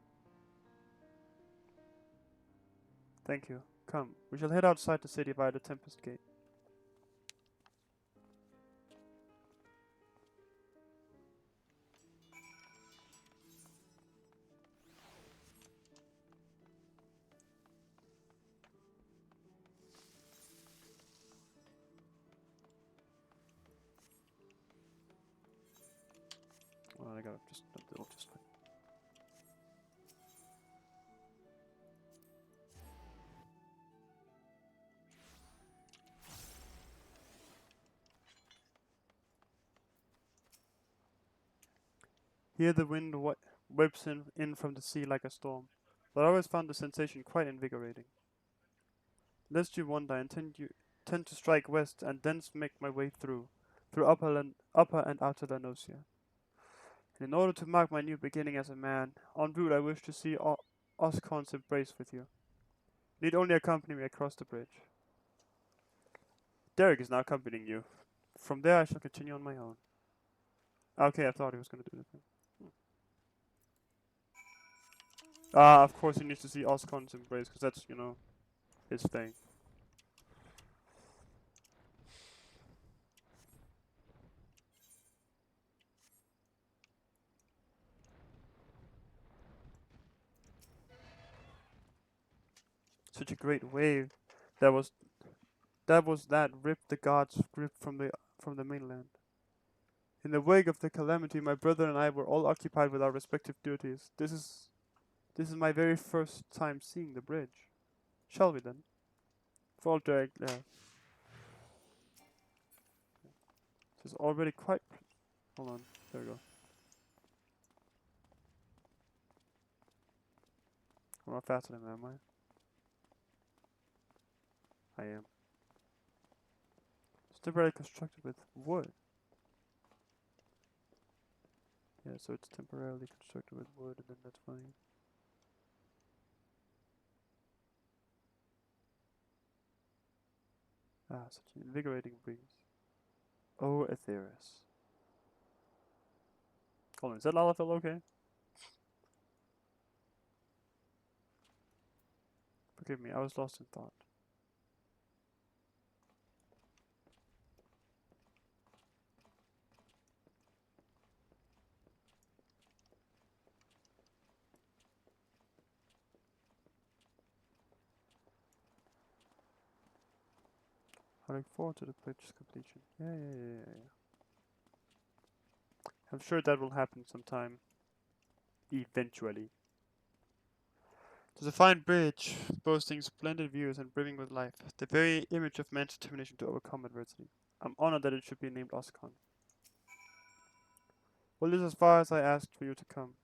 Thank you. Come, we shall head outside the city via the Tempest Gate. Well, I gotta just a little just fine. Here the wind whips in from the sea like a storm, but I always found the sensation quite invigorating. Lest you wonder, I tend to strike west and thence make my way through upper and outer Lanosia. And in order to mark my new beginning as a man, en route I wish to see Oscon's embrace with you. You need only accompany me across the bridge. Derek is now accompanying you. From there I shall continue on my own. Okay, I thought he was going to do that. Ah, of course he needs to see Oscon's embrace, because that's, you know, his thing. Such a great wave. That ripped the god's grip from the mainland. In the wake of the calamity, my brother and I were all occupied with our respective duties. This is my very first time seeing the bridge. Shall we then? For Derek, yeah. This is already quite. Hold on. There we go. I'm not faster than am I? I am. It's temporarily constructed with wood. Yeah, so it's temporarily constructed with wood, and then that's fine. Ah, such an invigorating breeze. Oh, Aetheris. Hold on, is that Lalafell okay? Forgive me, I was lost in thought. I look forward to the bridge's completion. Yeah. I'm sure that will happen sometime. Eventually. There's a fine bridge, boasting splendid views and brimming with life. The very image of man's determination to overcome adversity. I'm honored that it should be named Oscon. Well, this is as far as I asked for you to come.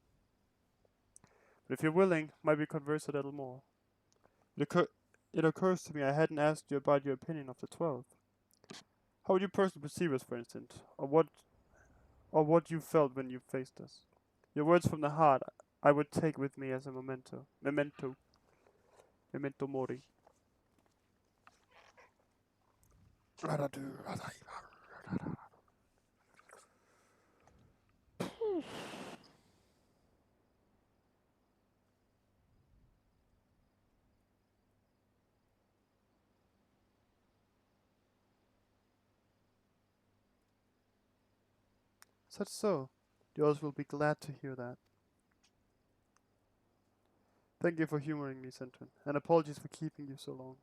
But if you're willing, might we converse a little more? It occurs to me I hadn't asked you about your opinion of the 12. How would you personally perceive us, for instance? Or what you felt when you faced us? Your words from the heart I would take with me as a memento. Memento mori. Such so. Yours will be glad to hear that. Thank you for humoring me, Sentrin, and apologies for keeping you so long.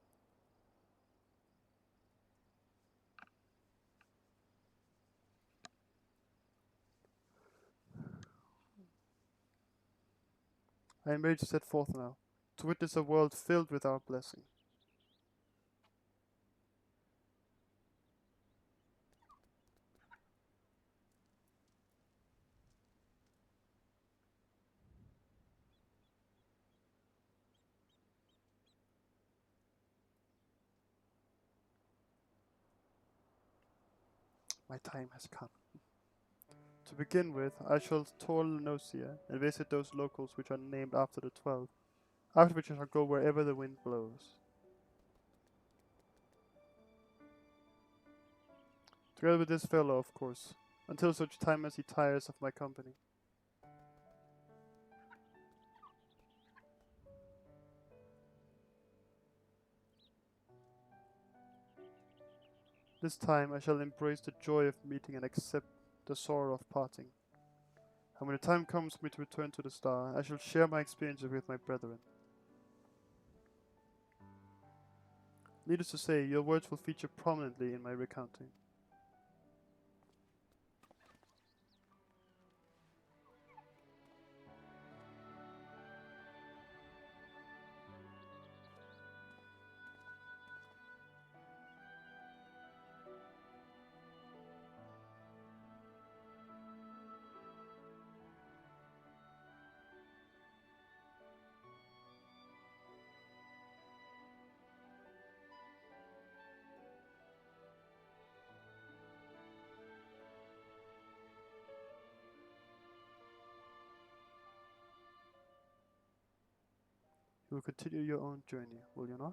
I am ready to set forth now, to witness a world filled with our blessing. My time has come. To begin with, I shall tour Nocia and visit those locals which are named after the 12, after which I shall go wherever the wind blows. Together with this fellow, of course, until such time as he tires of my company. This time I shall embrace the joy of meeting and accept the sorrow of parting. And when the time comes for me to return to the star, I shall share my experiences with my brethren. Needless to say, your words will feature prominently in my recounting. You will continue your own journey, will you not?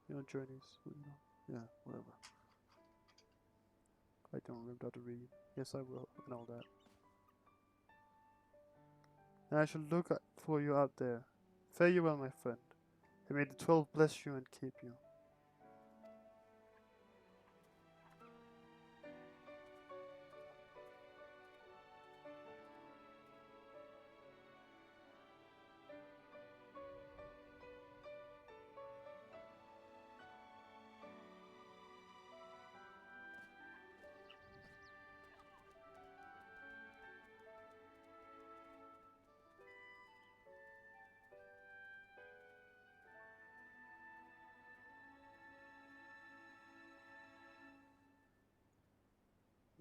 Your own journeys, will you not? Yeah, whatever. I don't remember how to read. Yes, I will, and all that. And I shall look for you out there. Fare you well, my friend, and may the 12 bless you and keep you.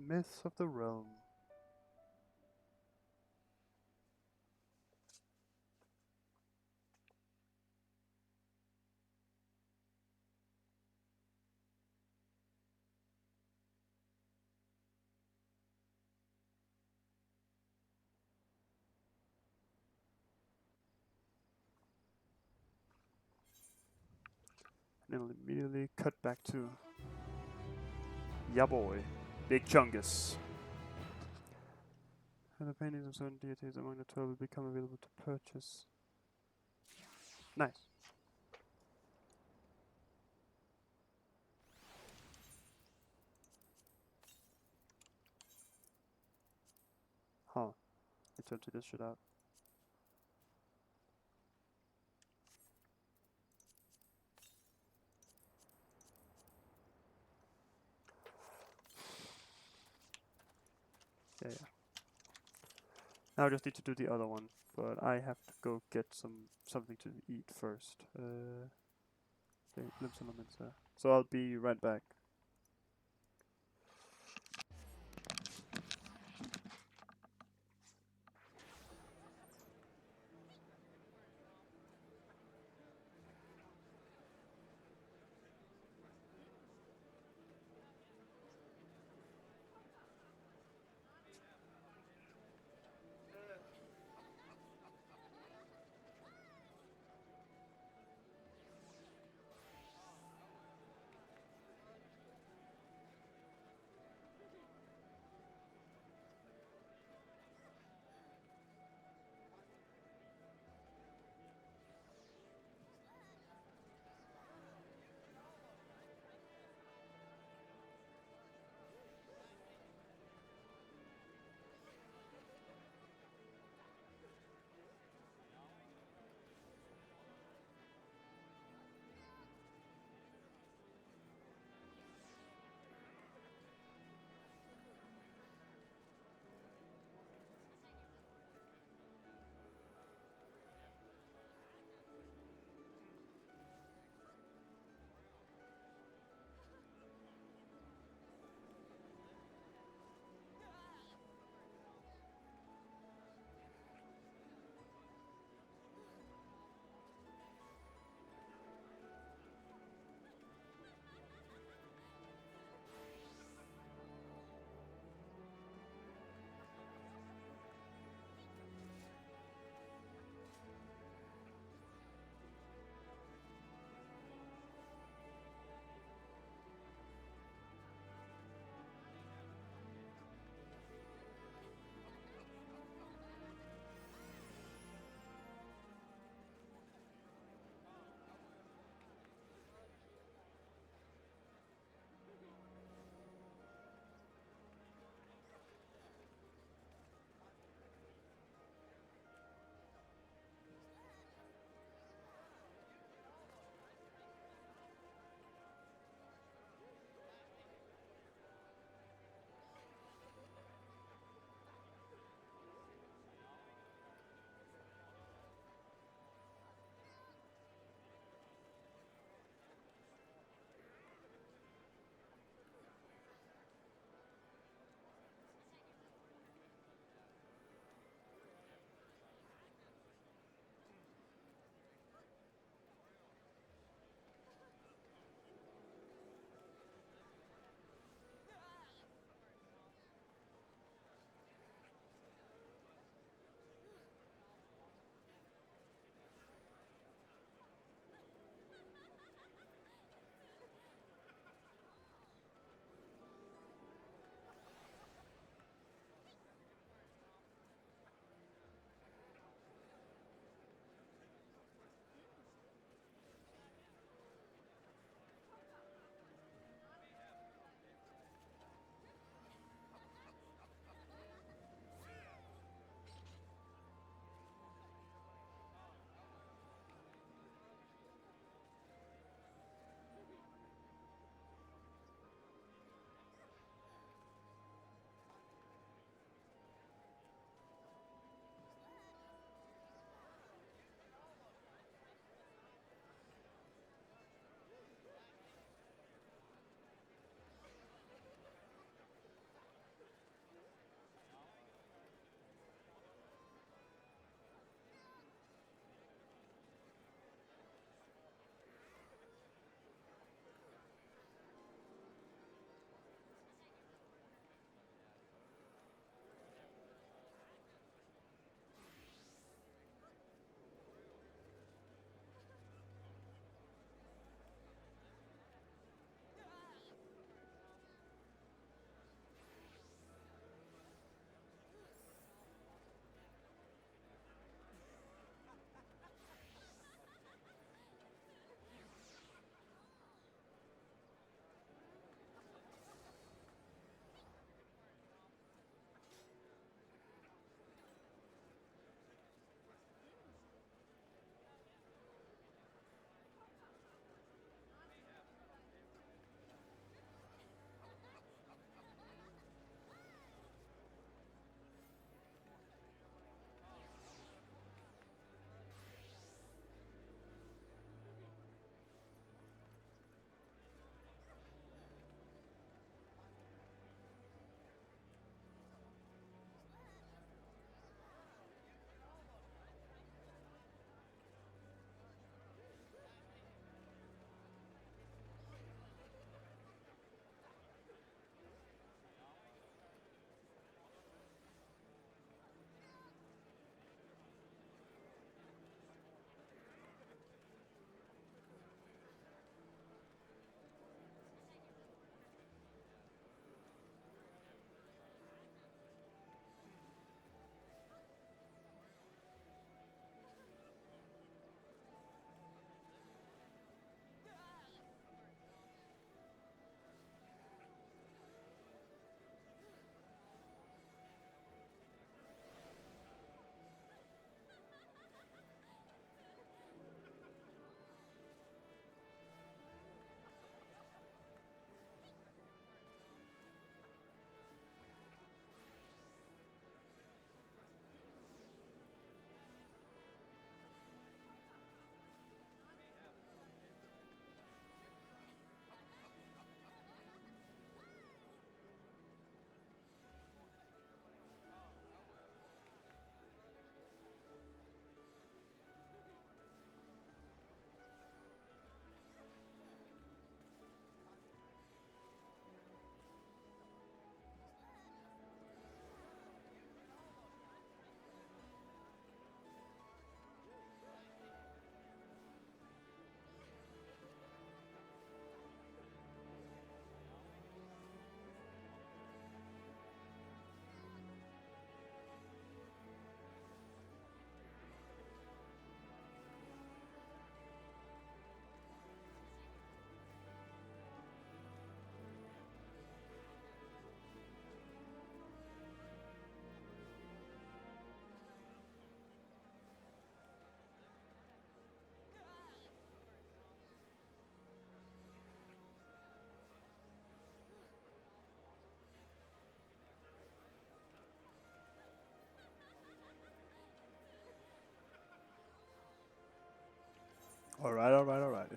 Myths of the Realm. And it'll immediately cut back to ya boy, Big Chungus. And the paintings of certain deities among the 12 will become available to purchase. Nice. Huh. I turned this shit out. Yeah. Now I just need to do the other one, but I have to go get something to eat first. Okay, so I'll be right back.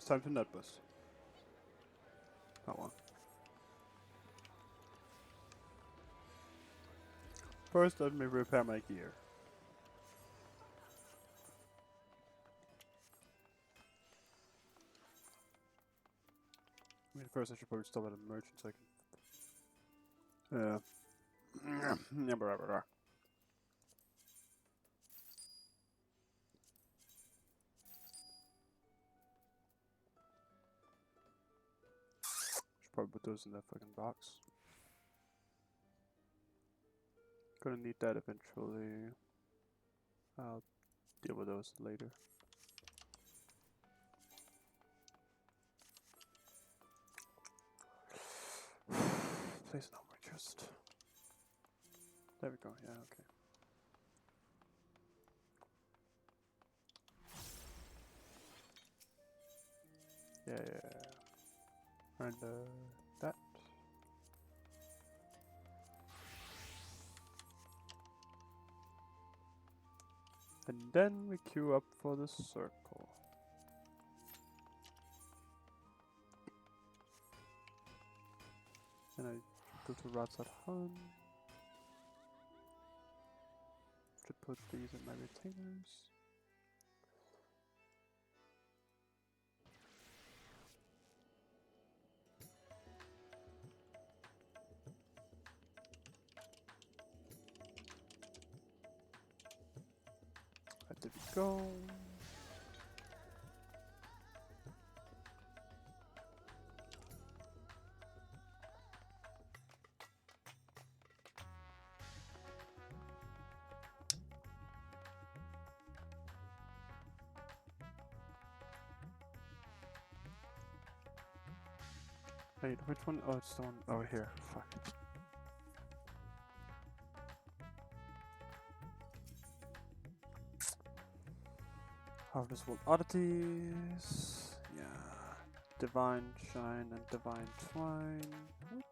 It's time to nut bust. That one. First, let me repair my gear. I mean, first I should probably stop at a merchant so I can... yeah, blah, blah, blah. Should probably put those in that fucking box. Gonna need that eventually. I'll deal with those later. Place an armor chest. There we go, yeah, okay. Yeah. And that. And then we queue up for the circle. And I go to Razat Han. Should put these in my retainers. There we go. Wait, which one? Oh, it's the one over here. Fuck. Harvest World Oddities. Yeah. Divine Shine and Divine Twine. Which?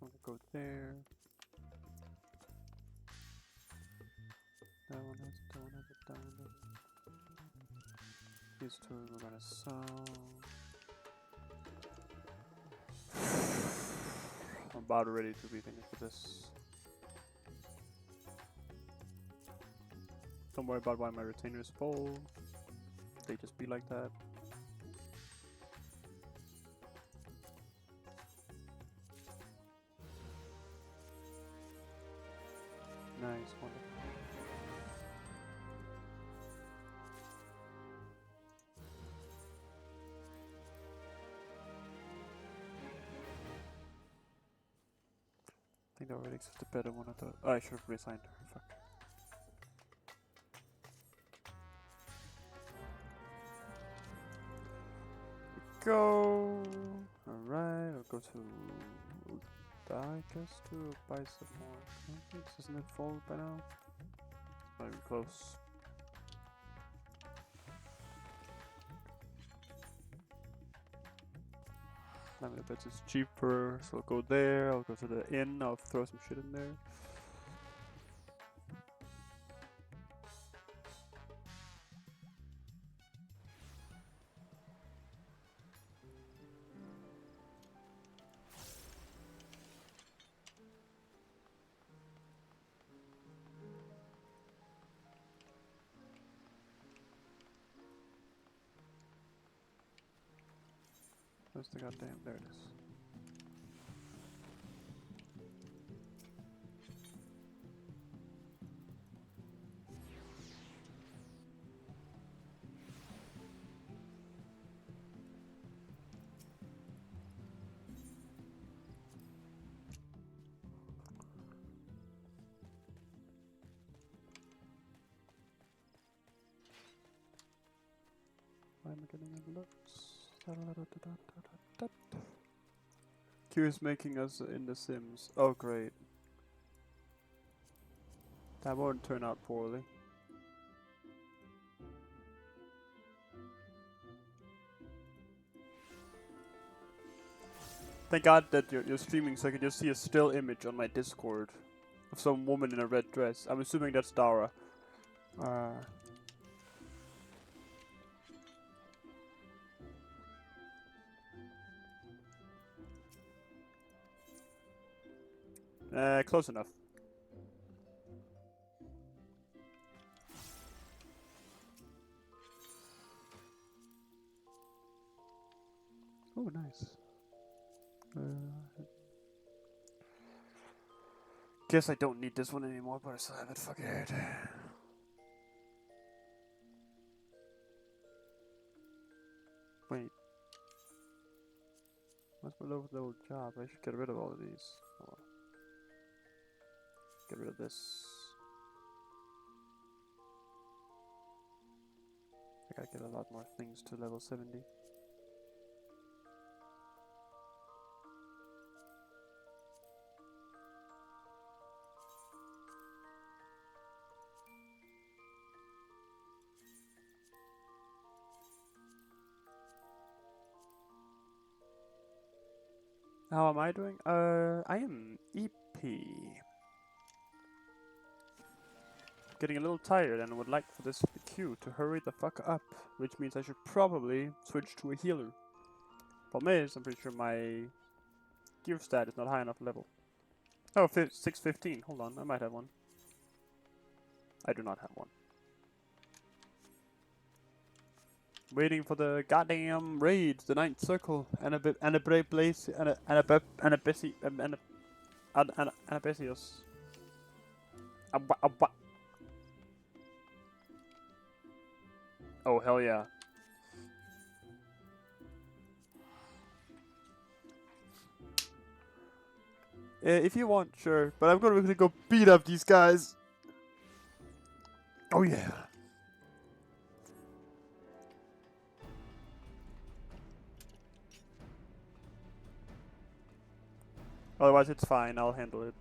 I'm gonna go there. That one has it, that one has it, that one has it. These two we're gonna sell. I'm about ready to be finished with this. Don't worry about why my retainer is full. They just be like that. Nice, wonderful. I think I already accepted better one of the. Oh, I should have resigned her. Fuck. Go. Alright, I'll go to. I guess to buy some more conflicts. Isn't it full by now? Not even close. I mean, I bet it's cheaper, so I'll go there. I'll go to the inn. I'll throw some shit in there. Where's the goddamn? There it is. getting a lot. Q is making us in The Sims. Oh, great. That won't turn out poorly. Thank God that you're streaming so I can just see a still image on my Discord of some woman in a red dress. I'm assuming that's Dara. Close enough. Oh, nice. Guess I don't need this one anymore, but I still have it. Fuck it. Wait. What's my lowest level job? I should get rid of all of these. Hold on. Get rid of this. I gotta get a lot more things to level 70. How am I doing? I am EP. Getting a little tired and would like for this queue to hurry the fuck up, which means I should probably switch to a healer. Problem is, I'm pretty sure my gear stat is not high enough level. Oh, 615. Hold on, I might have one. I do not have one. Waiting for the goddamn raids, the Ninth Circle, and a brave place, and a Bessius. Oh hell yeah! If you want, sure, but I'm gonna go beat up these guys. Oh yeah. Otherwise, it's fine. I'll handle it.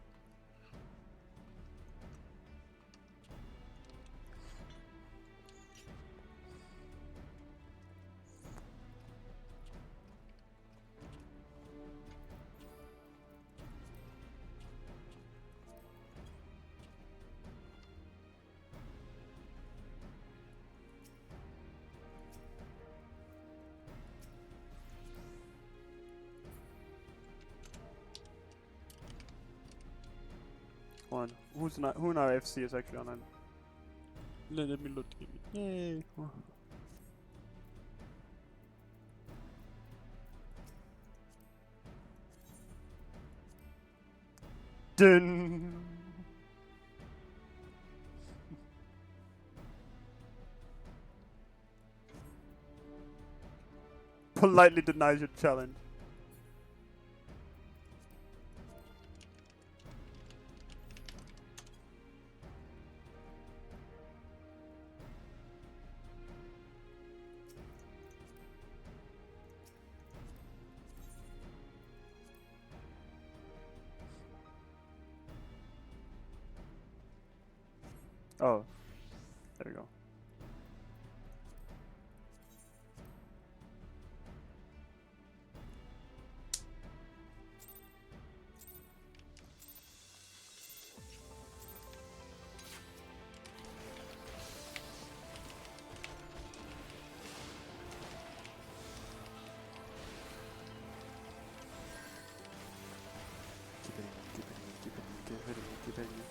On who in our FC is actually on? Let me look. Yay! Dun. Politely denies your challenge. Oh, there we go. Keep hitting me.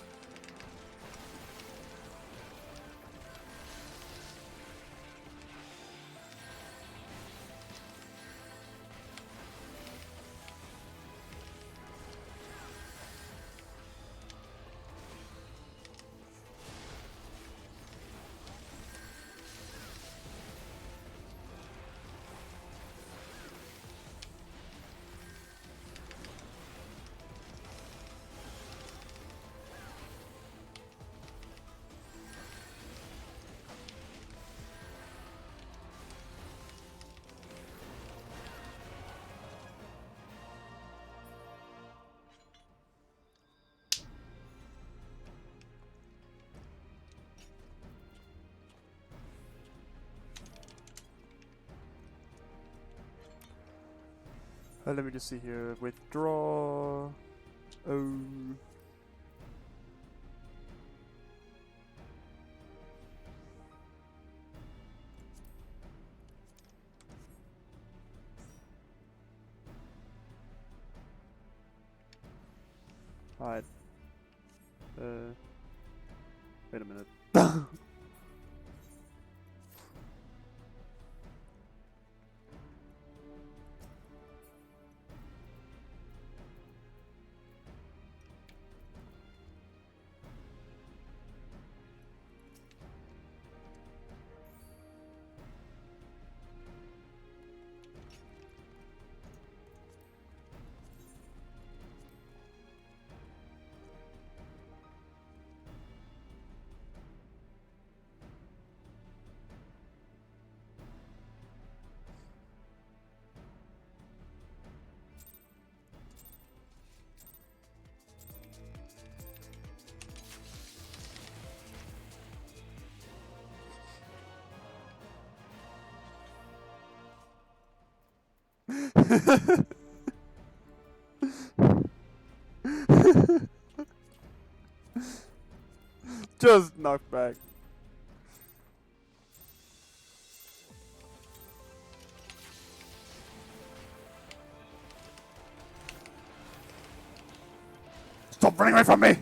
Let me just see here. Withdraw. Oh. Alright. Wait a minute. Just knock back. Stop running away from me!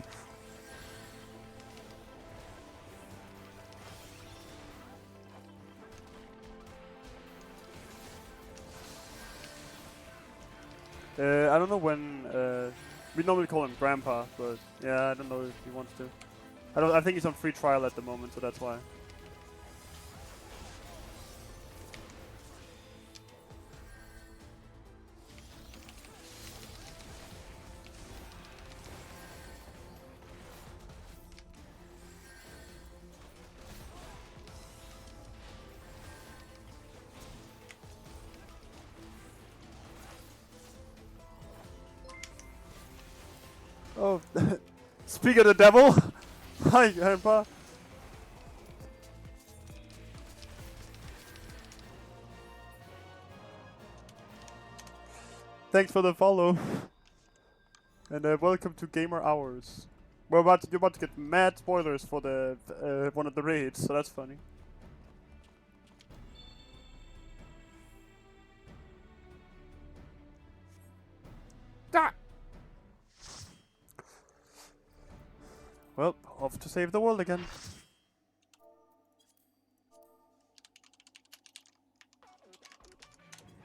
I don't know when, we normally call him Grandpa, but yeah, I don't know if he wants to. I think he's on free trial at the moment, so that's why. Oh, speak of the devil! Hi, Grandpa! Thanks for the follow. And welcome to Gamer Hours. You're about to get mad spoilers for the one of the raids, so that's funny. Ah! Well, off to save the world again.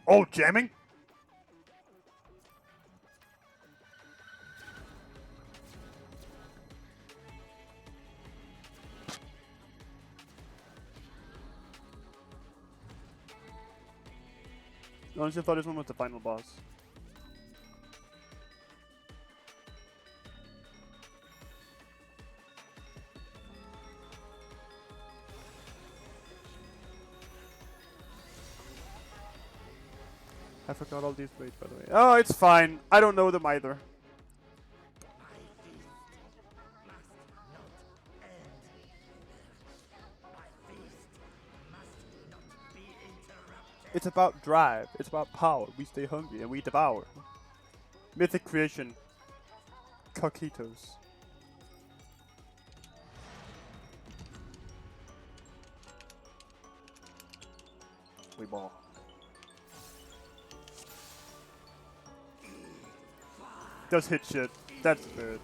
Oh, jamming? Honestly, I thought this one was the final boss. I forgot all these raids, by the way. Oh, it's fine. I don't know them either. It's about drive. It's about power. We stay hungry and we devour. Mythic creation. Coquitos. We ball. Does hit shit. That's good.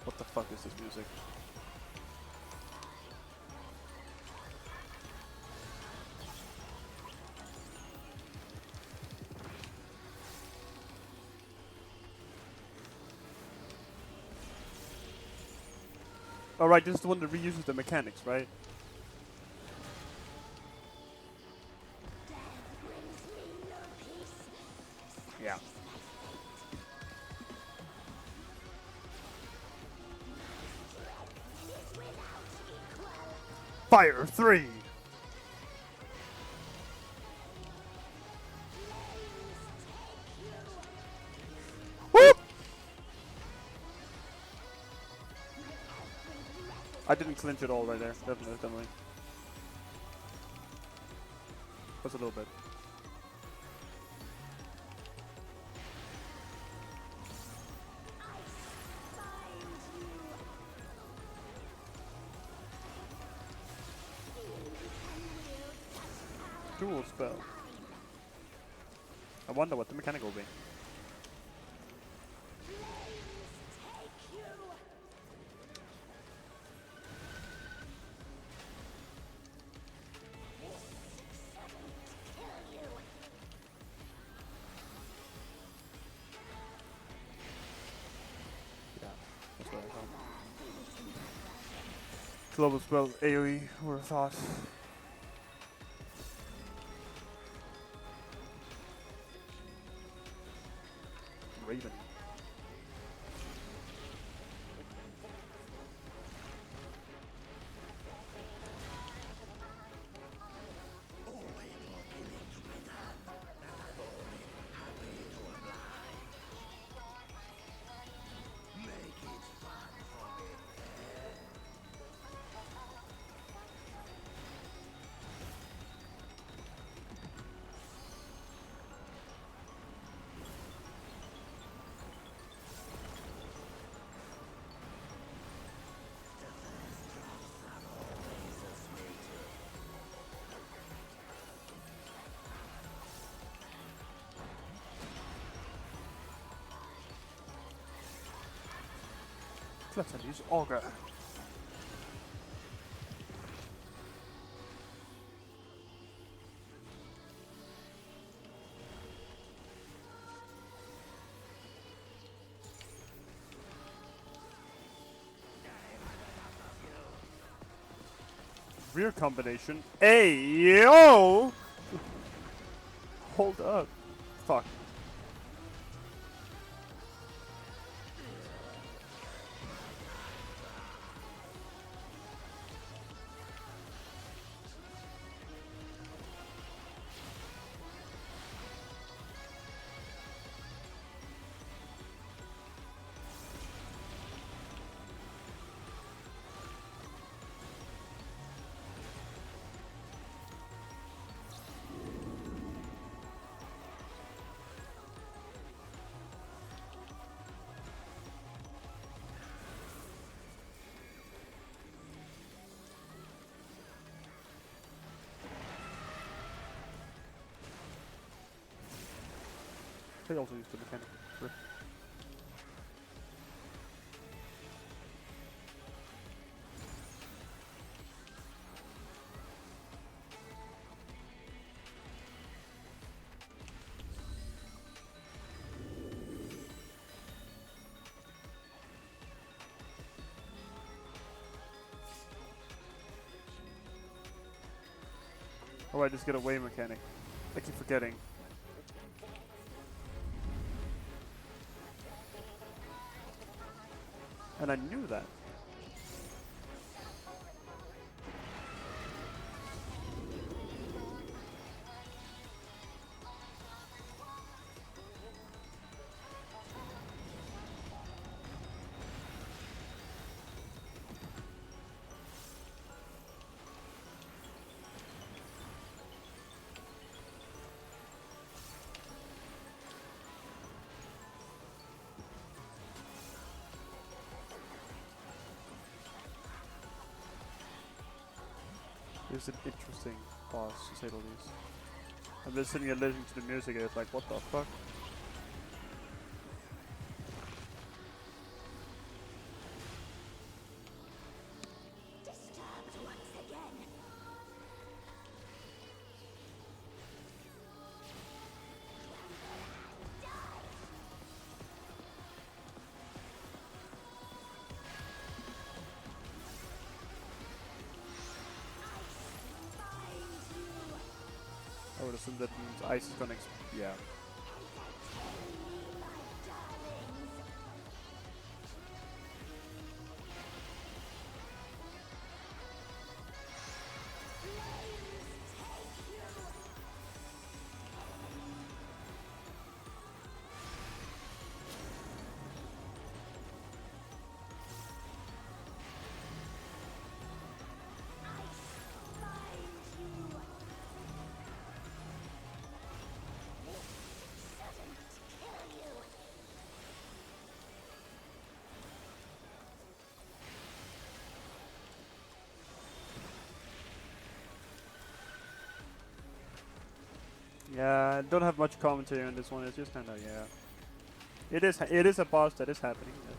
What the fuck is this music? Alright, this is the one that reuses the mechanics, right? Yeah. Fire 3! Whoop! I didn't clinch it all right there. Definitely. Just a little bit. Dual spell. I wonder what the mechanic will be. Yeah, that's what I thought. Global spell AoE would have thought. Raven. Let's use Augur. Rear combination. Hey, yo! Hold up. Fuck. They also use the mechanic. Rip. Oh, I just get a way mechanic. I keep forgetting. And I knew that. It's an interesting boss, to say the least. I'm just sitting here listening to the music and it's like, what the fuck? Disturbed once again. I would assume that means ice is gonna yeah. Yeah, I don't have much commentary on this one. It's just kind of yeah. It is a boss that is happening. Yes.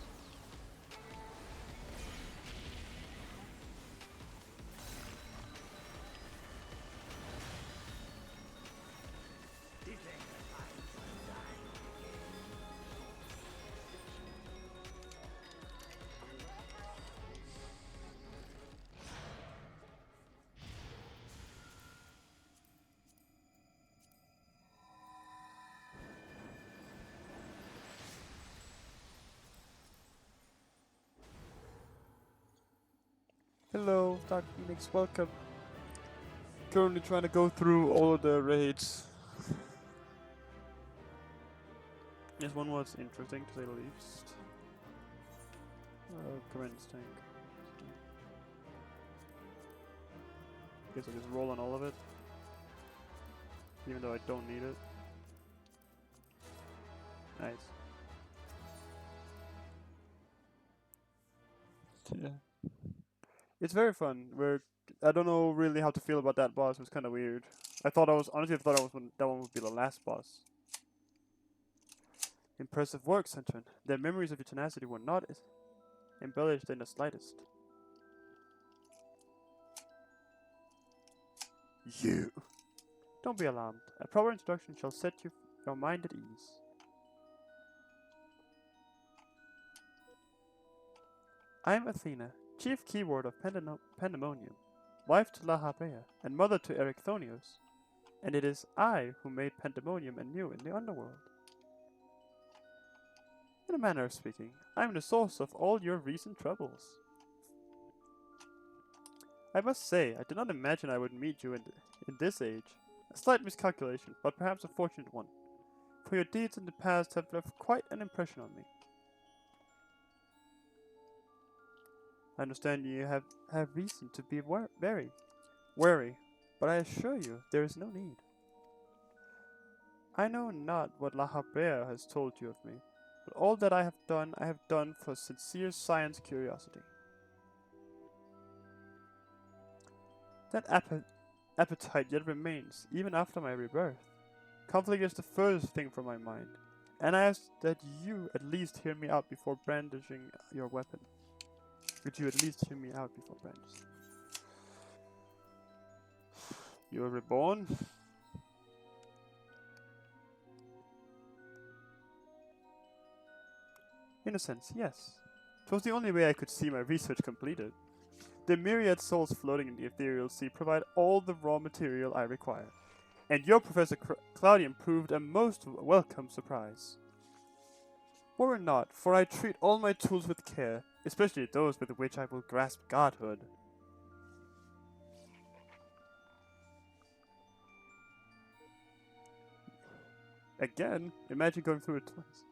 Hello, Dark Phoenix, welcome. Currently trying to go through all of the raids. This one was interesting to say the least. Commence tank. Guess I'll just roll on all of it. Even though I don't need it. Nice. Yeah. It's very fun. I don't know really how to feel about that boss. It was kind of weird. Honestly, I thought that one would be the last boss. Impressive work, Centurion. Their memories of your tenacity were not embellished in the slightest. You. Don't be alarmed. A proper introduction shall set your mind at ease. I am Athena, chief keyword of Pandemonium, wife to Lahabrea, and mother to Ericthonios, and it is I who made Pandemonium anew in the underworld. In a manner of speaking, I am the source of all your recent troubles. I must say, I did not imagine I would meet you in this age. A slight miscalculation, but perhaps a fortunate one, for your deeds in the past have left quite an impression on me. I understand you have reason to be very wary, but I assure you there is no need. I know not what Lahabrea has told you of me, but all that I have done for sincere science curiosity. That appetite yet remains, even after my rebirth. Conflict is the furthest thing from my mind, and I ask that you at least hear me out before brandishing your weapon. Would you at least hear me out before brandishing? You are reborn? In a sense, yes. It was the only way I could see my research completed. The myriad souls floating in the ethereal sea provide all the raw material I require, and your Professor Claudian proved a most welcome surprise. Worry not, for I treat all my tools with care, especially those with which I will grasp godhood. Again? Imagine going through it twice.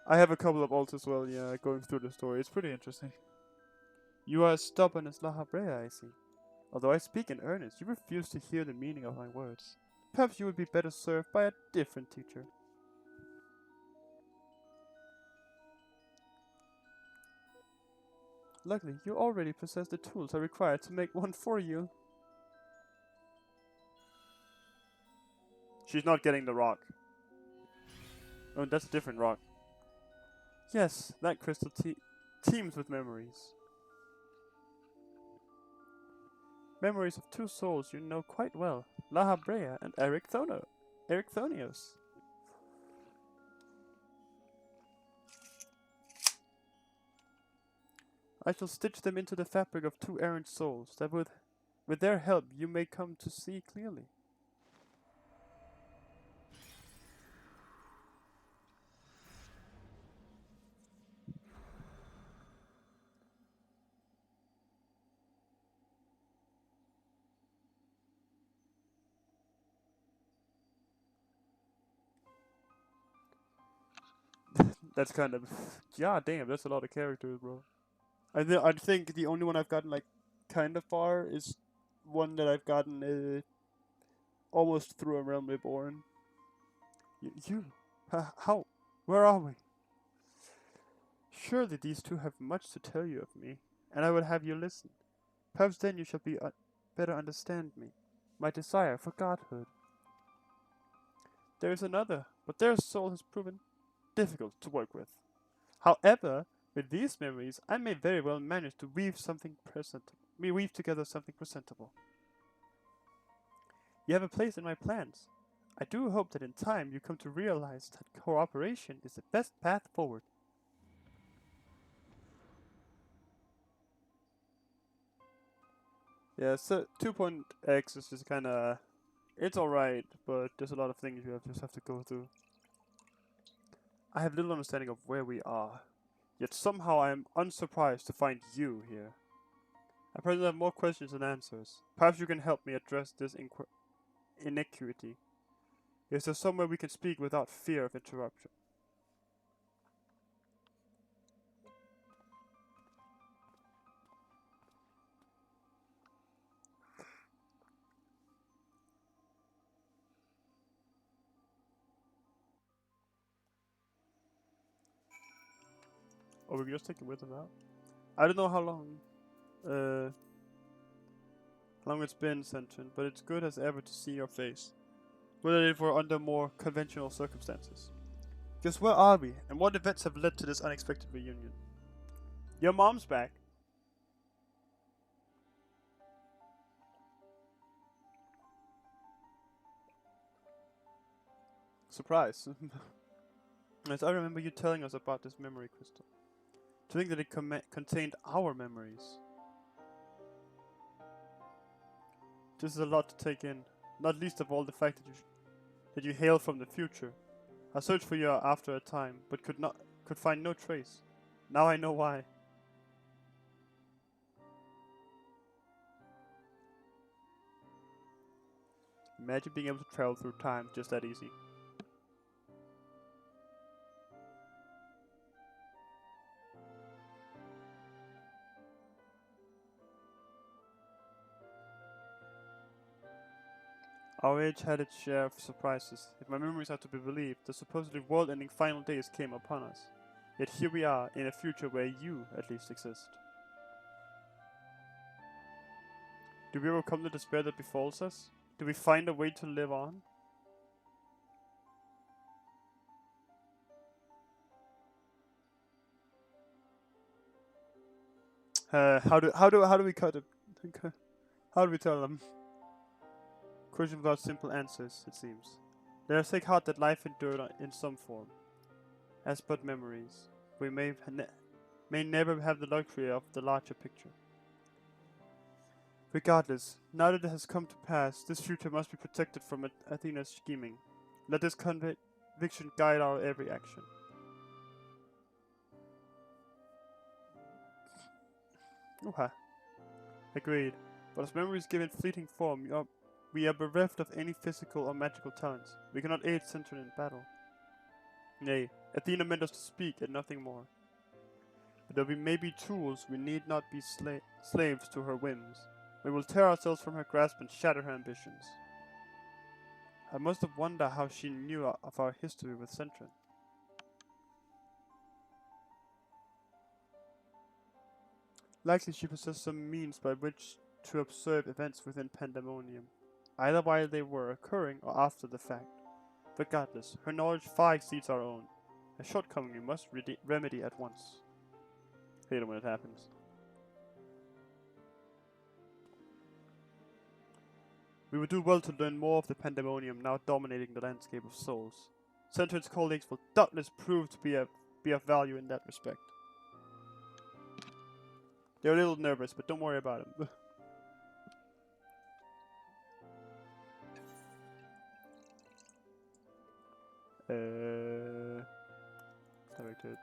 I have a couple of alts as well, yeah, going through the story. It's pretty interesting. You are as stubborn as Lahabrea, I see. Although I speak in earnest, you refuse to hear the meaning of my words. Perhaps you would be better served by a different teacher. Luckily, you already possess the tools I require to make one for you. She's not getting the rock. Oh, that's a different rock. Yes, that crystal teems with memories. Memories of two souls you know quite well, Lahabrea and Ericthonios. I shall stitch them into the fabric of two errant souls, that with their help you may come to see clearly. That's kind of... yeah, damn, that's a lot of characters, bro. I think the only one I've gotten, like, kind of far is one that I've gotten almost through A Realm Reborn. How? Where are we? Surely these two have much to tell you of me, and I would have you listen. Perhaps then you shall better understand me, my desire for godhood. there is another, but their soul has proven difficult to work with. However, with these memories, I may very well manage to weave together something presentable. You have a place in my plans. I do hope that in time you come to realize that cooperation is the best path forward. Yeah, so 2.x is just kinda... It's alright, but there's a lot of things you just have to go through. I have little understanding of where we are, yet somehow I am unsurprised to find you here. I presently have more questions than answers. Perhaps you can help me address this inequity. Is there somewhere we can speak without fear of interruption? Or we can just take it with us out. I don't know how long it's been, Sentient, but it's good as ever to see your face. Whether it were under more conventional circumstances. Just where are we, and what events have led to this unexpected reunion? Your mom's back. Surprise. As I remember you telling us about this memory crystal. To think that it contained our memories. This is a lot to take in, not least of all the fact that you hail from the future. I searched for you after a time, but could find no trace. Now I know why. Imagine being able to travel through time just that easy. Our age had its share of surprises. If my memories are to be believed, the supposedly world-ending final days came upon us. Yet here we are, in a future where you, at least, exist. Do we overcome the despair that befalls us? Do we find a way to live on? How do we cut it? How do we tell them? Question without simple answers, it seems. Let us take heart that life endured in some form. As but memories, we may never have the luxury of the larger picture. Regardless, now that it has come to pass, this future must be protected from Athena's scheming. Let this conviction guide our every action. Okay. Agreed. But as memories give in fleeting form, we are bereft of any physical or magical talents. We cannot aid Sentient in battle. Nay, Athena meant us to speak and nothing more. But though we may be tools, we need not be slaves to her whims. We will tear ourselves from her grasp and shatter her ambitions. I must have wondered how she knew of our history with Sentient. Likely she possessed some means by which to observe events within Pandemonium, either while they were occurring or after the fact. Regardless, her knowledge far exceeds our own, a shortcoming we must remedy at once. Hate it when it happens. We would do well to learn more of the Pandemonium now dominating the landscape of souls. Sentient's colleagues will doubtless prove to be of value in that respect. They're a little nervous, but don't worry about them. Directed.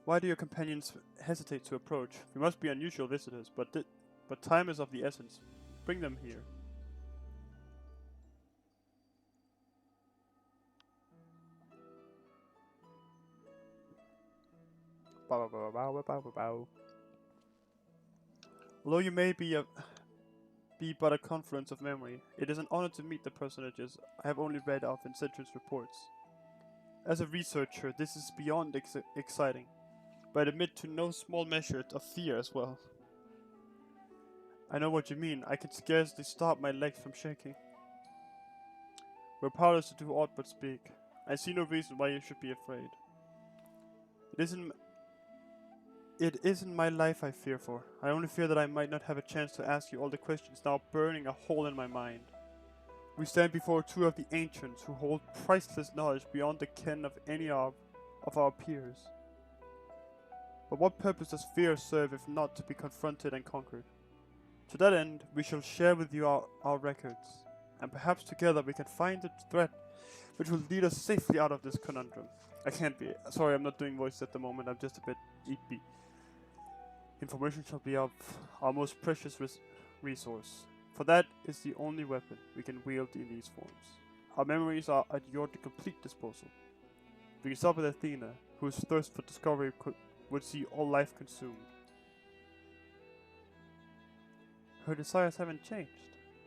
Why do your companions hesitate to approach? We must be unusual visitors, but time is of the essence. Bring them here. Although you may be but a confluence of memory, it is an honor to meet the personages I have only read of in Sentient's reports. As a researcher, this is beyond exciting, but I admit to no small measure of fear as well. I know what you mean. I can scarcely stop my legs from shaking. We're powerless to do aught but speak. I see no reason why you should be afraid. It isn't my life I fear for. I only fear that I might not have a chance to ask you all the questions now burning a hole in my mind. We stand before two of the ancients who hold priceless knowledge beyond the ken of any of our peers. But what purpose does fear serve if not to be confronted and conquered? To that end, we shall share with you our records, and perhaps together we can find the thread which will lead us safely out of this conundrum. I can't be. Sorry, I'm not doing voices at the moment. I'm just a bit eepy. Information shall be of our most precious resource, for that is the only weapon we can wield in these forms. Our memories are at your complete disposal. We can start with Athena, whose thirst for discovery would see all life consumed. Her desires haven't changed.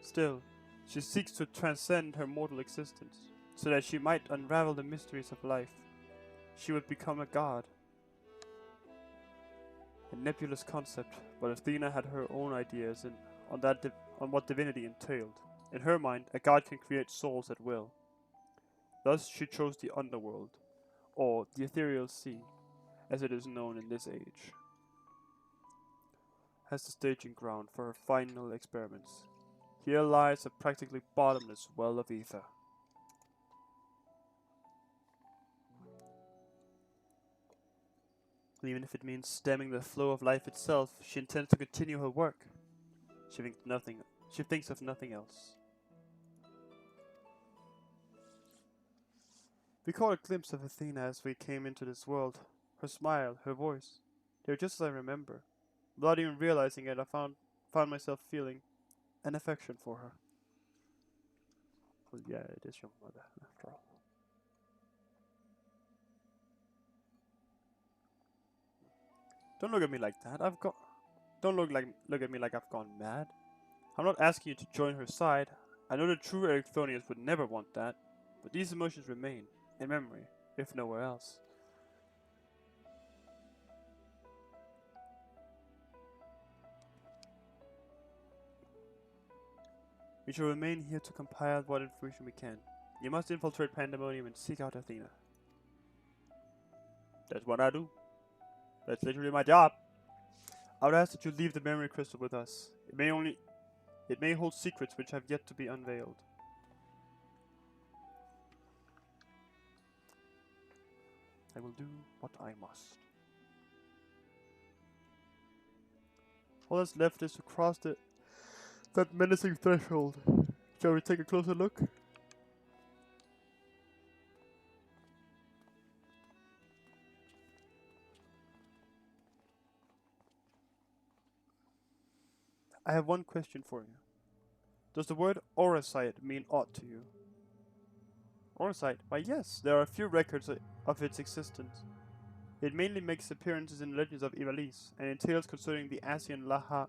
Still, she seeks to transcend her mortal existence, so that she might unravel the mysteries of life. She would become a god. A nebulous concept, but Athena had her own ideas on what divinity entailed. In her mind, a god can create souls at will. Thus she chose the underworld, or the ethereal sea, as it is known in this age, as the staging ground for her final experiments. Here lies a practically bottomless well of ether. Even if it means stemming the flow of life itself, she intends to continue her work. She thinks of nothing else. We caught a glimpse of Athena as we came into this world. Her smile, her voice, they were just as I remember. Without even realizing it, I found myself feeling an affection for her. Well, yeah, it is your mother, after all. Don't look at me like that. Don't look at me like I've gone mad. I'm not asking you to join her side. I know the true Ericthonians would never want that, but these emotions remain in memory, if nowhere else. We shall remain here to compile what information we can. You must infiltrate Pandemonium and seek out Athena. That's what I do. That's literally my job. I would ask that you leave the memory crystal with us. It may hold secrets which have yet to be unveiled. I will do what I must. All that's left is to cross that menacing threshold. Shall we take a closer look? I have one question for you. Does the word Oracite mean aught to you? Oracite? Why yes, there are a few records of its existence. It mainly makes appearances in legends of Ivalice, and in tales concerning the Asian Laha...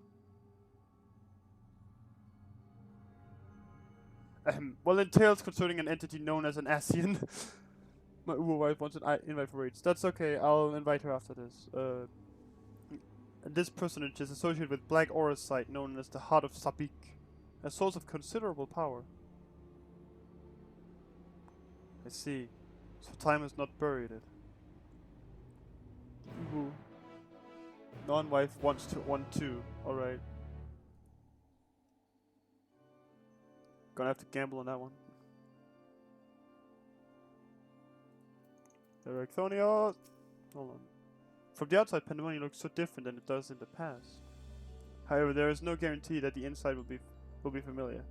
in tales concerning an entity known as an Asian. My wife wants an invite for raids. That's okay, I'll invite her after this. And this personage is associated with black Oracite known as the Heart of Sabik, a source of considerable power. I see. So time has not buried it. Ooh. Non-wife wants to want to. Alright. Gonna have to gamble on that one. Ericthonia! Hold on. From the outside, Pandemonium looks so different than it does in the past. However, there is no guarantee that the inside will be familiar.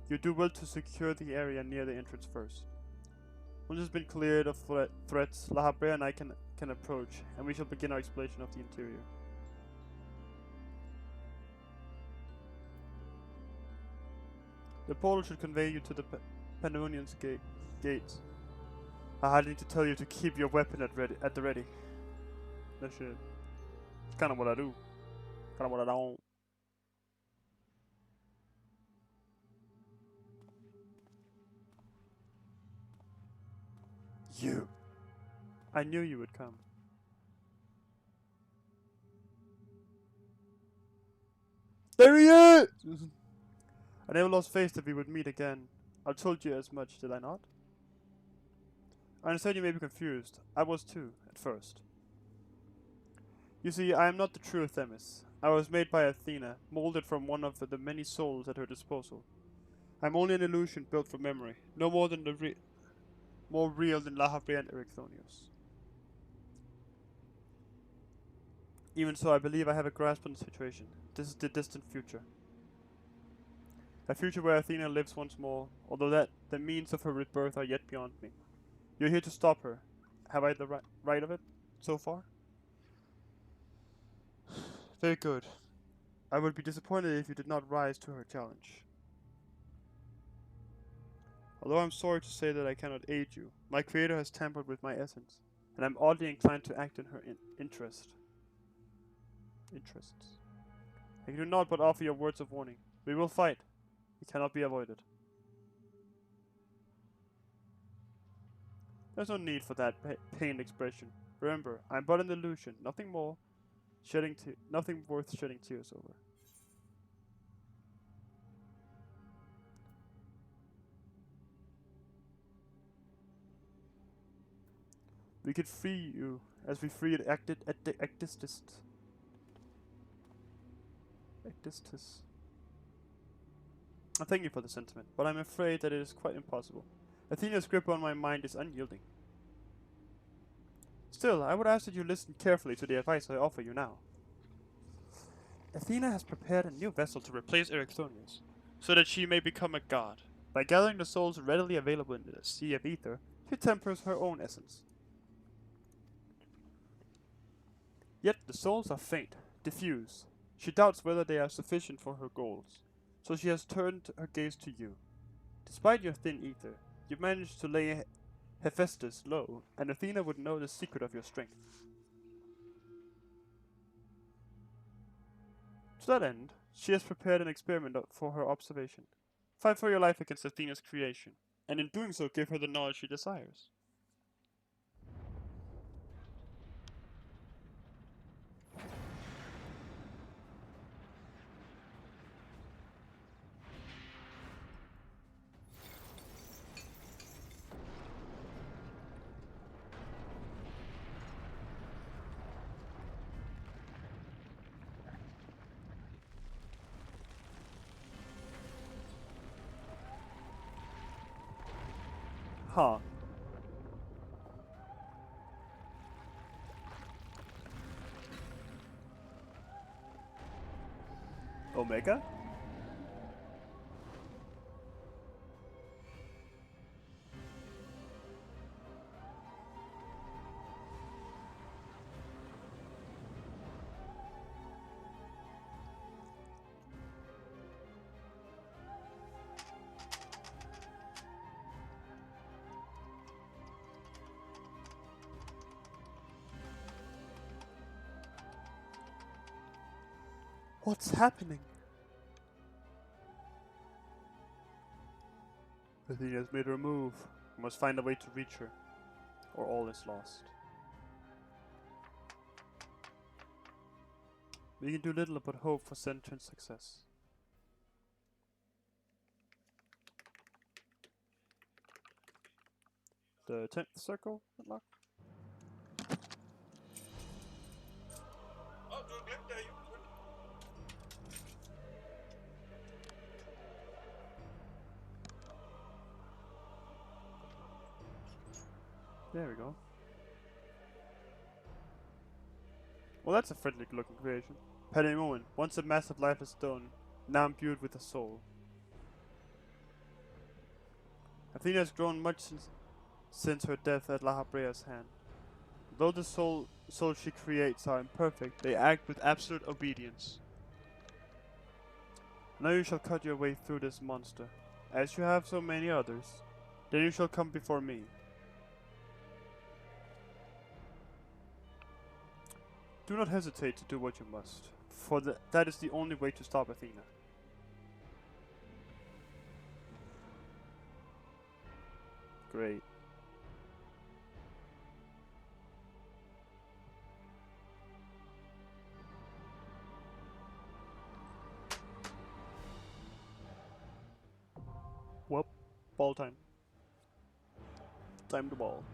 You do well to secure the area near the entrance first. Once it's been cleared of threats, La Habrea and I can approach, and we shall begin our exploration of the interior. The portal should convey you to the Pandemonium's gates. I hardly need to tell you to keep your weapon at the ready. That shit. It's kind of what I do. Kind of what I don't. You. I knew you would come. There he is! I never lost faith that we would meet again. I told you as much, did I not? I understand you may be confused. I was too, at first. You see, I am not the true Themis. I was made by Athena, molded from one of the many souls at her disposal. I am only an illusion built for memory, no more than more real than Lahabrea and Ericthonius. Even so, I believe I have a grasp on the situation. This is the distant future. A future where Athena lives once more, although the means of her rebirth are yet beyond me. You're here to stop her. Have I the right of it so far? Very good. I would be disappointed if you did not rise to her challenge. Although I'm sorry to say that I cannot aid you, my creator has tampered with my essence, and I'm oddly inclined to act in her interests. I can do naught but offer your words of warning. We will fight. It cannot be avoided. There's no need for that pained expression. Remember, I'm but an illusion, nothing more. Nothing worth shedding tears over. We could free you as we freed Actistus. I thank you for the sentiment, but I'm afraid that it is quite impossible. Athena's grip on my mind is unyielding. Still, I would ask that you listen carefully to the advice I offer you now. Athena has prepared a new vessel to replace Ericthonius, so that she may become a god. By gathering the souls readily available in the Sea of Ether, she tempers her own essence. Yet the souls are faint, diffuse. She doubts whether they are sufficient for her goals, so she has turned her gaze to you. Despite your thin ether, you managed to lay Hephaestus low, and Athena would know the secret of your strength. To that end, she has prepared an experiment for her observation. Fight for your life against Athena's creation, and in doing so give her the knowledge she desires. Huh. Omega? What's happening? Athena has made her move. We must find a way to reach her, or all is lost. We can do little but hope for Centurion's success. The 10th circle unlocked. There we go. Well, that's a friendly looking creation. Pademoen, once a mass of lifeless stone, now imbued with a soul. Athena has grown much since her death at Lahabrea's hand. Though the souls she creates are imperfect, they act with absolute obedience. Now you shall cut your way through this monster, as you have so many others. Then you shall come before me. Do not hesitate to do what you must, for that is the only way to stop Athena. Great. Ball time. Time to ball.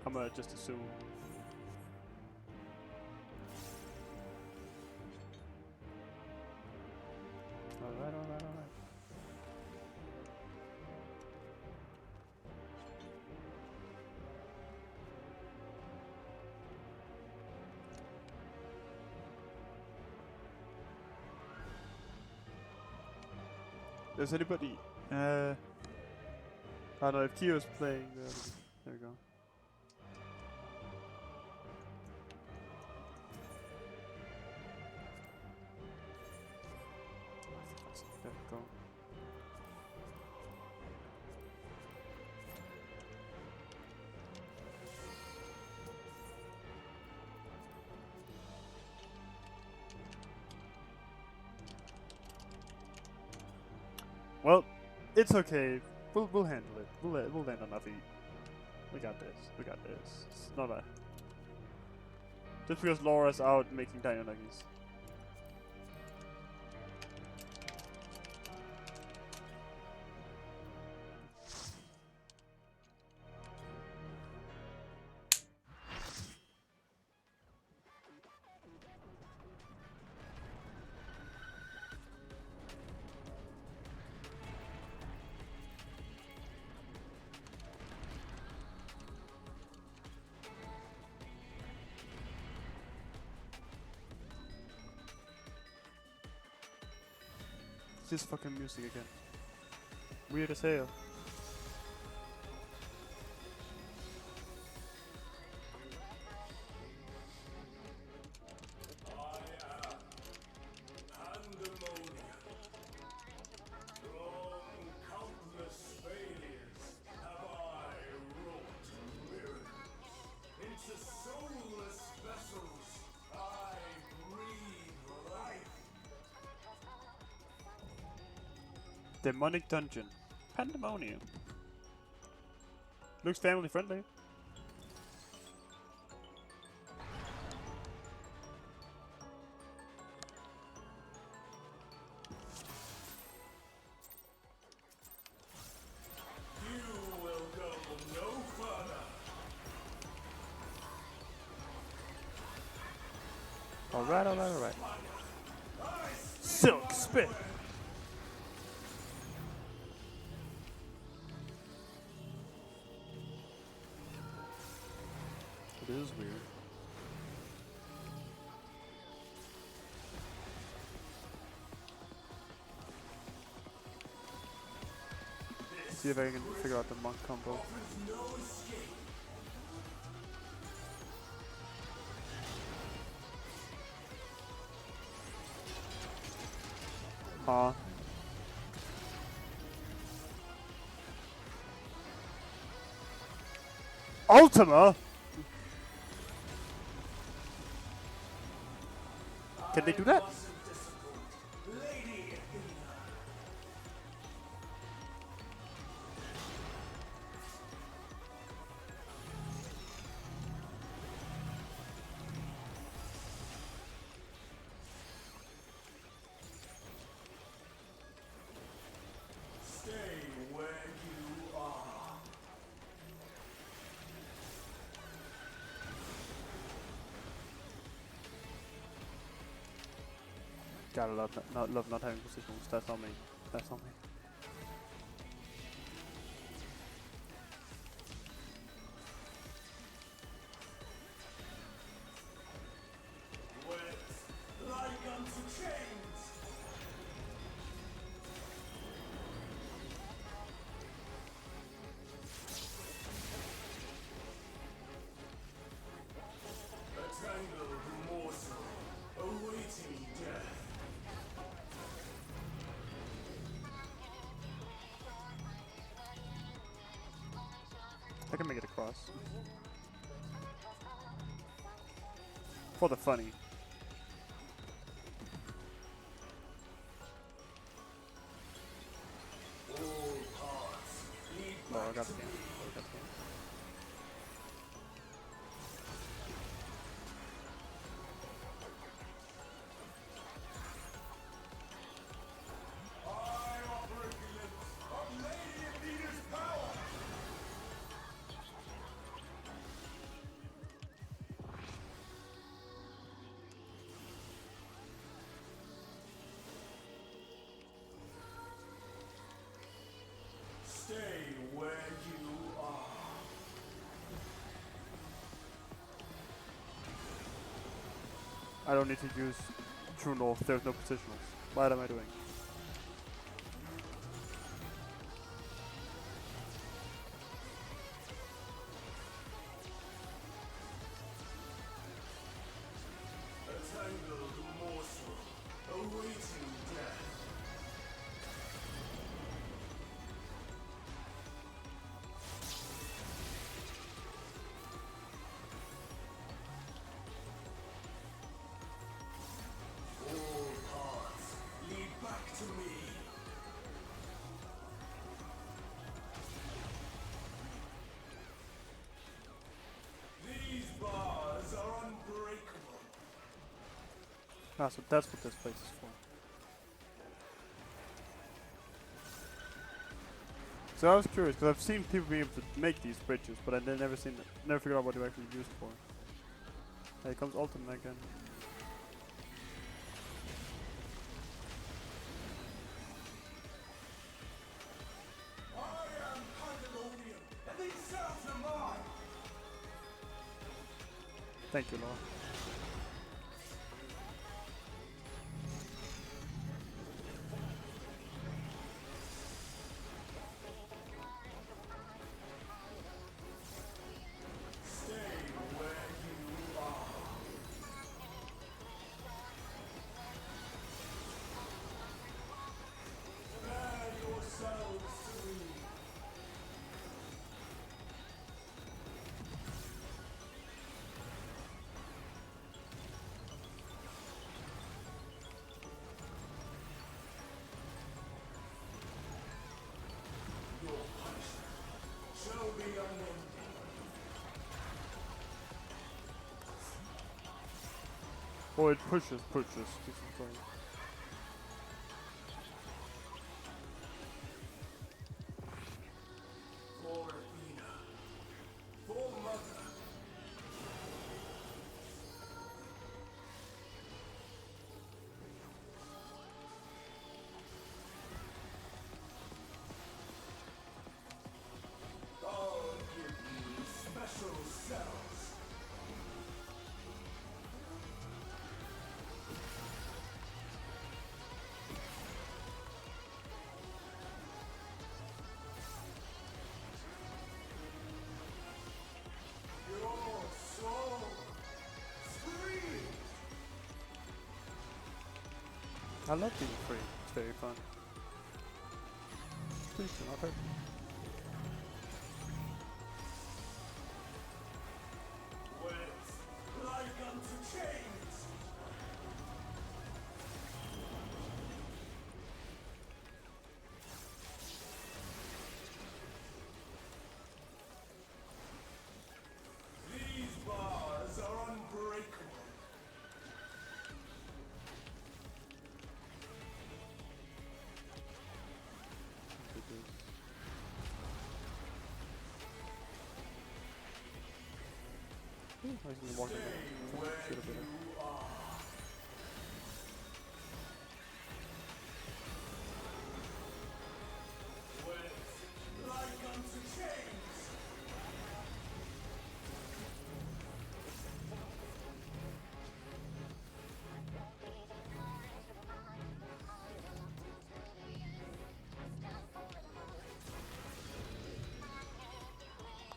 I'm gonna just assume. Alright. Does anybody? I don't know if Kyo's playing. There we go. There we go. Well, it's okay. We'll handle it. We'll land on our feet. We got this. We got this. It's not a. Just because Laura's out making dino nuggies. This fucking music again. Weird as hell. Demonic Dungeon. Pandemonium. Looks family friendly. You will go no further. Alright. Silk Spit. It is weird. See if I can figure out the monk combo. Ultima? Can they do that? Stay where you are. Gotta love not having positions. That's on me. That's on me. Like unto chains. A tangled morsel awaiting death. I can make it across. For the funny. All paths lead Oh, I back got to the game. me. I don't need to use True North. There's no positionals. What am I doing? A tangled morsel, awaiting death. All paths lead back to me. These bars are unbreakable. Ah, so that's what this place is for. So I was curious because I've seen people be able to make these bridges, but I never figured out what they're actually used for. Here comes Ultimate again. I am Pandemonium, and these cells are mine. Thank you, Laura. Stay where you are. Bear yourselves to me. Your punishment shall be unending. Oh, it pushes. Jesus Christ. For Athena. For Mother. I'll give you special cells. Your soul scream. I love being free. It's very fun. Please do not hurt me. With like unto chains. These bars are unbreakable. I was gonna walk in. Should have been it. With like unto chains.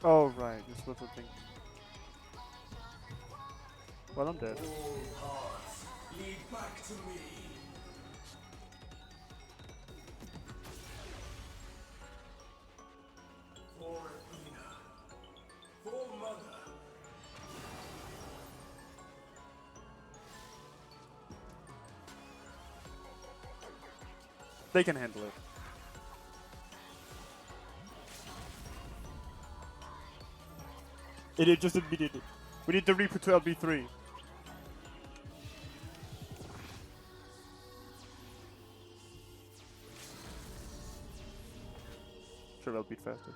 Oh right, this little thing. Well, I'm dead. All paths lead back to me. For Athena. For Mother. They can handle it. It just immediately. We need the Reaper to LB3. Sure, they'll beat faster.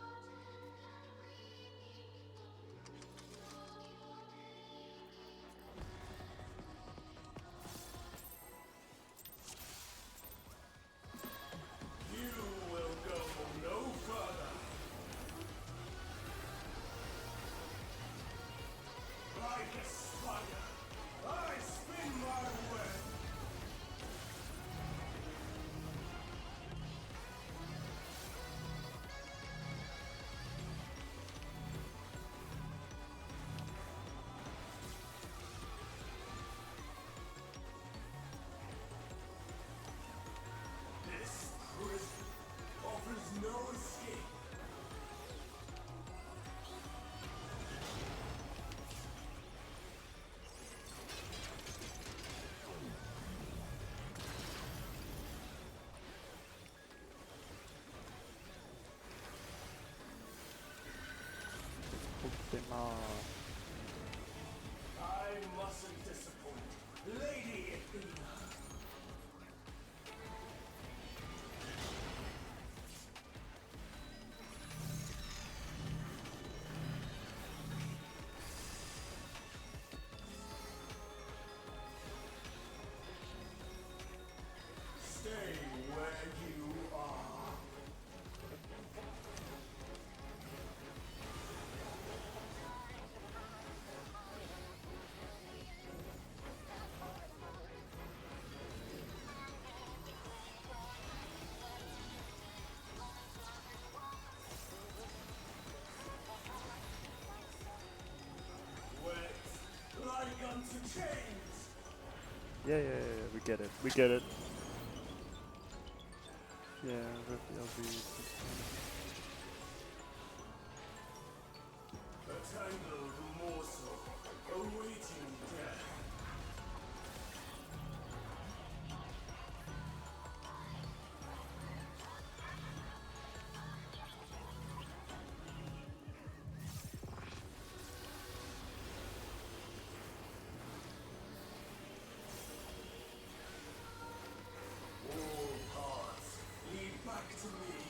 You will go no further. Like a spider, I spin my web. This prison offers no escape. I mustn't disappoint Lady Athena. Stay where you are. Wet like unto chains. Yeah, we get it. We get it. Yeah, with the LB. A tangled morsel awaiting death. All paths lead back to me.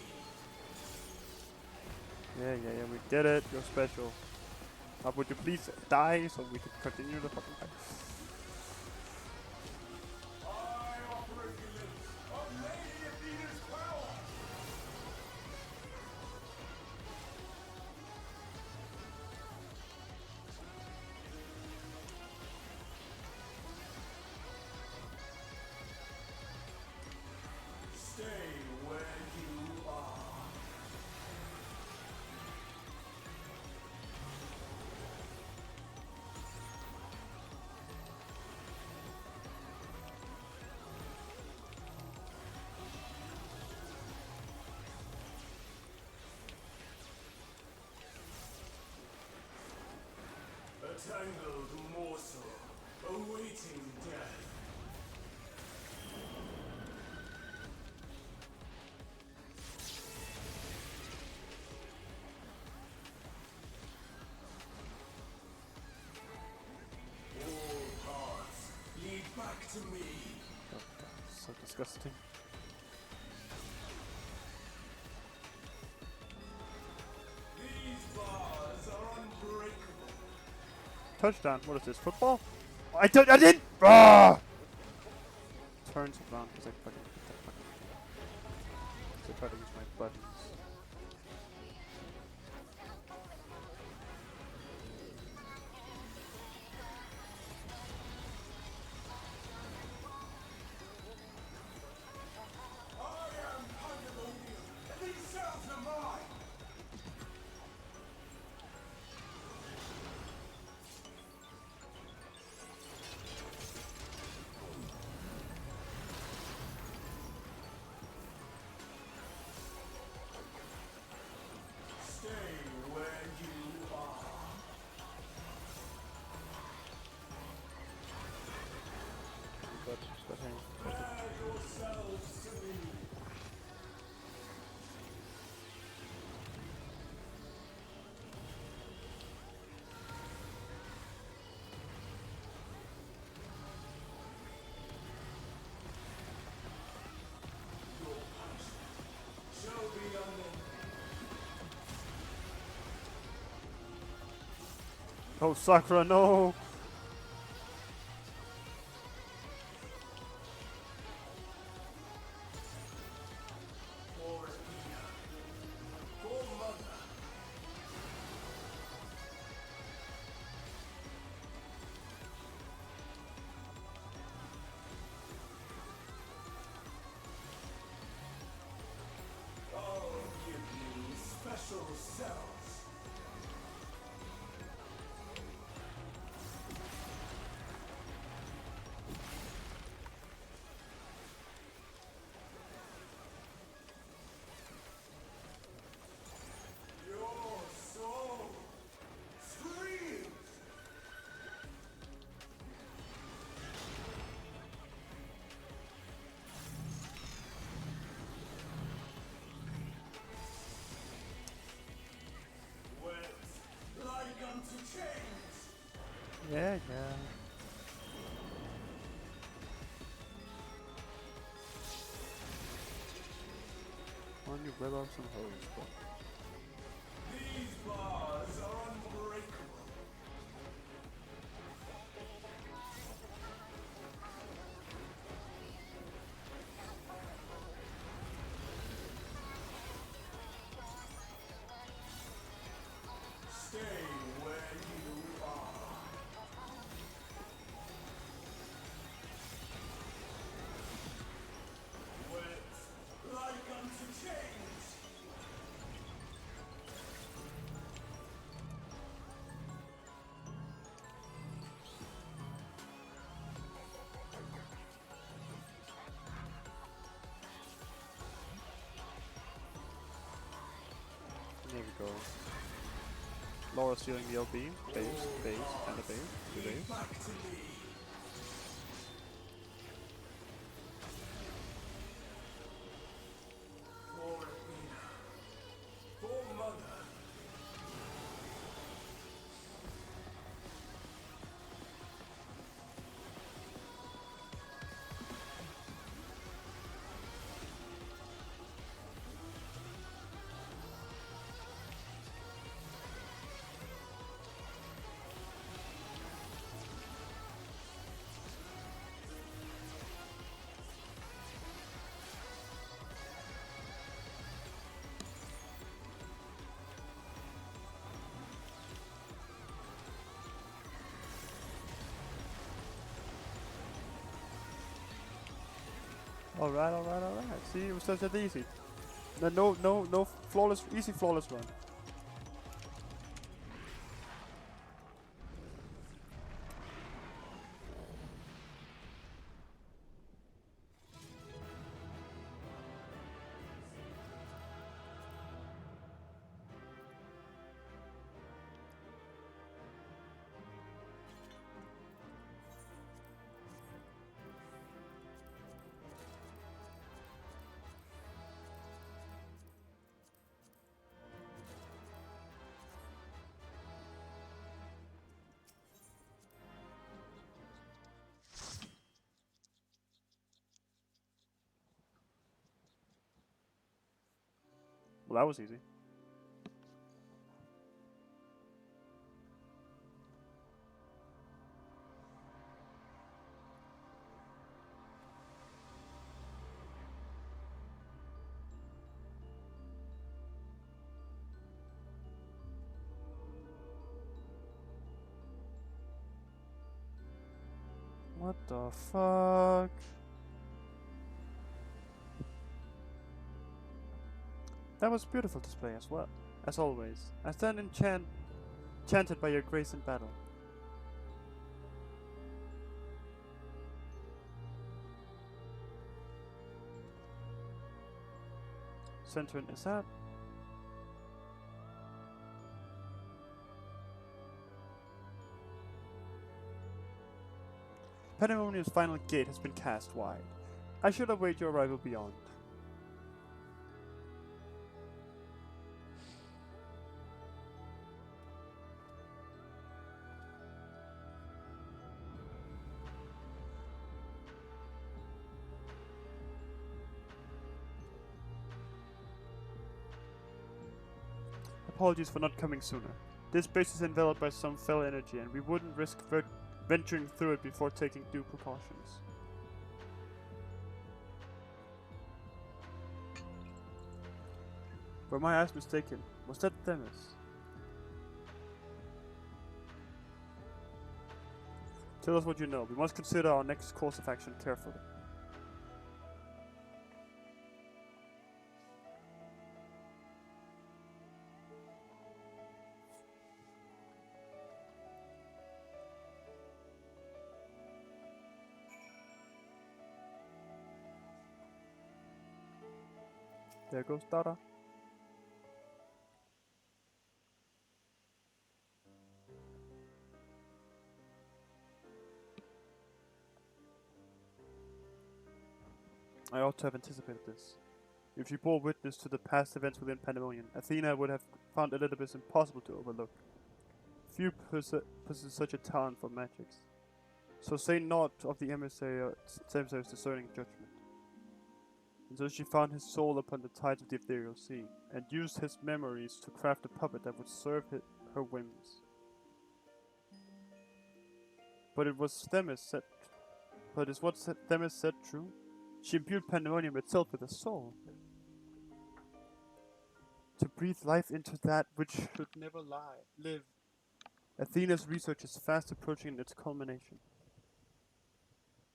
Yeah, we get it. You're special. Would you please die so we can continue the fucking fight? I operate the limbs of Lady Athena's power. Stay where you are. A tangled morsel awaiting death. All paths lead back to me. So disgusting. These bars are unbreakable. Touchdown. What is this? Football? I didn't! Ah! Turns around because I fucking hit that fucking. So I try to use my buttons. I am Pandemonium. These cells are mine. Stay where you are. But hey. Bear yourselves to me. Your punishment shall be unending. Oh, Sakura, no! For Athena. For Mother. Yeah, yeah. On you web out some hoes, bro. These bars are unbreakable. Stay where you are. Wet like unto chains. There we go. Laura stealing the LB, base, and a base, two base. Back to me. For Athena. For Mother. Alright. See, it was such that easy. No flawless, easy flawless run. Well, that was easy. What the fuck? That was beautiful display as well, as always. I stand enchanted by your grace in battle. Centurion is that? Pandemonium's final gate has been cast wide. I should await your arrival beyond. Apologies for not coming sooner. This base is enveloped by some fell energy, and we wouldn't risk venturing through it before taking due precautions. Were my eyes mistaken? Was that Themis? Tell us what you know. We must consider our next course of action carefully. There goes Dara. I ought to have anticipated this. If she bore witness to the past events within Pandemonium, Athena would have found Elidibus impossible to overlook. Few possess such a talent for magics. So say naught of the emissary's discerning judgment. And so she found his soul upon the tides of the ethereal sea, and used his memories to craft a puppet that would serve her whims. But it was Themis said. But is what Themis said true? She imbued Pandemonium itself with a soul, to breathe life into that which should never live. Athena's research is fast approaching its culmination.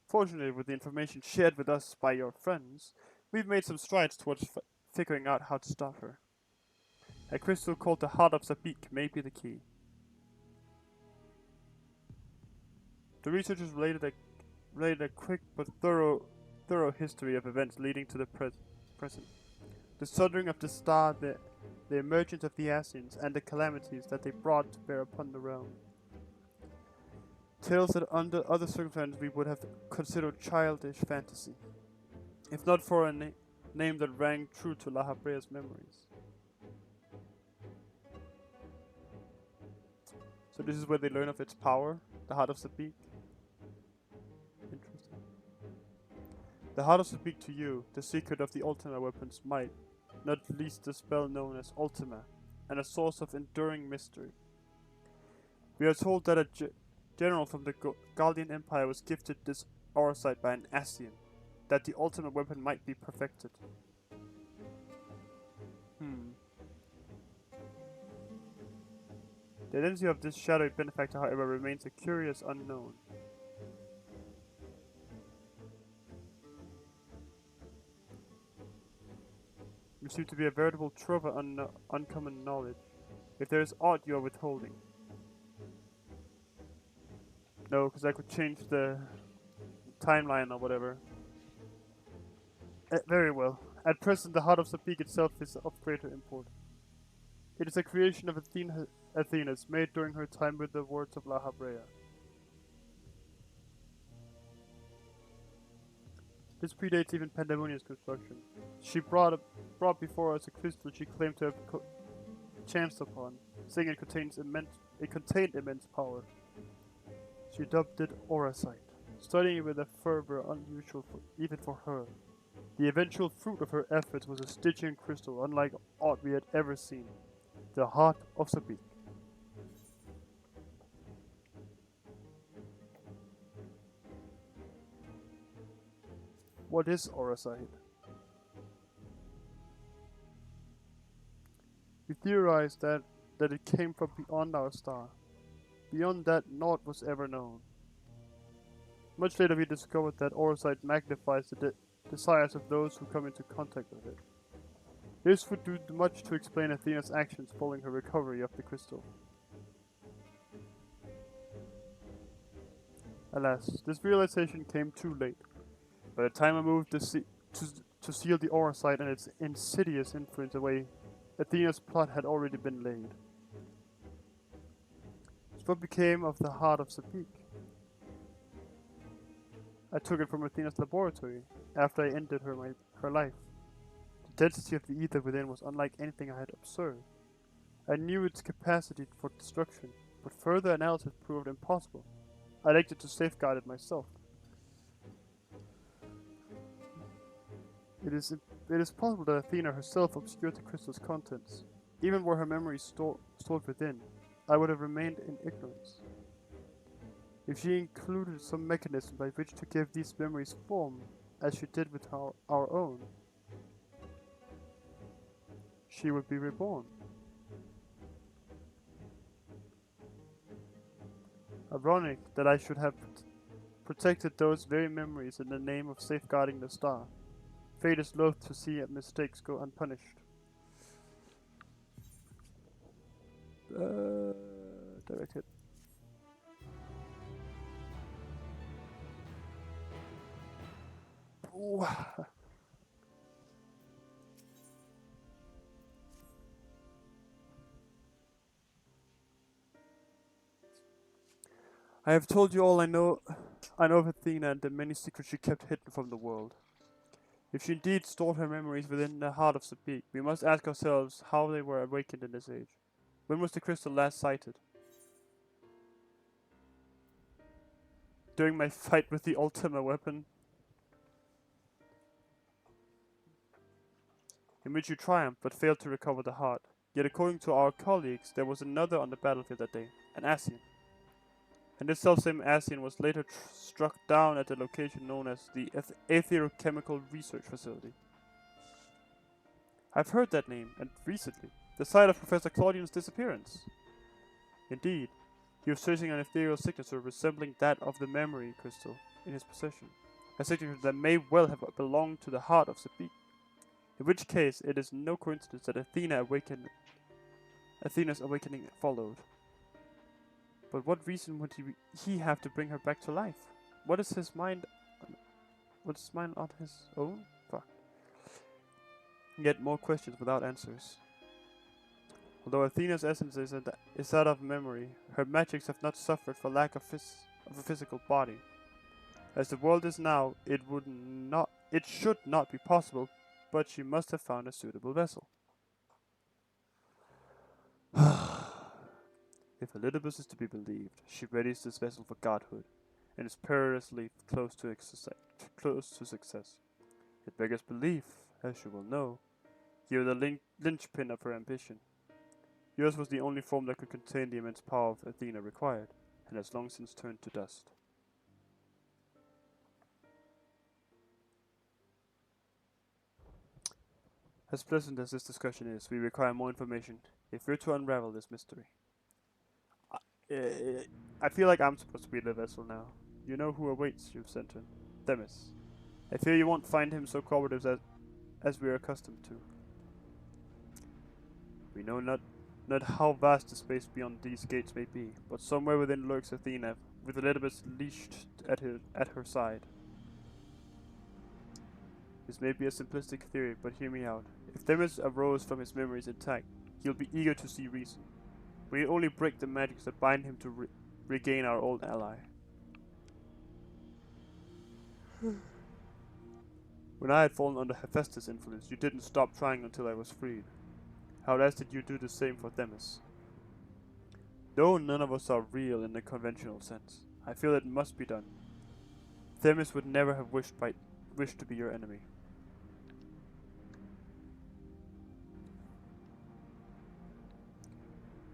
Fortunately, with the information shared with us by your friends, we've made some strides towards figuring out how to stop her. A crystal called the Heart of Sabik may be the key. The researchers related a quick but thorough history of events leading to the present. The sundering of the star, the emergence of the Ascians, and the calamities that they brought to bear upon the realm. Tales that under other circumstances we would have considered childish fantasy, if not for a name that rang true to La Habrea's memories. So this is where they learn of its power, the Heart of Sabik. Interesting. The Heart of Sabik to you, the secret of the Ultima weapon's might, not least the spell known as Ultima, and a source of enduring mystery. We are told that a general from the Galdian Empire was gifted this Auracite by an Ascian, that the ultimate weapon might be perfected. The identity of this shadowy benefactor, however, remains a curious unknown. You seem to be a veritable trove of uncommon knowledge, if there is aught you are withholding. No, because I could change the timeline or whatever. Very well. At present, the Heart of Sabik itself is of greater import. It is a creation of Athena's, made during her time with the words of La Habrea. This predates even Pandemonium's construction. She brought before us a crystal she claimed to have chanced upon, saying it contained immense power. She dubbed it Auracite, studying it with a fervor unusual even for her. The eventual fruit of her efforts was a Stygian crystal unlike aught we had ever seen, the Heart of Sabik. What is Auracite? We theorized that it came from beyond our star. Beyond that, naught was ever known. Much later we discovered that Auracite magnifies the desires of those who come into contact with it. This would do much to explain Athena's actions following her recovery of the crystal. Alas, this realization came too late. By the time I moved to seal the Auracite and its insidious influence away, Athena's plot had already been laid. What became of the Heart of Sabik? I took it from Athena's laboratory after I ended her life. The density of the ether within was unlike anything I had observed. I knew its capacity for destruction, but further analysis proved impossible. I elected to safeguard it myself. It is possible that Athena herself obscured the crystal's contents. Even were her memories stored within, I would have remained in ignorance. If she included some mechanism by which to give these memories form, as she did with our own, she would be reborn. Ironic that I should have protected those very memories in the name of safeguarding the star. Fate is loath to see mistakes go unpunished. Direct hit. Ooh. I have told you all I know of Athena and the many secrets she kept hidden from the world. If she indeed stored her memories within the Heart of Sabik, we must ask ourselves how they were awakened in this age. When was the crystal last sighted? during my fight with the Ultima weapon, in which you triumphed but failed to recover the heart. Yet according to our colleagues, there was another on the battlefield that day, an Ascian. And this selfsame Ascian was later struck down at the location known as the Aetherochemical Research Facility. I've heard that name, and recently, the site of Professor Claudian's disappearance. Indeed, he was searching an ethereal signature resembling that of the memory crystal in his possession, a signature that may well have belonged to the heart of Sabine. In which case, it is no coincidence that Athena's awakening followed. But what reason would he have to bring her back to life? What's his mind on his own? Fuck. Yet more questions without answers. Although Athena's essence is that of memory, her magics have not suffered for lack of a physical body. As the world is now, it should not be possible, but she must have found a suitable vessel. If Elidibus is to be believed, she readies this vessel for godhood, and is perilously close to success. It beggars belief, as you will know. You are the linchpin of her ambition. Yours was the only form that could contain the immense power of Athena required, and has long since turned to dust. As pleasant as this discussion is, we require more information if we're to unravel this mystery. I feel like I'm supposed to be the vessel now. You know who awaits you, Centurion. Themis. I fear you won't find him so cooperative as we are accustomed to. We know not how vast the space beyond these gates may be, but somewhere within lurks Athena, with Elidibus leashed at her side. This may be a simplistic theory, but hear me out. If Themis arose from his memories intact, he'll be eager to see reason. We only break the magics that bind him to regain our old ally. When I had fallen under Hephaestus' influence, you didn't stop trying until I was freed. How else did you do the same for Themis? Though none of us are real in the conventional sense, I feel it must be done. Themis would never have wished to be your enemy.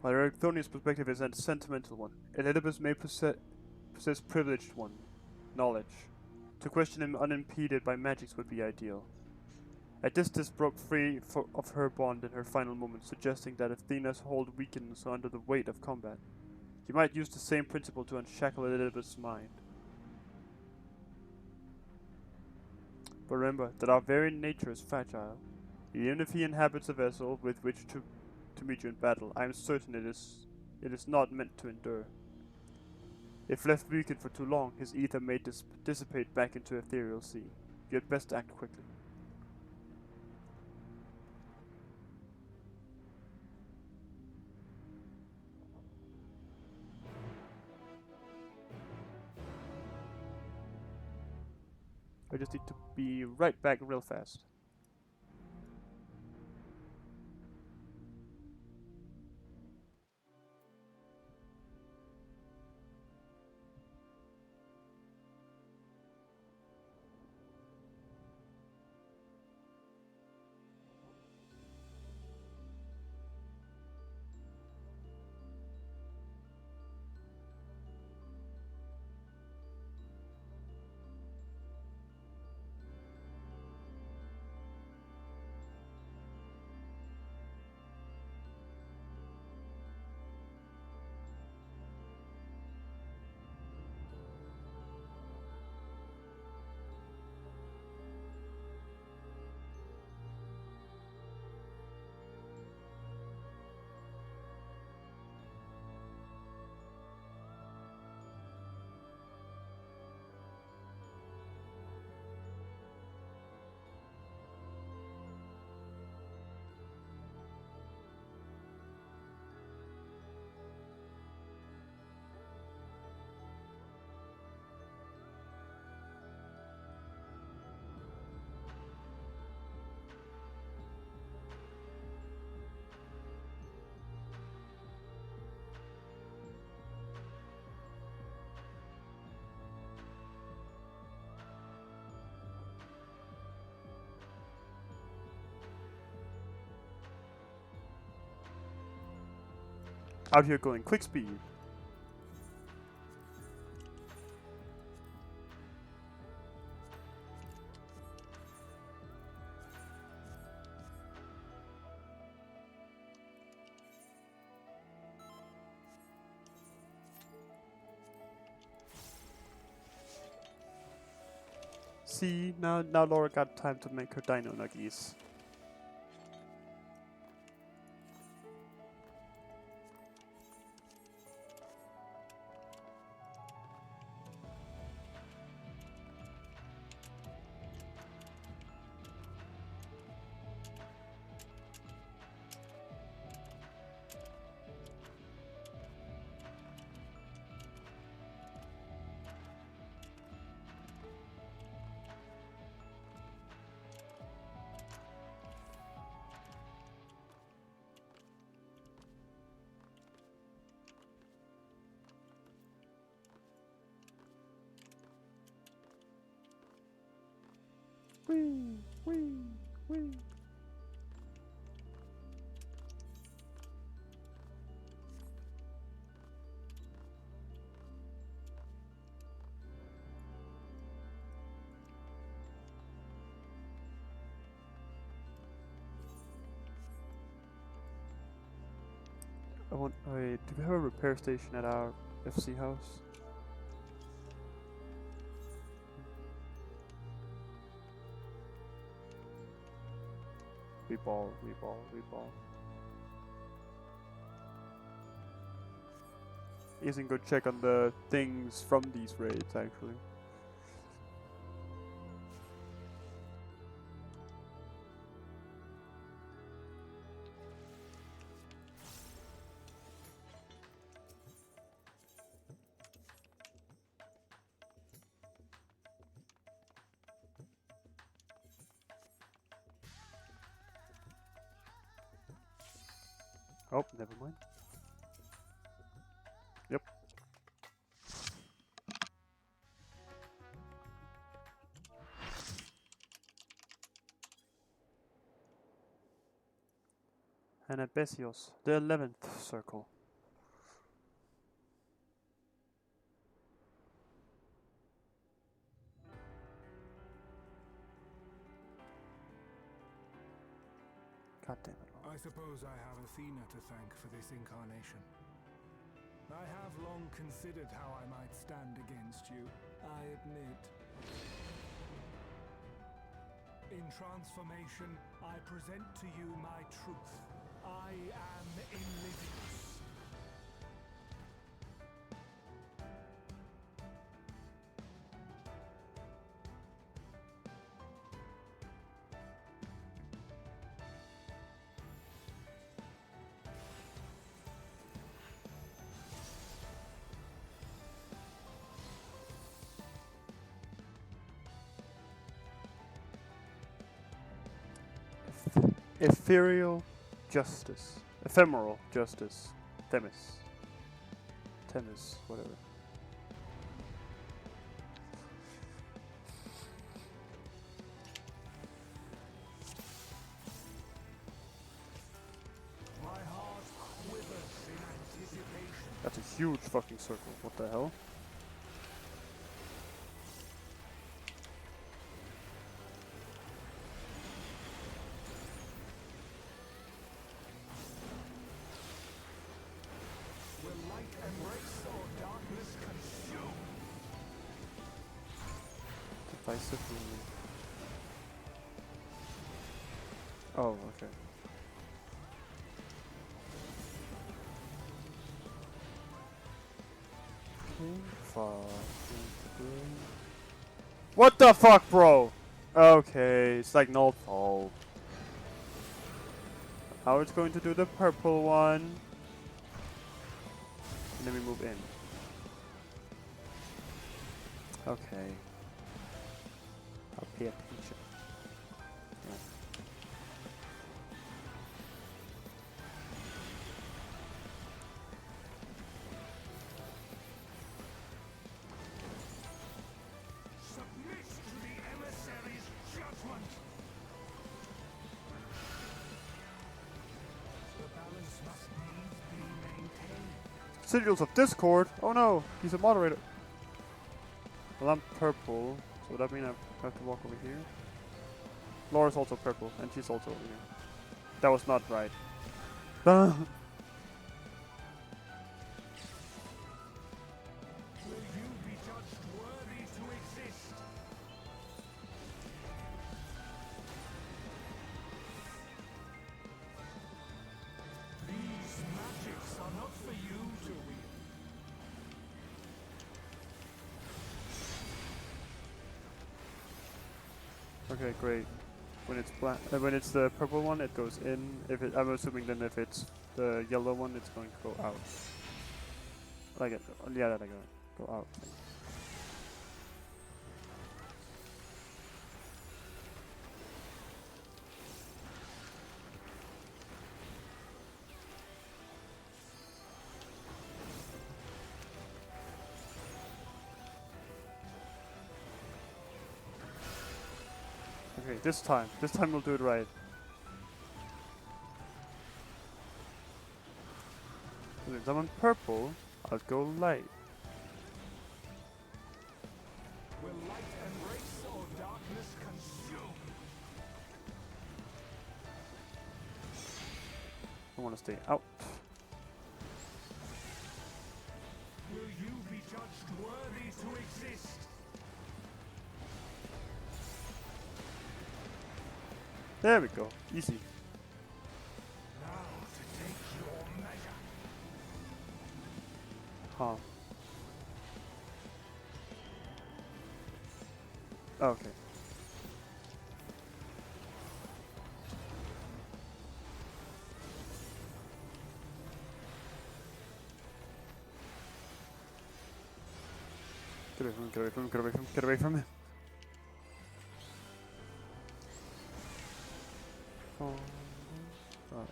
While Ericthonius' perspective is a sentimental one, Elidibus may possess privileged one, knowledge. To question him unimpeded by magics would be ideal. Adistis broke free of her bond in her final moments, suggesting that Athena's hold weakens under the weight of combat. You might use the same principle to unshackle Elidibus' mind. But remember that our very nature is fragile. Even if he inhabits a vessel with which to meet you in battle, I am certain it is not meant to endure. If left weakened for too long, his ether may dissipate back into ethereal sea. You had best act quickly. I just need to be right back real fast. Out here going quick speed. See, now Laura got time to make her dino nuggies. Whee, whee, whee. Wait, do we have a repair station at our FC house? Reball. You can go check on the things from these raids, actually. Oh, never mind. Yep. Anabesios, the 11th circle. God damn it. I suppose I have Athena to thank for this incarnation. I have long considered how I might stand against you, I admit. In transformation, I present to you my truth. I am Inlivius. Ephemeral justice. Ephemeral justice. Themis, whatever. My heart quivers in anticipation. That's a huge fucking circle. What the hell? Oh, okay. What the fuck, bro? Okay, it's like Nightfall. Now it's going to do the purple one. And then we move in. Okay. I'll pay attention. Yeah. Submit to the emissary's judgment. The balance must needs be maintained. Sigils of Discord? Oh no, he's a moderator. Well, I'm purple, so that means I have to walk over here. Laura's also purple, and she's also over here. That was not right. Okay, great. When it's black, when it's the purple one, it goes in. If it, I'm assuming then if it's the yellow one, it's going to go out. Like it, yeah, that I go out. Okay, this time we'll do it right. Since I'm on purple, I'll go light. Will light embrace or darkness consume? I want to stay out. Will you be judged worthy to exist? There we go. Easy. Now to take your measure. Huh. Okay. Get away from him, get away from him, get away from him, get away from him.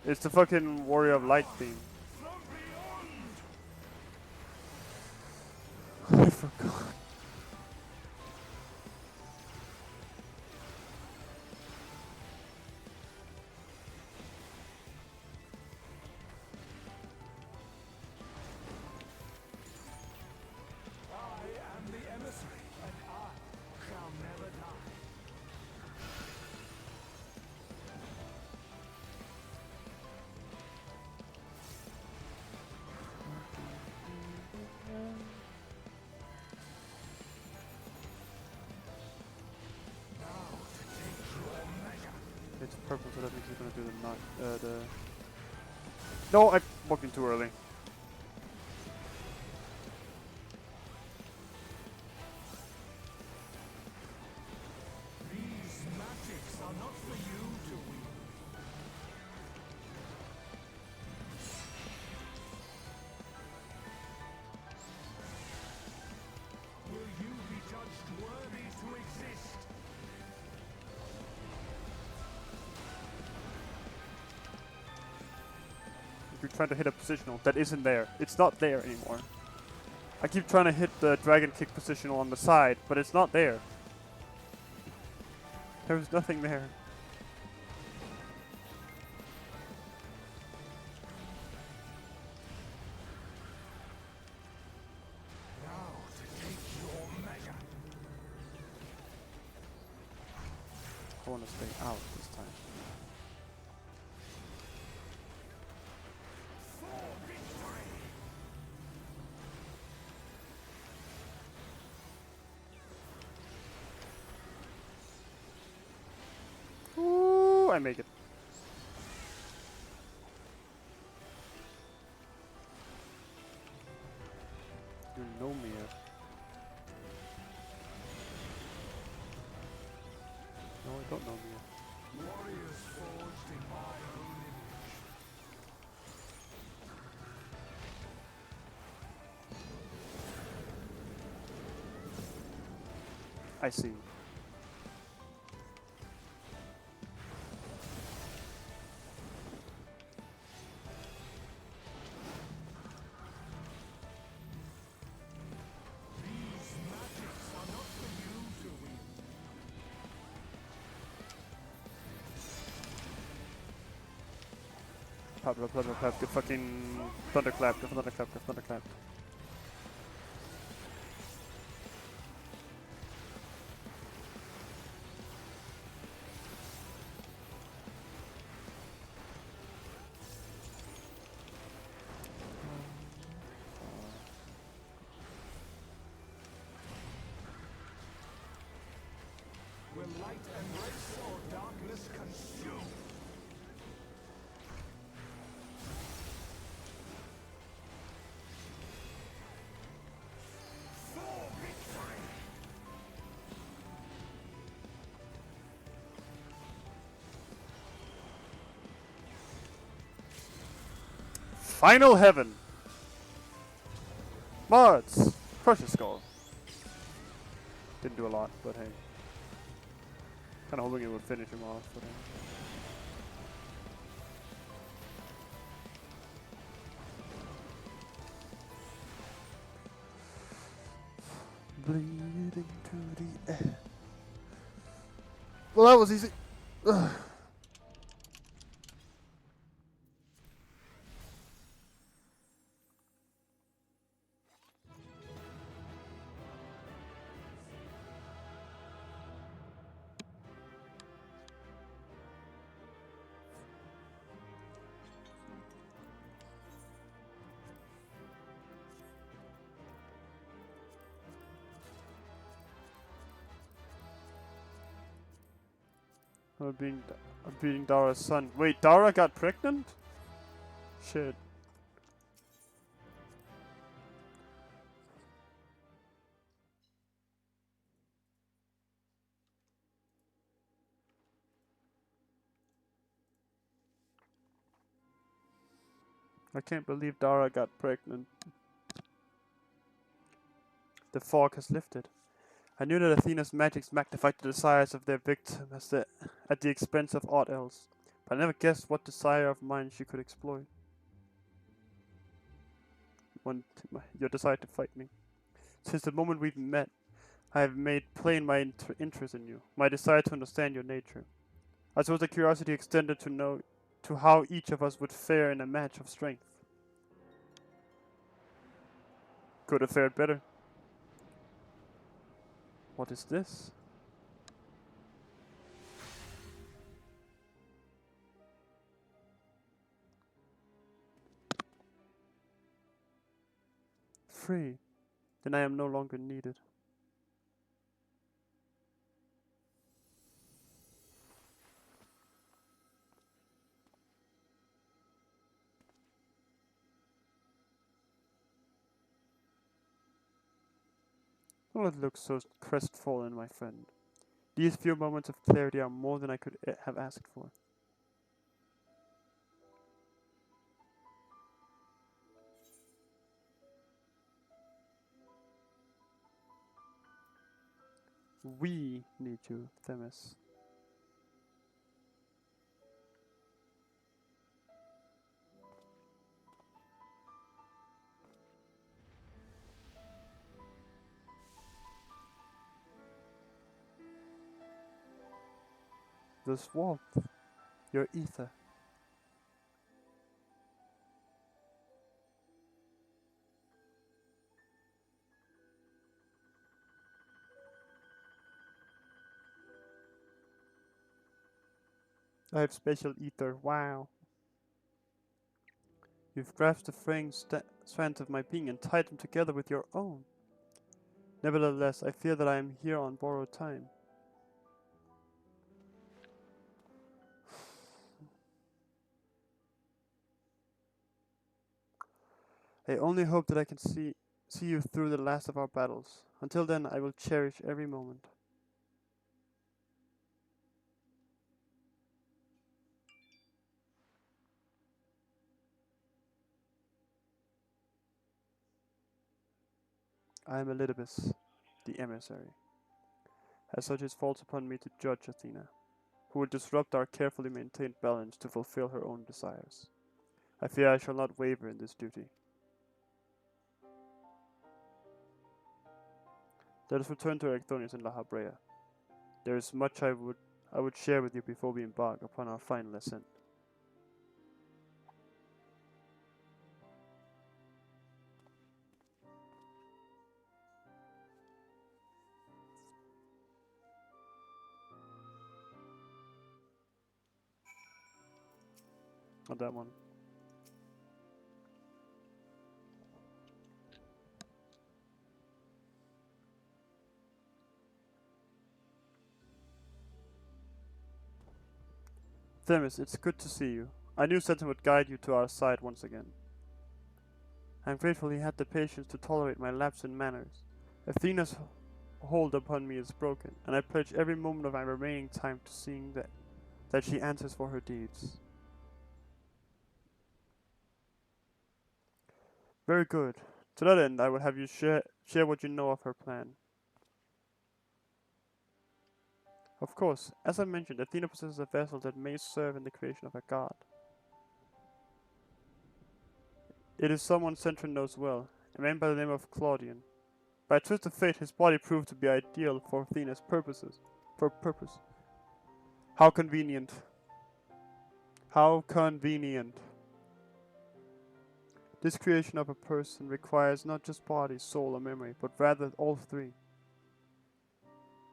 It's the fucking Warrior of Light theme. I forgot. I am the emissary, and I shall never die. It's purple, so that means he's gonna do the No, I walked in too early. These magics are not for you to wield. Will you be judged worthy to exist? You're trying to hit a positional that isn't there. It's not there anymore. I keep trying to hit the dragon kick positional on the side, but it's not there. There's nothing there. Now to take your measure. I want to stay out this time. Ooh, I make it. You know me. No, I don't know me. Warriors forged in my own image. I see. These magics are not for you to wield. clap, clap, clap, clap, get fucking thunderclap, get thunderclap, get thunderclap. Will light embrace or darkness consume? For victory! Final Heaven! Mods! Crush your skull. Didn't do a lot, but hey. Kinda hoping it would finish him off, but hey. Bleeding to the end. Well, that was easy. Ugh. I'm beating Dara's son. Wait, Dara got pregnant? Shit. I can't believe Dara got pregnant. The fog has lifted. I knew that Athena's magics magnified the desires of their victim at the expense of aught else, but I never guessed what desire of mine she could exploit. Your desire to fight me. Since the moment we've met, I have made plain my interest in you, my desire to understand your nature. I suppose the curiosity extended to how each of us would fare in a match of strength. Could have fared better. What is this? Free. Then I am no longer needed. Don't look so crestfallen, my friend. These few moments of clarity are more than I could have asked for. We need you, Themis. This warmth, your ether. I have special ether, wow. You've grasped the fraying strands of my being and tied them together with your own. Nevertheless, I fear that I am here on borrowed time. I only hope that I can see you through the last of our battles. Until then, I will cherish every moment. I am Elidibus, the emissary. As such, it falls upon me to judge Athena, who will disrupt our carefully maintained balance to fulfill her own desires. I fear I shall not waver in this duty. Let us return to Erichthonius and La Habrea. There is much I would share with you before we embark upon our final ascent. on that one. Themis, it's good to see you. I knew Senten would guide you to our side once again. I am grateful he had the patience to tolerate my lapse in manners. Athena's hold upon me is broken, and I pledge every moment of my remaining time to seeing that she answers for her deeds. Very good. To that end, I would have you share what you know of her plan. Of course, as I mentioned, Athena possesses a vessel that may serve in the creation of a god. It is someone Sentren knows well, a man by the name of Claudian. By a twist of fate, his body proved to be ideal for Athena's purpose. How convenient. How convenient. This creation of a person requires not just body, soul, or memory, but rather all three.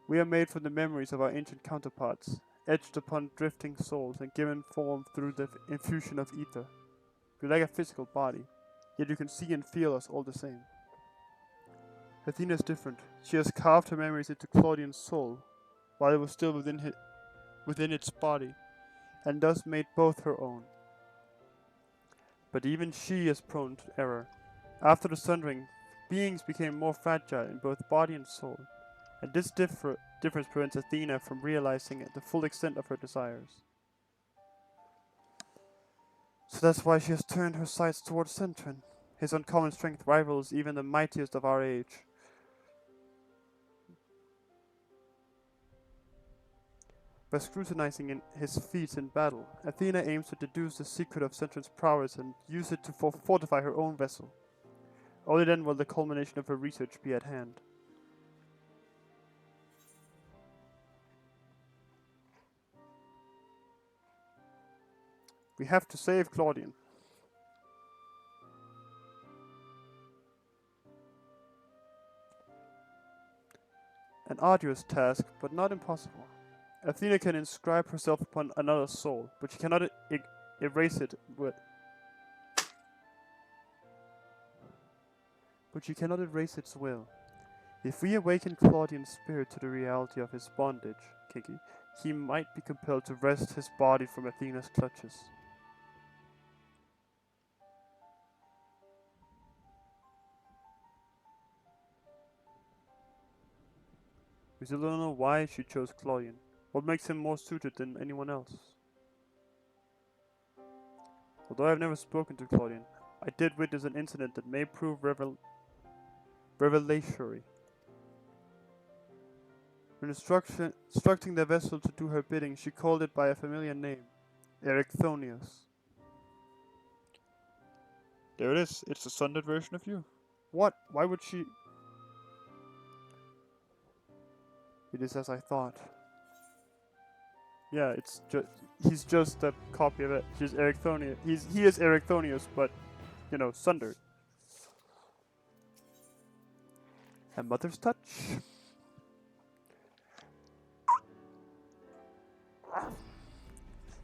We are made from the memories of our ancient counterparts, etched upon drifting souls and given form through the infusion of ether. We lack a physical body, yet you can see and feel us all the same. Athena is different. She has carved her memories into Claudian's soul, while it was still within its body, and thus made both her own. But even she is prone to error. After the sundering, beings became more fragile in both body and soul, and this difference prevents Athena from realizing the full extent of her desires. So that's why she has turned her sights towards Sentren. His uncommon strength rivals even the mightiest of our age. By scrutinizing his feats in battle, Athena aims to deduce the secret of Sentren's prowess and use it to fortify her own vessel. Only then will the culmination of her research be at hand. We have to save Claudian. An arduous task, but not impossible. Athena can inscribe herself upon another's soul, but she cannot erase it with. But she cannot erase its will. If we awaken Claudian's spirit to the reality of his bondage, Kiki, he might be compelled to wrest his body from Athena's clutches. We still don't know why she chose Claudian. What makes him more suited than anyone else? Although I have never spoken to Claudian, I did witness an incident that may prove revelatory. When instructing the vessel to do her bidding, she called it by a familiar name, Erechthonius. There it is. It's a sundered version of you. What? Why would she... It is as I thought. Yeah, it's just he's just a copy of it. She's Erechthonius. He is Erechthonius, but you know, sundered. A mother's touch.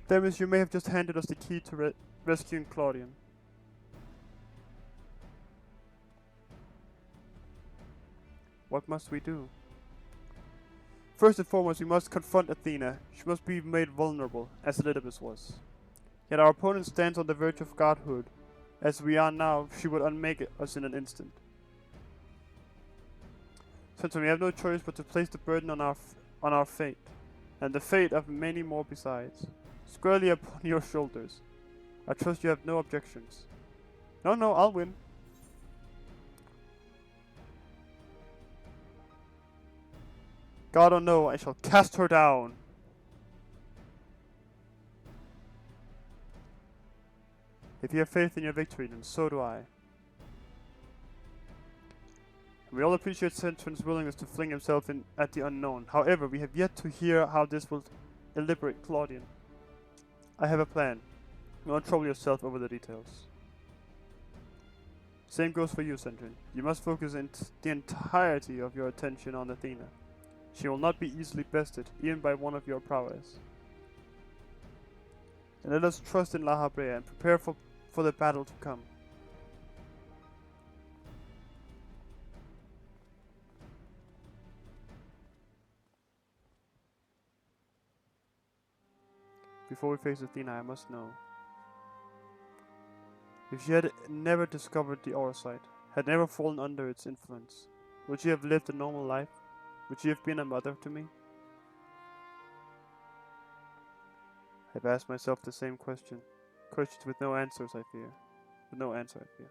Themis, you may have just handed us the key to rescuing Claudian. What must we do? First and foremost, we must confront Athena. She must be made vulnerable, as Elidibus was. Yet our opponent stands on the verge of godhood. As we are now, she would unmake us in an instant. Since we have no choice but to place the burden on our fate, and the fate of many more besides, squarely upon your shoulders. I trust you have no objections. No, I'll win. God or no, I shall cast her down. If you have faith in your victory, then so do I. We all appreciate Sentren's willingness to fling himself in at the unknown. However, we have yet to hear how this will liberate Claudian. I have a plan. Don't trouble yourself over the details. Same goes for you, Sentren. You must focus the entirety of your attention on Athena. She will not be easily bested, even by one of your prowess. And let us trust in La Habrea and prepare for the battle to come. Before we face Athena, I must know. If she had never discovered the Oracite, had never fallen under its influence, would she have lived a normal life? Would she have been a mother to me? I've asked myself the same question. Questions with no answers, I fear. With no answer, I fear.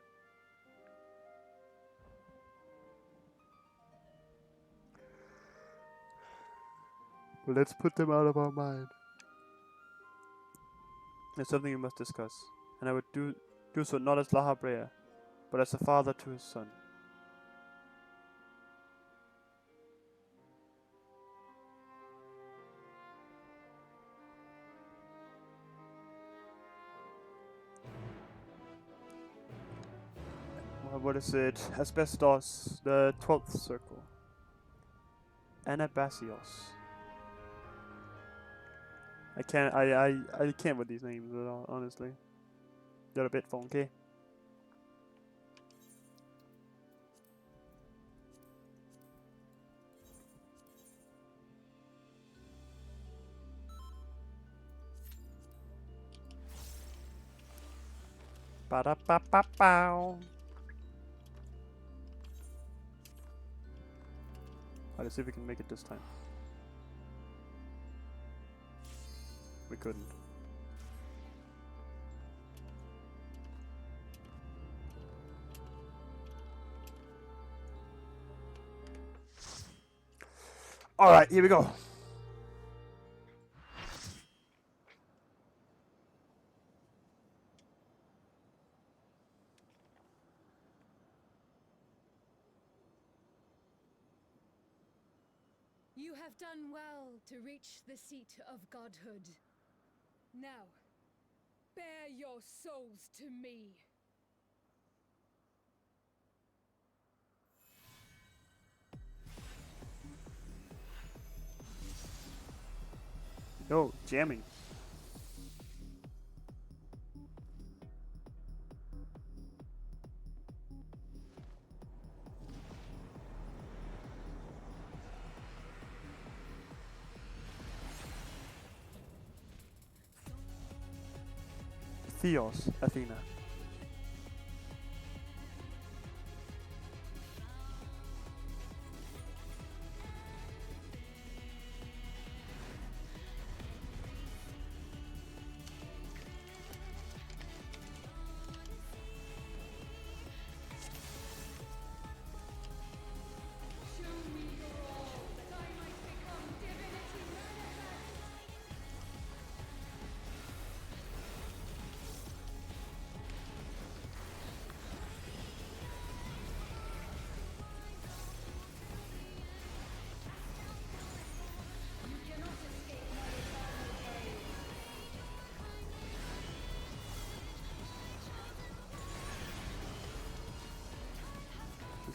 But let's put them out of our mind. It's something we must discuss, and I would do so not as La Habrea, but as a father to his son. What is it? Asbestos, the 12th circle. Anabasios. I can't with these names at all, honestly. They're a bit funky. Ba-da-ba-ba-bow. Let's see if we can make it this time. We couldn't. Alright, here we go. You have done well to reach the seat of godhood. Now, bear your souls to me. Yo, jamming. Theos, Athena.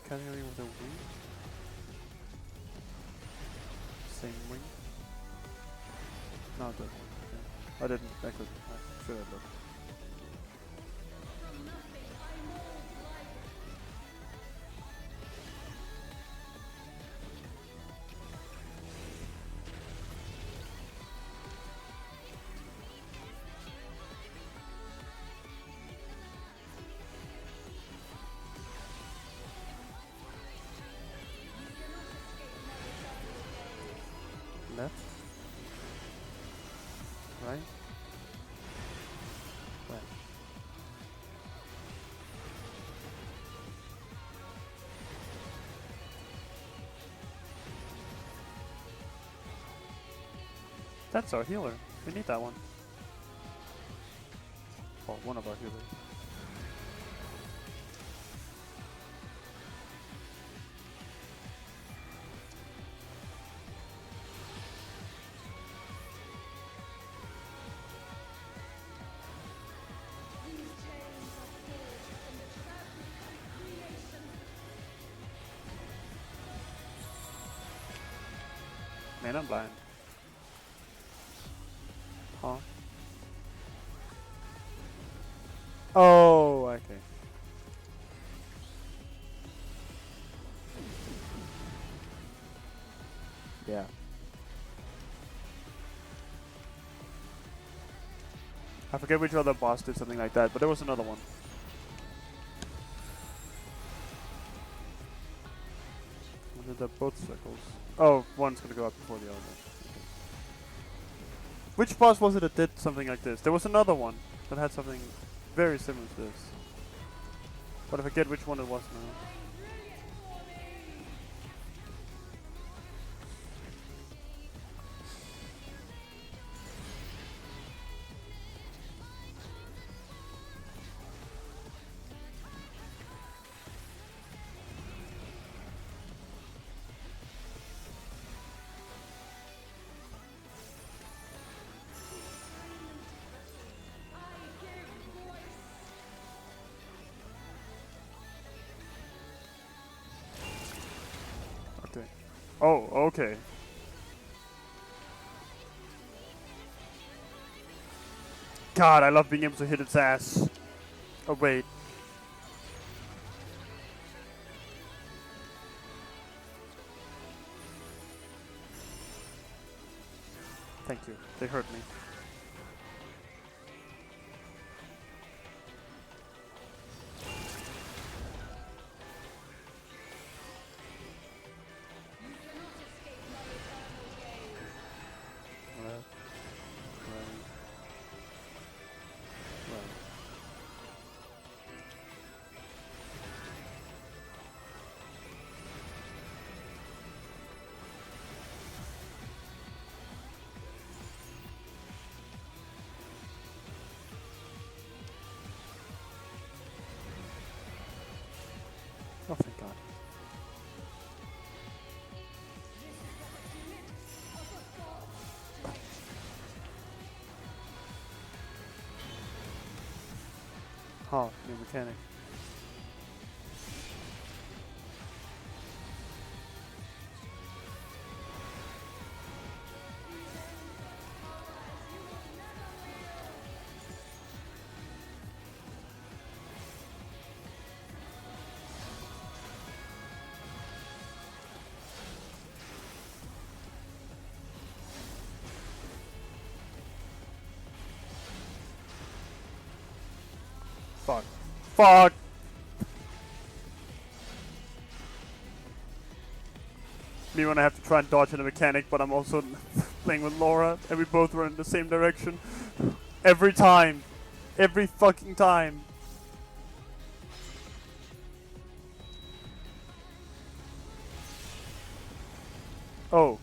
Catching me with a wing? Same wing? No, it doesn't. Okay. I didn't. I couldn't. I should have looked. Left, right, left. That's our healer. We need that one. Well, one of our healers. Man, I'm blind. Huh? Oh, okay. Yeah. I forget which other boss did something like that, but there was another one. Was it the both circles? Oh, one's gonna go up before the other. Okay. Which boss was it that did something like this? There was another one that had something very similar to this. But I forget which one it was now. Oh, okay. God, I love being able to hit its ass. Oh, wait. Thank you. They hurt me. Oh, thank God. Oh, new mechanic. Fuck. Fuck! Me when I have to try and dodge in a mechanic, but I'm also playing with Laura, and we both run in the same direction. Every time. Every fucking time. Oh.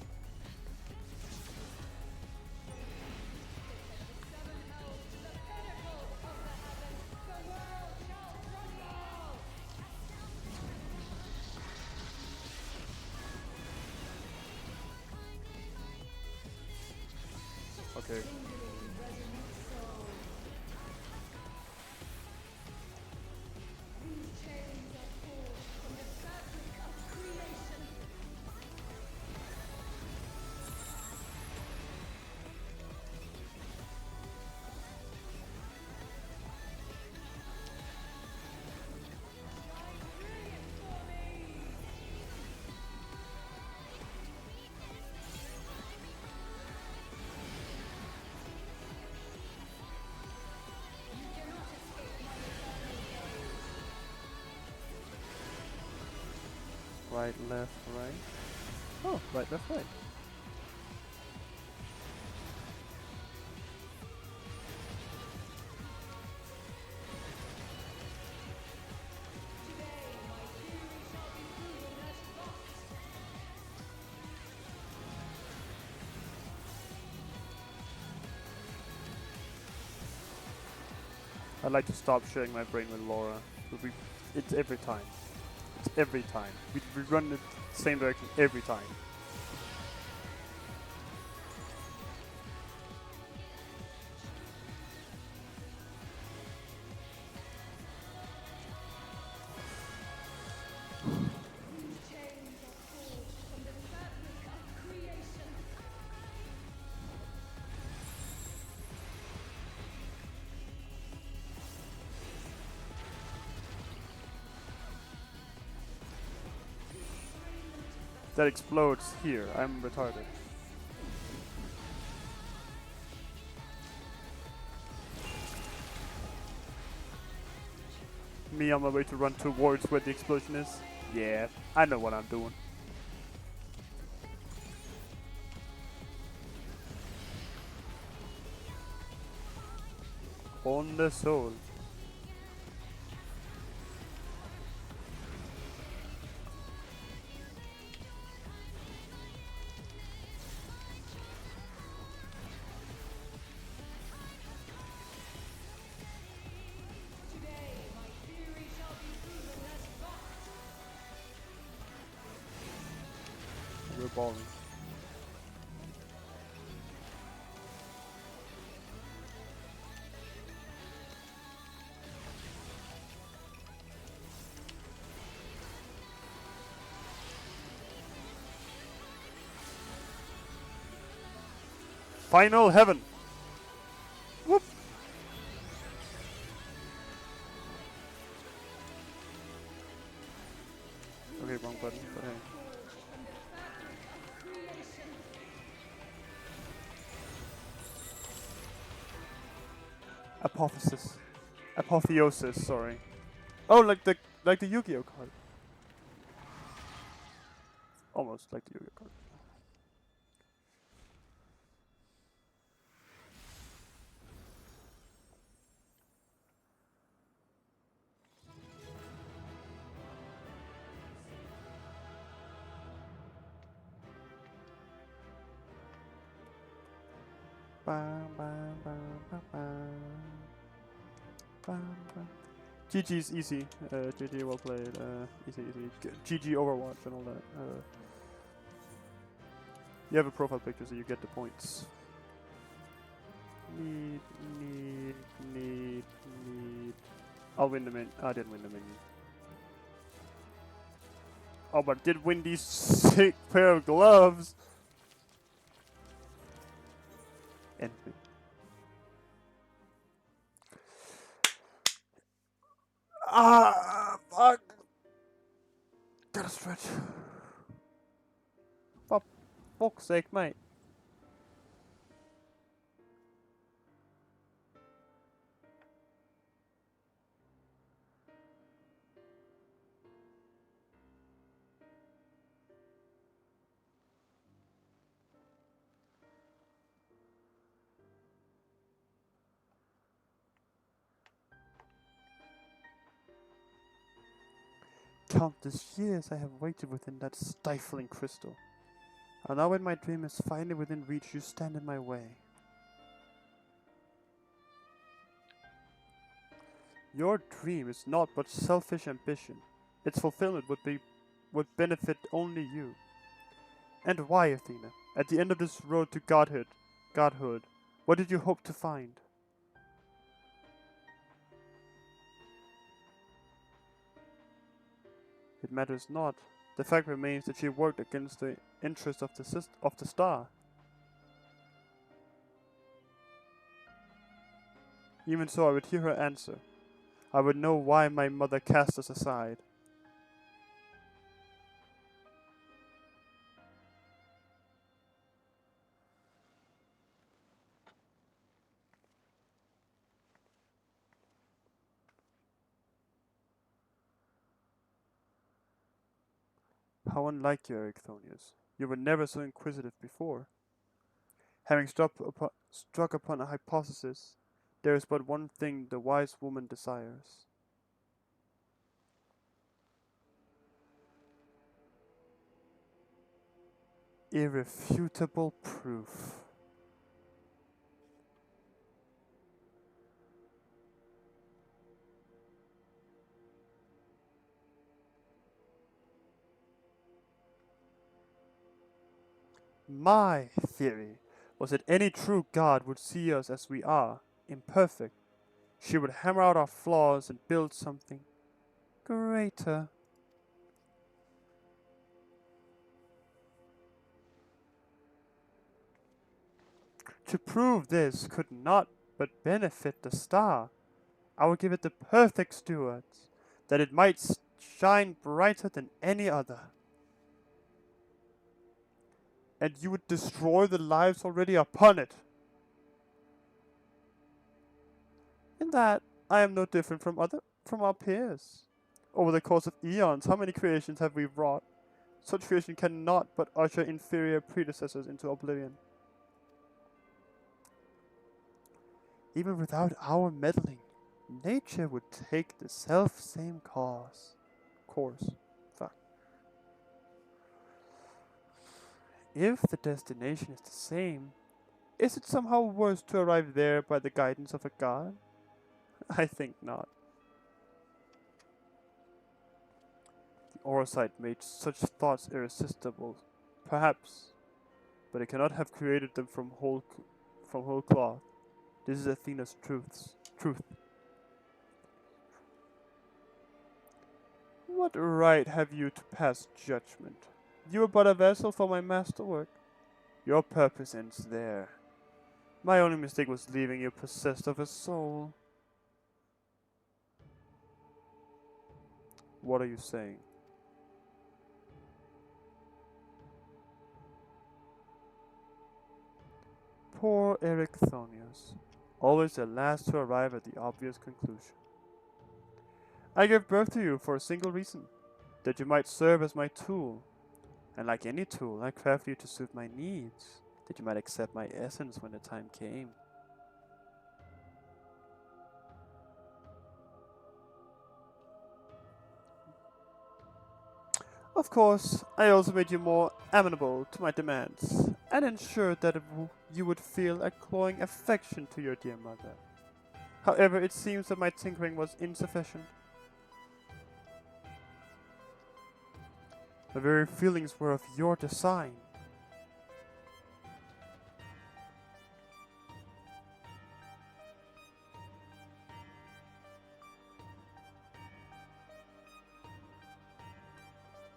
Okay. Right, left, right. Oh, right, left, right. I'd like to stop sharing my brain with Laura. It's every time. It's every time. We run in the same direction every time. that explodes here. I'm retarded. Me on my way to run towards where the explosion is. Yeah, I know what I'm doing. On the soul. We're balling. Final heaven. Whoop. Okay, wrong button, but hey. Apotheosis, sorry. Oh, like the Yu-Gi-Oh card. Almost like the Yu-Gi-Oh card. GG's easy. GG well played. Easy. GG Overwatch and all that. You have a profile picture, so you get the points. Need. I'll win the minion. I didn't win the minion. Oh, but I did win these sick pair of gloves. Envy. Ah, fuck. Gotta stretch. For fuck's sake, mate. Countless years I have waited within that stifling crystal. And now when my dream is finally within reach, you stand in my way. Your dream is naught but selfish ambition. Its fulfillment would benefit only you. And why, Athena? At the end of this road to godhood, what did you hope to find? It matters not. The fact remains that she worked against the interest of the star. Even so, I would hear her answer. I would know why my mother cast us aside. How unlike you, Ericthonius. You were never so inquisitive before. Having struck upon a hypothesis, there is but one thing the wise woman desires. Irrefutable proof. My theory was that any true God would see us as we are, imperfect. She would hammer out our flaws and build something greater. To prove this could not but benefit the star. I would give it the perfect stewards, that it might shine brighter than any other. and you would destroy the lives already upon it. In that, I am no different from our peers. Over the course of eons, how many creations have we wrought? Such creation cannot but usher inferior predecessors into oblivion. Even without our meddling, nature would take the self-same course. Fuck. If the destination is the same, is it somehow worse to arrive there by the guidance of a god? I think not. The Orosite made such thoughts irresistible, perhaps, but it cannot have created them from whole cloth. This is Athena's truth. What right have you to pass judgment? You are but a vessel for my masterwork. Your purpose ends there. My only mistake was leaving you possessed of a soul. What are you saying? Poor Erichthonius, always the last to arrive at the obvious conclusion. I gave birth to you for a single reason, that you might serve as my tool. And like any tool, I crafted you to suit my needs, that you might accept my essence when the time came. Of course, I also made you more amenable to my demands, and ensured that you would feel a clawing affection to your dear mother. However, it seems that my tinkering was insufficient. The very feelings were of your design.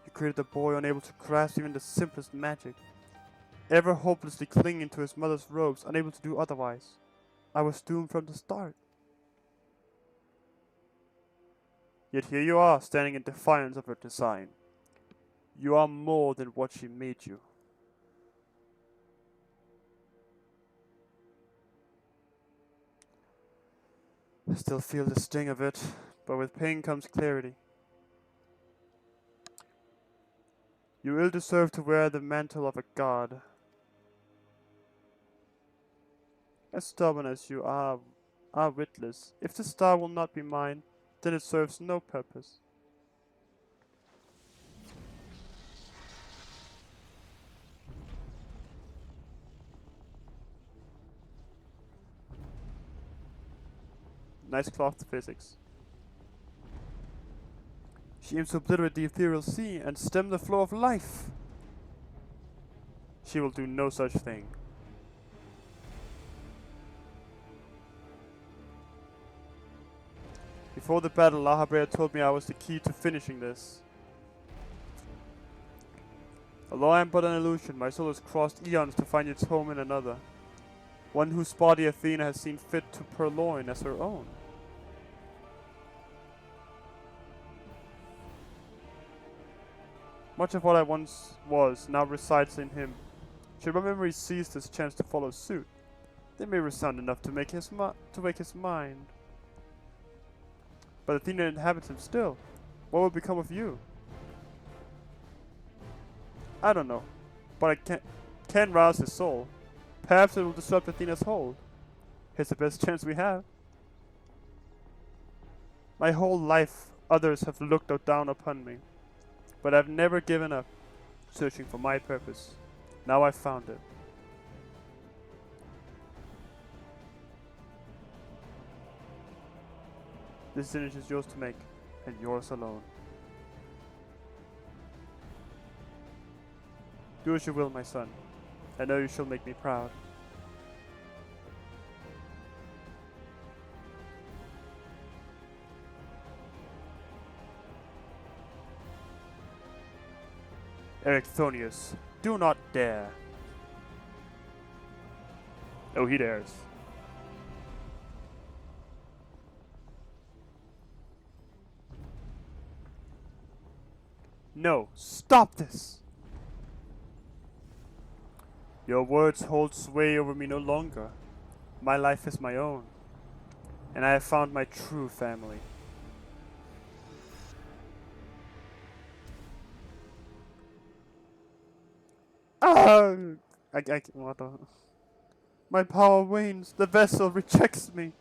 You created a boy unable to grasp even the simplest magic, ever hopelessly clinging to his mother's robes, unable to do otherwise. I was doomed from the start. Yet here you are, standing in defiance of her design. You are more than what she made you. I still feel the sting of it, but with pain comes clarity. You ill deserve to wear the mantle of a god. As stubborn as you are witless. If the star will not be mine, then it serves no purpose. Nice cloth physics. She aims to obliterate the ethereal sea and stem the flow of life. She will do no such thing. Before the battle, La Habrea told me I was the key to finishing this. Although I am but an illusion, my soul has crossed eons to find its home in another. One whose body Athena has seen fit to purloin as her own. Much of what I once was now resides in him. Should my memory seize this chance to follow suit, they may resound enough to wake his mind. But Athena inhabits him still. What will become of you? I don't know, but I can rouse his soul. Perhaps it will disrupt Athena's hold. Here's the best chance we have. My whole life, others have looked down upon me, but I've never given up, searching for my purpose. Now I've found it. This decision is yours to make, and yours alone. Do as you will, my son. I know you shall make me proud. Erichthonius, do not dare. Oh, he dares. No, stop this! Your words hold sway over me no longer. My life is my own, and I have found my true family. Ah! What the... My power wanes. The vessel rejects me.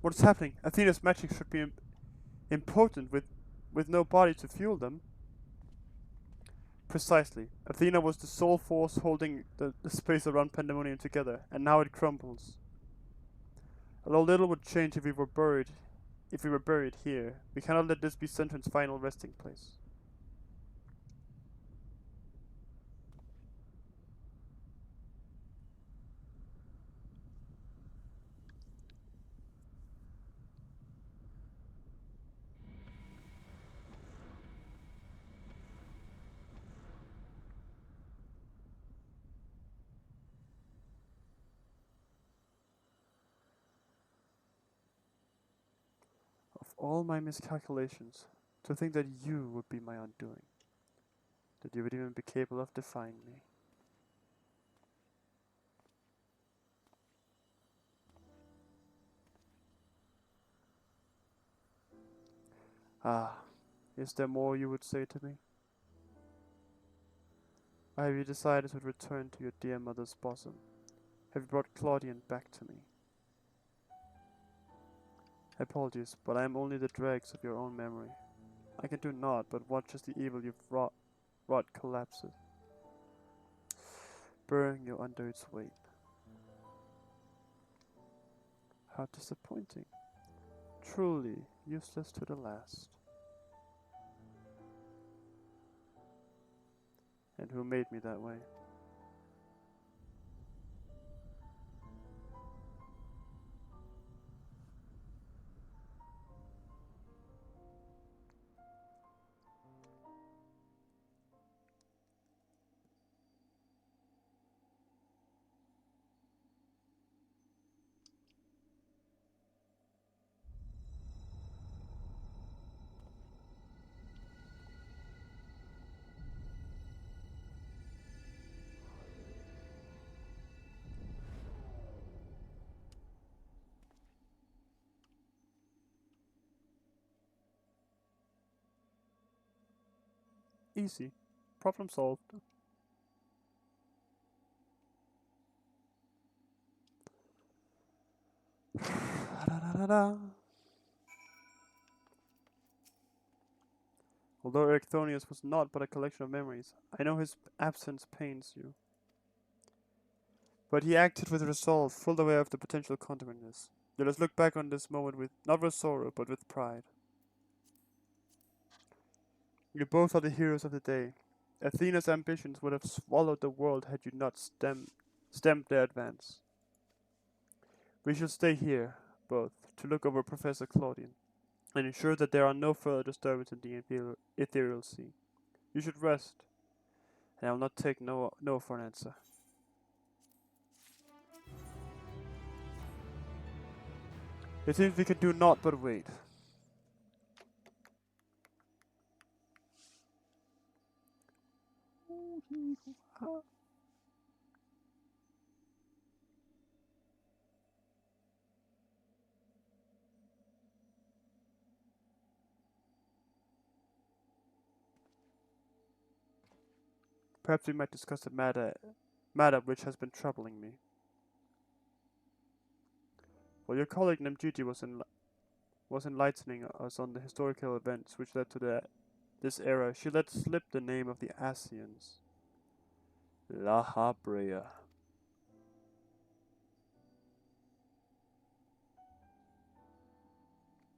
What is happening? Athena's magic should be impotent with no body to fuel them. Precisely. Athena was the sole force holding the space around Pandemonium together, and now it crumbles. Although little would change if we were buried here, we cannot let this be Centron's final resting place. Of all my miscalculations, to think that you would be my undoing. That you would even be capable of defying me. Ah, is there more you would say to me? Have you decided to return to your dear mother's bosom? Have you brought Claudian back to me? Apologies, but I am only the dregs of your own memory. I can do naught but watch as the evil you've wrought collapses, burn you under its weight. How disappointing. Truly useless to the last. And who made me that way? Easy. Problem solved. Although Ericthonius was not but a collection of memories, I know his absence pains you. But he acted with resolve, full aware of the potential consequences. Let us look back on this moment with not with sorrow, but with pride. You both are the heroes of the day. Athena's ambitions would have swallowed the world had you not stemmed their advance. We shall stay here, both, to look over Professor Claudian, and ensure that there are no further disturbances in the ethereal sea. You should rest, and I will not take no for an answer. It seems we can do naught but wait. Perhaps we might discuss the matter which has been troubling me. While your colleague Namjiti was enlightening us on the historical events which led to this era, she let slip the name of the Asians. La Habrea.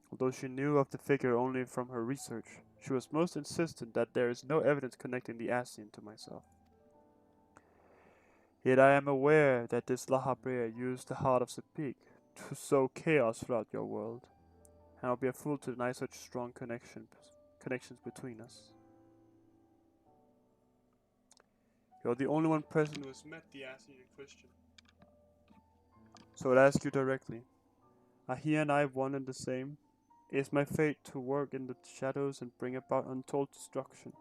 Although she knew of the figure only from her research, she was most insistent that there is no evidence connecting the Asian to myself. Yet I am aware that this La Habrea used the heart of Sepik to sow chaos throughout your world, and I'll be a fool to deny such strong connections between us. You're the only one present who has met the Ascian in question. So I'd ask you directly, are he and I one and the same? Is my fate to work in the shadows and bring about untold destruction?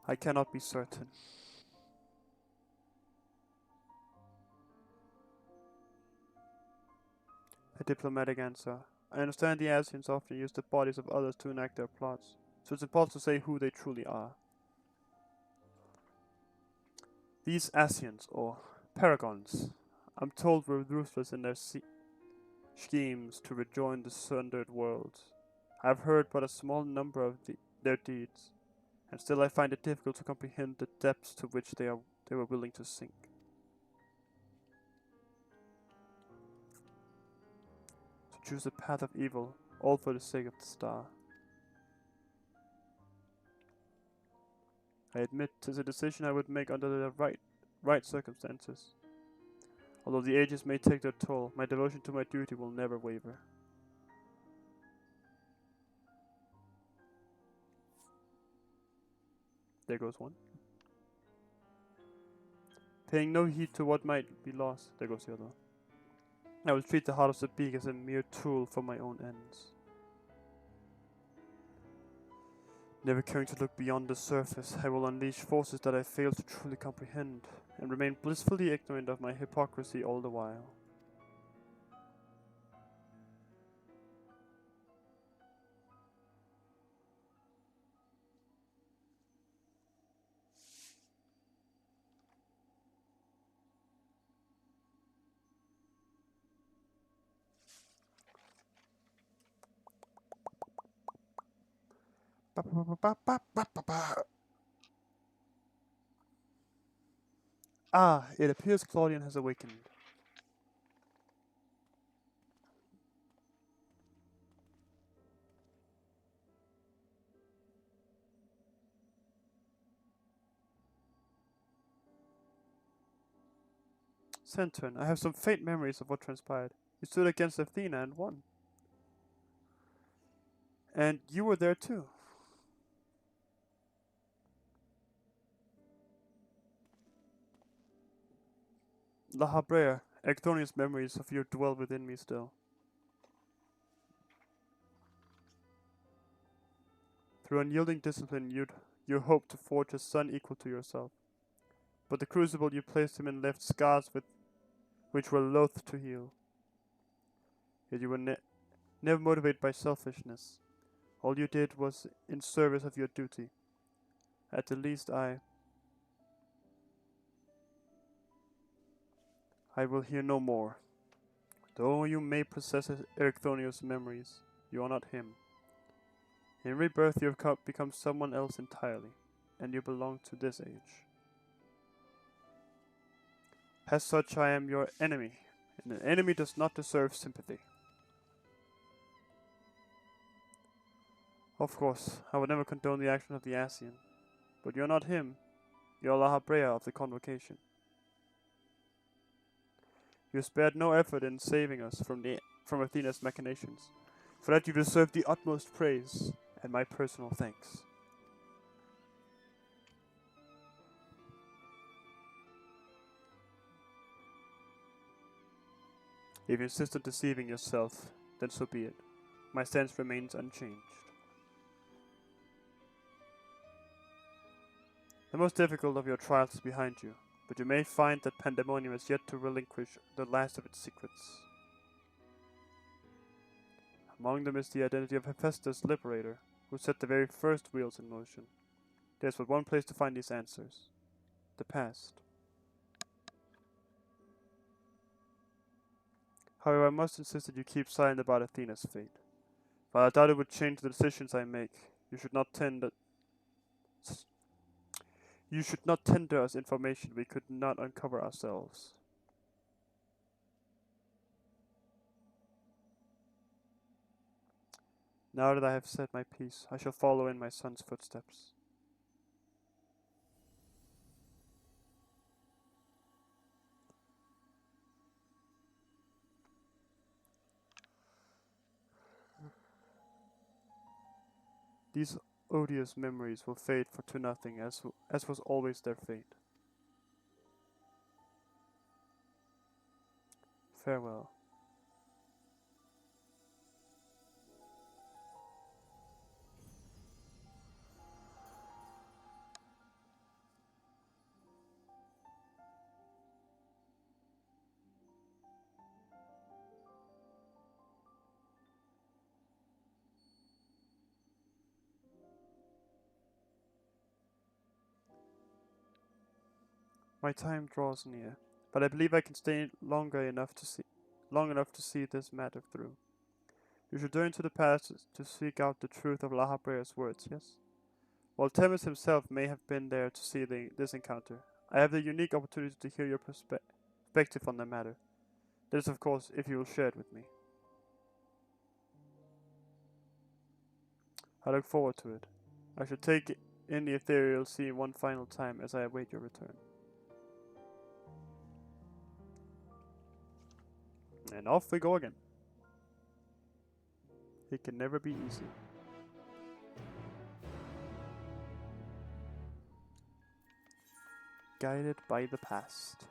I cannot be certain. A diplomatic answer. I understand the Ascians often use the bodies of others to enact their plots, so it's impossible to say who they truly are. These Ascians, or Paragons, I'm told were ruthless in their schemes to rejoin the sundered worlds. I have heard but a small number of their deeds, and still I find it difficult to comprehend the depths to which they were willing to sink. To choose a path of evil, all for the sake of the star. I admit 'tis a decision I would make under the right circumstances. Although the ages may take their toll, my devotion to my duty will never waver. There goes one. Paying no heed to what might be lost, there goes the other. I will treat the heart of Sepik as a mere tool for my own ends. Never caring to look beyond the surface, I will unleash forces that I fail to truly comprehend, and remain blissfully ignorant of my hypocrisy all the while. Ah, it appears Claudian has awakened. Centurion, I have some faint memories of what transpired. You stood against Athena and won. And you were there too. La Habrea, Ectonius memories of you dwell within me still. Through unyielding discipline you hoped to forge a son equal to yourself. But the crucible you placed him in left scars which were loath to heal. Yet you were never motivated by selfishness. All you did was in service of your duty. At the least I will hear no more. Though you may possess Ericthonius' memories, you are not him. In rebirth you have become someone else entirely, and you belong to this age. As such I am your enemy, and an enemy does not deserve sympathy. Of course, I would never condone the action of the Ascian, but you're not him. You're La Habrea of the Convocation. You spared no effort in saving us from Athena's machinations. For that you deserve the utmost praise and my personal thanks. If you insist on deceiving yourself, then so be it. My stance remains unchanged. The most difficult of your trials is behind you, but you may find that Pandemonium has yet to relinquish the last of its secrets. Among them is the identity of Hephaestus Liberator, who set the very first wheels in motion. There's but one place to find these answers: the past. However, I must insist that you keep silent about Athena's fate. While I doubt it would change the decisions I make, you should not tender us information we could not uncover ourselves. Now that I have said my piece, I shall follow in my son's footsteps. These odious memories will fade to nothing, as was always their fate. Farewell. My time draws near, but I believe I can stay long enough to see this matter through. You should turn to the past to seek out the truth of La Habrea's words, yes? While Temis himself may have been there to see this encounter, I have the unique opportunity to hear your perspective on the matter. That is, of course, if you will share it with me. I look forward to it. I should take in the ethereal sea one final time as I await your return. And off we go again. It can never be easy. Guided by the past.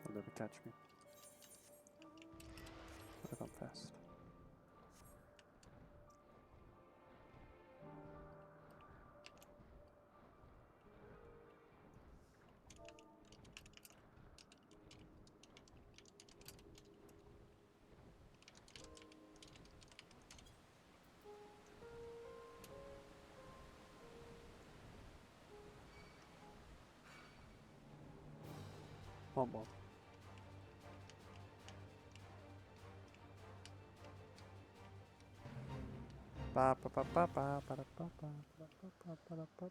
Will never catch me. I've gone fast. One more. Ba ba ba ba ba ba ba ba ba ba ba ba ba.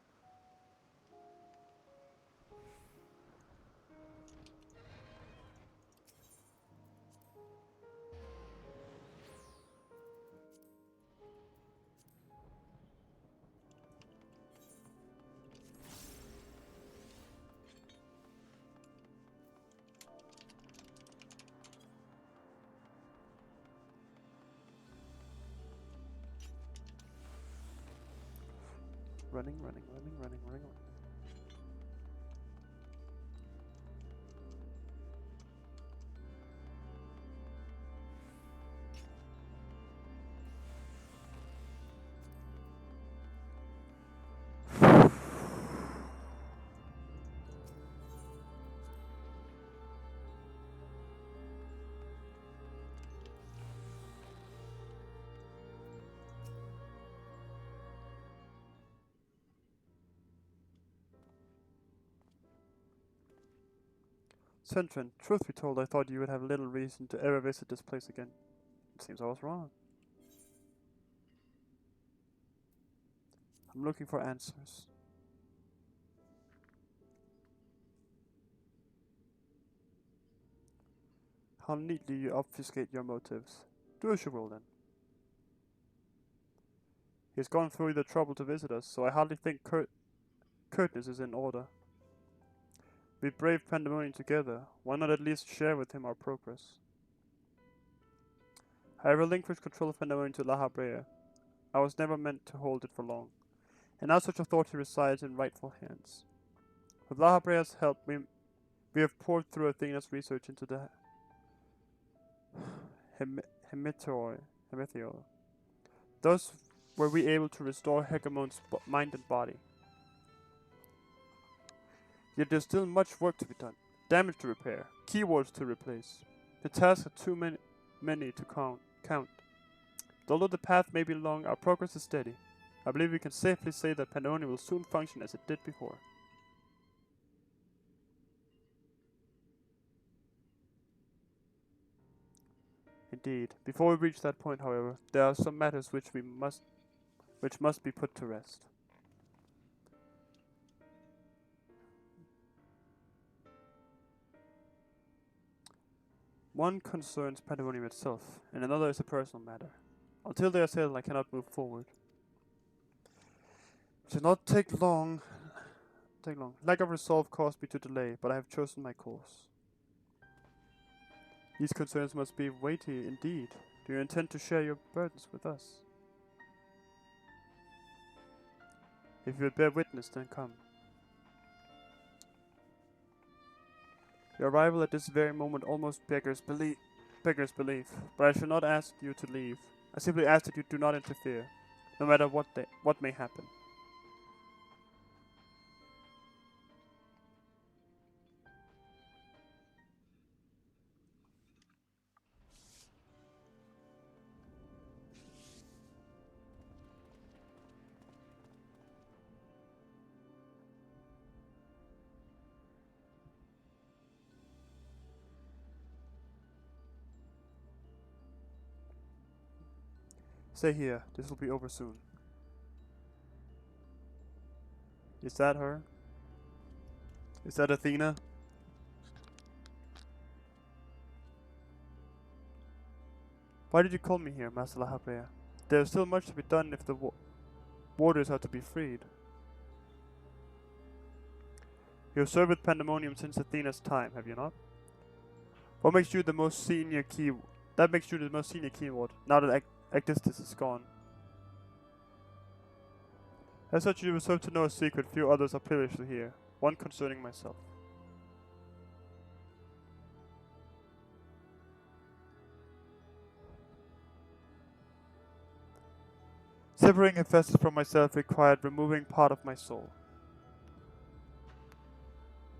Running. Sentrin, truth be told, I thought you would have little reason to ever visit this place again. It seems I was wrong. I'm looking for answers. How neatly you obfuscate your motives. Do as you will, then. He's gone through the trouble to visit us, so I hardly think curtness is in order. We brave Pandemonium together. Why not at least share with him our progress? I have relinquished control of Pandemonium to La Habrea. I was never meant to hold it for long, and now such authority resides in rightful hands. With La Habrea's help, we have poured through Athena's research into the Hemithor. Thus were we able to restore Hegemon's mind and body. Yet there's still much work to be done, damage to repair, keywords to replace. The tasks are too many to count. Although the path may be long, our progress is steady. I believe we can safely say that Pandemonium will soon function as it did before. Indeed. Before we reach that point, however, there are some matters which must be put to rest. One concerns Pandemonium itself, and another is a personal matter. Until they are settled, I cannot move forward. It should not take long. Lack of resolve caused me to delay, but I have chosen my course. These concerns must be weighty indeed. Do you intend to share your burdens with us? If you would bear witness, then come. Your arrival at this very moment almost beggars belief, but I shall not ask you to leave. I simply ask that you do not interfere, no matter what may happen. Stay here. This will be over soon. Is that her? Is that Athena? Why did you call me here, Master Lahabrea? There is still much to be done if the warders are to be freed. You have served with Pandemonium since Athena's time, have you not? What makes you the most senior key? That makes you the most senior keyword, now that Actistus is gone. As such, you deserve to know a secret few others are privileged to hear, one concerning myself. Separating Hephaestus from myself required removing part of my soul.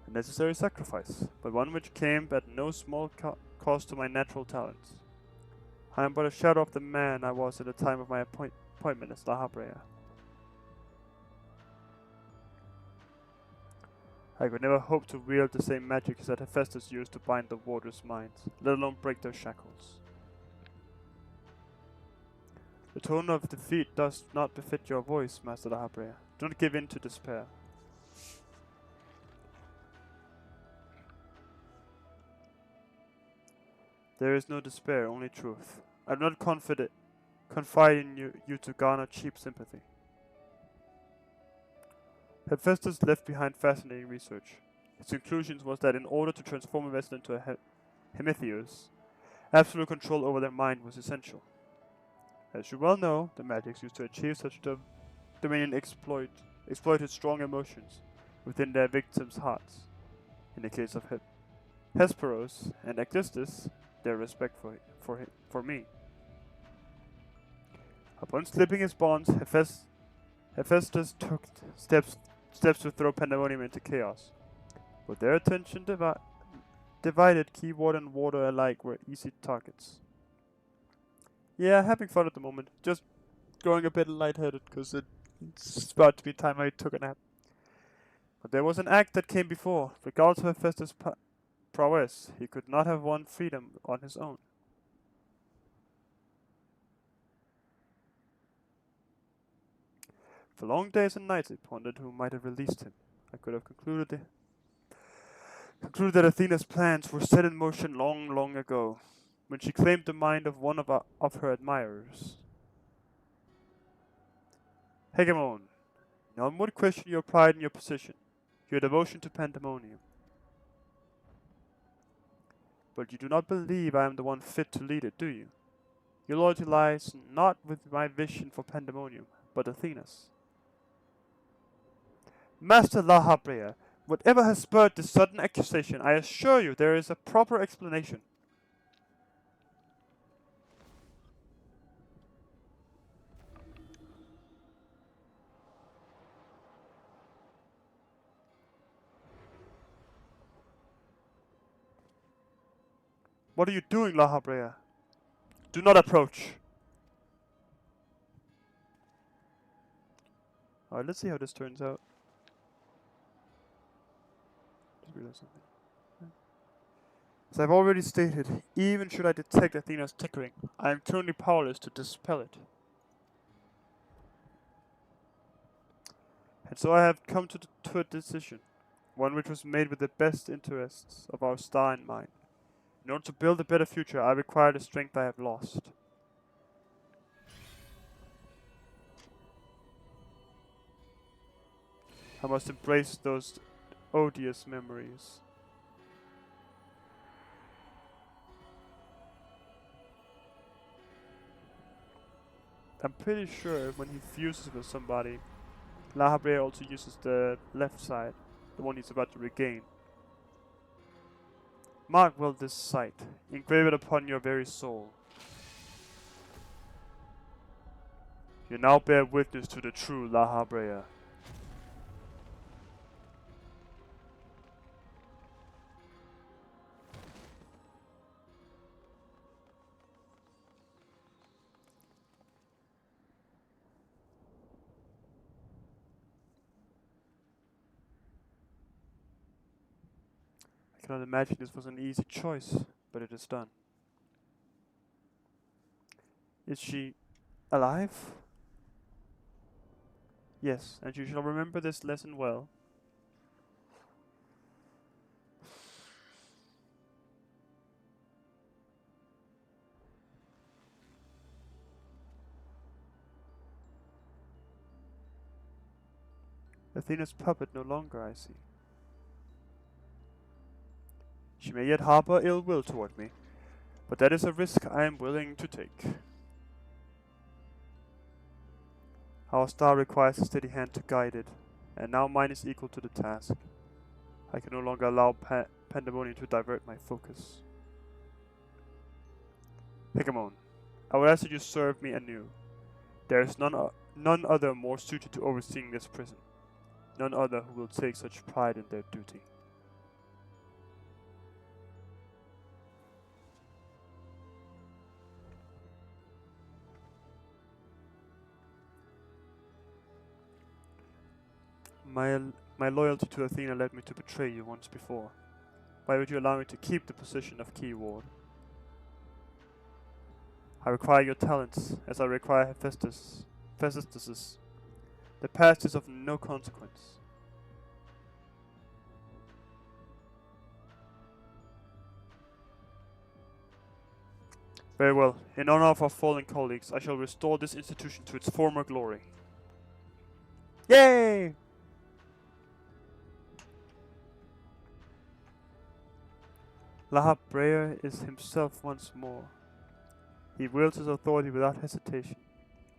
A necessary sacrifice, but one which came at no small cost to my natural talents. I am but a shadow of the man I was at the time of my appointment as Lahabrea. I could never hope to wield the same magic that Hephaestus used to bind the warders' minds, let alone break their shackles. The tone of defeat does not befit your voice, Master Lahabrea. Do not give in to despair. There is no despair, only truth. I do not confide in you to garner cheap sympathy. Hephaestus left behind fascinating research. His conclusion was that in order to transform a vessel into a Hemitheus, absolute control over their mind was essential. As you well know, the magics used to achieve such dominion exploited strong emotions within their victims' hearts. In the case of Hesperos and Actistus, their respect for me. Upon slipping his bonds, Hephaestus took steps to throw Pandemonium into chaos. But their attention divided, keyword and warder alike were easy targets. Yeah, having fun at the moment. Just growing a bit lightheaded because it's about to be time I took a nap. But there was an act that came before. Regardless of Hephaestus' prowess, he could not have won freedom on his own. For long days and nights I pondered who might have released him. I could have concluded that Athena's plans were set in motion long ago, when she claimed the mind of one of her admirers. Hegemon, none would question your pride in your position, your devotion to Pandemonium. But you do not believe I am the one fit to lead it, do you? Your loyalty lies not with my vision for Pandemonium, but Athena's. Master Lahabrea, whatever has spurred this sudden accusation, I assure you there is a proper explanation. What are you doing, Lahabrea? Do not approach. Alright, let's see how this turns out. Just realized something. As I've already stated, even should I detect Athena's tickering, I am currently powerless to dispel it. And so I have come to a decision, one which was made with the best interests of our star in mind. In order to build a better future, I require the strength I have lost. I must embrace those odious memories. I'm pretty sure when he fuses with somebody, La Habrea also uses the left side, the one he's about to regain. Mark well this sight, engrave it upon your very soul. You now bear witness to the true La Habrea. I cannot imagine this was an easy choice, but it is done. Is she alive? Yes, and you shall remember this lesson well. Athena's puppet no longer, I see. She may yet harbor ill will toward me, but that is a risk I am willing to take. Our star requires a steady hand to guide it, and now mine is equal to the task. I can no longer allow pandemonium to divert my focus. Hegemon, I would ask that you serve me anew. There is none other more suited to overseeing this prison, none other who will take such pride in their duty. My loyalty to Athena led me to betray you once before. Why would you allow me to keep the position of key ward? I require your talents, as I require Hephaestus's. The past is of no consequence. Very well. In honor of our fallen colleagues, I shall restore this institution to its former glory. Yay! La Habrea is himself once more. He wields his authority without hesitation,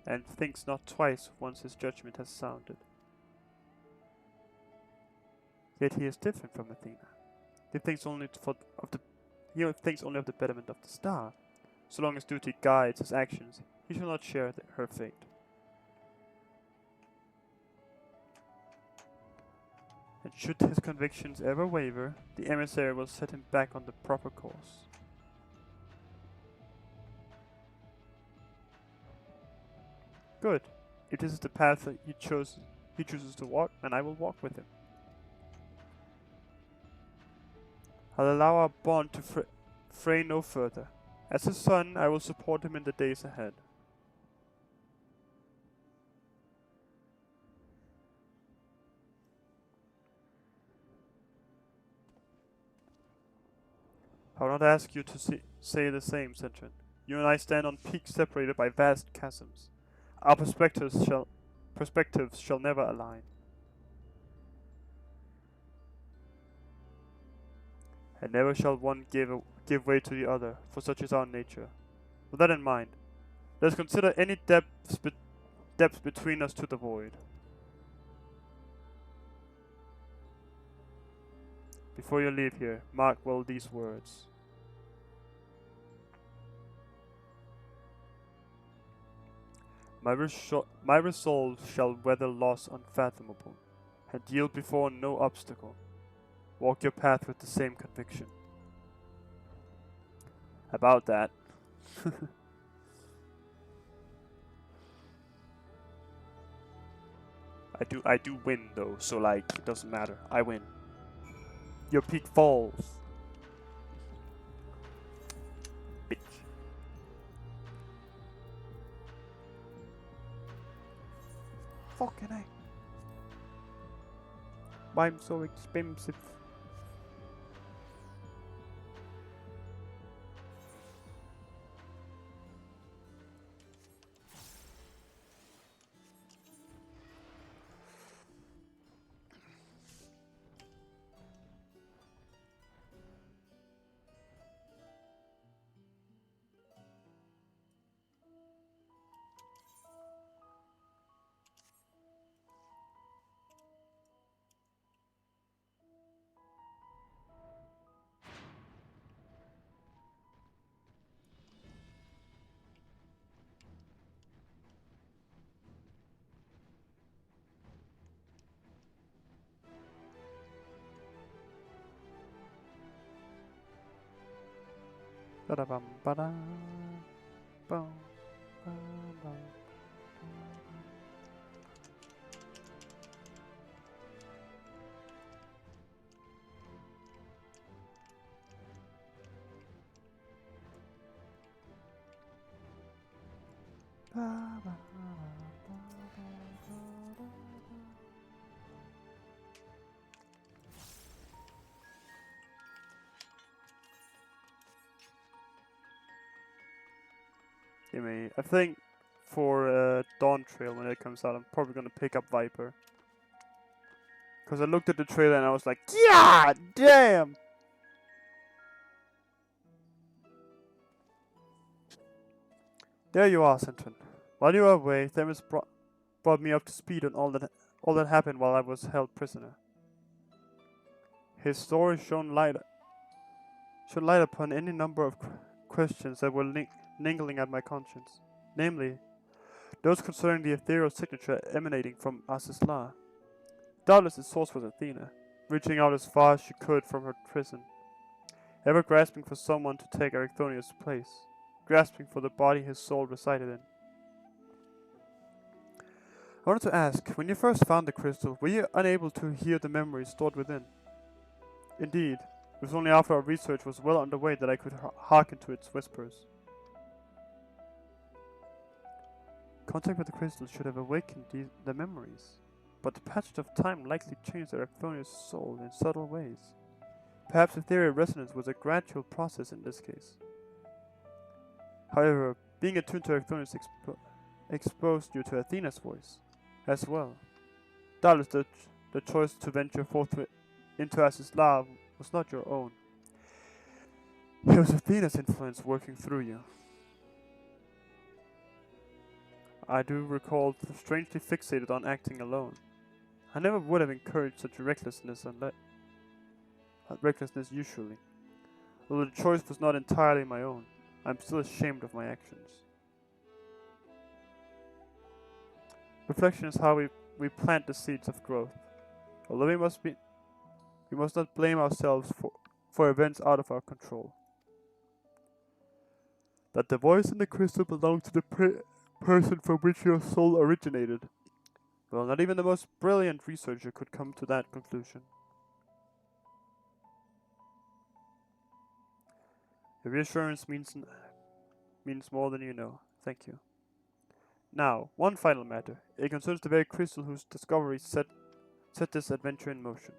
and thinks not twice once his judgment has sounded. Yet he is different from Athena. He thinks only of the betterment of the star. So long as duty guides his actions, he shall not share her fate. And should his convictions ever waver, the emissary will set him back on the proper course. Good. If this is the path that he chooses to walk, then I will walk with him. I'll allow our bond to fray no further. As his son, I will support him in the days ahead. I will not ask you to say the same, Cetrin. You and I stand on peaks separated by vast chasms. Our perspectives shall never align. And never shall one give way to the other, for such is our nature. With that in mind, let us consider any depths between us to the void. Before you leave here, mark well these words. My resolve shall weather loss unfathomable, and yield before no obstacle. Walk your path with the same conviction. About that. I do win though, so like, it doesn't matter. I win. Your peak falls. bitch. Fucking A. Why I'm so expensive? Ba-da-bum, ba-da, bum, ba-bum. Gimme. I think for Dawn Trail when it comes out, I'm probably gonna pick up Viper. Cause I looked at the trailer and I was like, yeah, damn. There you are, Centron. While you were away, Themis brought me up to speed on all that happened while I was held prisoner. His story shone light upon any number of questions that were niggling at my conscience, namely, those concerning the ethereal signature emanating from Asisla. Doubtless its source was Athena, reaching out as far as she could from her prison, ever grasping for someone to take Erichthonius' place, grasping for the body his soul resided in. I wanted to ask, when you first found the crystal, were you unable to hear the memories stored within? Indeed, it was only after our research was well underway that I could hearken to its whispers. Contact with the crystal should have awakened the memories, but the passage of time likely changed Erichthonius' soul in subtle ways. Perhaps ethereal resonance was a gradual process in this case. However, being attuned to Erichthonius exposed you to Athena's voice as well. Doubtless the choice to venture forth into Asisla was not your own. It was Athena's influence working through you. I do recall strangely fixated on acting alone. I never would have encouraged such recklessness usually. Although the choice was not entirely my own, I'm still ashamed of my actions. Reflection is how we plant the seeds of growth. Although we must not blame ourselves for events out of our control. That the voice in the crystal belonged to the person from which your soul originated. Well, not even the most brilliant researcher could come to that conclusion. Your reassurance means more than you know. Thank you. Now, one final matter. It concerns the very crystal whose discovery set this adventure in motion.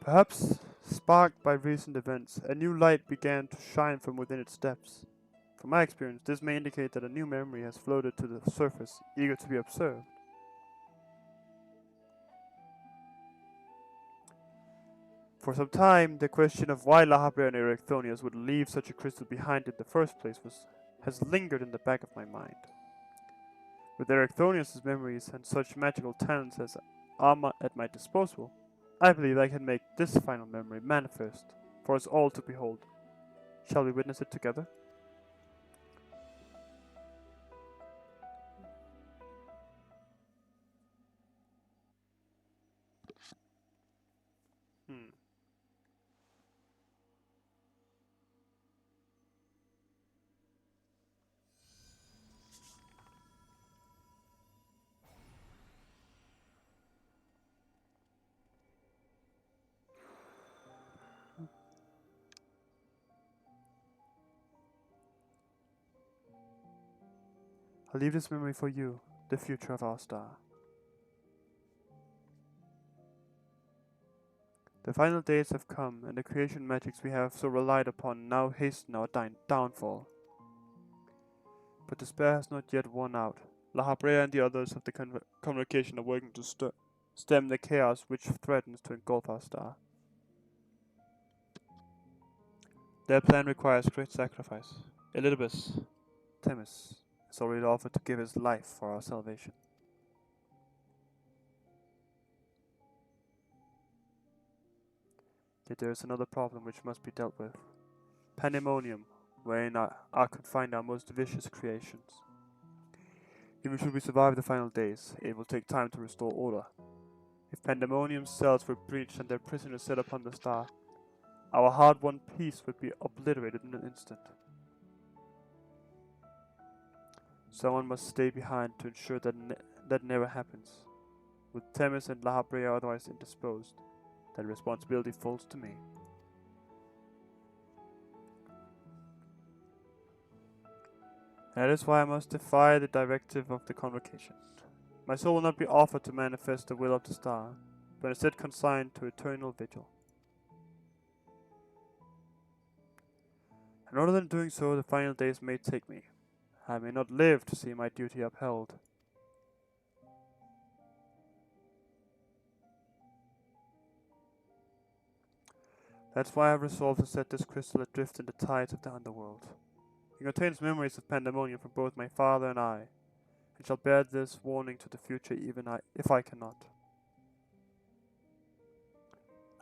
Perhaps, sparked by recent events, a new light began to shine from within its depths. From my experience, this may indicate that a new memory has floated to the surface, eager to be observed. For some time, the question of why La Habrea and Erichthonius would leave such a crystal behind in the first place has lingered in the back of my mind. With Erichthonius' memories and such magical talents as are at my disposal, I believe I can make this final memory manifest for us all to behold. Shall we witness it together? I'll leave this memory for you, the future of our star. The final days have come, and the creation magics we have so relied upon now hasten our downfall. But despair has not yet won out. La Habrea and the others of the Convocation are working to stem the chaos which threatens to engulf our star. Their plan requires great sacrifice. Elidibus, Themis, has already offered to give his life for our salvation. Yet there is another problem which must be dealt with. Pandemonium, wherein are confined our most vicious creations. Even should we survive the final days, it will take time to restore order. If Pandemonium's cells were breached and their prisoners set upon the star, our hard-won peace would be obliterated in an instant. Someone must stay behind to ensure that that never happens. With Themis and La Habrea otherwise indisposed, that responsibility falls to me. That is why I must defy the directive of the Convocation. My soul will not be offered to manifest the will of the star, but instead consigned to eternal vigil. And rather than doing so, the final days may take me. I may not live to see my duty upheld. That's why I have resolved to set this crystal adrift in the tides of the underworld. It contains memories of Pandemonium from both my father and I, and shall bear this warning to the future even if I cannot.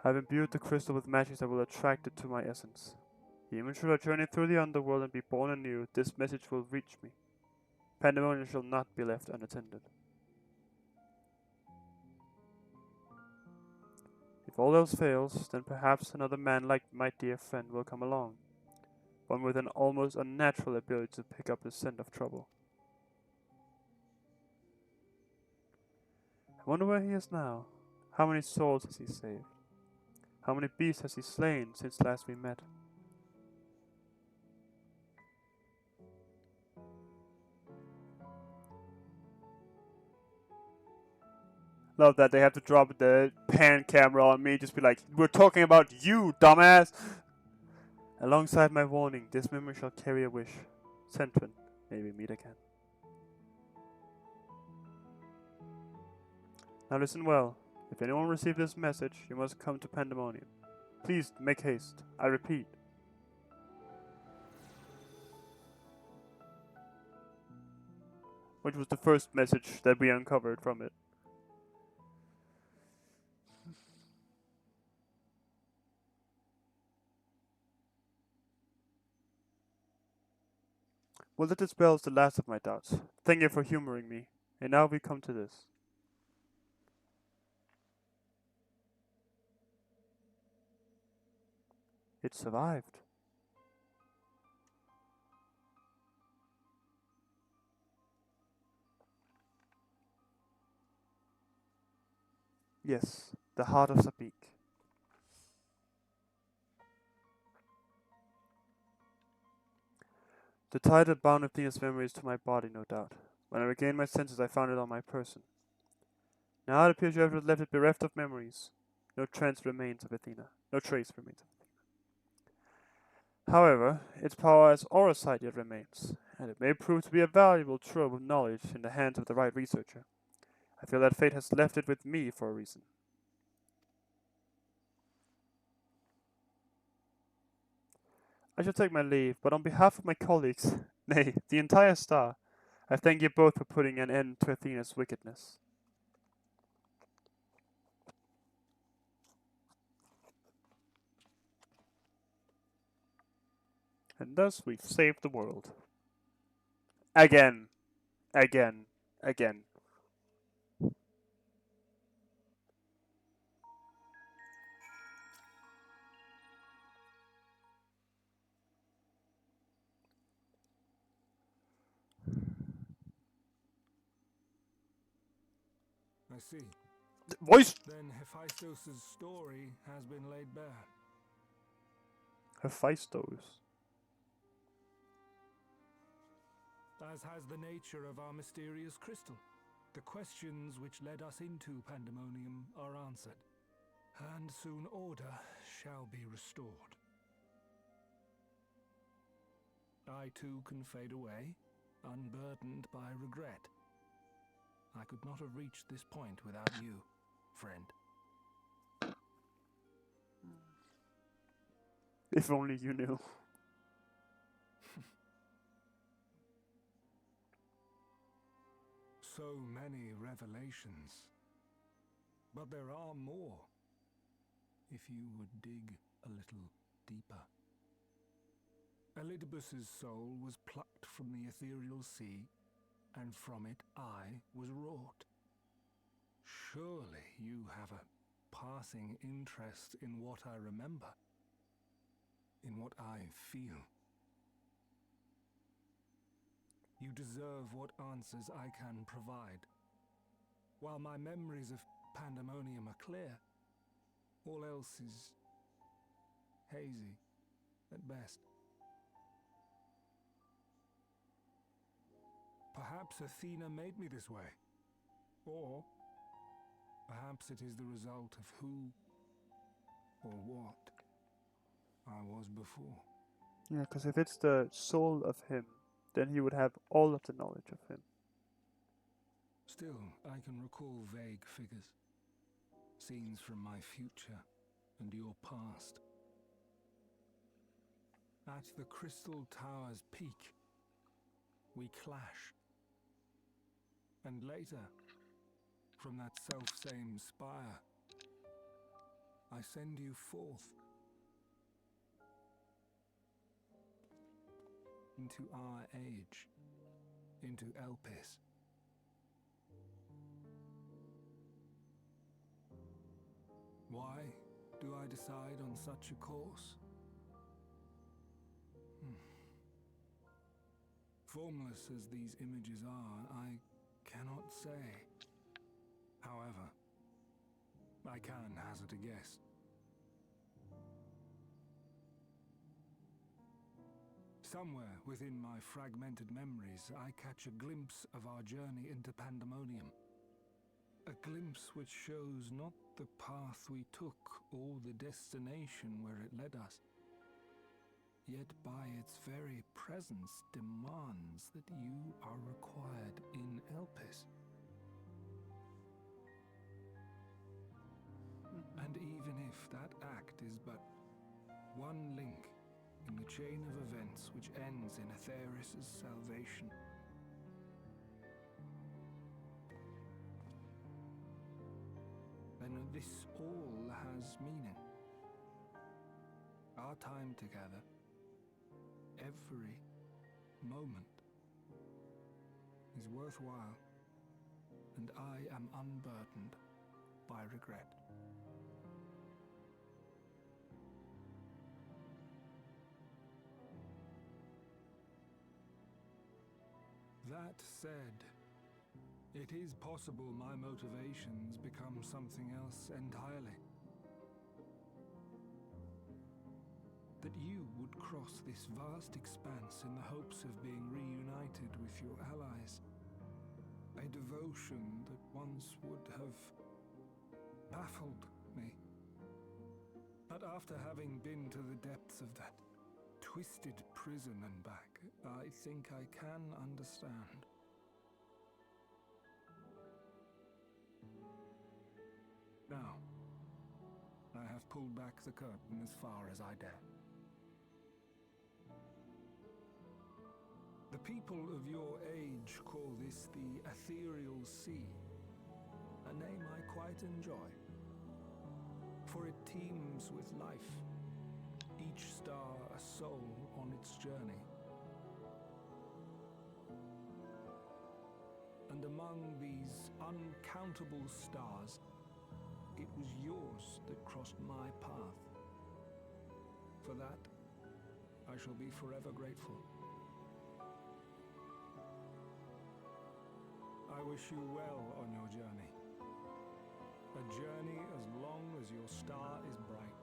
I have imbued the crystal with magics that will attract it to my essence. Even should I journey through the underworld and be born anew, this message will reach me. Pandemonium shall not be left unattended. If all else fails, then perhaps another man like my dear friend will come along. One with an almost unnatural ability to pick up the scent of trouble. I wonder where he is now. How many souls has he saved? How many beasts has he slain since last we met? Love that they have to drop the pan camera on me, just be like, we're talking about you, dumbass! Alongside my warning, this memory shall carry a wish. Sentient, may we meet again. Now listen well. If anyone received this message, you must come to Pandemonium. Please make haste. I repeat. Which was the first message that we uncovered from it. Well, that dispels the last of my doubts. Thank you for humoring me. And now we come to this. It survived. Yes, the heart of Sabik. The tie that bound Athena's memories to my body, no doubt. When I regained my senses, I found it on my person. Now it appears you have left it bereft of memories. No trace remains of Athena. However, its power as Auracite yet remains, and it may prove to be a valuable trove of knowledge in the hands of the right researcher. I feel that fate has left it with me for a reason. I shall take my leave, but on behalf of my colleagues, nay, the entire star, I thank you both for putting an end to Athena's wickedness. And thus we've saved the world. Again. Again. Again. I see. Voice! Then Hephaestus' story has been laid bare. Hephaestus. as has the nature of our mysterious crystal. The questions which led us into Pandemonium are answered, and soon order shall be restored. I too can fade away, unburdened by regret. I could not have reached this point without you, friend. If only you knew. So many revelations. But there are more, if you would dig a little deeper. Elidibus's soul was plucked from the ethereal sea, and from it I was wrought. Surely you have a passing interest in what I remember, in what I feel. You deserve what answers I can provide. While my memories of Pandemonium are clear, all else is hazy at best. Perhaps Athena made me this way. Or perhaps it is the result of who or what I was before. Yeah, because if it's the soul of him, then he would have all of the knowledge of him. Still, I can recall vague figures, scenes from my future and your past. At the Crystal Tower's peak, we clashed. And later, from that self-same spire, I send you forth into our age, into Elpis. Why do I decide on such a course? Formless as these images are, I cannot say. However, I can hazard a guess. Somewhere within my fragmented memories, I catch a glimpse of our journey into Pandemonium. A glimpse which shows not the path we took or the destination where it led us, yet by its very presence demands that you are required in Elpis. And even if that act is but one link in the chain of events which ends in Atheris' salvation, then this all has meaning. Our time together, every moment, is worthwhile, and I am unburdened by regret. That said, it is possible my motivations become something else entirely. That you would cross this vast expanse in the hopes of being reunited with your allies. A devotion that once would have baffled me. But after having been to the depths of that twisted prison and back, I think I can understand. Now, I have pulled back the curtain as far as I dare. The people of your age call this the Ethereal Sea, a name I quite enjoy, for it teems with life, each star a soul on its journey. And among these uncountable stars, it was yours that crossed my path. For that, I shall be forever grateful. I wish you well on your journey. A journey as long as your star is bright.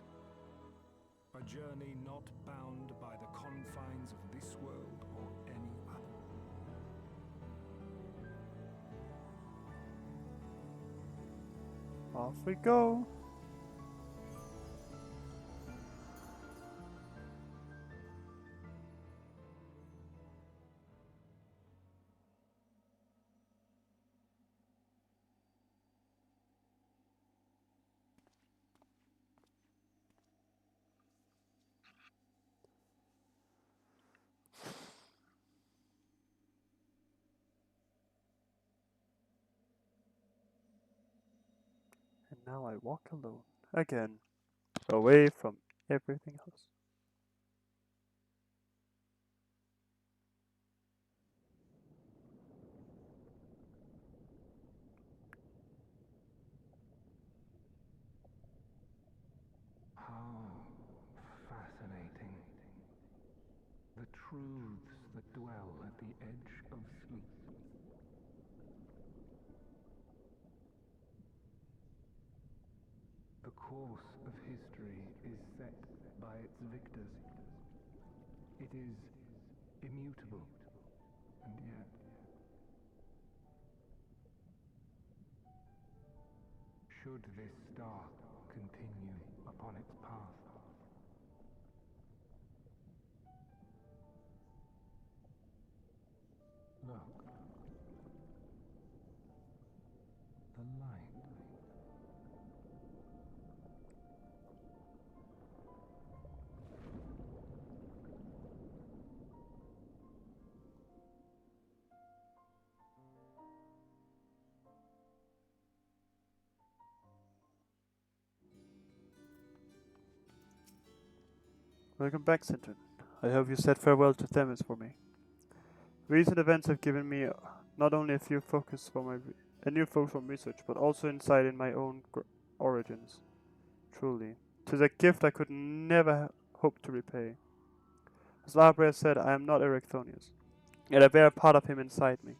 A journey not bound by the confines of this world or any other. Off we go. And now I walk alone again, away from everything else. How fascinating. The truths that dwell at the edge of sleep. The course of history is set by its victors. It is immutable, and yet should this star continue upon its path, look, the light. Welcome back, Sinton. I hope you said farewell to Themis for me. Recent events have given me not only a new focus from research, but also insight in my own origins. Truly, 'tis a gift I could never hope to repay. As Labrea said, I am not Erichthonius, yet I bear a part of him inside me,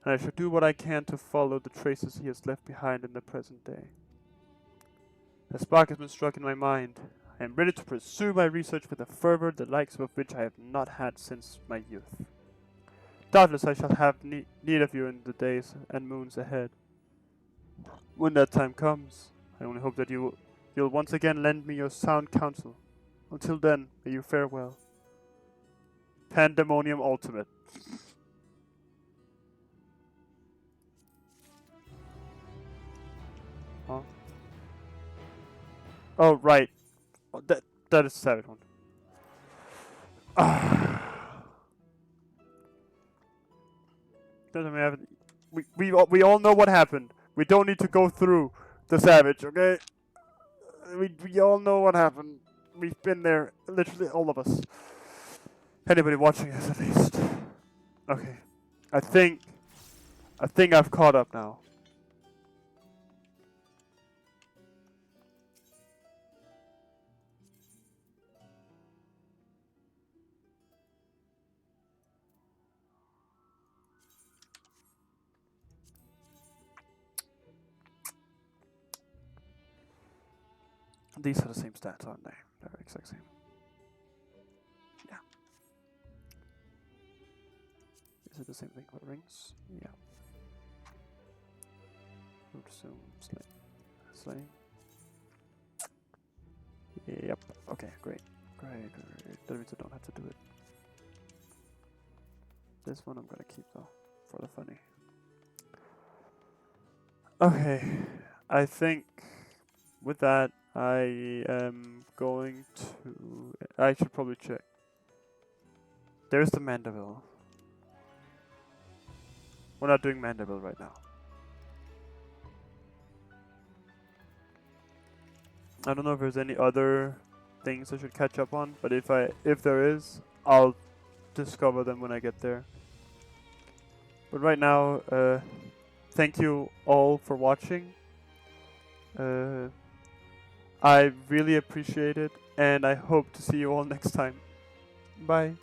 and I shall do what I can to follow the traces he has left behind in the present day. A spark has been struck in my mind. I am ready to pursue my research with a fervor the likes of which I have not had since my youth. Doubtless I shall have need of you in the days and moons ahead. When that time comes, I only hope that you'll once again lend me your sound counsel. Until then, may you fare well. Pandemonium Ultimate. Huh? Oh, right. Oh, that is the savage one. Doesn't matter. We all know what happened. We don't need to go through the savage, okay? We all know what happened. We've been there, literally all of us. Anybody watching us, at least. Okay, I think I've caught up now. These are the same stats, aren't they? They're exact same. Yeah. Is it the same thing for rings? Yeah. Root zoom, slay. Yep. Okay, great. Great. That means I don't have to do it. This one I'm gonna keep though, for the funny. Okay, I think with that I am going to... I should probably check. There's the Mandeville. We're not doing Mandeville right now. I don't know if there's any other things I should catch up on, but if there is, I'll discover them when I get there. But right now, thank you all for watching. I really appreciate it, and I hope to see you all next time. Bye.